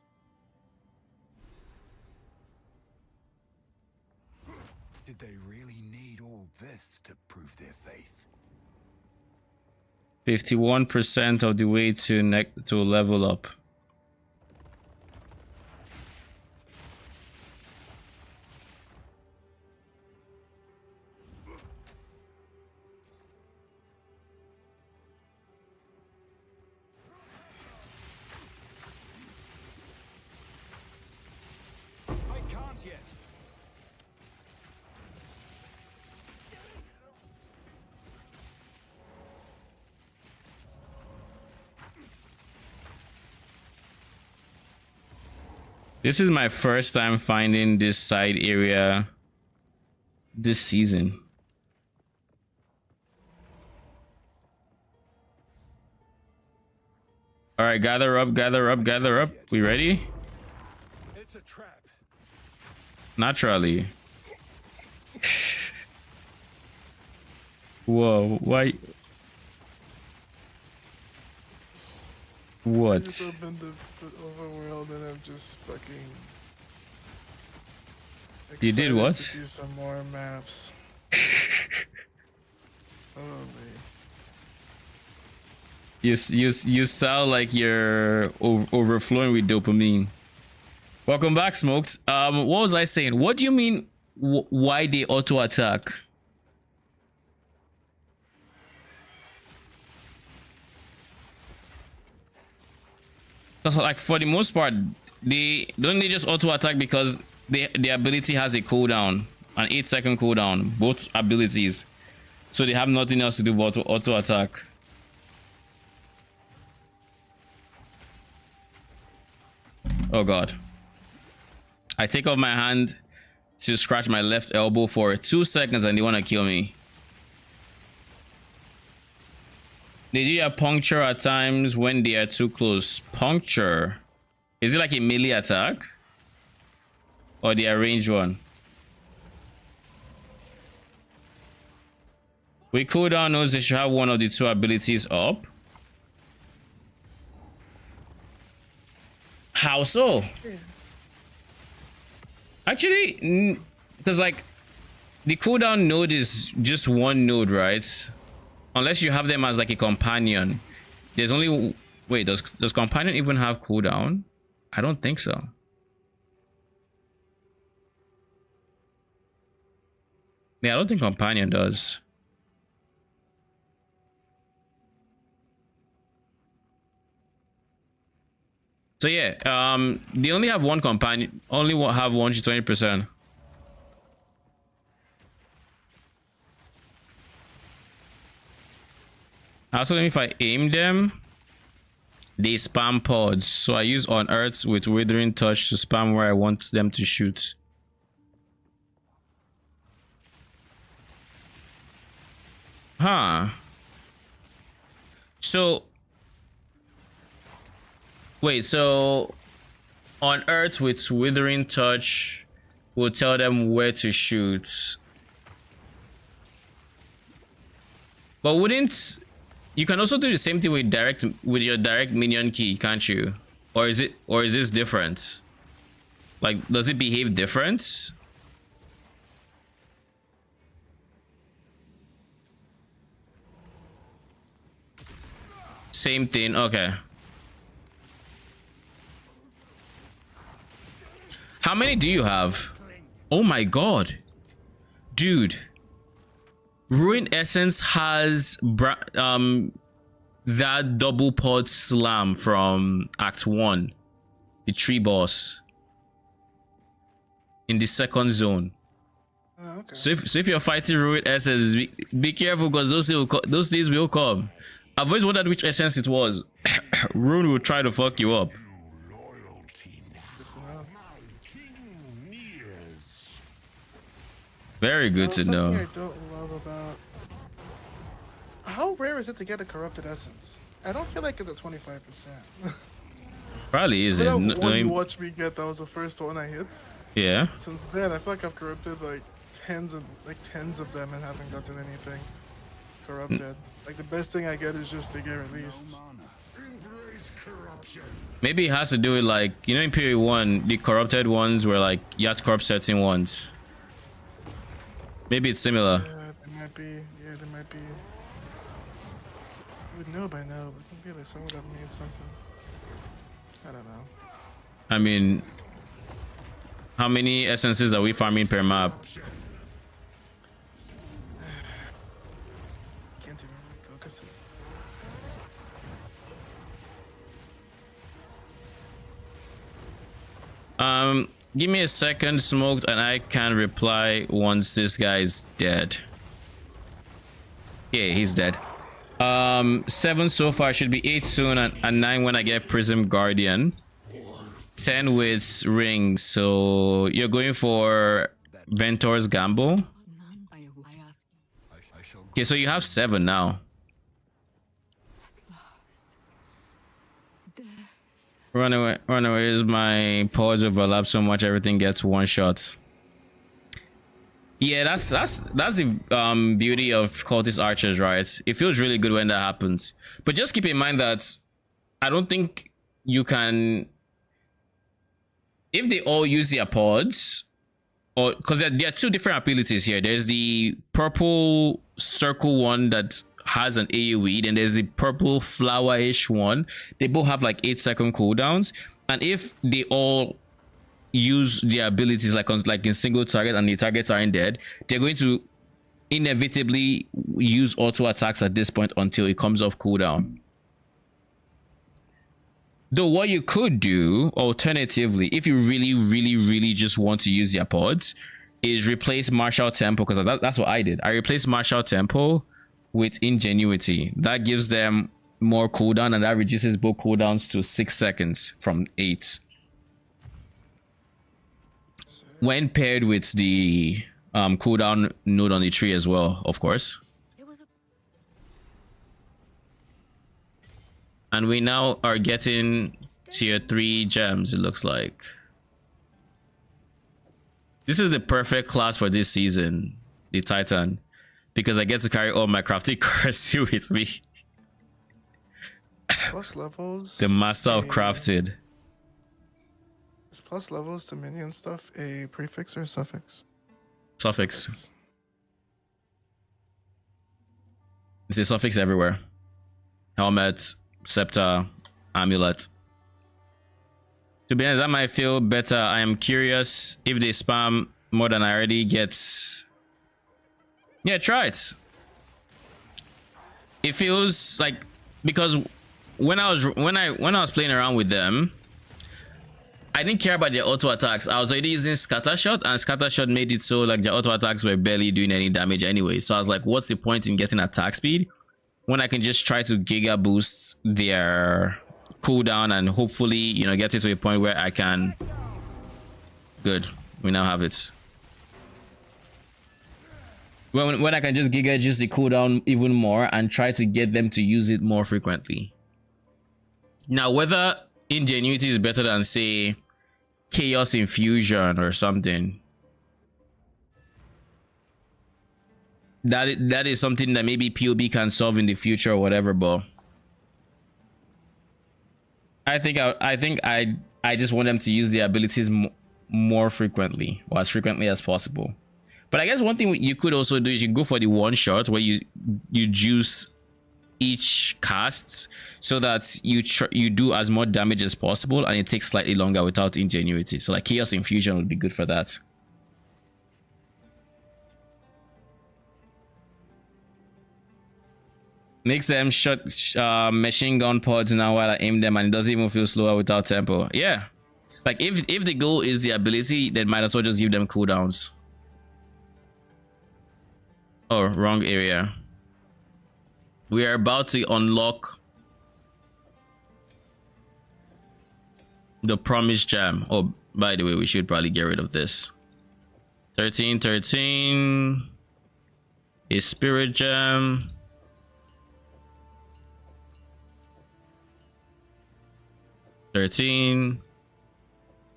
Did they really need all this to prove their faith?
51% of the way to level up. This is my first time finding this side area this season. All right, gather up, gather up, gather up. We ready?
It's a trap.
Naturally. Whoa, why? What?
I've just opened the overworld and I'm just fucking.
You did what?
To do some more maps. Holy.
You sound like you're overflowing with dopamine. Welcome back, Smoked. What was I saying? What do you mean? Why they auto attack? Because like for the most part, they just auto attack because the ability has a cooldown, an 8-second cooldown, both abilities. So they have nothing else to do but auto attack. Oh god. I take off my hand to scratch my left elbow for 2 seconds and they want to kill me. They do a puncture at times when they are too close. Puncture. Is it like a melee attack? Or the ranged one? We cooldown knows they should have one of the two abilities up. How so? Actually, because like the cooldown node is just one node, right? Unless you have them as like a companion. There's only... Wait, does companion even have cooldown? I don't think so. Yeah, I don't think companion does. So yeah, they only have one companion. Only have 1 to 20%. Also, if I aim them, they spam pods. So I use Unearth with Withering Touch to spam where I want them to shoot. Huh. So wait, so Unearth with Withering Touch will tell them where to shoot. But wouldn't you can also do the same thing with your direct minion key, can't you? Or is this different? Like, does it behave different? Same thing, okay. How many do you have? Oh my god. Dude. Ruin Essence has that double pod slam from Act 1. The tree boss. In the second zone.
Oh, okay.
So if you're fighting Ruin Essence, be careful because those days will come. I've always wondered which essence it was. Ruin will try to fuck you up. Very good to know.
Something I don't love about... How rare is it to get a corrupted essence? I don't feel like it's at 25%.
Probably isn't.
That one you watched me get, that was the first one I hit.
Yeah.
Since then, I feel like I've corrupted like tens of them and haven't gotten anything corrupted. Like the best thing I get is just they get released.
Maybe it has to do with, like, you know, in PoE 1, the corrupted ones were like you had to corrupt certain ones. Maybe it's similar.
Yeah, they might be. Yeah, they might be. I would know by now, but I feel like someone would have made something. I don't know.
I mean, how many essences are we farming per map?
Can't even focus it.
Give me a second, Smoked, and I can reply once this guy's dead. Yeah, he's dead. 7 so far, should be 8 soon, and 9 when I get Prism Guardian. 10 with rings, so you're going for Ventor's Gamble. Okay, so you have 7 now. Run away is my pause overlap so much everything gets one shot. Yeah, that's the beauty of cultist archers, right? It feels really good when that happens. But just keep in mind that I don't think you can, if they all use their pods, or because there are 2 different abilities here. There's the purple circle one that has an AoE, then there's the purple flower-ish one. They both have like 8-second cooldowns, and if they all use their abilities like in single target and the targets aren't dead, they're going to inevitably use auto attacks at this point until it comes off cooldown. Though what you could do alternatively, if you really just want to use your pods, is replace Martial Tempo, because that's what I did. I replaced Martial Tempo with Ingenuity. That gives them more cooldown, and that reduces both cooldowns to 6 seconds from 8. When paired with the cooldown node on the tree as well, of course. And we now are getting tier 3 gems, it looks like. This is the perfect class for this season, the Titan, because I get to carry all my crafting currency with me.
Plus levels.
The master of crafted.
Is plus levels to minion stuff a prefix or a suffix?
Suffix. It's a suffix everywhere. Helmet, scepter, amulet. To be honest, that might feel better. I am curious if they spam more than I already get. Yeah, try it. It feels like, because when I was playing around with them, I didn't care about their auto attacks. I was already using Scattershot, and Scattershot made it so like their auto attacks were barely doing any damage anyway. So I was like, what's the point in getting attack speed when I can just try to giga boost their cooldown and hopefully, you know, get it to a point where I can. Good, we now have it. When I can just giga juice the cooldown even more and try to get them to use it more frequently. Now, whether ingenuity is better than, say, chaos infusion or something, that is something that maybe PoB can solve in the future or whatever. But I think I just want them to use the abilities more frequently, or as frequently as possible. But I guess one thing you could also do is you go for the one shot where you juice each cast so that you do as much damage as possible and it takes slightly longer without ingenuity. So like chaos infusion would be good for that. Makes them shot machine gun pods now while I aim them, and it doesn't even feel slower without tempo. Yeah, like if the goal is the ability, then might as well just give them cooldowns. Oh, wrong area. We are about to unlock the promised gem. Oh, by the way, we should probably get rid of this. 13 a spirit gem.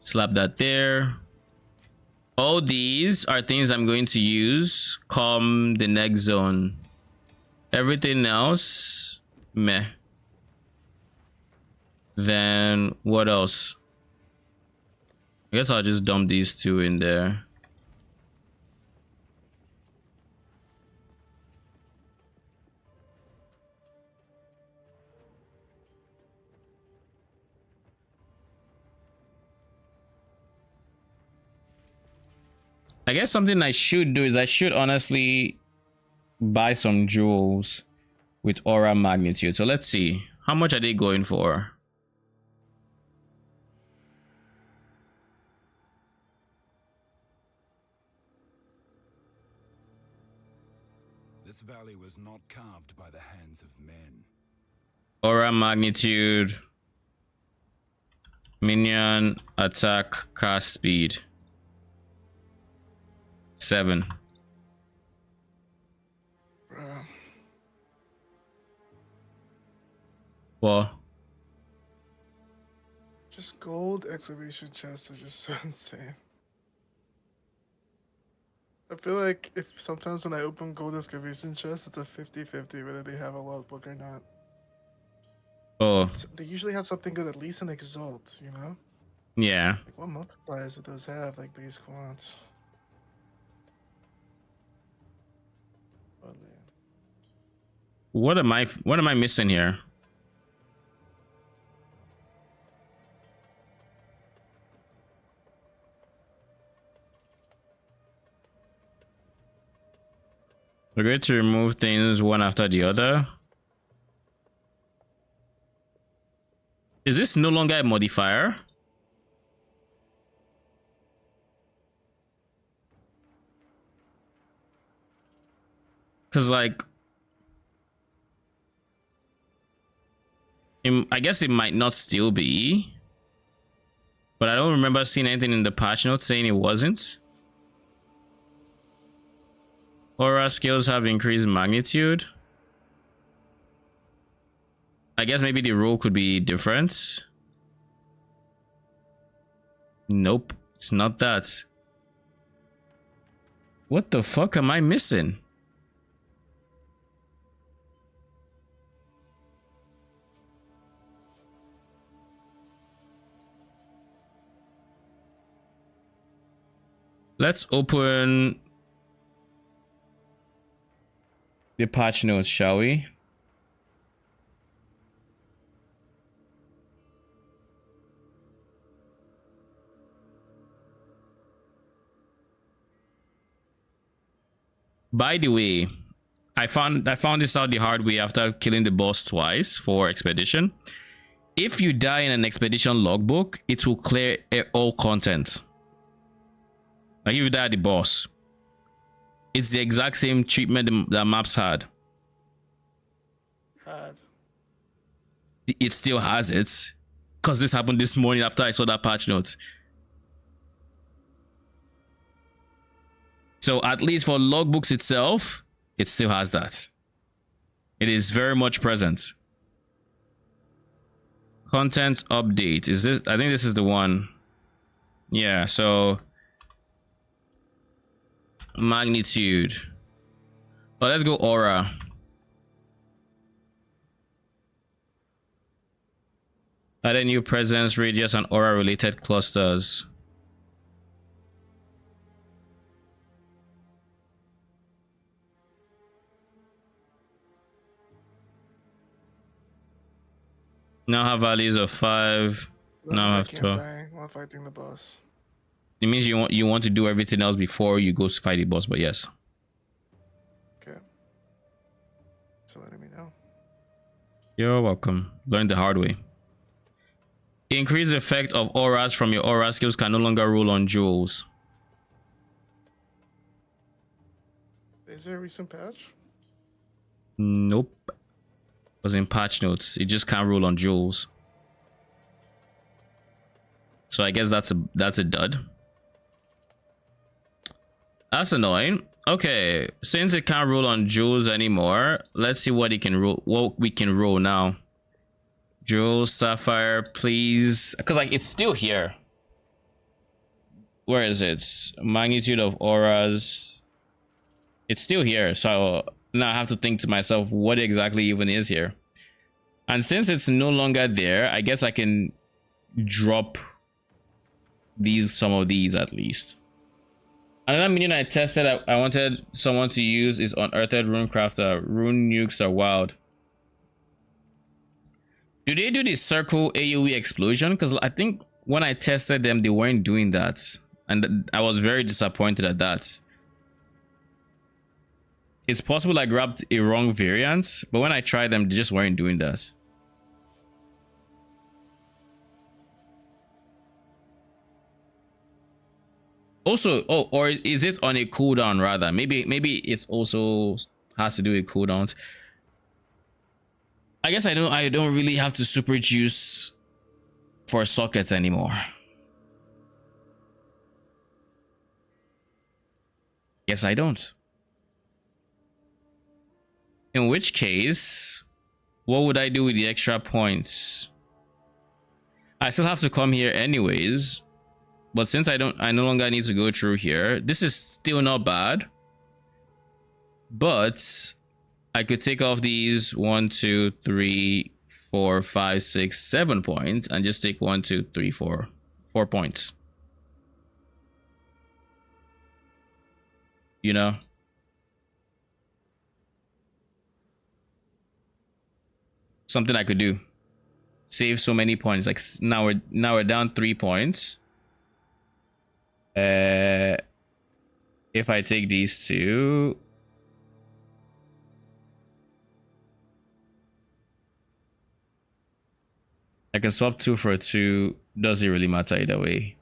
Slap that there. All these are things I'm going to use come the next zone. Everything else, meh. Then what else? I guess I'll just dump these two in there. I guess something I should do is I should honestly buy some jewels with aura magnitude. So let's see. How much are they going for?
This valley was not carved by the hands of men.
Aura magnitude. Minion attack cast speed. 7.
Bruh.
Well,
just gold excavation chests are just so insane. I feel like if sometimes when I open gold excavation chests, it's a 50-50 whether they have a logbook or not.
oh,
They usually have something good, at least an exalt, you know?
yeah.
Like what multipliers do those have, like base quants?
What am I missing here? We're going to remove things one after the other. Is this no longer a modifier? Because like I guess it might not still be, but I don't remember seeing anything in the patch notes saying it wasn't. Aura skills have increased magnitude. I guess maybe the rule could be different. Nope, it's not that. What the fuck am I missing? Let's open the patch notes, shall we? By the way, I found this out the hard way after killing the boss twice for expedition. If you die in an expedition logbook, it will clear all content. Like if you die at the boss, it's the exact same treatment that maps had. it still has it. Because this happened this morning after I saw that patch note. So at least for logbooks itself, it still has that. It is very much present. Content update. Is this? I think this is the one. Yeah, so magnitude. Oh, let's go aura. Add a new presence, radius, and aura related clusters. Now have values of 5. Now have 12.
While fighting the boss.
It means you want to do everything else before you go to fight the boss, but yes.
Okay. So letting me know.
You're welcome. Learn the hard way. Increase effect of auras from your aura skills can no longer rule on jewels.
Is there a recent patch?
Nope. Was in patch notes. It just can't rule on jewels. So I guess that's a dud. That's annoying. Okay, since it can't rule on jewels anymore, let's see what it can rule. What we can rule now. Jewel, sapphire, please, because like it's still here. Where is it? Magnitude of auras. It's still here, so now I have to think to myself what exactly even is here. And since it's no longer there, I guess I can drop some of these at least. Another minion I tested I wanted someone to use is Unearthed Runecrafter. Rune nukes are wild. Do they do the circle AoE explosion? Because I think when I tested them, they weren't doing that. And I was very disappointed at that. It's possible I grabbed a wrong variant, but when I tried them, they just weren't doing that. Also, oh, or is it on a cooldown rather? Maybe it's also has to do with cooldowns. I guess I don't really have to super juice for sockets anymore. Yes, I don't. In which case, what would I do with the extra points? I still have to come here anyways. But since I no longer need to go through here, this is still not bad. But I could take off these 1, 2, 3, 4, 5, 6, 7 points and just take 1, 2, 3, 4 points. You know? Something I could do. Save so many points. Like now we're down 3 points. If I take these two, I can swap 2 for 2. Doesn't really matter either way.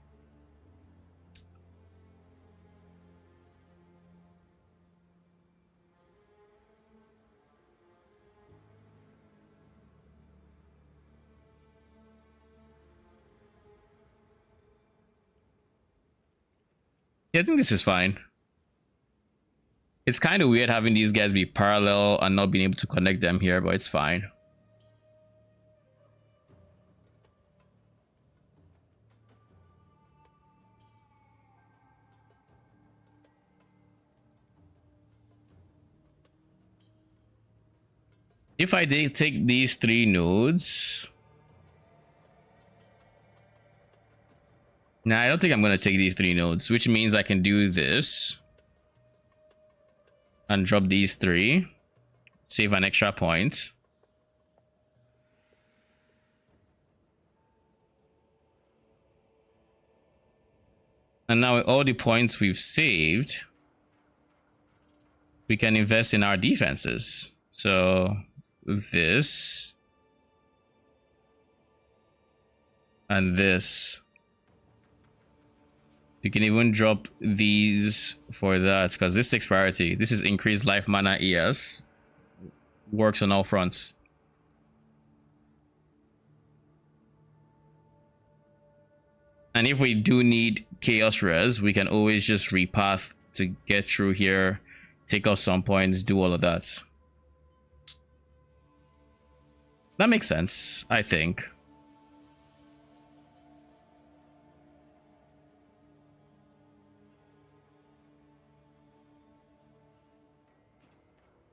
Yeah, I think this is fine. It's kind of weird having these guys be parallel and not being able to connect them here, but it's fine. If I did take these 3 nodes... Nah, I don't think I'm going to take these 3 nodes, which means I can do this. And drop these 3. Save an extra point. And now with all the points we've saved, we can invest in our defenses. So this and this. You can even drop these for that because this takes priority. This is increased life mana ES. Works on all fronts. And if we do need chaos res, we can always just repath to get through here, take off some points, do all of that. That makes sense, I think.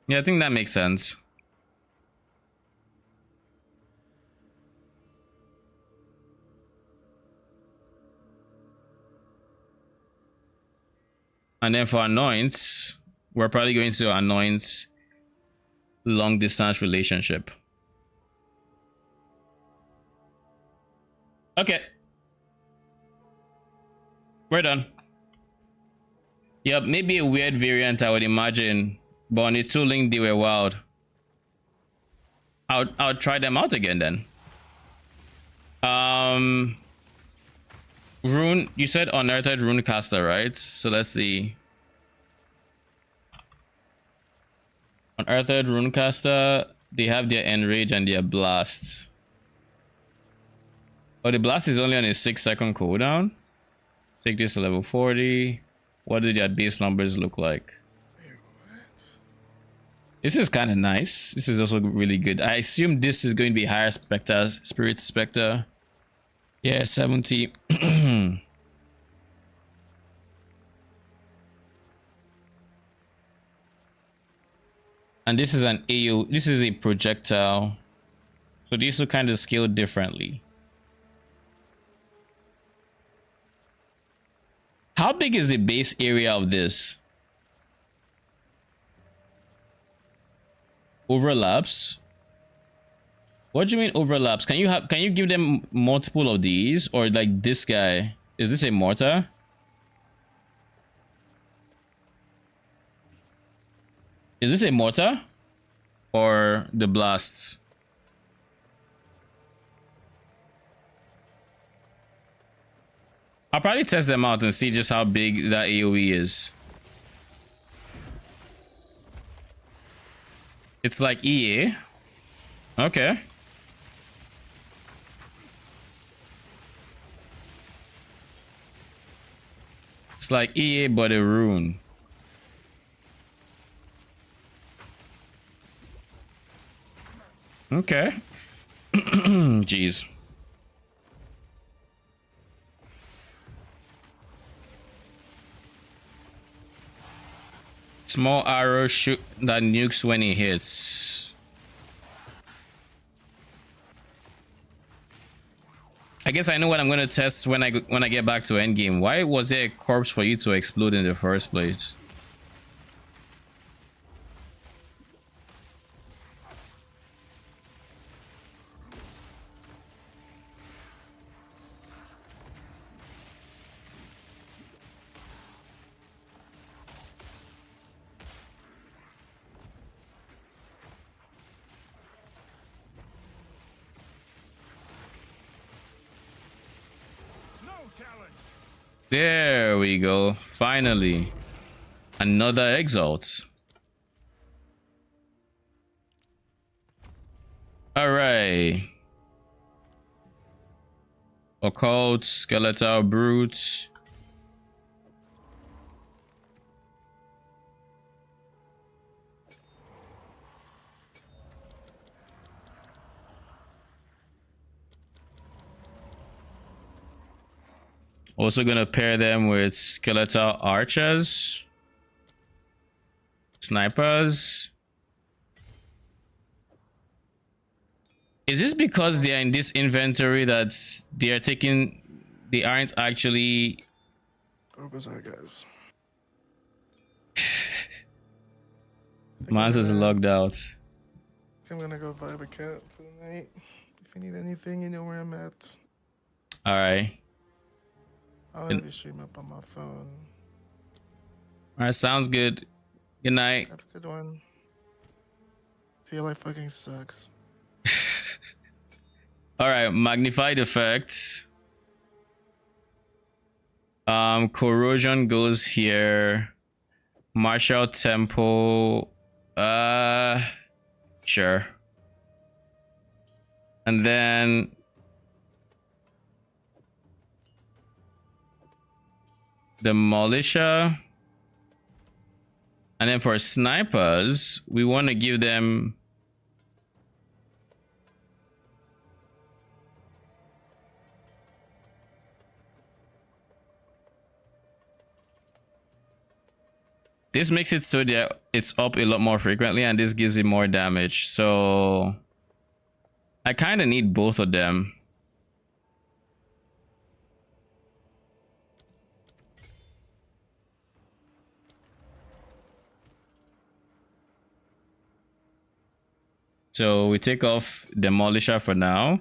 Yeah, I think that makes sense. And then for annoyance, we're probably going to annoyance long distance relationship. Okay. We're done. Yep, maybe a weird variant, I would imagine. But on the tooling, they were wild. I'll try them out again then. Rune, you said unearthed rune caster, right? So let's see. Unearthed rune caster, they have their enrage and their blast. Oh, the blast is only on a 6-second cooldown. Take this to level 40. What do their base numbers look like? This is kind of nice. This is also really good. I assume this is going to be higher Spectre, Spirit Spectre. Yeah, 70. And this is an AO. This is a projectile. So these will kind of scale differently. How big is the base area of this? Overlaps? What do you mean overlaps? Can you give them multiple of these, or like this guy? Is this a mortar? Is this a mortar or the blasts? I'll probably test them out and see just how big that AoE is. It's like EA. Okay. It's like EA but a rune. Okay. Jeez. Small arrow shoot that nukes when he hits. I guess I know what I'm gonna test when I get back to endgame. Why was there a corpse for you to explode in the first place? There we go. Finally. Another exalt. Alright. Occult, skeletal brute. Also gonna pair them with skeletal archers, snipers. Is this because they are in this inventory that they aren't actually?
Oh, bizarre guys.
Mans is logged out.
I'm gonna go vibe a cat for the night. If you need anything, you know where I'm at.
All right.
I'll have you stream up on my phone.
All right, sounds good. Good night.
Have a good one. TLI fucking sucks.
All right, magnified effects. Corrosion goes here. Martial tempo. Sure. And then the militia. And then for snipers, we want to give them this makes it so that it's up a lot more frequently, and this gives it more damage. So I kind of need both of them. So we take off Demolisher for now.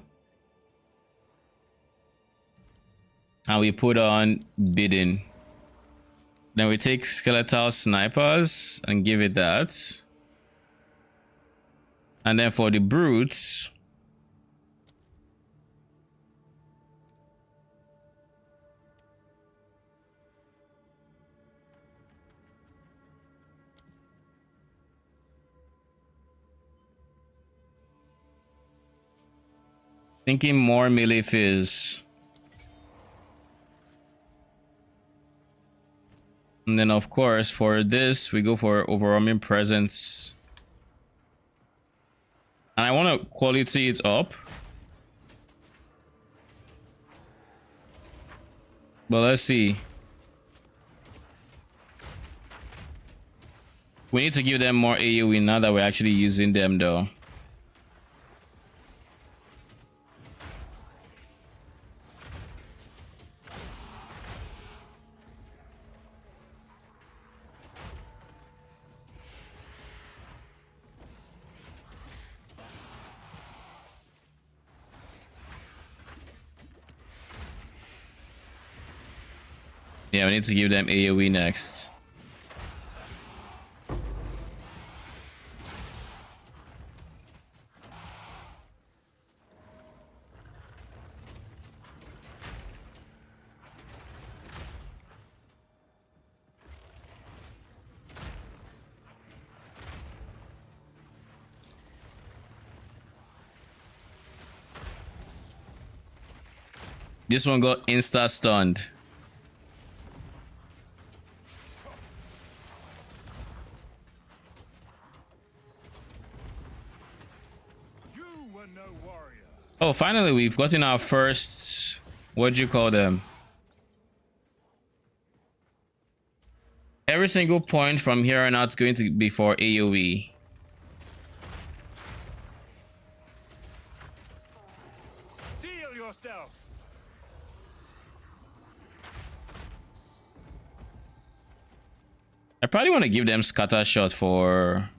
And we put on Bidding. Then we take Skeletal Snipers and give it that. And then for the Brutes, thinking more melee fizz. And then of course for this we go for overwhelming presence. And I want to quality it up. But let's see. We need to give them more AoE now that we're actually using them though. Yeah, we need to give them AoE next. This one got insta stunned. Oh, finally, we've gotten our first, what do you call them? Every single point from here on out is going to be for AoE.
Steel yourself.
I probably want to give them scatter shot for...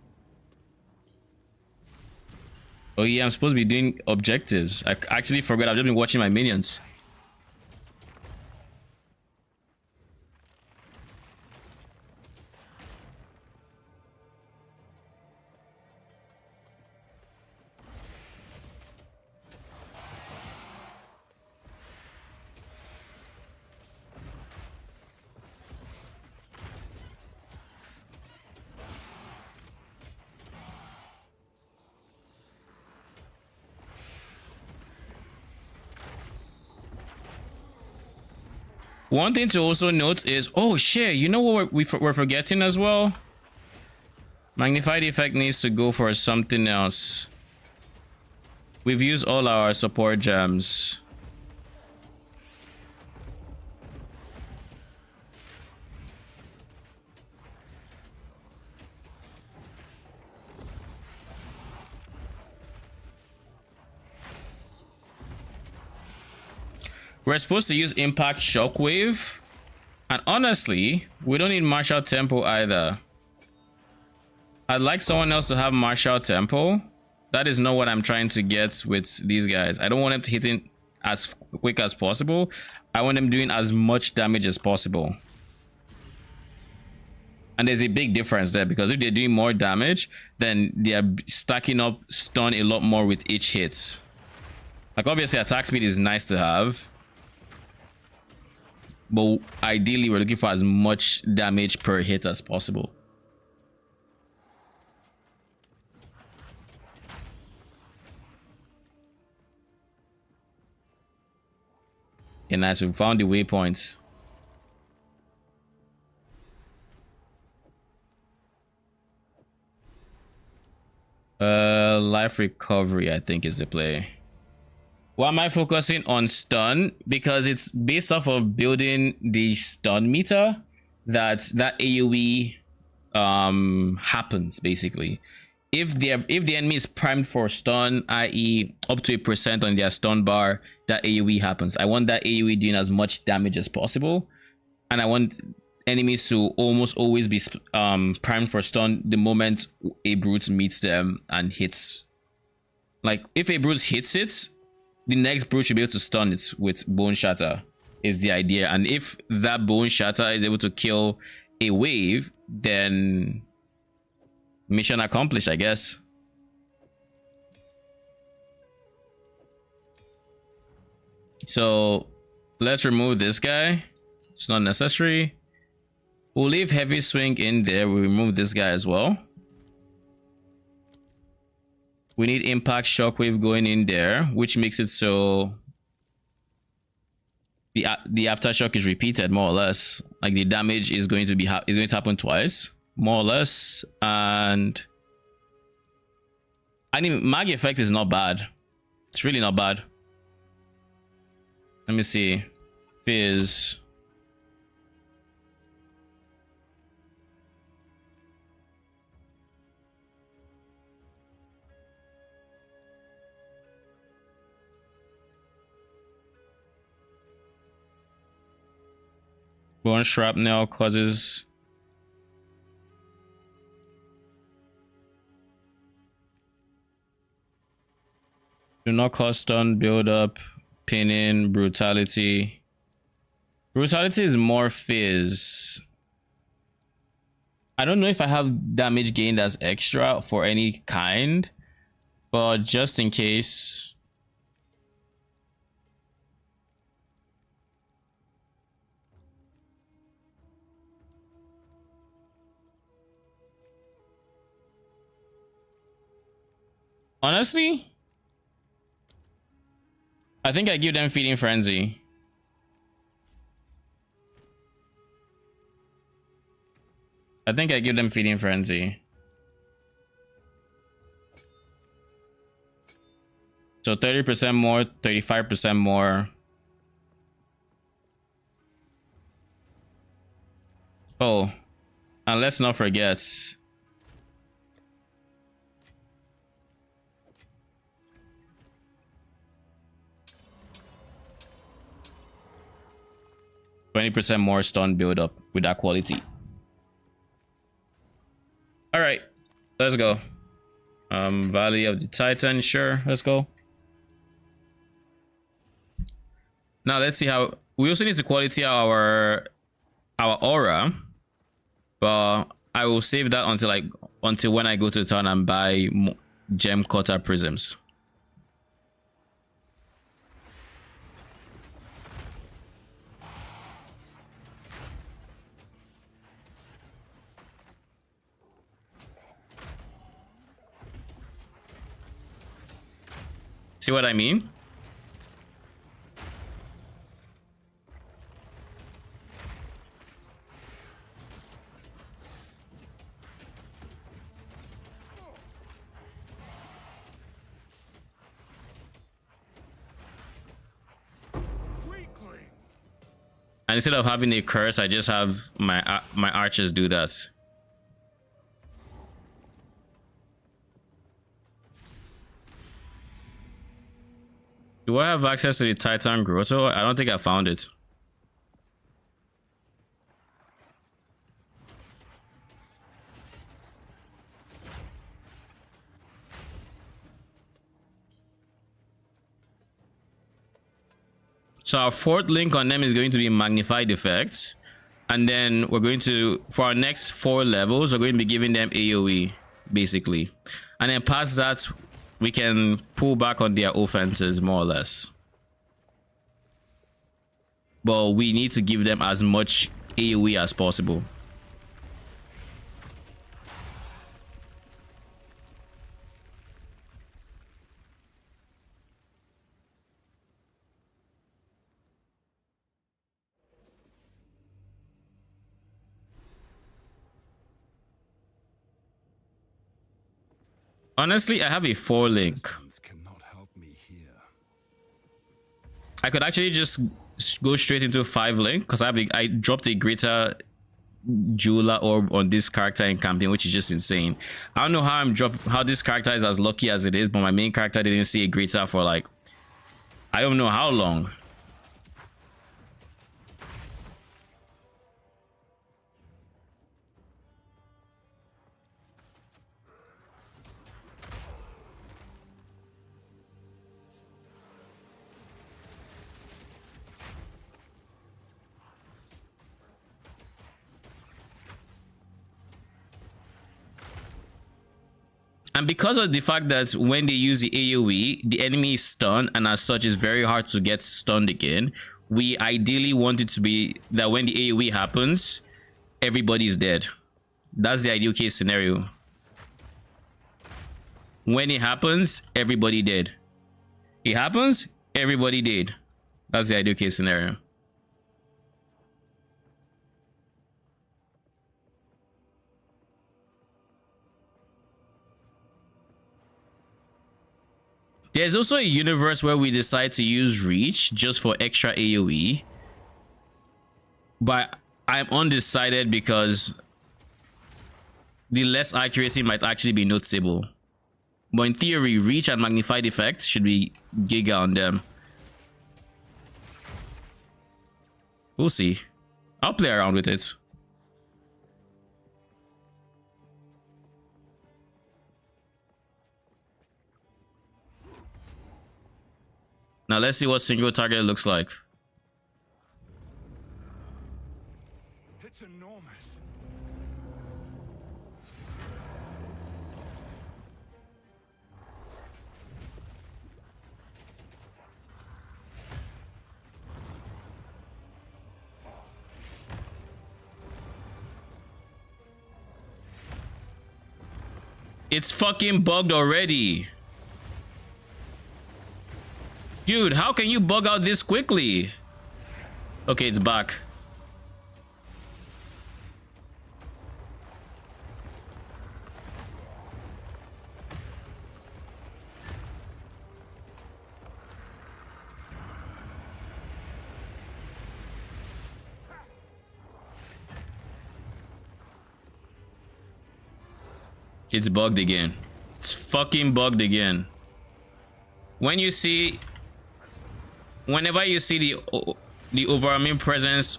Oh yeah, I'm supposed to be doing objectives. I actually forgot. I've just been watching my minions. One thing to also note is, oh shit, you know what we're forgetting as well? Magnified effect needs to go for something else. We've used all our support gems. We're supposed to use Impact Shockwave. And honestly, we don't need Martial Tempo either. I'd like someone else to have Martial Tempo. That is not what I'm trying to get with these guys. I don't want them to hit it as quick as possible. I want them doing as much damage as possible. And there's a big difference there, because if they're doing more damage, then they're stacking up stun a lot more with each hit. Like obviously attack speed is nice to have, but ideally we're looking for as much damage per hit as possible. Okay, nice. We found the waypoint. Life recovery, I think, is the play. Why am I focusing on stun? Because it's based off of building the stun meter that AoE happens basically. If the enemy is primed for stun, i.e. up to 1% on their stun bar, that AoE happens. I want that AoE doing as much damage as possible, and I want enemies to almost always be primed for stun the moment a brute meets them and hits. Like if a brute hits it, the next brute should be able to stun it with bone shatter is the idea. And if that bone shatter is able to kill a wave, then mission accomplished, I guess. So let's remove this guy. It's not necessary. We'll leave heavy swing in there. We'll remove this guy as well. We need impact shockwave going in there, which makes it so the aftershock is repeated more or less. Like the damage is going to happen twice, more or less. And I mean, mag effect is not bad. It's really not bad. Let me see. Fizz. Bone shrapnel causes do not cause stun build-up, pinning, brutality. Brutality is more fizz. I don't know if I have damage gained as extra for any kind, but just in case. Honestly, I think I give them feeding frenzy. I think I give them feeding frenzy. So 30% more, 35% more. Oh, and let's not forget. %20 more stun build up with that quality. All right, let's go. Valley of the Titan, sure, let's go. Now let's see how we also need to quality our aura, but I will save that until when I go to the town and buy gem cutter prisms. See what I mean? And instead of having a curse, I just have my archers do that. Do I have access to the Titan Grotto? I don't think I found it. So our fourth link on them is going to be magnified effects. And then we're going to, for our next 4 levels, we're going to be giving them AoE, basically. And then past that, we can pull back on their offenses more or less. But we need to give them as much AoE as possible. Honestly, I have a 4 link. I could actually just go straight into 5 link because I dropped a greater jeweler orb on this character in campaign, which is just insane. I don't know how this character is as lucky as it is, but my main character didn't see a greater for like I don't know how long. And because of the fact that when they use the AoE, the enemy is stunned, and as such, it's very hard to get stunned again. We ideally want it to be that when the AoE happens, everybody's dead. That's the ideal case scenario. When it happens, everybody dead. It happens, everybody dead. That's the ideal case scenario. There's also a universe where we decide to use reach just for extra AoE. But I'm undecided because the less accuracy might actually be noticeable. But in theory, reach and magnified effects should be giga on them. We'll see. I'll play around with it. Now let's see what single target looks like.
It's enormous.
It's fucking bugged already. Dude, how can you bug out this quickly? Okay, it's back. It's bugged again. It's fucking bugged again. Whenever you see the overwhelming presence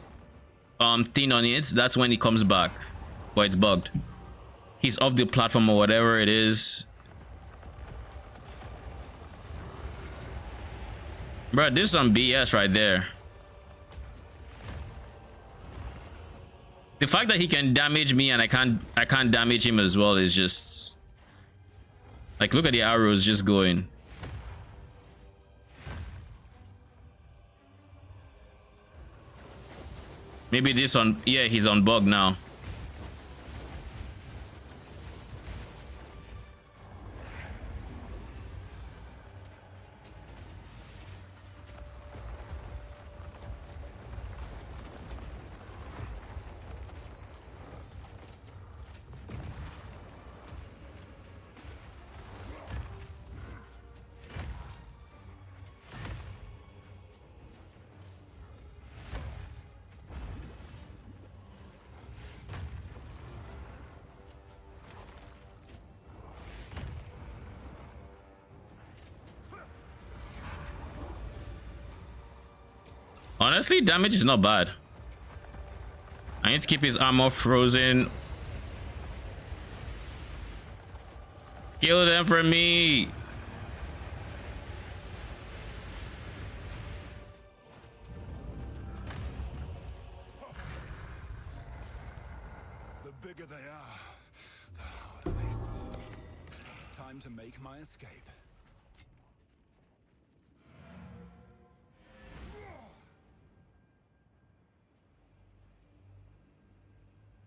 thing on it, that's when it comes back. But it's bugged. He's off the platform or whatever it is. Bro, this is some BS right there. The fact that he can damage me and I can't damage him as well is just like, look at the arrows just going. Maybe this one, yeah, he's on bug now. Honestly, damage is not bad. I need to keep his armor frozen. Kill them for me.
The bigger they are, the harder they fall. Time to make my escape.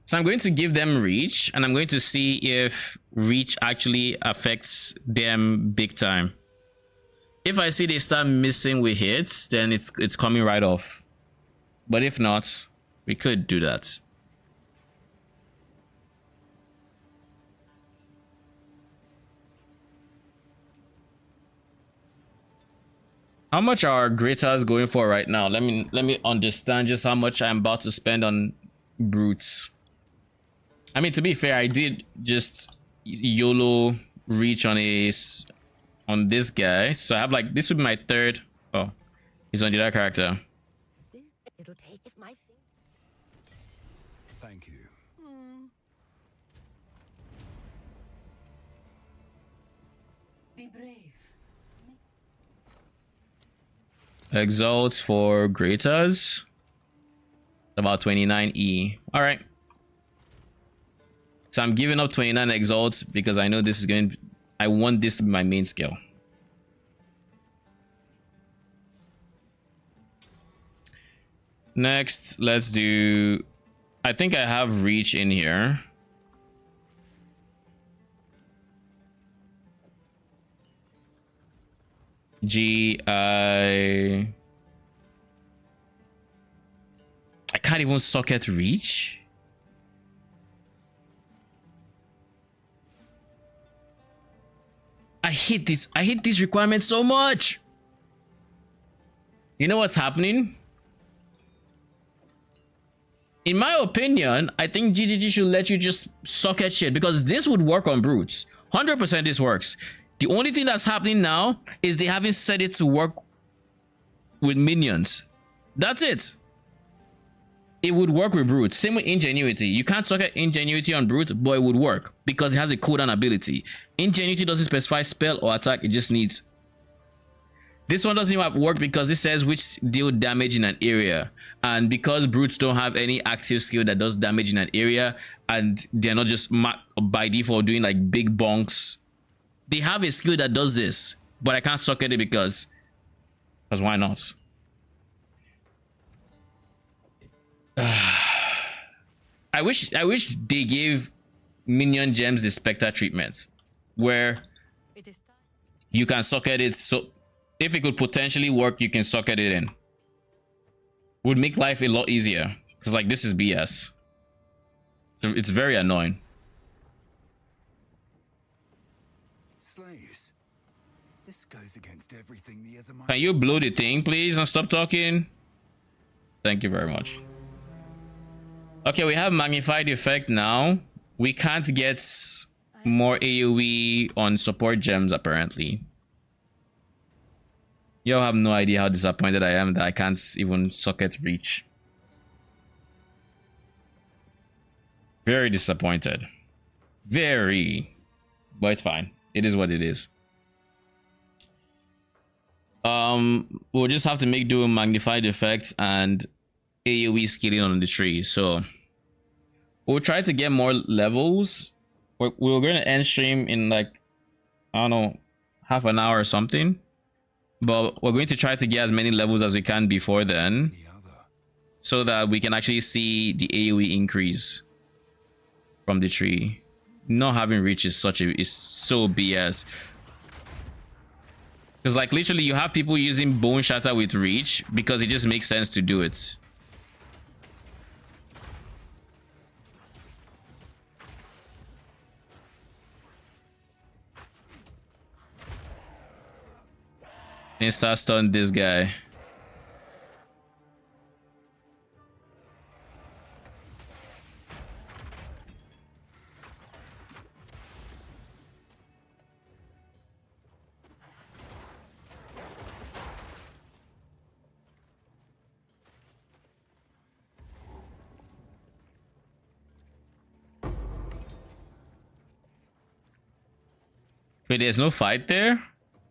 So I'm going to give them reach, and I'm going to see if reach actually affects them big time. If I see they start missing with hits, then it's coming right off. But if not, we could do that. How much are Greta's going for right now? Let me understand just how much I'm about to spend on brutes. I mean, to be fair, I did just YOLO reach on on this guy, so I have like this would be my third. Oh, he's on the other character.
It'll take if my
Thank you.
Be brave.
Exalts for Greta's about 29E. All right. So I'm giving up 29 exalts because I know this is going. I want this to be my main skill. Next, let's do. I think I have reach in here. I can't even socket reach. I hate this. I hate this requirement so much. You know what's happening? In my opinion, I think GGG should let you just socket shit because this would work on brutes. 100% this works. The only thing that's happening now is they haven't set it to work with minions. That's it. It would work with brute. Same with ingenuity. You can't socket ingenuity on brute, but it would work because it has a cooldown ability. Ingenuity doesn't specify spell or attack, it just needs. This one doesn't even work because it says which deal damage in an area, and because brutes don't have any active skill that does damage in an area, and they're not just by default doing like big bonks. They have a skill that does this, but I can't socket it because why not? I wish they gave minion gems the Spectre treatment, where you can socket it. So if it could potentially work, you can socket it in. Would make life a lot easier because like this is BS. So it's very annoying.
Slaves. This goes against everything the Azamite.
Can you blow the thing, please, and stop talking? Thank you very much. Okay, we have magnified effect now. We can't get more AoE on support gems apparently. Y'all have no idea how disappointed I am that I can't even socket reach. Very disappointed. Very. But it's fine. It is what it is. We'll just have to make do magnified effects and AoE scaling on the tree. So we'll try to get more levels. We're going to end stream in like, I don't know, half an hour or something. But we're going to try to get as many levels as we can before then, so that we can actually see the AoE increase from the tree. Not having reach is so BS. Because like literally you have people using Bone Shatter with reach because it just makes sense to do it. Insta stun this guy. Wait, there's no fight there?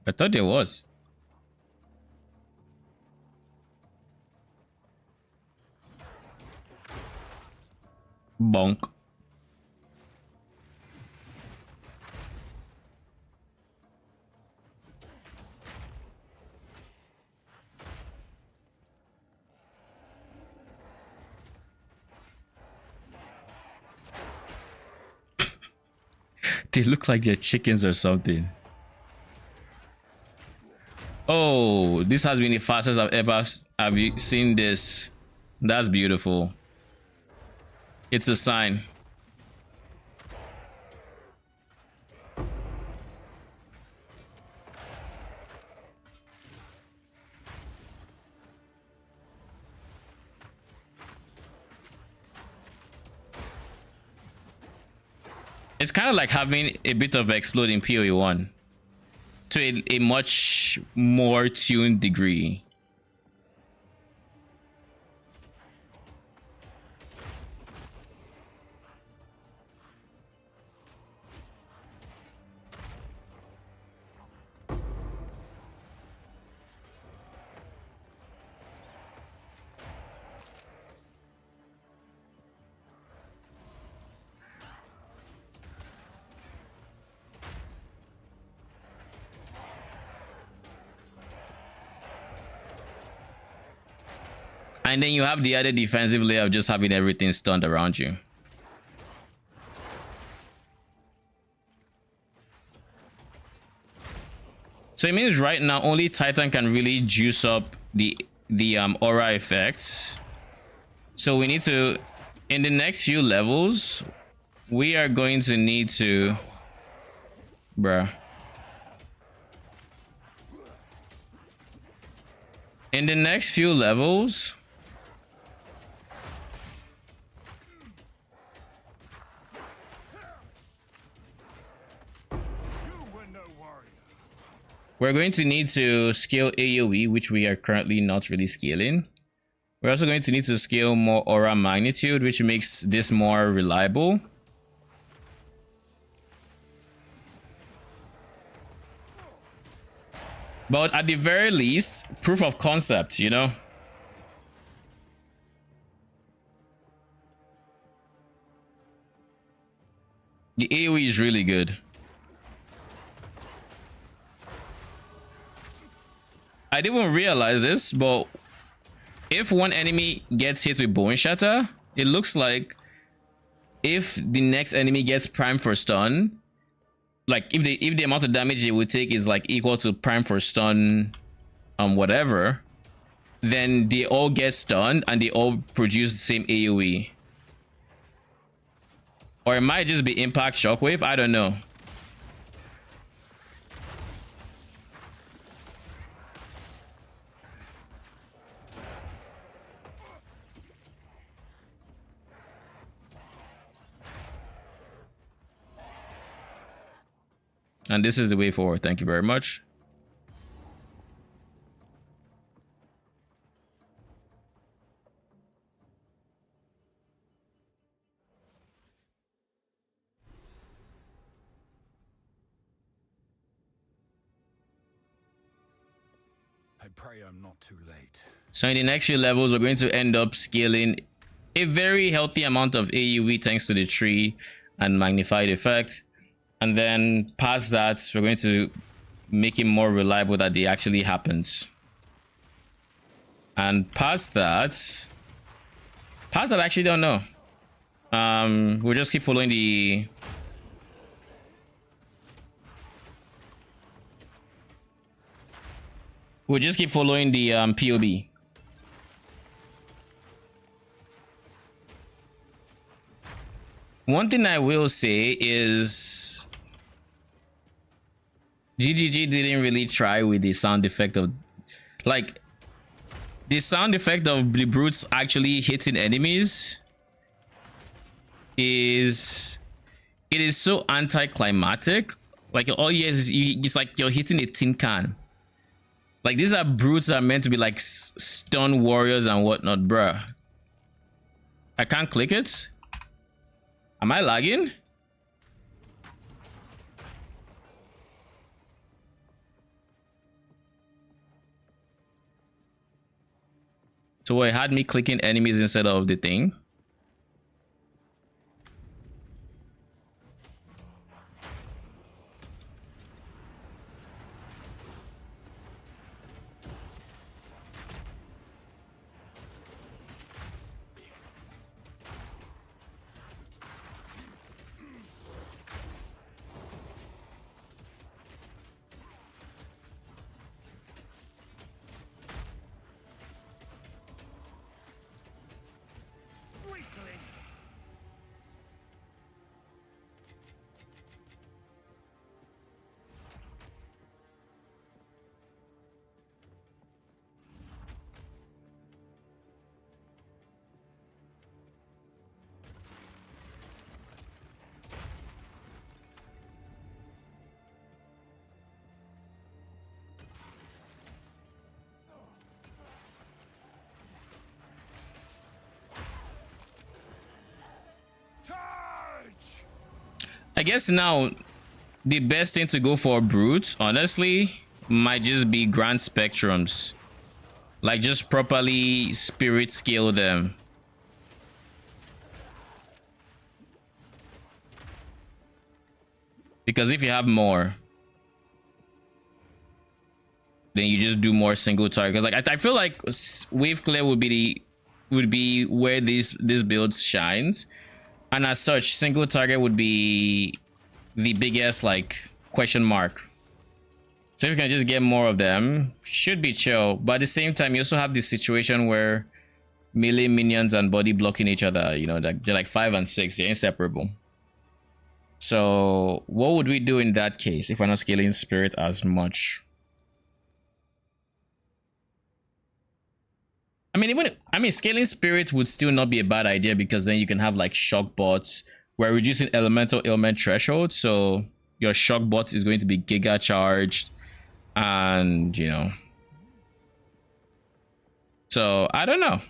I thought there was. Bonk. They look like they're chickens or something. Oh, this has been the fastest I've ever seen this. That's beautiful. It's a sign. It's kind of like having a bit of explode in PoE 1 to a much more tuned degree. And then you have the other defensive layer of just having everything stunned around you. So it means right now only Titan can really juice up the aura effects. So we need to, in the next few levels, we are going to need to, bruh. In the next few levels, we're going to need to scale AoE, which we are currently not really scaling. We're also going to need to scale more aura magnitude, which makes this more reliable. But at the very least, proof of concept, you know? The AoE is really good. I didn't realize this, but if one enemy gets hit with Bone Shatter, it looks like if the next enemy gets primed for stun, like if the amount of damage it would take is like equal to prime for stun, whatever, then they all get stunned and they all produce the same AoE. Or it might just be impact shockwave, I don't know. And this is the way forward. Thank you very much.
I pray I'm not too late.
So in the next few levels, we're going to end up scaling a very healthy amount of AoE thanks to the tree and magnified effect. And then past that, we're going to make it more reliable that it actually happens. And past that, I actually don't know. We'll just keep following the... We'll just keep following the POB. One thing I will say is GGG didn't really try with the sound effect of, like, the sound effect of the brutes actually hitting enemies is, it is so anticlimactic. Like, all you is, it's like you're hitting a tin can. Like, these are brutes that are meant to be like stun warriors and whatnot, bruh. I can't click it. Am I lagging? So it had me clicking enemies instead of the thing. guess now the best thing to go for brutes, honestly, might just be grand spectrums. Like, just properly spirit scale them. Because if you have more, then you just do more single target. Because like I feel like wave clear would be where this build shines, and as such, single target would be the biggest like question mark. So if you can just get more of them, should be chill. But at the same time, you also have this situation where melee minions and body blocking each other. You know, they're like 5 and 6, they're inseparable. So what would we do in that case if we're not scaling spirit as much? I mean, scaling spirit would still not be a bad idea, because then you can have like shock bots. We're reducing elemental ailment threshold, so your shock bot is going to be giga charged, and you know. So I don't know.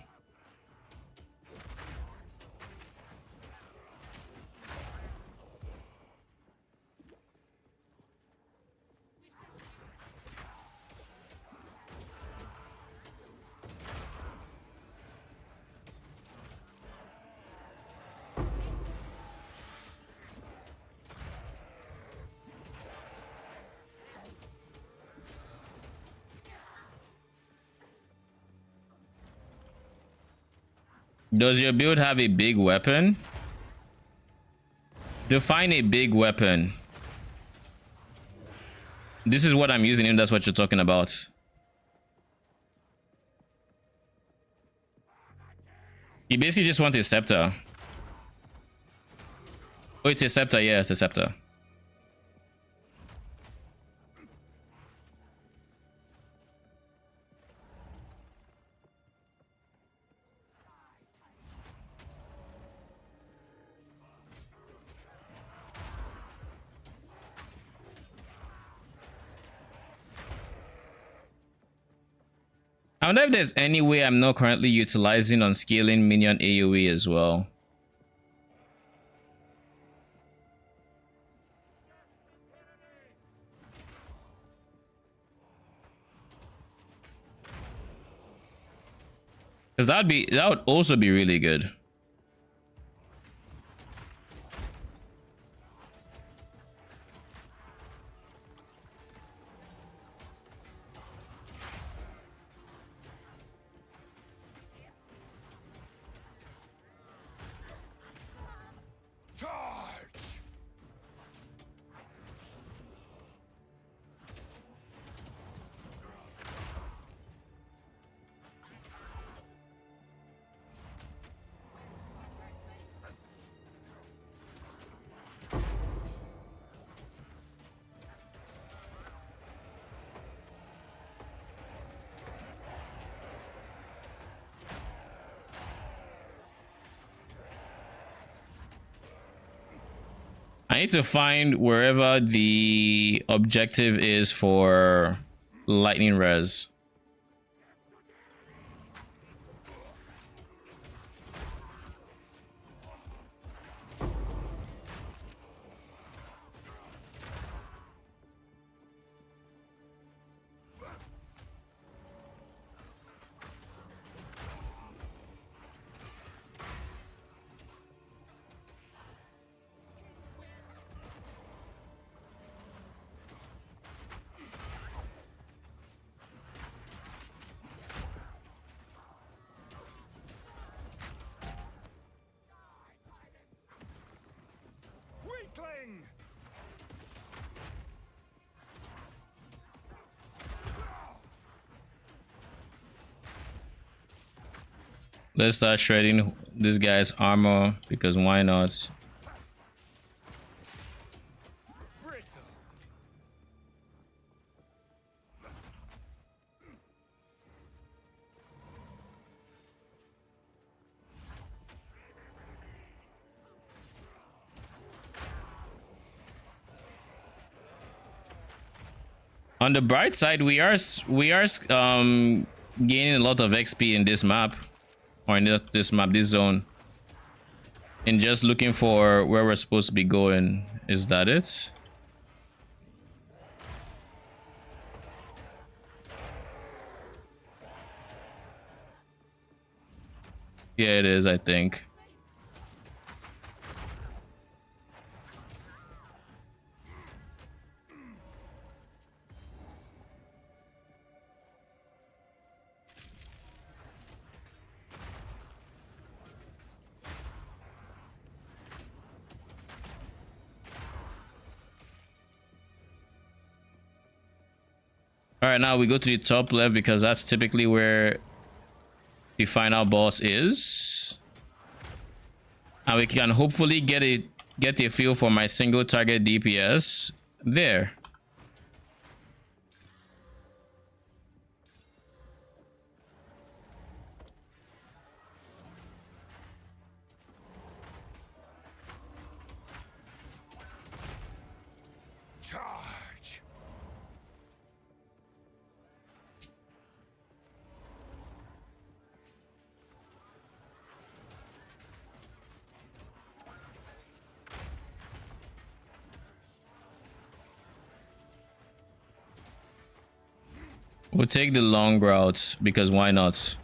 Does your build have a big weapon? Define a big weapon. This is what I'm using, if that's what you're talking about. You basically just want a scepter. Oh, it's a scepter. Yeah, it's a scepter. I wonder if there's any way I'm not currently utilizing on scaling minion AoE as well. Because that would also be really good. I need to find wherever the objective is for lightning res. Let's start shredding this guy's armor, because why not? On the bright side, we are gaining a lot of XP in this map. Or in this map, this zone, and just looking for where we're supposed to be going. Is that it? Yeah, it is, I think. All right, now we go to the top left because that's typically where the final boss is. And we can hopefully get a feel for my single target DPS there.
Charge.
We'll take the long route because why not?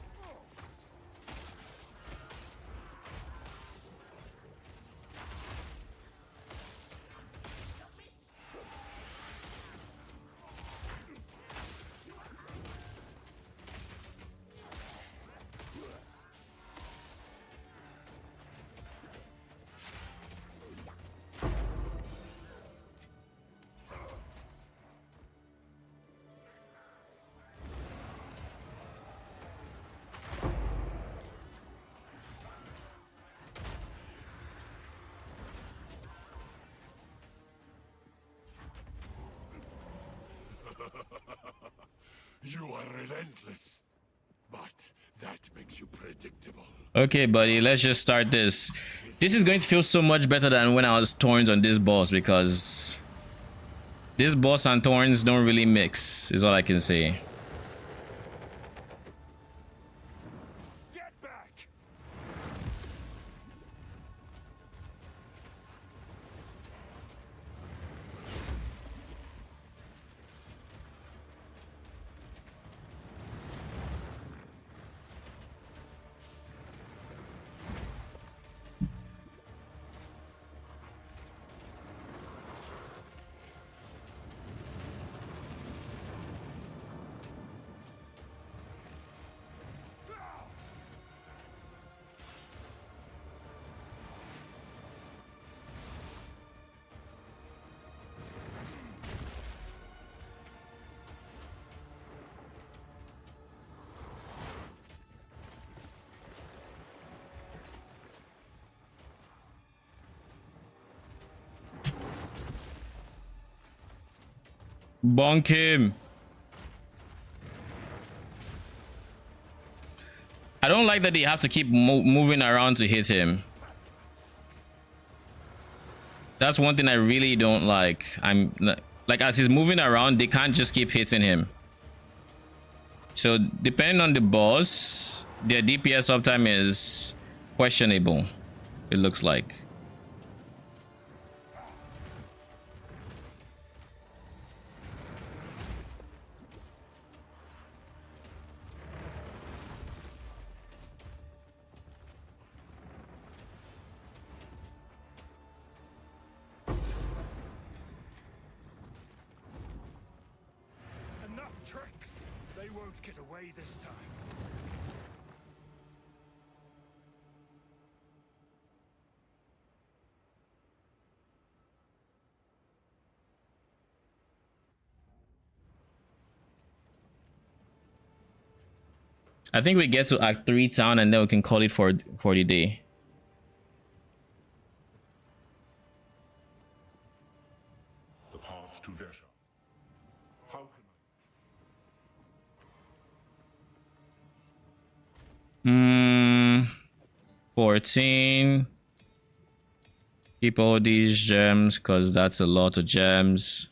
You are relentless, but that makes you predictable.
Okay, buddy, let's just start this. This is going to feel so much better than when I was Thorns on this boss because this boss and Thorns don't really mix, is all I can say.
Get back!
Bonk him. I don't like that they have to keep moving around to hit him. That's one thing I really don't like. Like as he's moving around, they can't just keep hitting him. So depending on the boss, their DPS uptime is questionable, it looks like.
Enough tricks! They won't get away this time.
I think we get to Act 3 town and then we can call it for the day.
The path to Desha. How can
14. Keep all these gems because that's a lot of gems.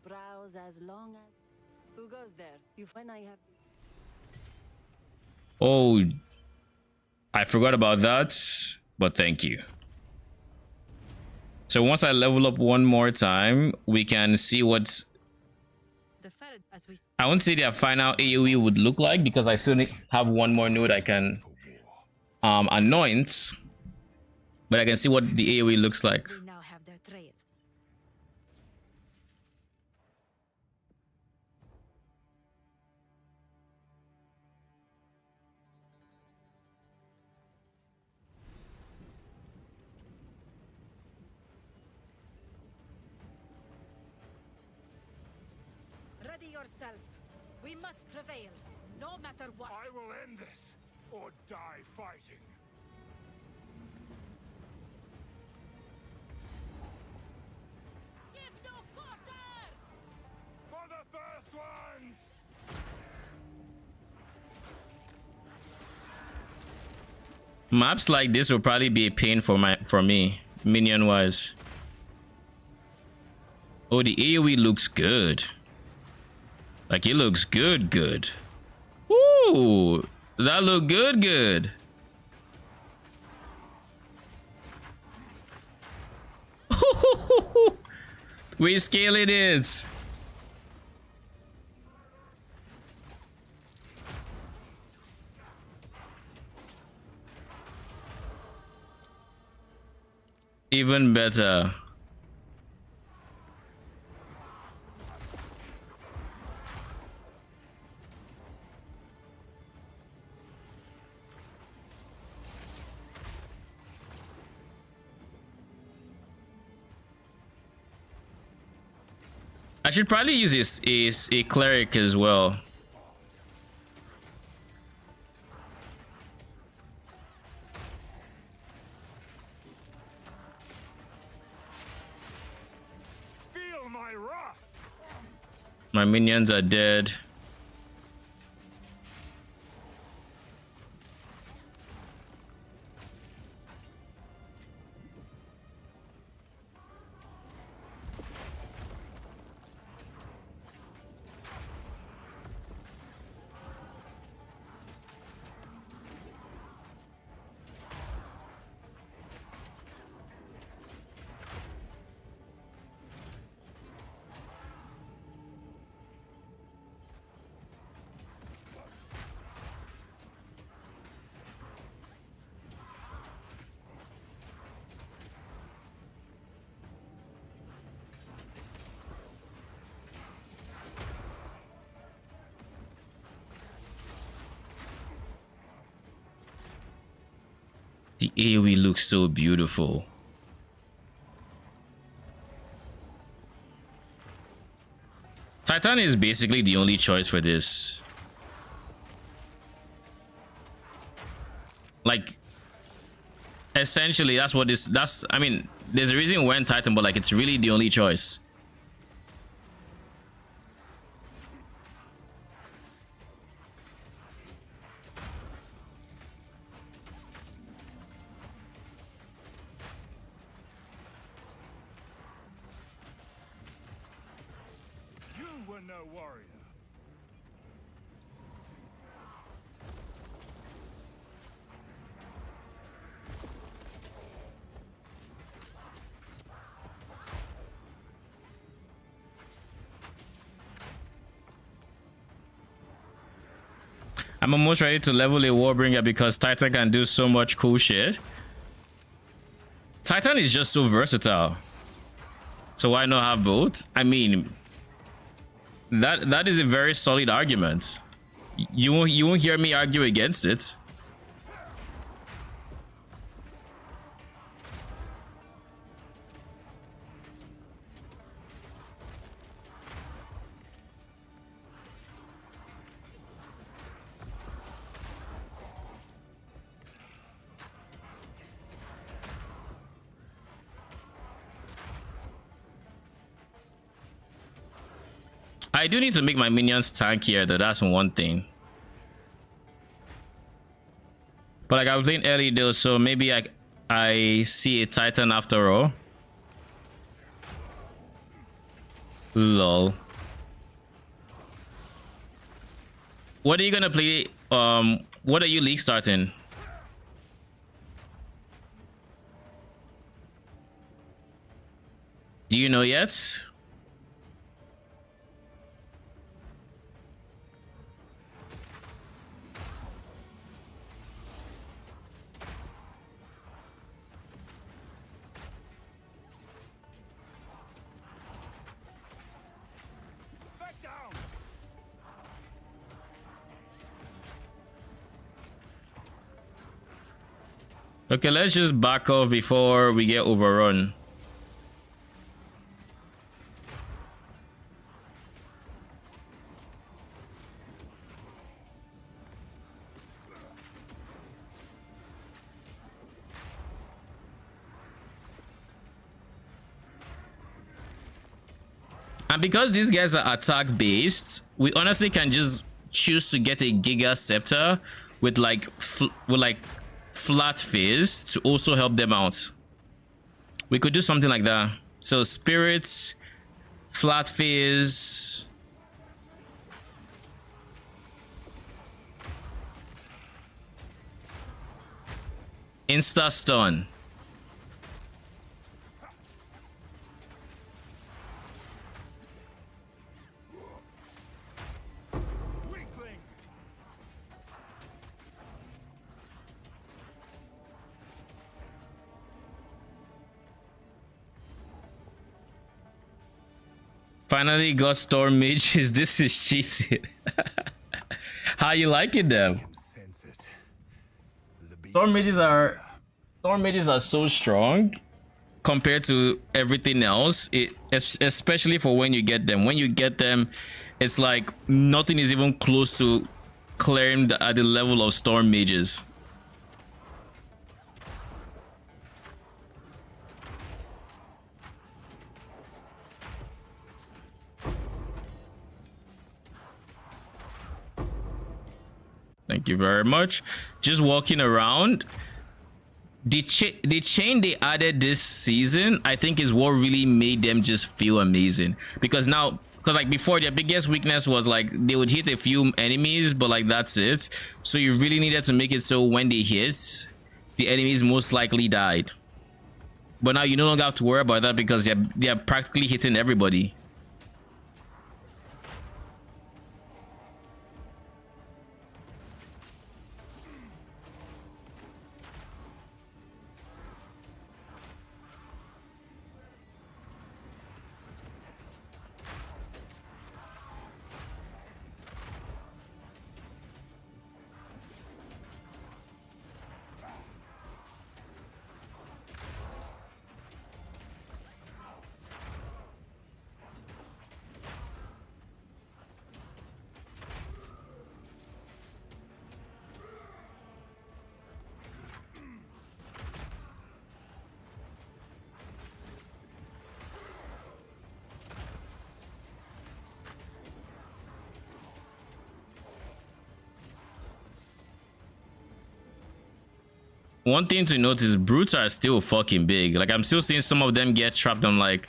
browse as long as. Who goes there? You when I have.
Oh, I forgot about that, but thank you. So once I level up one more time, we can see what I won't say their final AoE would look like, because I still have one more node I can anoint, but I can see what the AoE looks like.
We now have their trail. Ready yourself. We must prevail, no matter what.
I will end this, or die fighting.
Give no quarter!
For the first ones!
Maps like this will probably be a pain for me, minion wise. Oh, the AoE looks good. Like, it looks good. Ooh, that look good. We scaling it. Even better. I should probably use a cleric as well.
Feel my wrath!
My minions are dead. The AoE looks so beautiful. Titan is basically the only choice for this. Like, essentially, I mean, there's a reason we went Titan, but like, it's really the only choice.
You were no warrior.
I'm almost ready to level a Warbringer because Titan can do so much cool shit. Titan is just so versatile. So why not have both? I mean, that is a very solid argument. You won't hear me argue against it. I do need to make my minions tankier though, that's one thing. But like I was playing early though, so maybe I see a Titan after all. Lol. What are you gonna play? What are you league starting? Do you know yet? Okay, let's just back off before we get overrun. And because these guys are attack based, we honestly can just choose to get a Giga Scepter with like flat phase to also help them out. We could do something like that. So spirits, flat phase, insta stun. Finally got Storm Mages. This is cheating. How you liking them? Storm Mages are so strong compared to everything else. Especially for when you get them. When you get them, it's like nothing is even close to clearing at the level of Storm Mages. Thank you very much. Just walking around. The chain they added this season, I think, is what really made them just feel amazing. Because like before, their biggest weakness was like they would hit a few enemies, but like that's it. So you really needed to make it so when they hit, the enemies most likely died. But now you no longer have to worry about that because they're practically hitting everybody. One thing to notice, brutes are still fucking big. Like, I'm still seeing some of them get trapped. I'm like,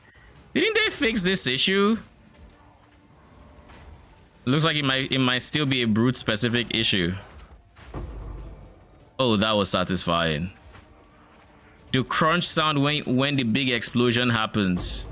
didn't they fix this issue? Looks like it might still be a brute specific issue. Oh, that was satisfying. The crunch sound when the big explosion happens.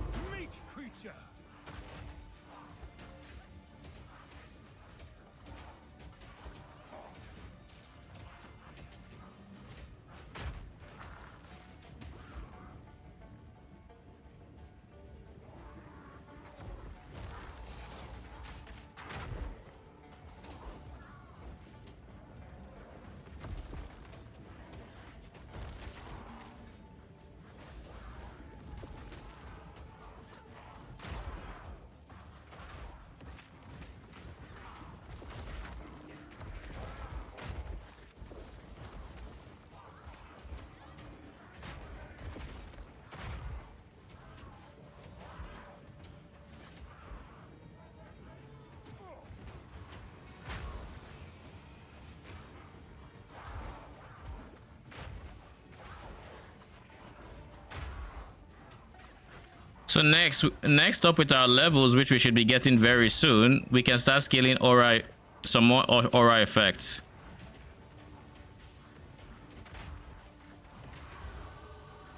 So next up with our levels, which we should be getting very soon, we can start scaling aura, some more aura effects.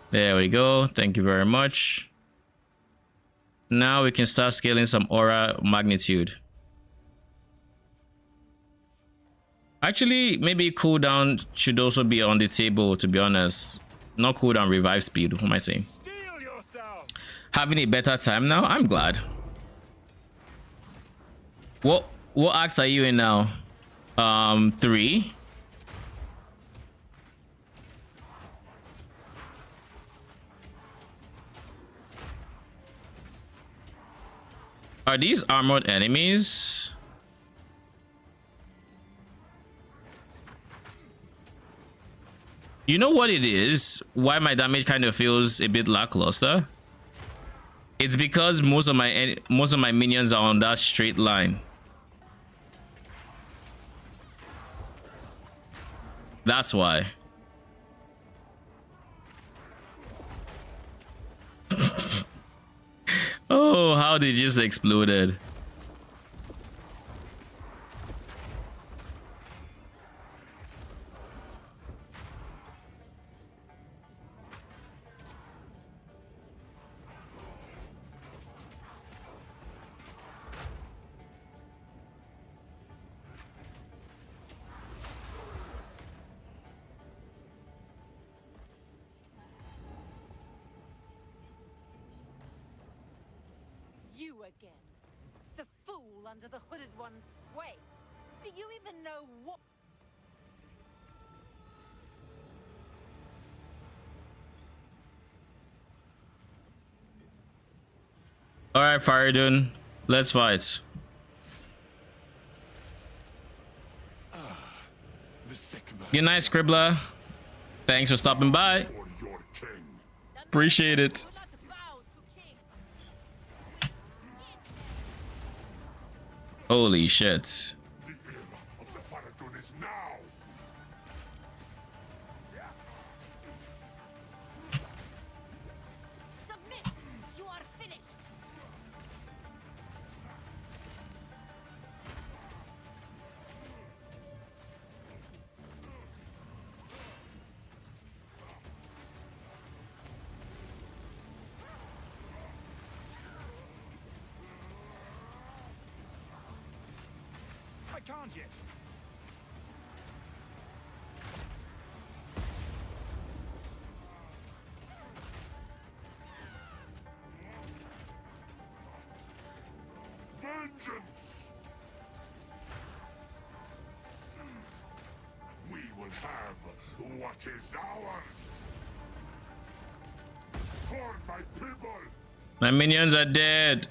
There we go. Thank you very much. Now we can start scaling some aura magnitude. Actually, maybe cooldown should also be on the table, to be honest. Not cooldown, revive speed. What am I saying? Having a better time now? I'm glad. What acts are you in now? 3. Are these armored enemies? You know what it is? Why my damage kind of feels a bit lackluster? It's because most of my minions are on that straight line. That's why. Oh, how they just exploded.
Under the hooded one's sway. Do you even know what?
All right, Faridun, let's fight. Good night, Scribbler. Thanks for stopping by. Appreciate it. Holy shit.
Submit! You are finished!
I can't yet.
Vengeance! We will have what is ours. For my people.
My minions are dead.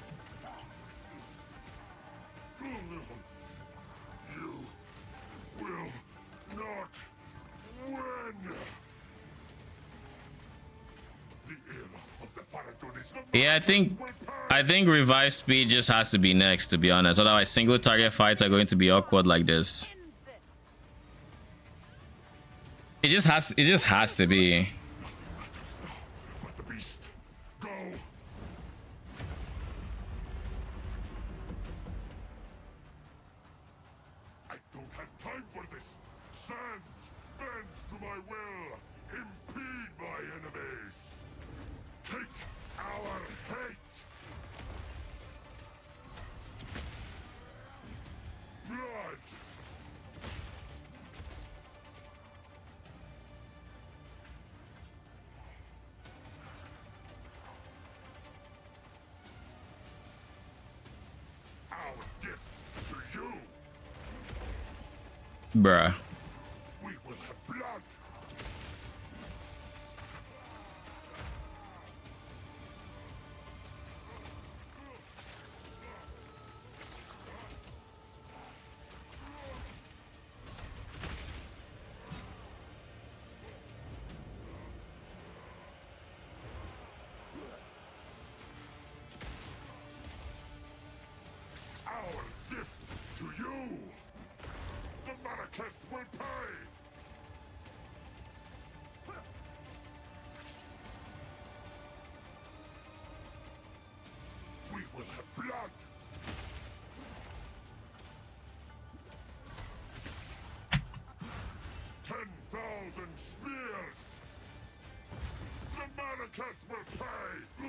Yeah, I think revive speed just has to be next, to be honest. Otherwise, single target fights are going to be awkward like this. It just has to be.
I don't have time for this. Sands, bend to my will. Impede my enemies. Take our hate. Blood. Our gift to you.
Bruh.
We will have blood. Our gift to you. The Marrakech will pay. Malekith will pay.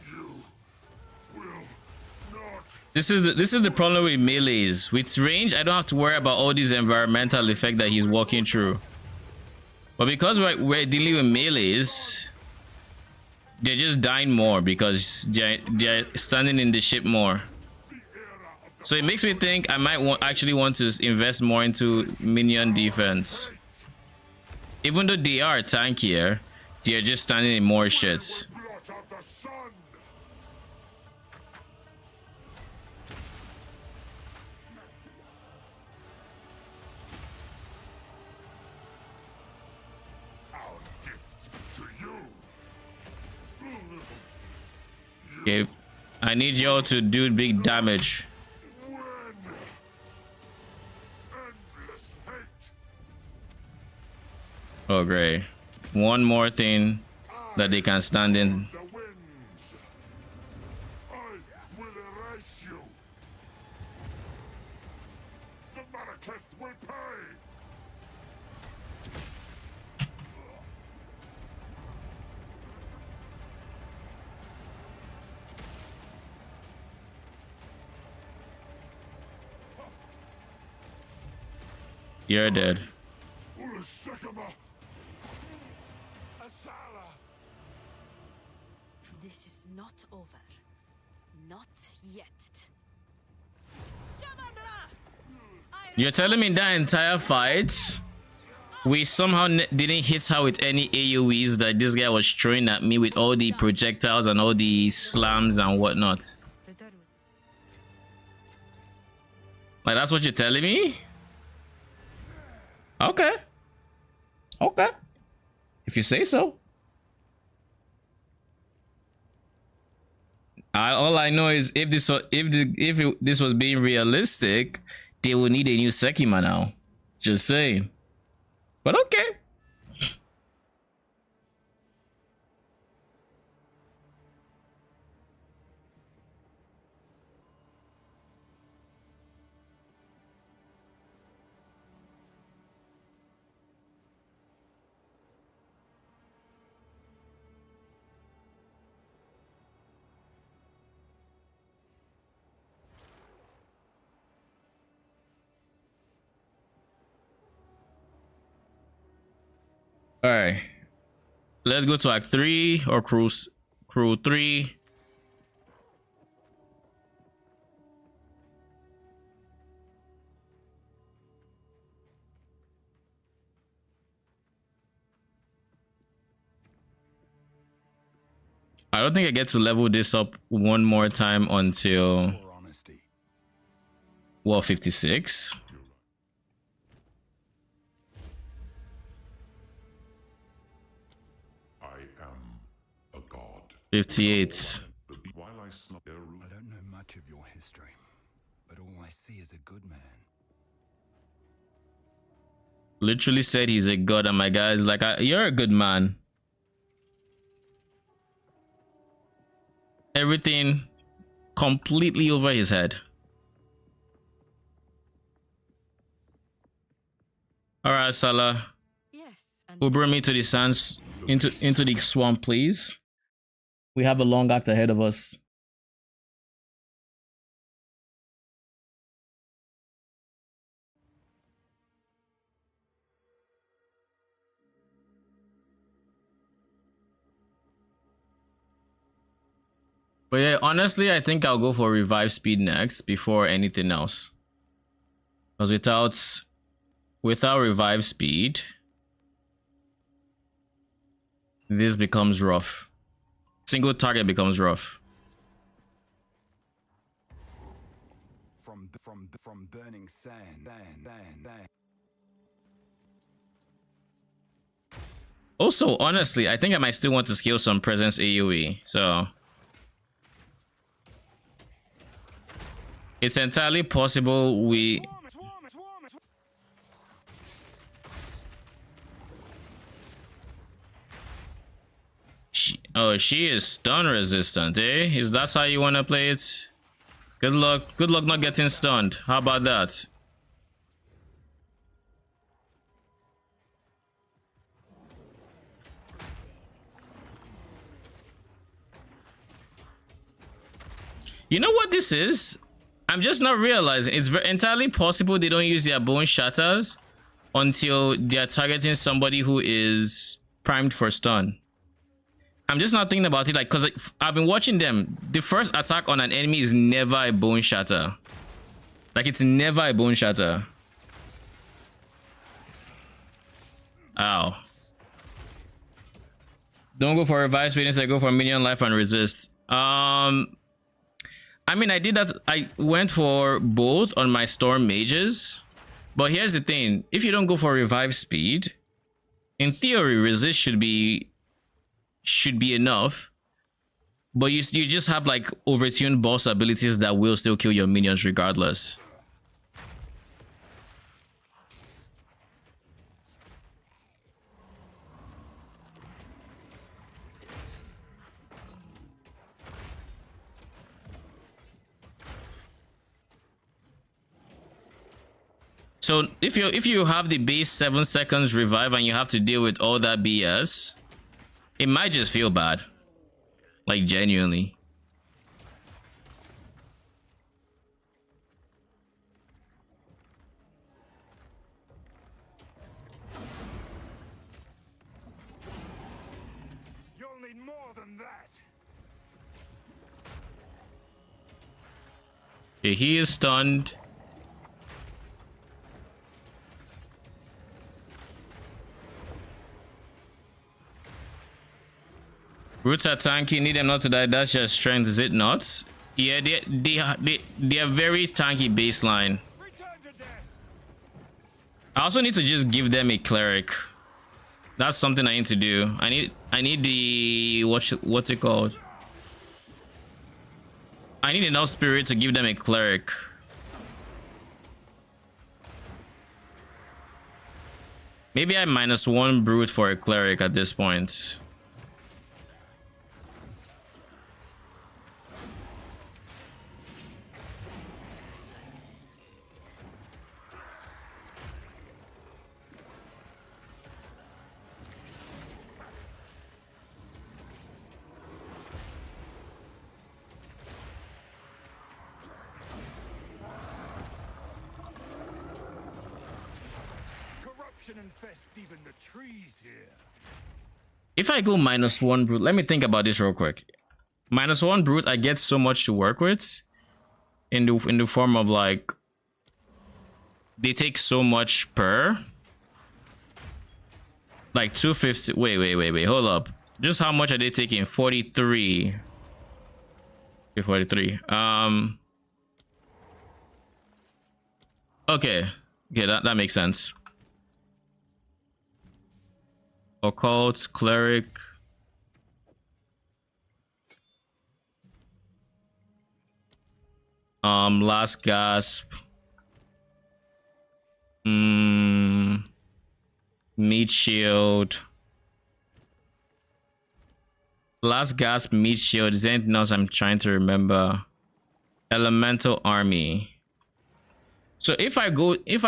You will not.
This is the problem with melees. With range, I don't have to worry about all these environmental effects that he's walking through. But because we're dealing with melees, they're just dying more because they're standing in the ship more. So it makes me think I might actually want to invest more into minion defense. Even though they are tankier, they're just standing in more shit. Okay, I need y'all to do big damage. Oh great. One more thing that they can stand in.
I will erase you. The Malekith will pay.
You're dead.
This is not over. Not yet.
You're telling me that entire fight, we somehow didn't hit her with any AoEs that this guy was throwing at me with all the projectiles and all the slams and whatnot? Like, that's what you're telling me? Okay. Okay. If you say so. All I know is if this was being realistic, they will need a new Sekima now. Just saying. But okay. All right, let's go to Act 3 or crew 3. I don't think I get to level this up one more time until, well, 56.
I am a god.
58.
While I
don't know much of your history, but all I see is a good man.
Literally said he's a god, and my guy's like, you're a good man. Everything completely over his head. All right, Salah.
Yes.
Uber me to the sands, into the swamp, please. We have a long act ahead of us. But yeah, honestly, I think I'll go for revive speed next before anything else. Because without revive speed, this becomes rough. Single target becomes rough.
From burning sand.
Also, honestly, I think I might still want to scale some presence AoE. So it's entirely possible we... She is stun resistant, eh? That's how you want to play it? Good luck not getting stunned. How about that? You know what this is? I'm just not realizing. It's entirely possible they don't use their bone shatters until they're targeting somebody who is primed for stun. I'm just not thinking about it, like, because I've been watching them. The first attack on an enemy is never a bone shatter. Like, it's never a bone shatter. Ow. Don't go for revive speed, instead go for minion life and resist. I mean, I did that. I went for both on my storm mages. But here's the thing. If you don't go for revive speed, in theory, resist should be enough. But you just have like overtuned boss abilities that will still kill your minions regardless. So if you have the base 7 seconds revive and you have to deal with all that BS, it might just feel bad. Like, genuinely.
You'll need more than that.
Okay, he is stunned. Roots are tanky, need them not to die. That's just strength, is it not? Yeah, they are very tanky baseline. I also need to just give them a cleric. That's something I need to do. I need the what's it called? I need enough spirit to give them a cleric. Maybe I -1 brute for a cleric at this point.
Infests even the trees here.
If I go -1 brute, let me think about this real quick. -1 brute, I get so much to work with in the form of like they take so much per, like 250. Wait, hold up. Just how much are they taking? 43. Okay, 43. Okay, that makes sense. Occult, cleric. Last gasp. Meat shield. Last gasp, meat shield. Is there anything else I'm trying to remember? Elemental army. So if I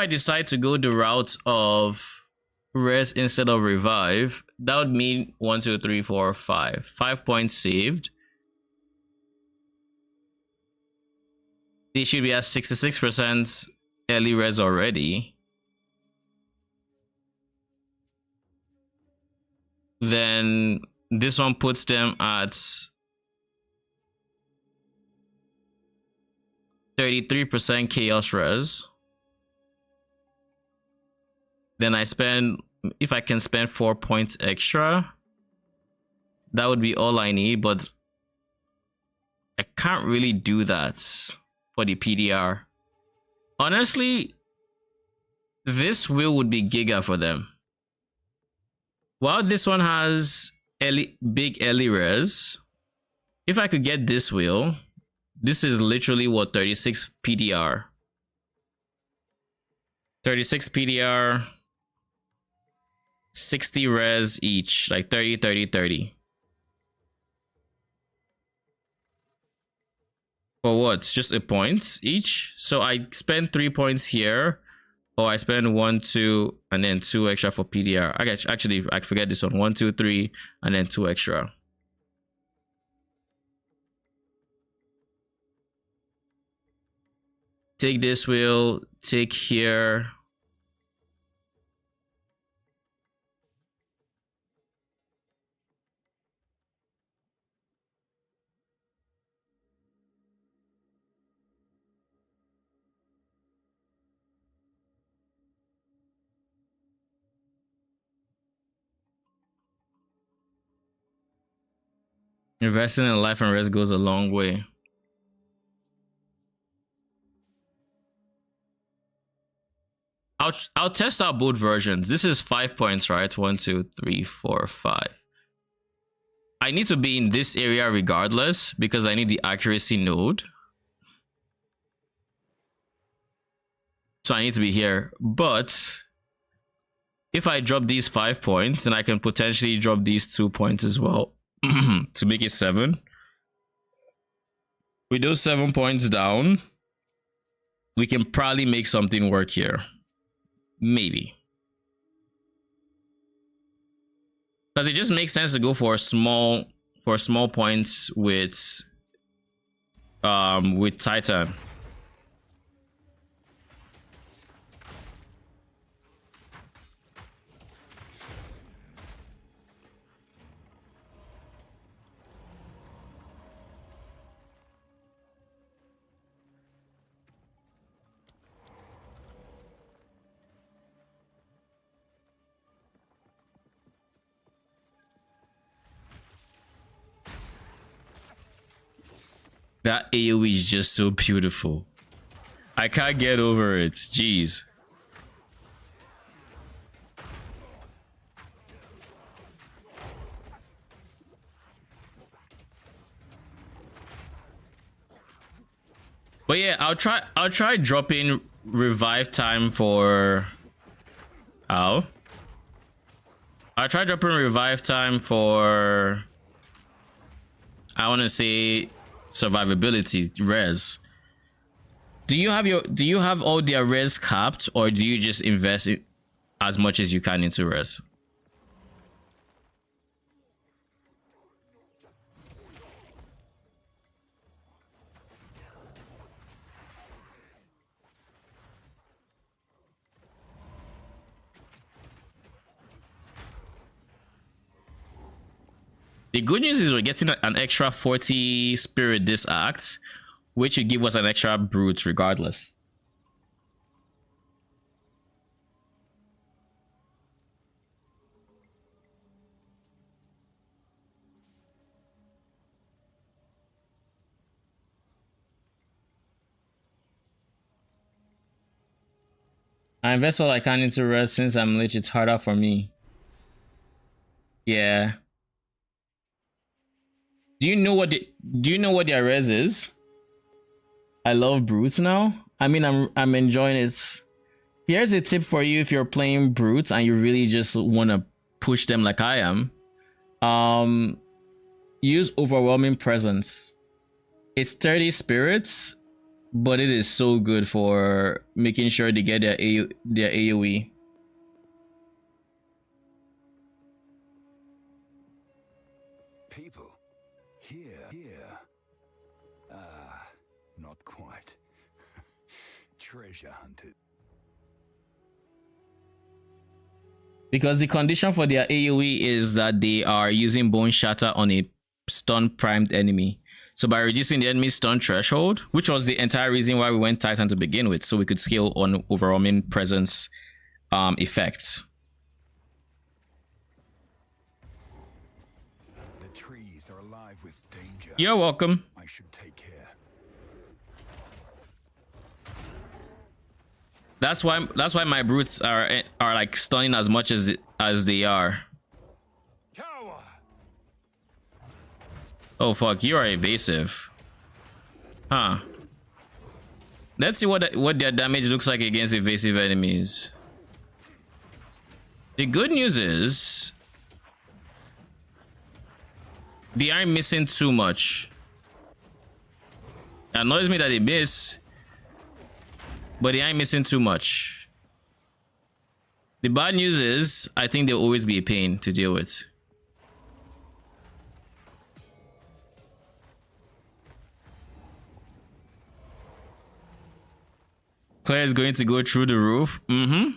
decide to go the route of rest instead of revive, that would mean 1 2 3 4 5 points saved. They should be at 66% early res already. Then this one puts them at 33% chaos res. Then I spend, if I can spend 4 points extra, that would be all I need, but I can't really do that for the PDR. Honestly, this wheel would be giga for them. While this one has big early res, if I could get this wheel, this is literally what, 36 PDR. 36 PDR. 60 res each, like 30 30 30. For what? Just a point each. So I spend 3 points here, or I spend 1 2 and then 2 extra for PDR. Actually I forget this one. 1 2 3 and then 2 extra. Take this wheel, take here. Investing in life and rest goes a long way. I'll test out both versions. This is 5 points, right? 1, 2, 3, 4, 5. I need to be in this area regardless because I need the accuracy node. So I need to be here. But if I drop these 5 points, then I can potentially drop these 2 points as well to make it 7. With those 7 points down, we can probably make something work here. Maybe. Because it just makes sense to go for small points with Titan. That AoE is just so beautiful. I can't get over it. Jeez. But yeah, I'll try dropping revive time for I'll try dropping revive time for, I want to say, survivability res. Do you have all their res capped, or do you just invest as much as you can into res? The good news is we're getting an extra 40 spirit this act, which will give us an extra brute regardless. I invest all I can into res since I'm lich, it's harder for me. Yeah. Do you know what their res is? I love brutes now. I mean, I'm enjoying it. Here's a tip for you if you're playing brutes and you really just want to push them like I am. Use overwhelming presence. It's 30 spirits, but it is so good for making sure they get their AoE.
People. Here. Not quite. Treasure hunted.
Because the condition for their AoE is that they are using Bone Shatter on a stun primed enemy. So by reducing the enemy's stun threshold, which was the entire reason why we went Titan to begin with, so we could scale on overwhelming presence effects.
The trees are alive with danger.
You're welcome.
I should take care.
That's why my brutes are like stunning as much as they are. Oh fuck, you are evasive. Huh. Let's see what their damage looks like against evasive enemies. The good news is they aren't missing too much. It annoys me that they miss, but they ain't missing too much. The bad news is, I think they'll always be a pain to deal with. declare is going to go through the roof. Mm-hmm.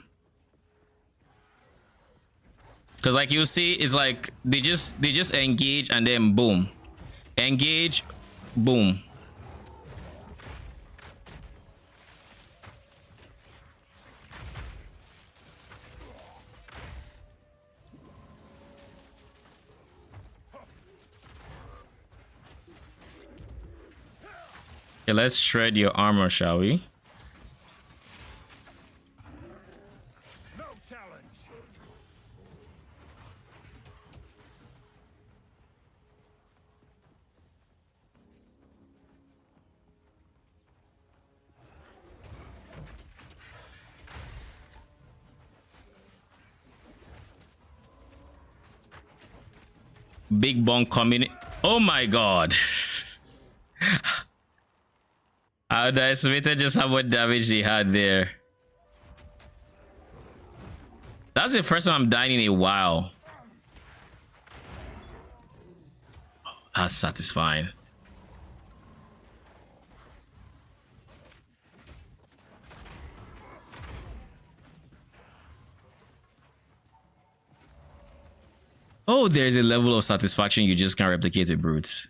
Because like you see, it's like they just engage and then boom. Engage, boom. Okay, let's shred your armor, shall we?
No challenge.
Big bong coming. Oh my god. I underestimated just how much damage they had there. That's the first time I'm dying in a while. That's satisfying. Oh, there's a level of satisfaction you just can't replicate with brutes.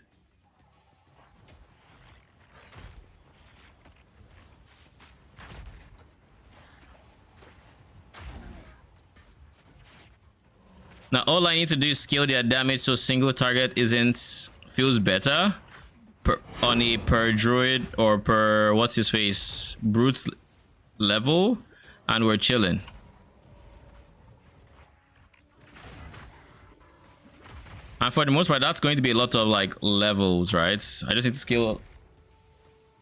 Now all I need to do is scale their damage so single target feels better on a per druid or per what's his face brute level, and we're chilling. And for the most part, that's going to be a lot of like levels, right? I just need to scale.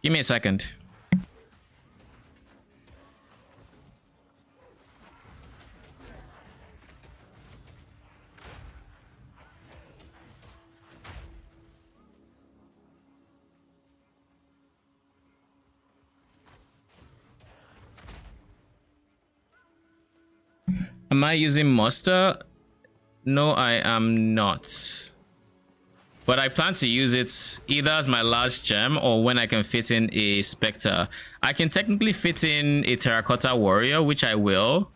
Give me a second. Am I using muster? No, I am not. But I plan to use it either as my last gem or when I can fit in a specter. I can technically fit in a terracotta warrior, which I will.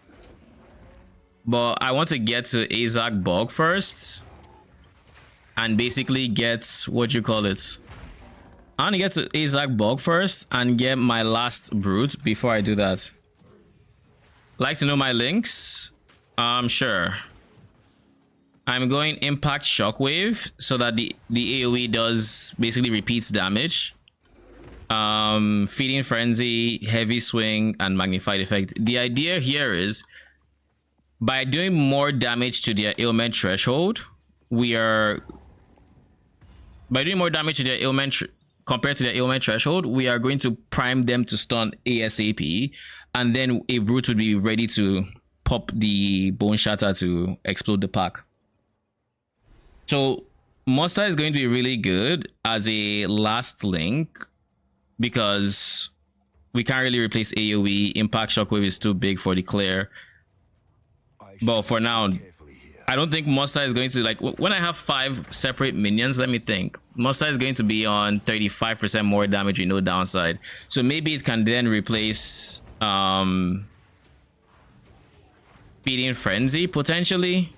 But I want to get to Azak Bog first. And basically get, what you call it? I want to get to Azak Bog first and get my last brute before I do that. Like to know my links? Sure. I'm going impact shockwave so that the AoE does basically repeats damage. Feeding frenzy, heavy swing, and magnified effect. The idea here is by doing more damage to their ailment threshold, compared to their ailment threshold, we are going to prime them to stun ASAP, and then a brute would be ready to pop the bone shatter to explode the pack. So Muster is going to be really good as a last link because we can't really replace AoE. Impact shockwave is too big for Declare. But for now, I don't think Muster is going to, like, when I have 5 separate minions, let me think. Muster is going to be on 35% more damage with no downside. So maybe it can then replace Feeding Frenzy potentially.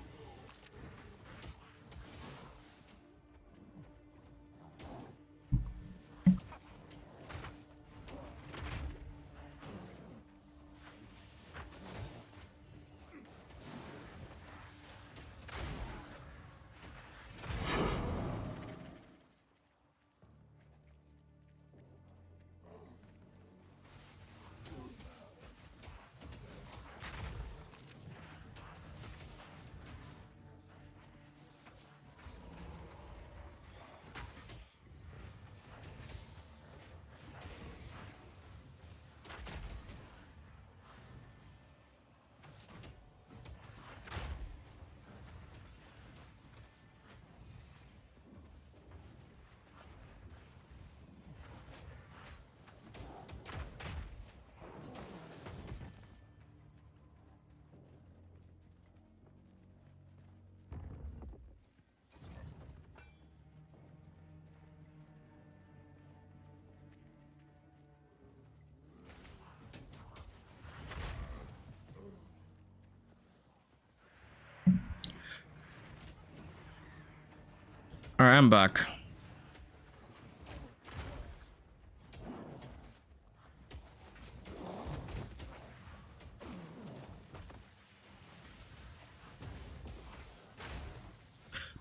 All right, I'm back.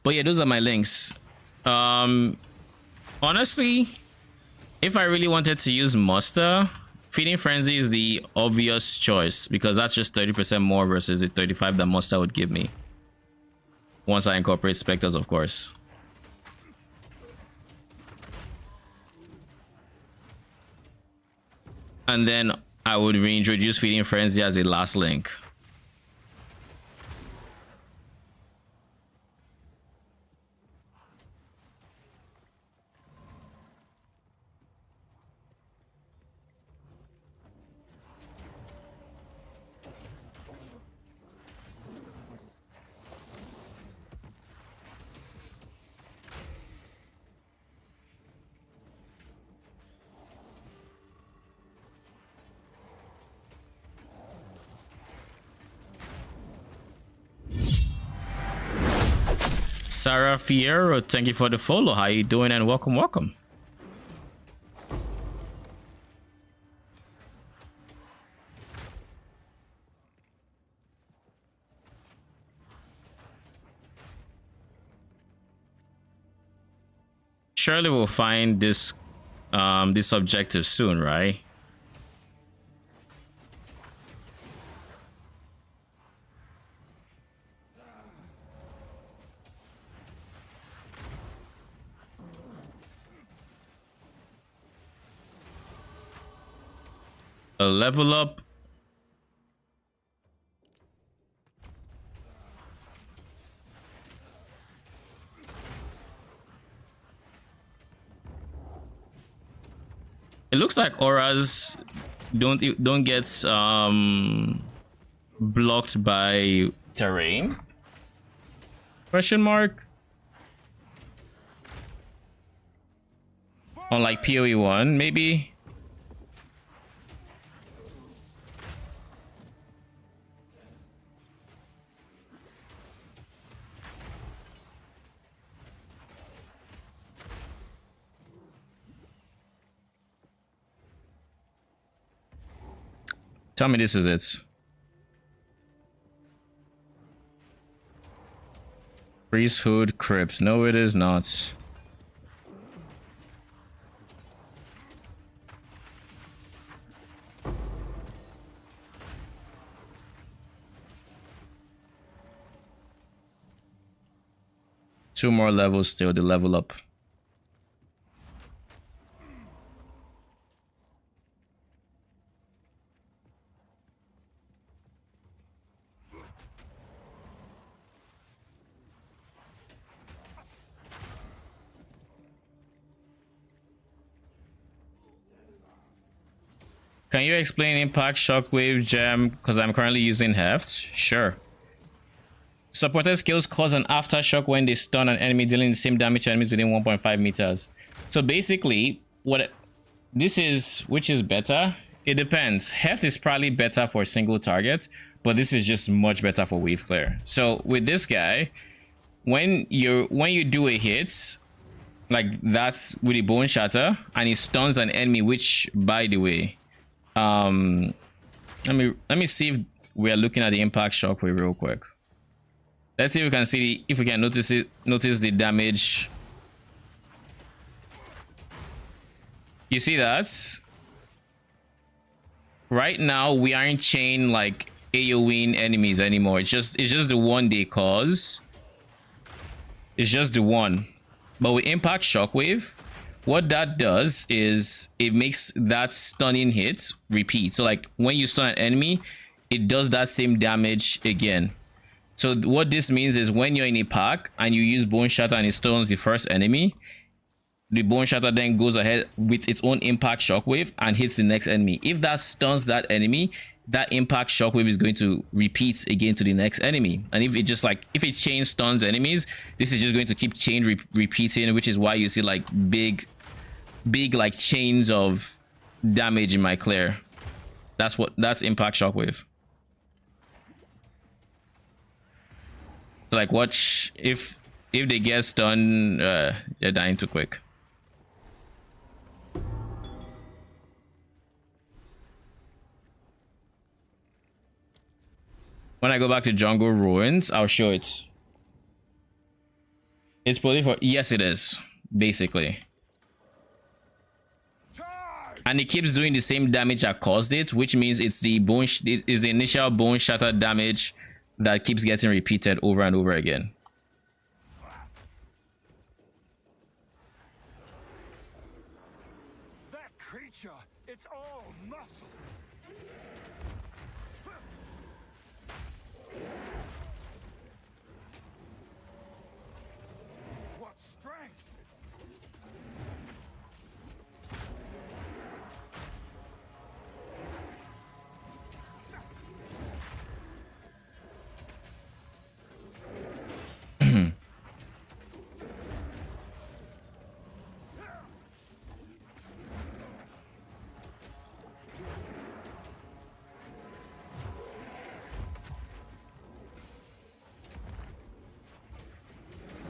But yeah, those are my links. Honestly, if I really wanted to use muster, Feeding Frenzy is the obvious choice because that's just 30% more versus the 35 that muster would give me. Once I incorporate specters, of course. And then I would reintroduce Feeding Frenzy as a last link. Sarah Fierro, thank you for the follow. How you doing and welcome, welcome. Surely we'll find this this objective soon, right? A level up. It looks like auras don't get blocked by terrain. Question mark. On like PoE 1 maybe. Tell me this is it. Priesthood Crypt. No, it is not. Two more levels still to level up. Can you explain impact shockwave gem? Because I'm currently using heft. Sure. Supported skills cause an aftershock when they stun an enemy, dealing the same damage to enemies within 1.5 meters. So basically, what this is, which is better? It depends. Heft is probably better for a single target, but this is just much better for wave clear. So with this guy, when you do a hit like that's with a bone shatter and it stuns an enemy, which by the way, let me see if we are looking at the impact shockwave real quick. Let's see if we can see if we can notice the damage. You see that? Right now we aren't chain like AoEing enemies anymore. It's just the one they cause. It's just the one. But with impact shockwave, what that does is it makes that stunning hit repeat. So like when you stun an enemy, it does that same damage again. So what this means is when you're in a pack and you use bone shatter and it stuns the first enemy, the bone shatter then goes ahead with its own impact shockwave and hits the next enemy. If that stuns that enemy, that impact shockwave is going to repeat again to the next enemy. And if it chain stuns enemies, this is just going to keep chain repeating, which is why you see like big like chains of damage in my clear. That's impact shockwave. So like watch, if if they get stunned, they're dying too quick. When I go back to Jungle Ruins, I'll show it. It's probably for, yes, it is, basically. And it keeps doing the same damage that caused it, which means it's the bone, it is the initial bone shatter damage that keeps getting repeated over and over again.
That creature, it's all muscle. What strength!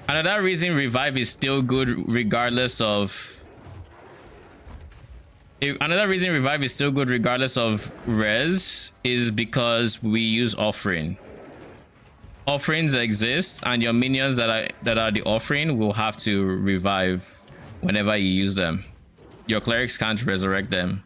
Another reason revive is still good regardless of res is because we use offering. Offerings exist, and your minions that are the offering will have to revive whenever you use them. Your clerics can't resurrect them.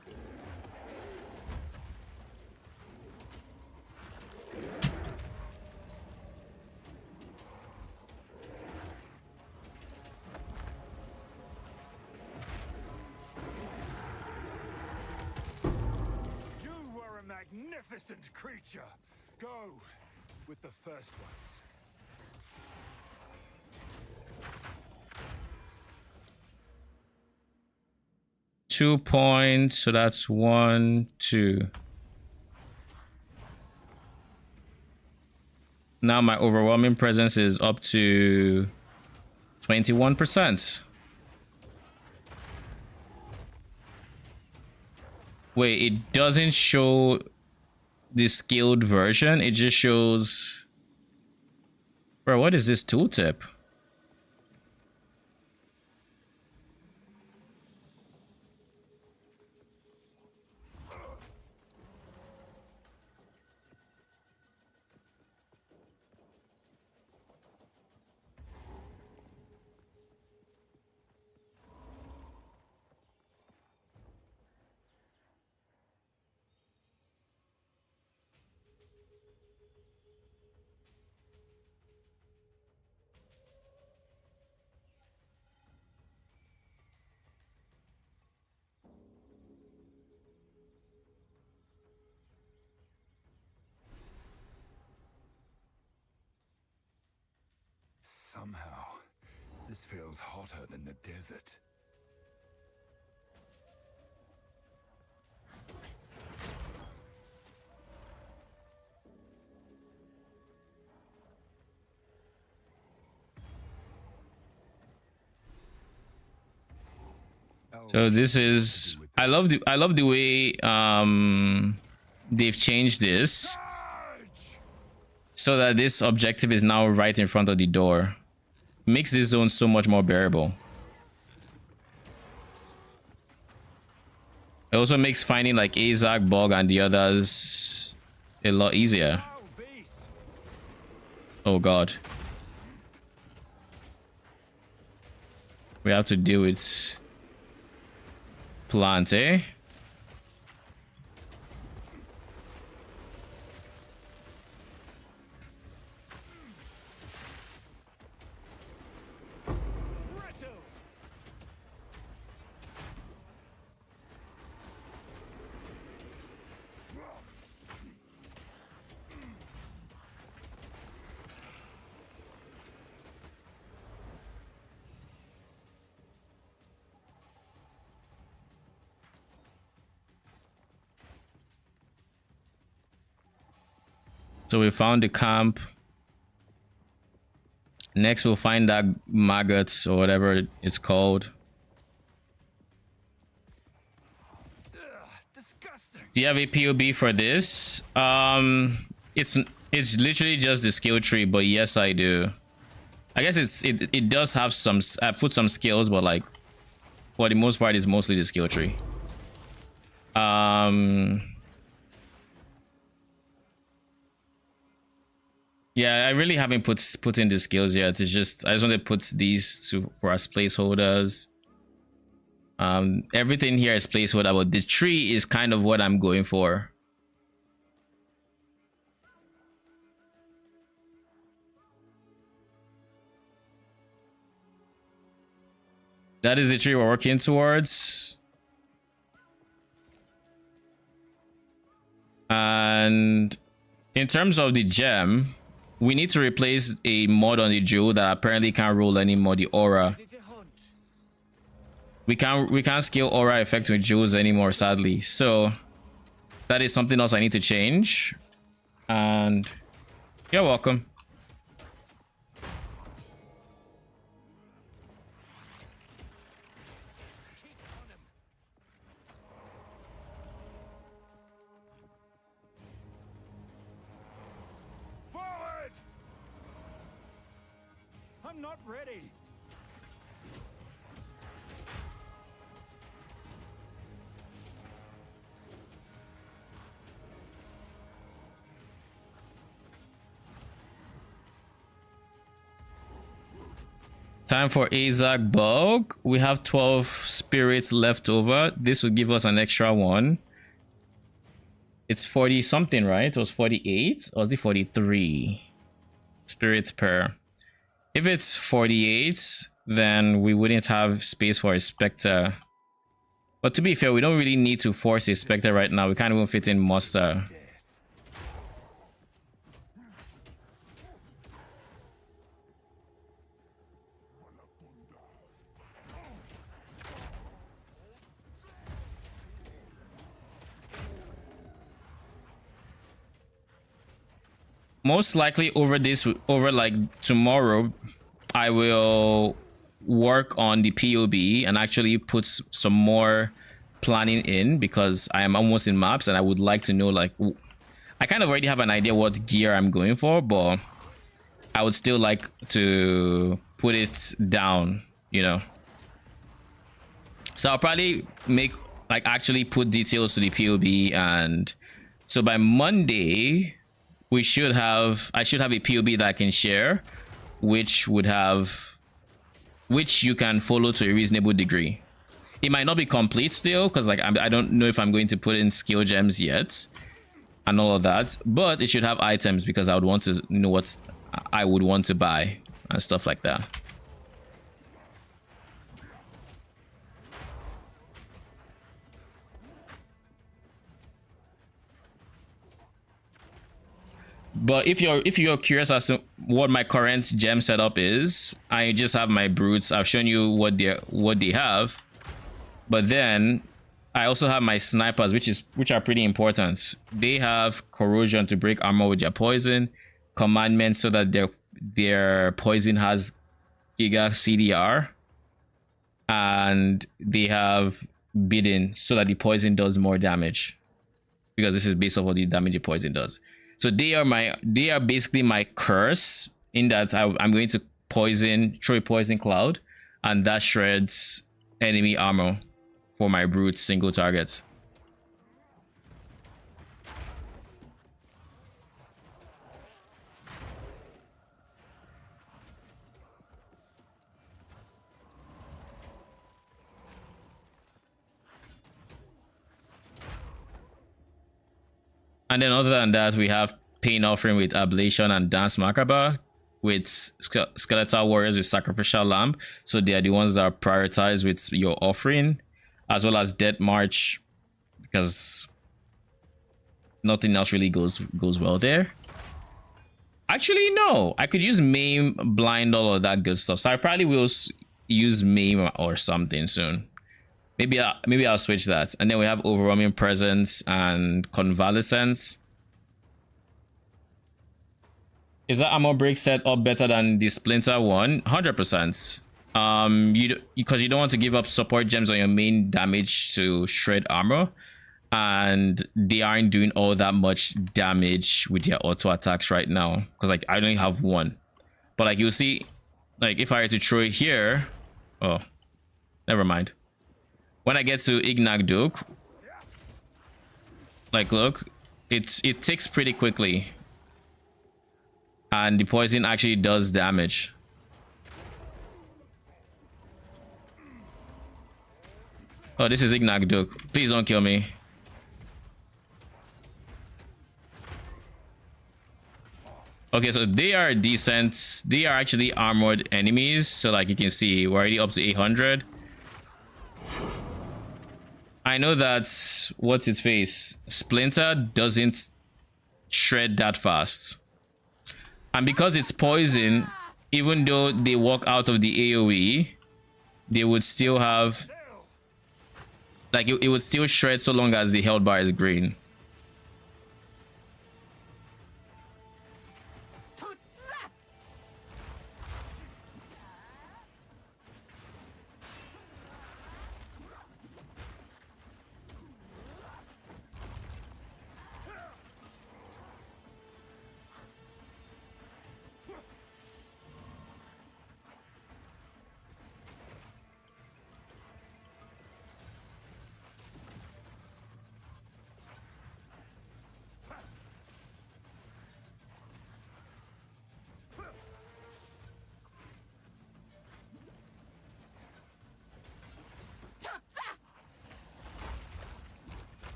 Magnificent creature. Go with the first ones.
Two points, so that's 1, 2. Now my overwhelming presence is up to 21%. Wait, it doesn't show the skilled version, it just shows... Bro, what is this tooltip?
Somehow, this feels hotter than the desert.
So this is, I love the way they've changed this so that this objective is now right in front of the door. Makes this zone so much more bearable. It also makes finding like Azak, Bog, and the others a lot easier. Oh god. We have to deal with plants, eh? So we found the camp. Next we'll find that maggots or whatever it's called. Do you have a POB for this? It's literally just the skill tree, but yes I do. I guess it does have some put some skills, but like for the most part, it's mostly the skill tree. Yeah, I really haven't put in the skills yet. It's just I just want to put these for as placeholders. Everything here is placeholder, but the tree is kind of what I'm going for. That is the tree we're working towards. And in terms of the gem, we need to replace a mod on the jewel that apparently can't roll anymore, the aura. We can't scale aura effect with jewels anymore, sadly. So that is something else I need to change. And you're welcome.
Forward! I'm not ready.
Time for Azak Bug. We have 12 spirits left over. This will give us an extra one. It's 40 something, right? It was 48 or was it 43 spirits per? If it's 48, then we wouldn't have space for a Spectre. But to be fair, we don't really need to force a Spectre right now. We can't even fit in Muster. Most likely over like tomorrow, I will work on the POB and actually put some more planning in, because I am almost in maps and I would like to know, like, I kind of already have an idea what gear I'm going for, but I would still like to put it down, you know. So I'll probably actually put details to the POB, and so by Monday I should have a POB that I can share, which you can follow to a reasonable degree. It might not be complete still, because like I don't know if I'm going to put in skill gems yet and all of that, but it should have items, because I would want to know what I would want to buy and stuff like that. But if you're curious as to what my current gem setup is, I just have my brutes. I've shown you what they have, but then I also have my snipers, which are pretty important. They have corrosion to break armor with their poison, commandment so that their poison has giga CDR, and they have bidden so that the poison does more damage, because this is based off of the damage the poison does. So they are basically my curse, in that I'm going to throw a poison cloud, and that shreds enemy armor for my brute single targets. And then other than that, we have Pain Offering with Ablation and Dance Macabre with Skeletal Warriors with Sacrificial Lamb. So they are the ones that are prioritized with your offering, as well as Death March, because nothing else really goes well there. Actually, no. I could use Maim, Blind, all of that good stuff. So I probably will use Maim or something soon. Maybe I'll switch that. And then we have Overwhelming Presence and Convalescence. Is that armor break set up better than the Splinter one? 100%. Because you don't want to give up support gems on your main damage to shred armor, and they aren't doing all that much damage with their auto attacks right now, because like I only have one. But like you'll see, Like if I were to throw it here, oh, never mind. When I get to Ignagduk, like look, it ticks pretty quickly, and the poison actually does damage. Oh, this is Ignagduk. Please don't kill me. Okay, so they are decent. They are actually armored enemies. So like you can see, we're already up to 800. I know that, what's its face? Splinter doesn't shred that fast. And because it's poison, even though they walk out of the AoE, they would still have... Like it would still shred so long as the health bar is green.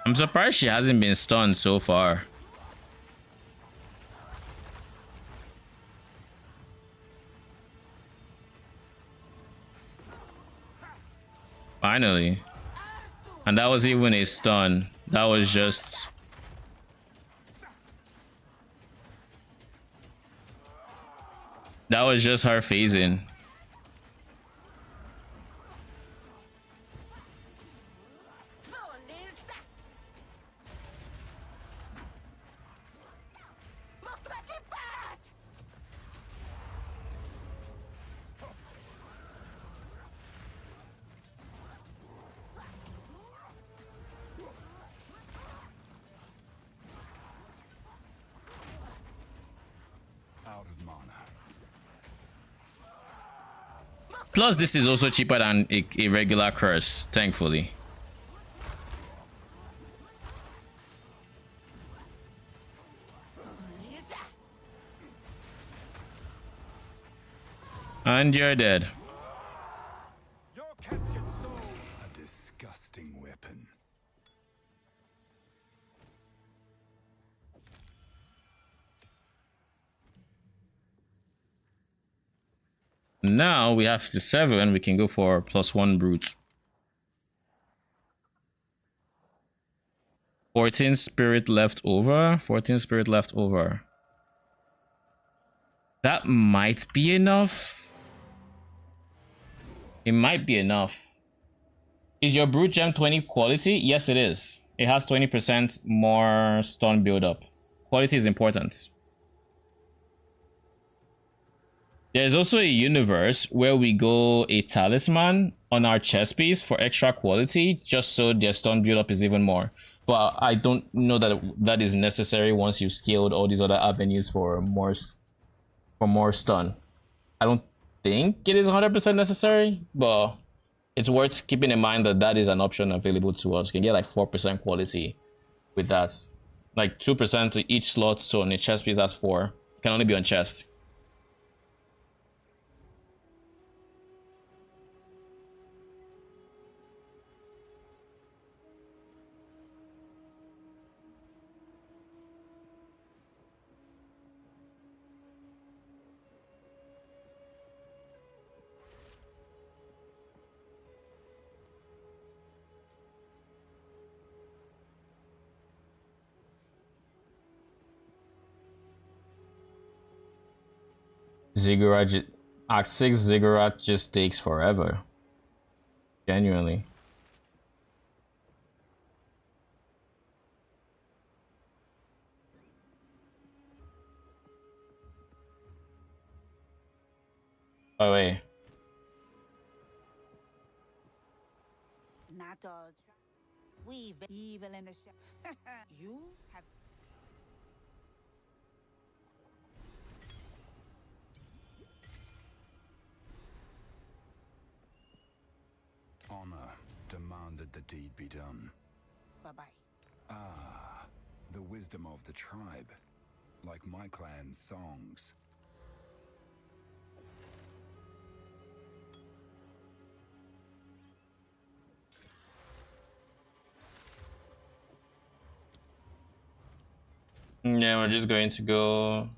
I'm surprised she hasn't been stunned so far. Finally. And that was even a stun. That was just... That was just her phasing. Plus, this is also cheaper than a regular curse, thankfully. And you're dead.
A disgusting weapon.
Now we have the 7. We can go for +1 brute. 14 spirit left over. 14 spirit left over. That might be enough. It might be enough. Is your brute gem 20 quality? Yes, it is. It has 20% more stun buildup. Quality is important. There's also a universe where we go a talisman on our chest piece for extra quality, just so their stun build-up is even more. But I don't know that that is necessary once you've scaled all these other avenues for more stun. I don't think it is 100% necessary, but it's worth keeping in mind that that is an option available to us. You can get like 4% quality with that. Like 2% to each slot, so on a chest piece that's 4. It can only be on chest. Ziggurat, Act 6 Ziggurat just takes forever. Genuinely. Oh wait.
Not all. We evil in the you have
Honor demanded the deed be done.
Bye-bye.
Ah, the wisdom of the tribe. Like my clan's songs.
Yeah, we're just going to go.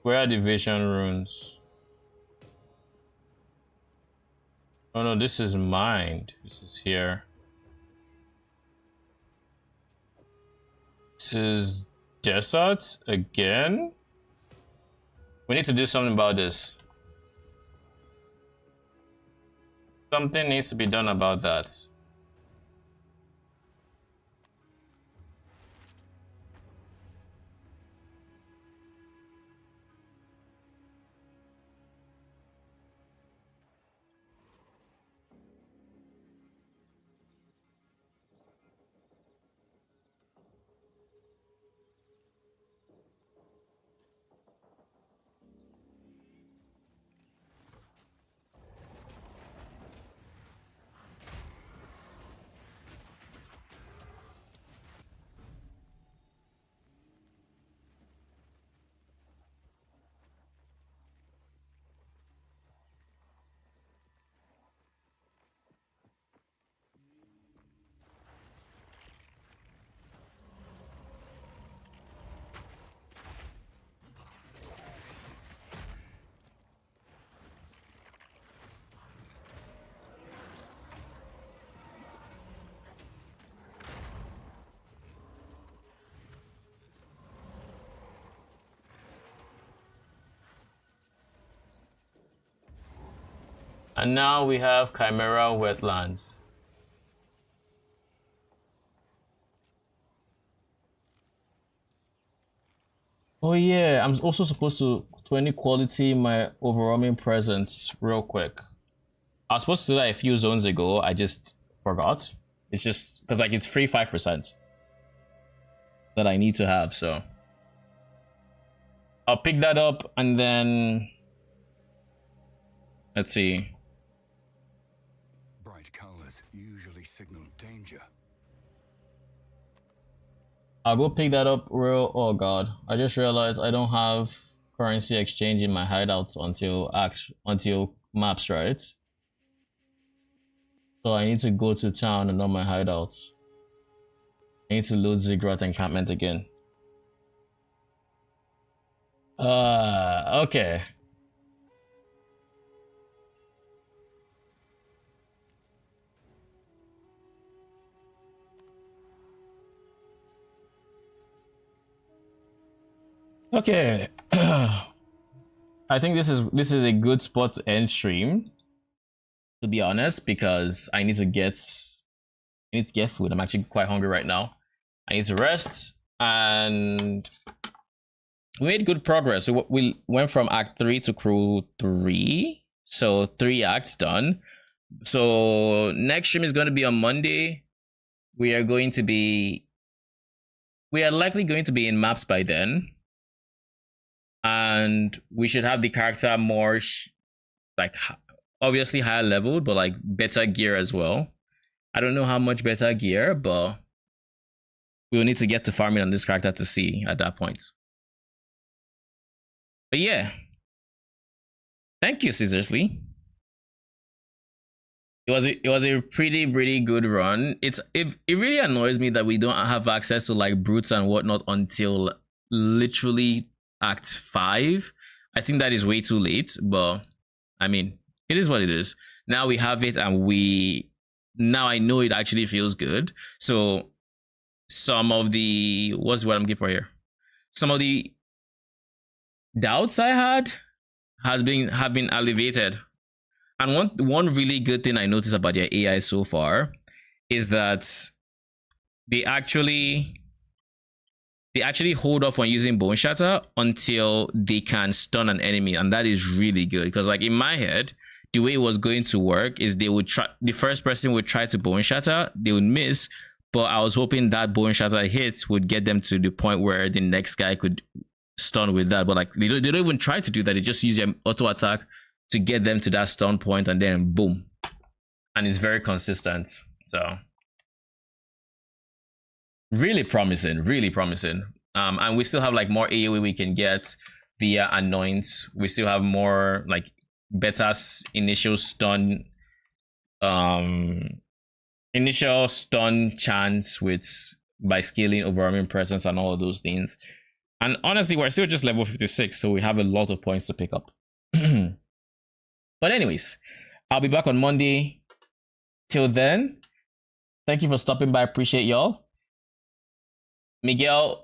Where are the vision runes? Oh no, this is mind. This is here. This is desert again? We need to do something about this. Something needs to be done about that. And now we have Chimera Wetlands. Oh yeah, I'm also supposed to 20 quality my overwhelming presence real quick. I was supposed to do that a few zones ago, I just forgot. It's just because like it's free 5% that I need to have, so I'll pick that up and then let's see.
Bright colors usually signal danger.
I'll go pick that up real. Oh god, I just realized I don't have currency exchange in my hideout until maps, right? So I need to go to town and not my hideouts. I need to load Ziggurat encampment again. Okay. Okay. I think this is a good spot to end stream, to be honest, because I need to get food. I'm actually quite hungry right now. I need to rest, and we made good progress. So we went from Act 3 to Crew 3, so 3 acts done. So next stream is going to be on Monday. We are likely going to be in maps by then. And we should have the character more like obviously higher leveled, but like better gear as well. I don't know how much better gear, but we'll need to get to farming on this character to see at that point. But yeah, thank you, Scissorsley. It was a pretty good run. It really annoys me that we don't have access to like brutes and whatnot until literally Act 5. I think that is way too late, but I mean, it is what it is. Now we have it, and now I know it actually feels good. So some of the what's what I'm looking for here. Some of the doubts I had have been alleviated. And one really good thing I noticed about their AI so far is that they actually they actually hold off on using Bone Shatter until they can stun an enemy, and that is really good because, like, in my head, the way it was going to work is they would try, the first person would try to Bone Shatter, they would miss, but I was hoping that Bone Shatter hit would get them to the point where the next guy could stun with that, but like they don't even try to do that. They just use their auto attack to get them to that stun point, and then boom, and it's very consistent. So really promising, really promising. And we still have like more AoE we can get via Anoint. We still have more like better initial stun chance with by scaling overwhelming presence and all of those things. And honestly, we're still just level 56, so we have a lot of points to pick up. But anyways, I'll be back on Monday. Till then, thank you for stopping by. Appreciate y'all. Miguel,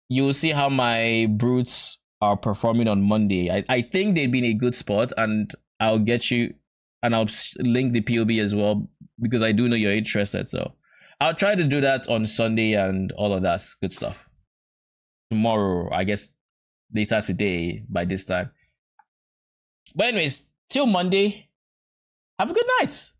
you'll see how my brutes are performing on Monday. I think they'd be in a good spot, and I'll get you, and I'll link the POB as well, because I do know you're interested. So I'll try to do that on Sunday and all of that good stuff. Tomorrow, I guess later today by this time. But anyways, till Monday, have a good night.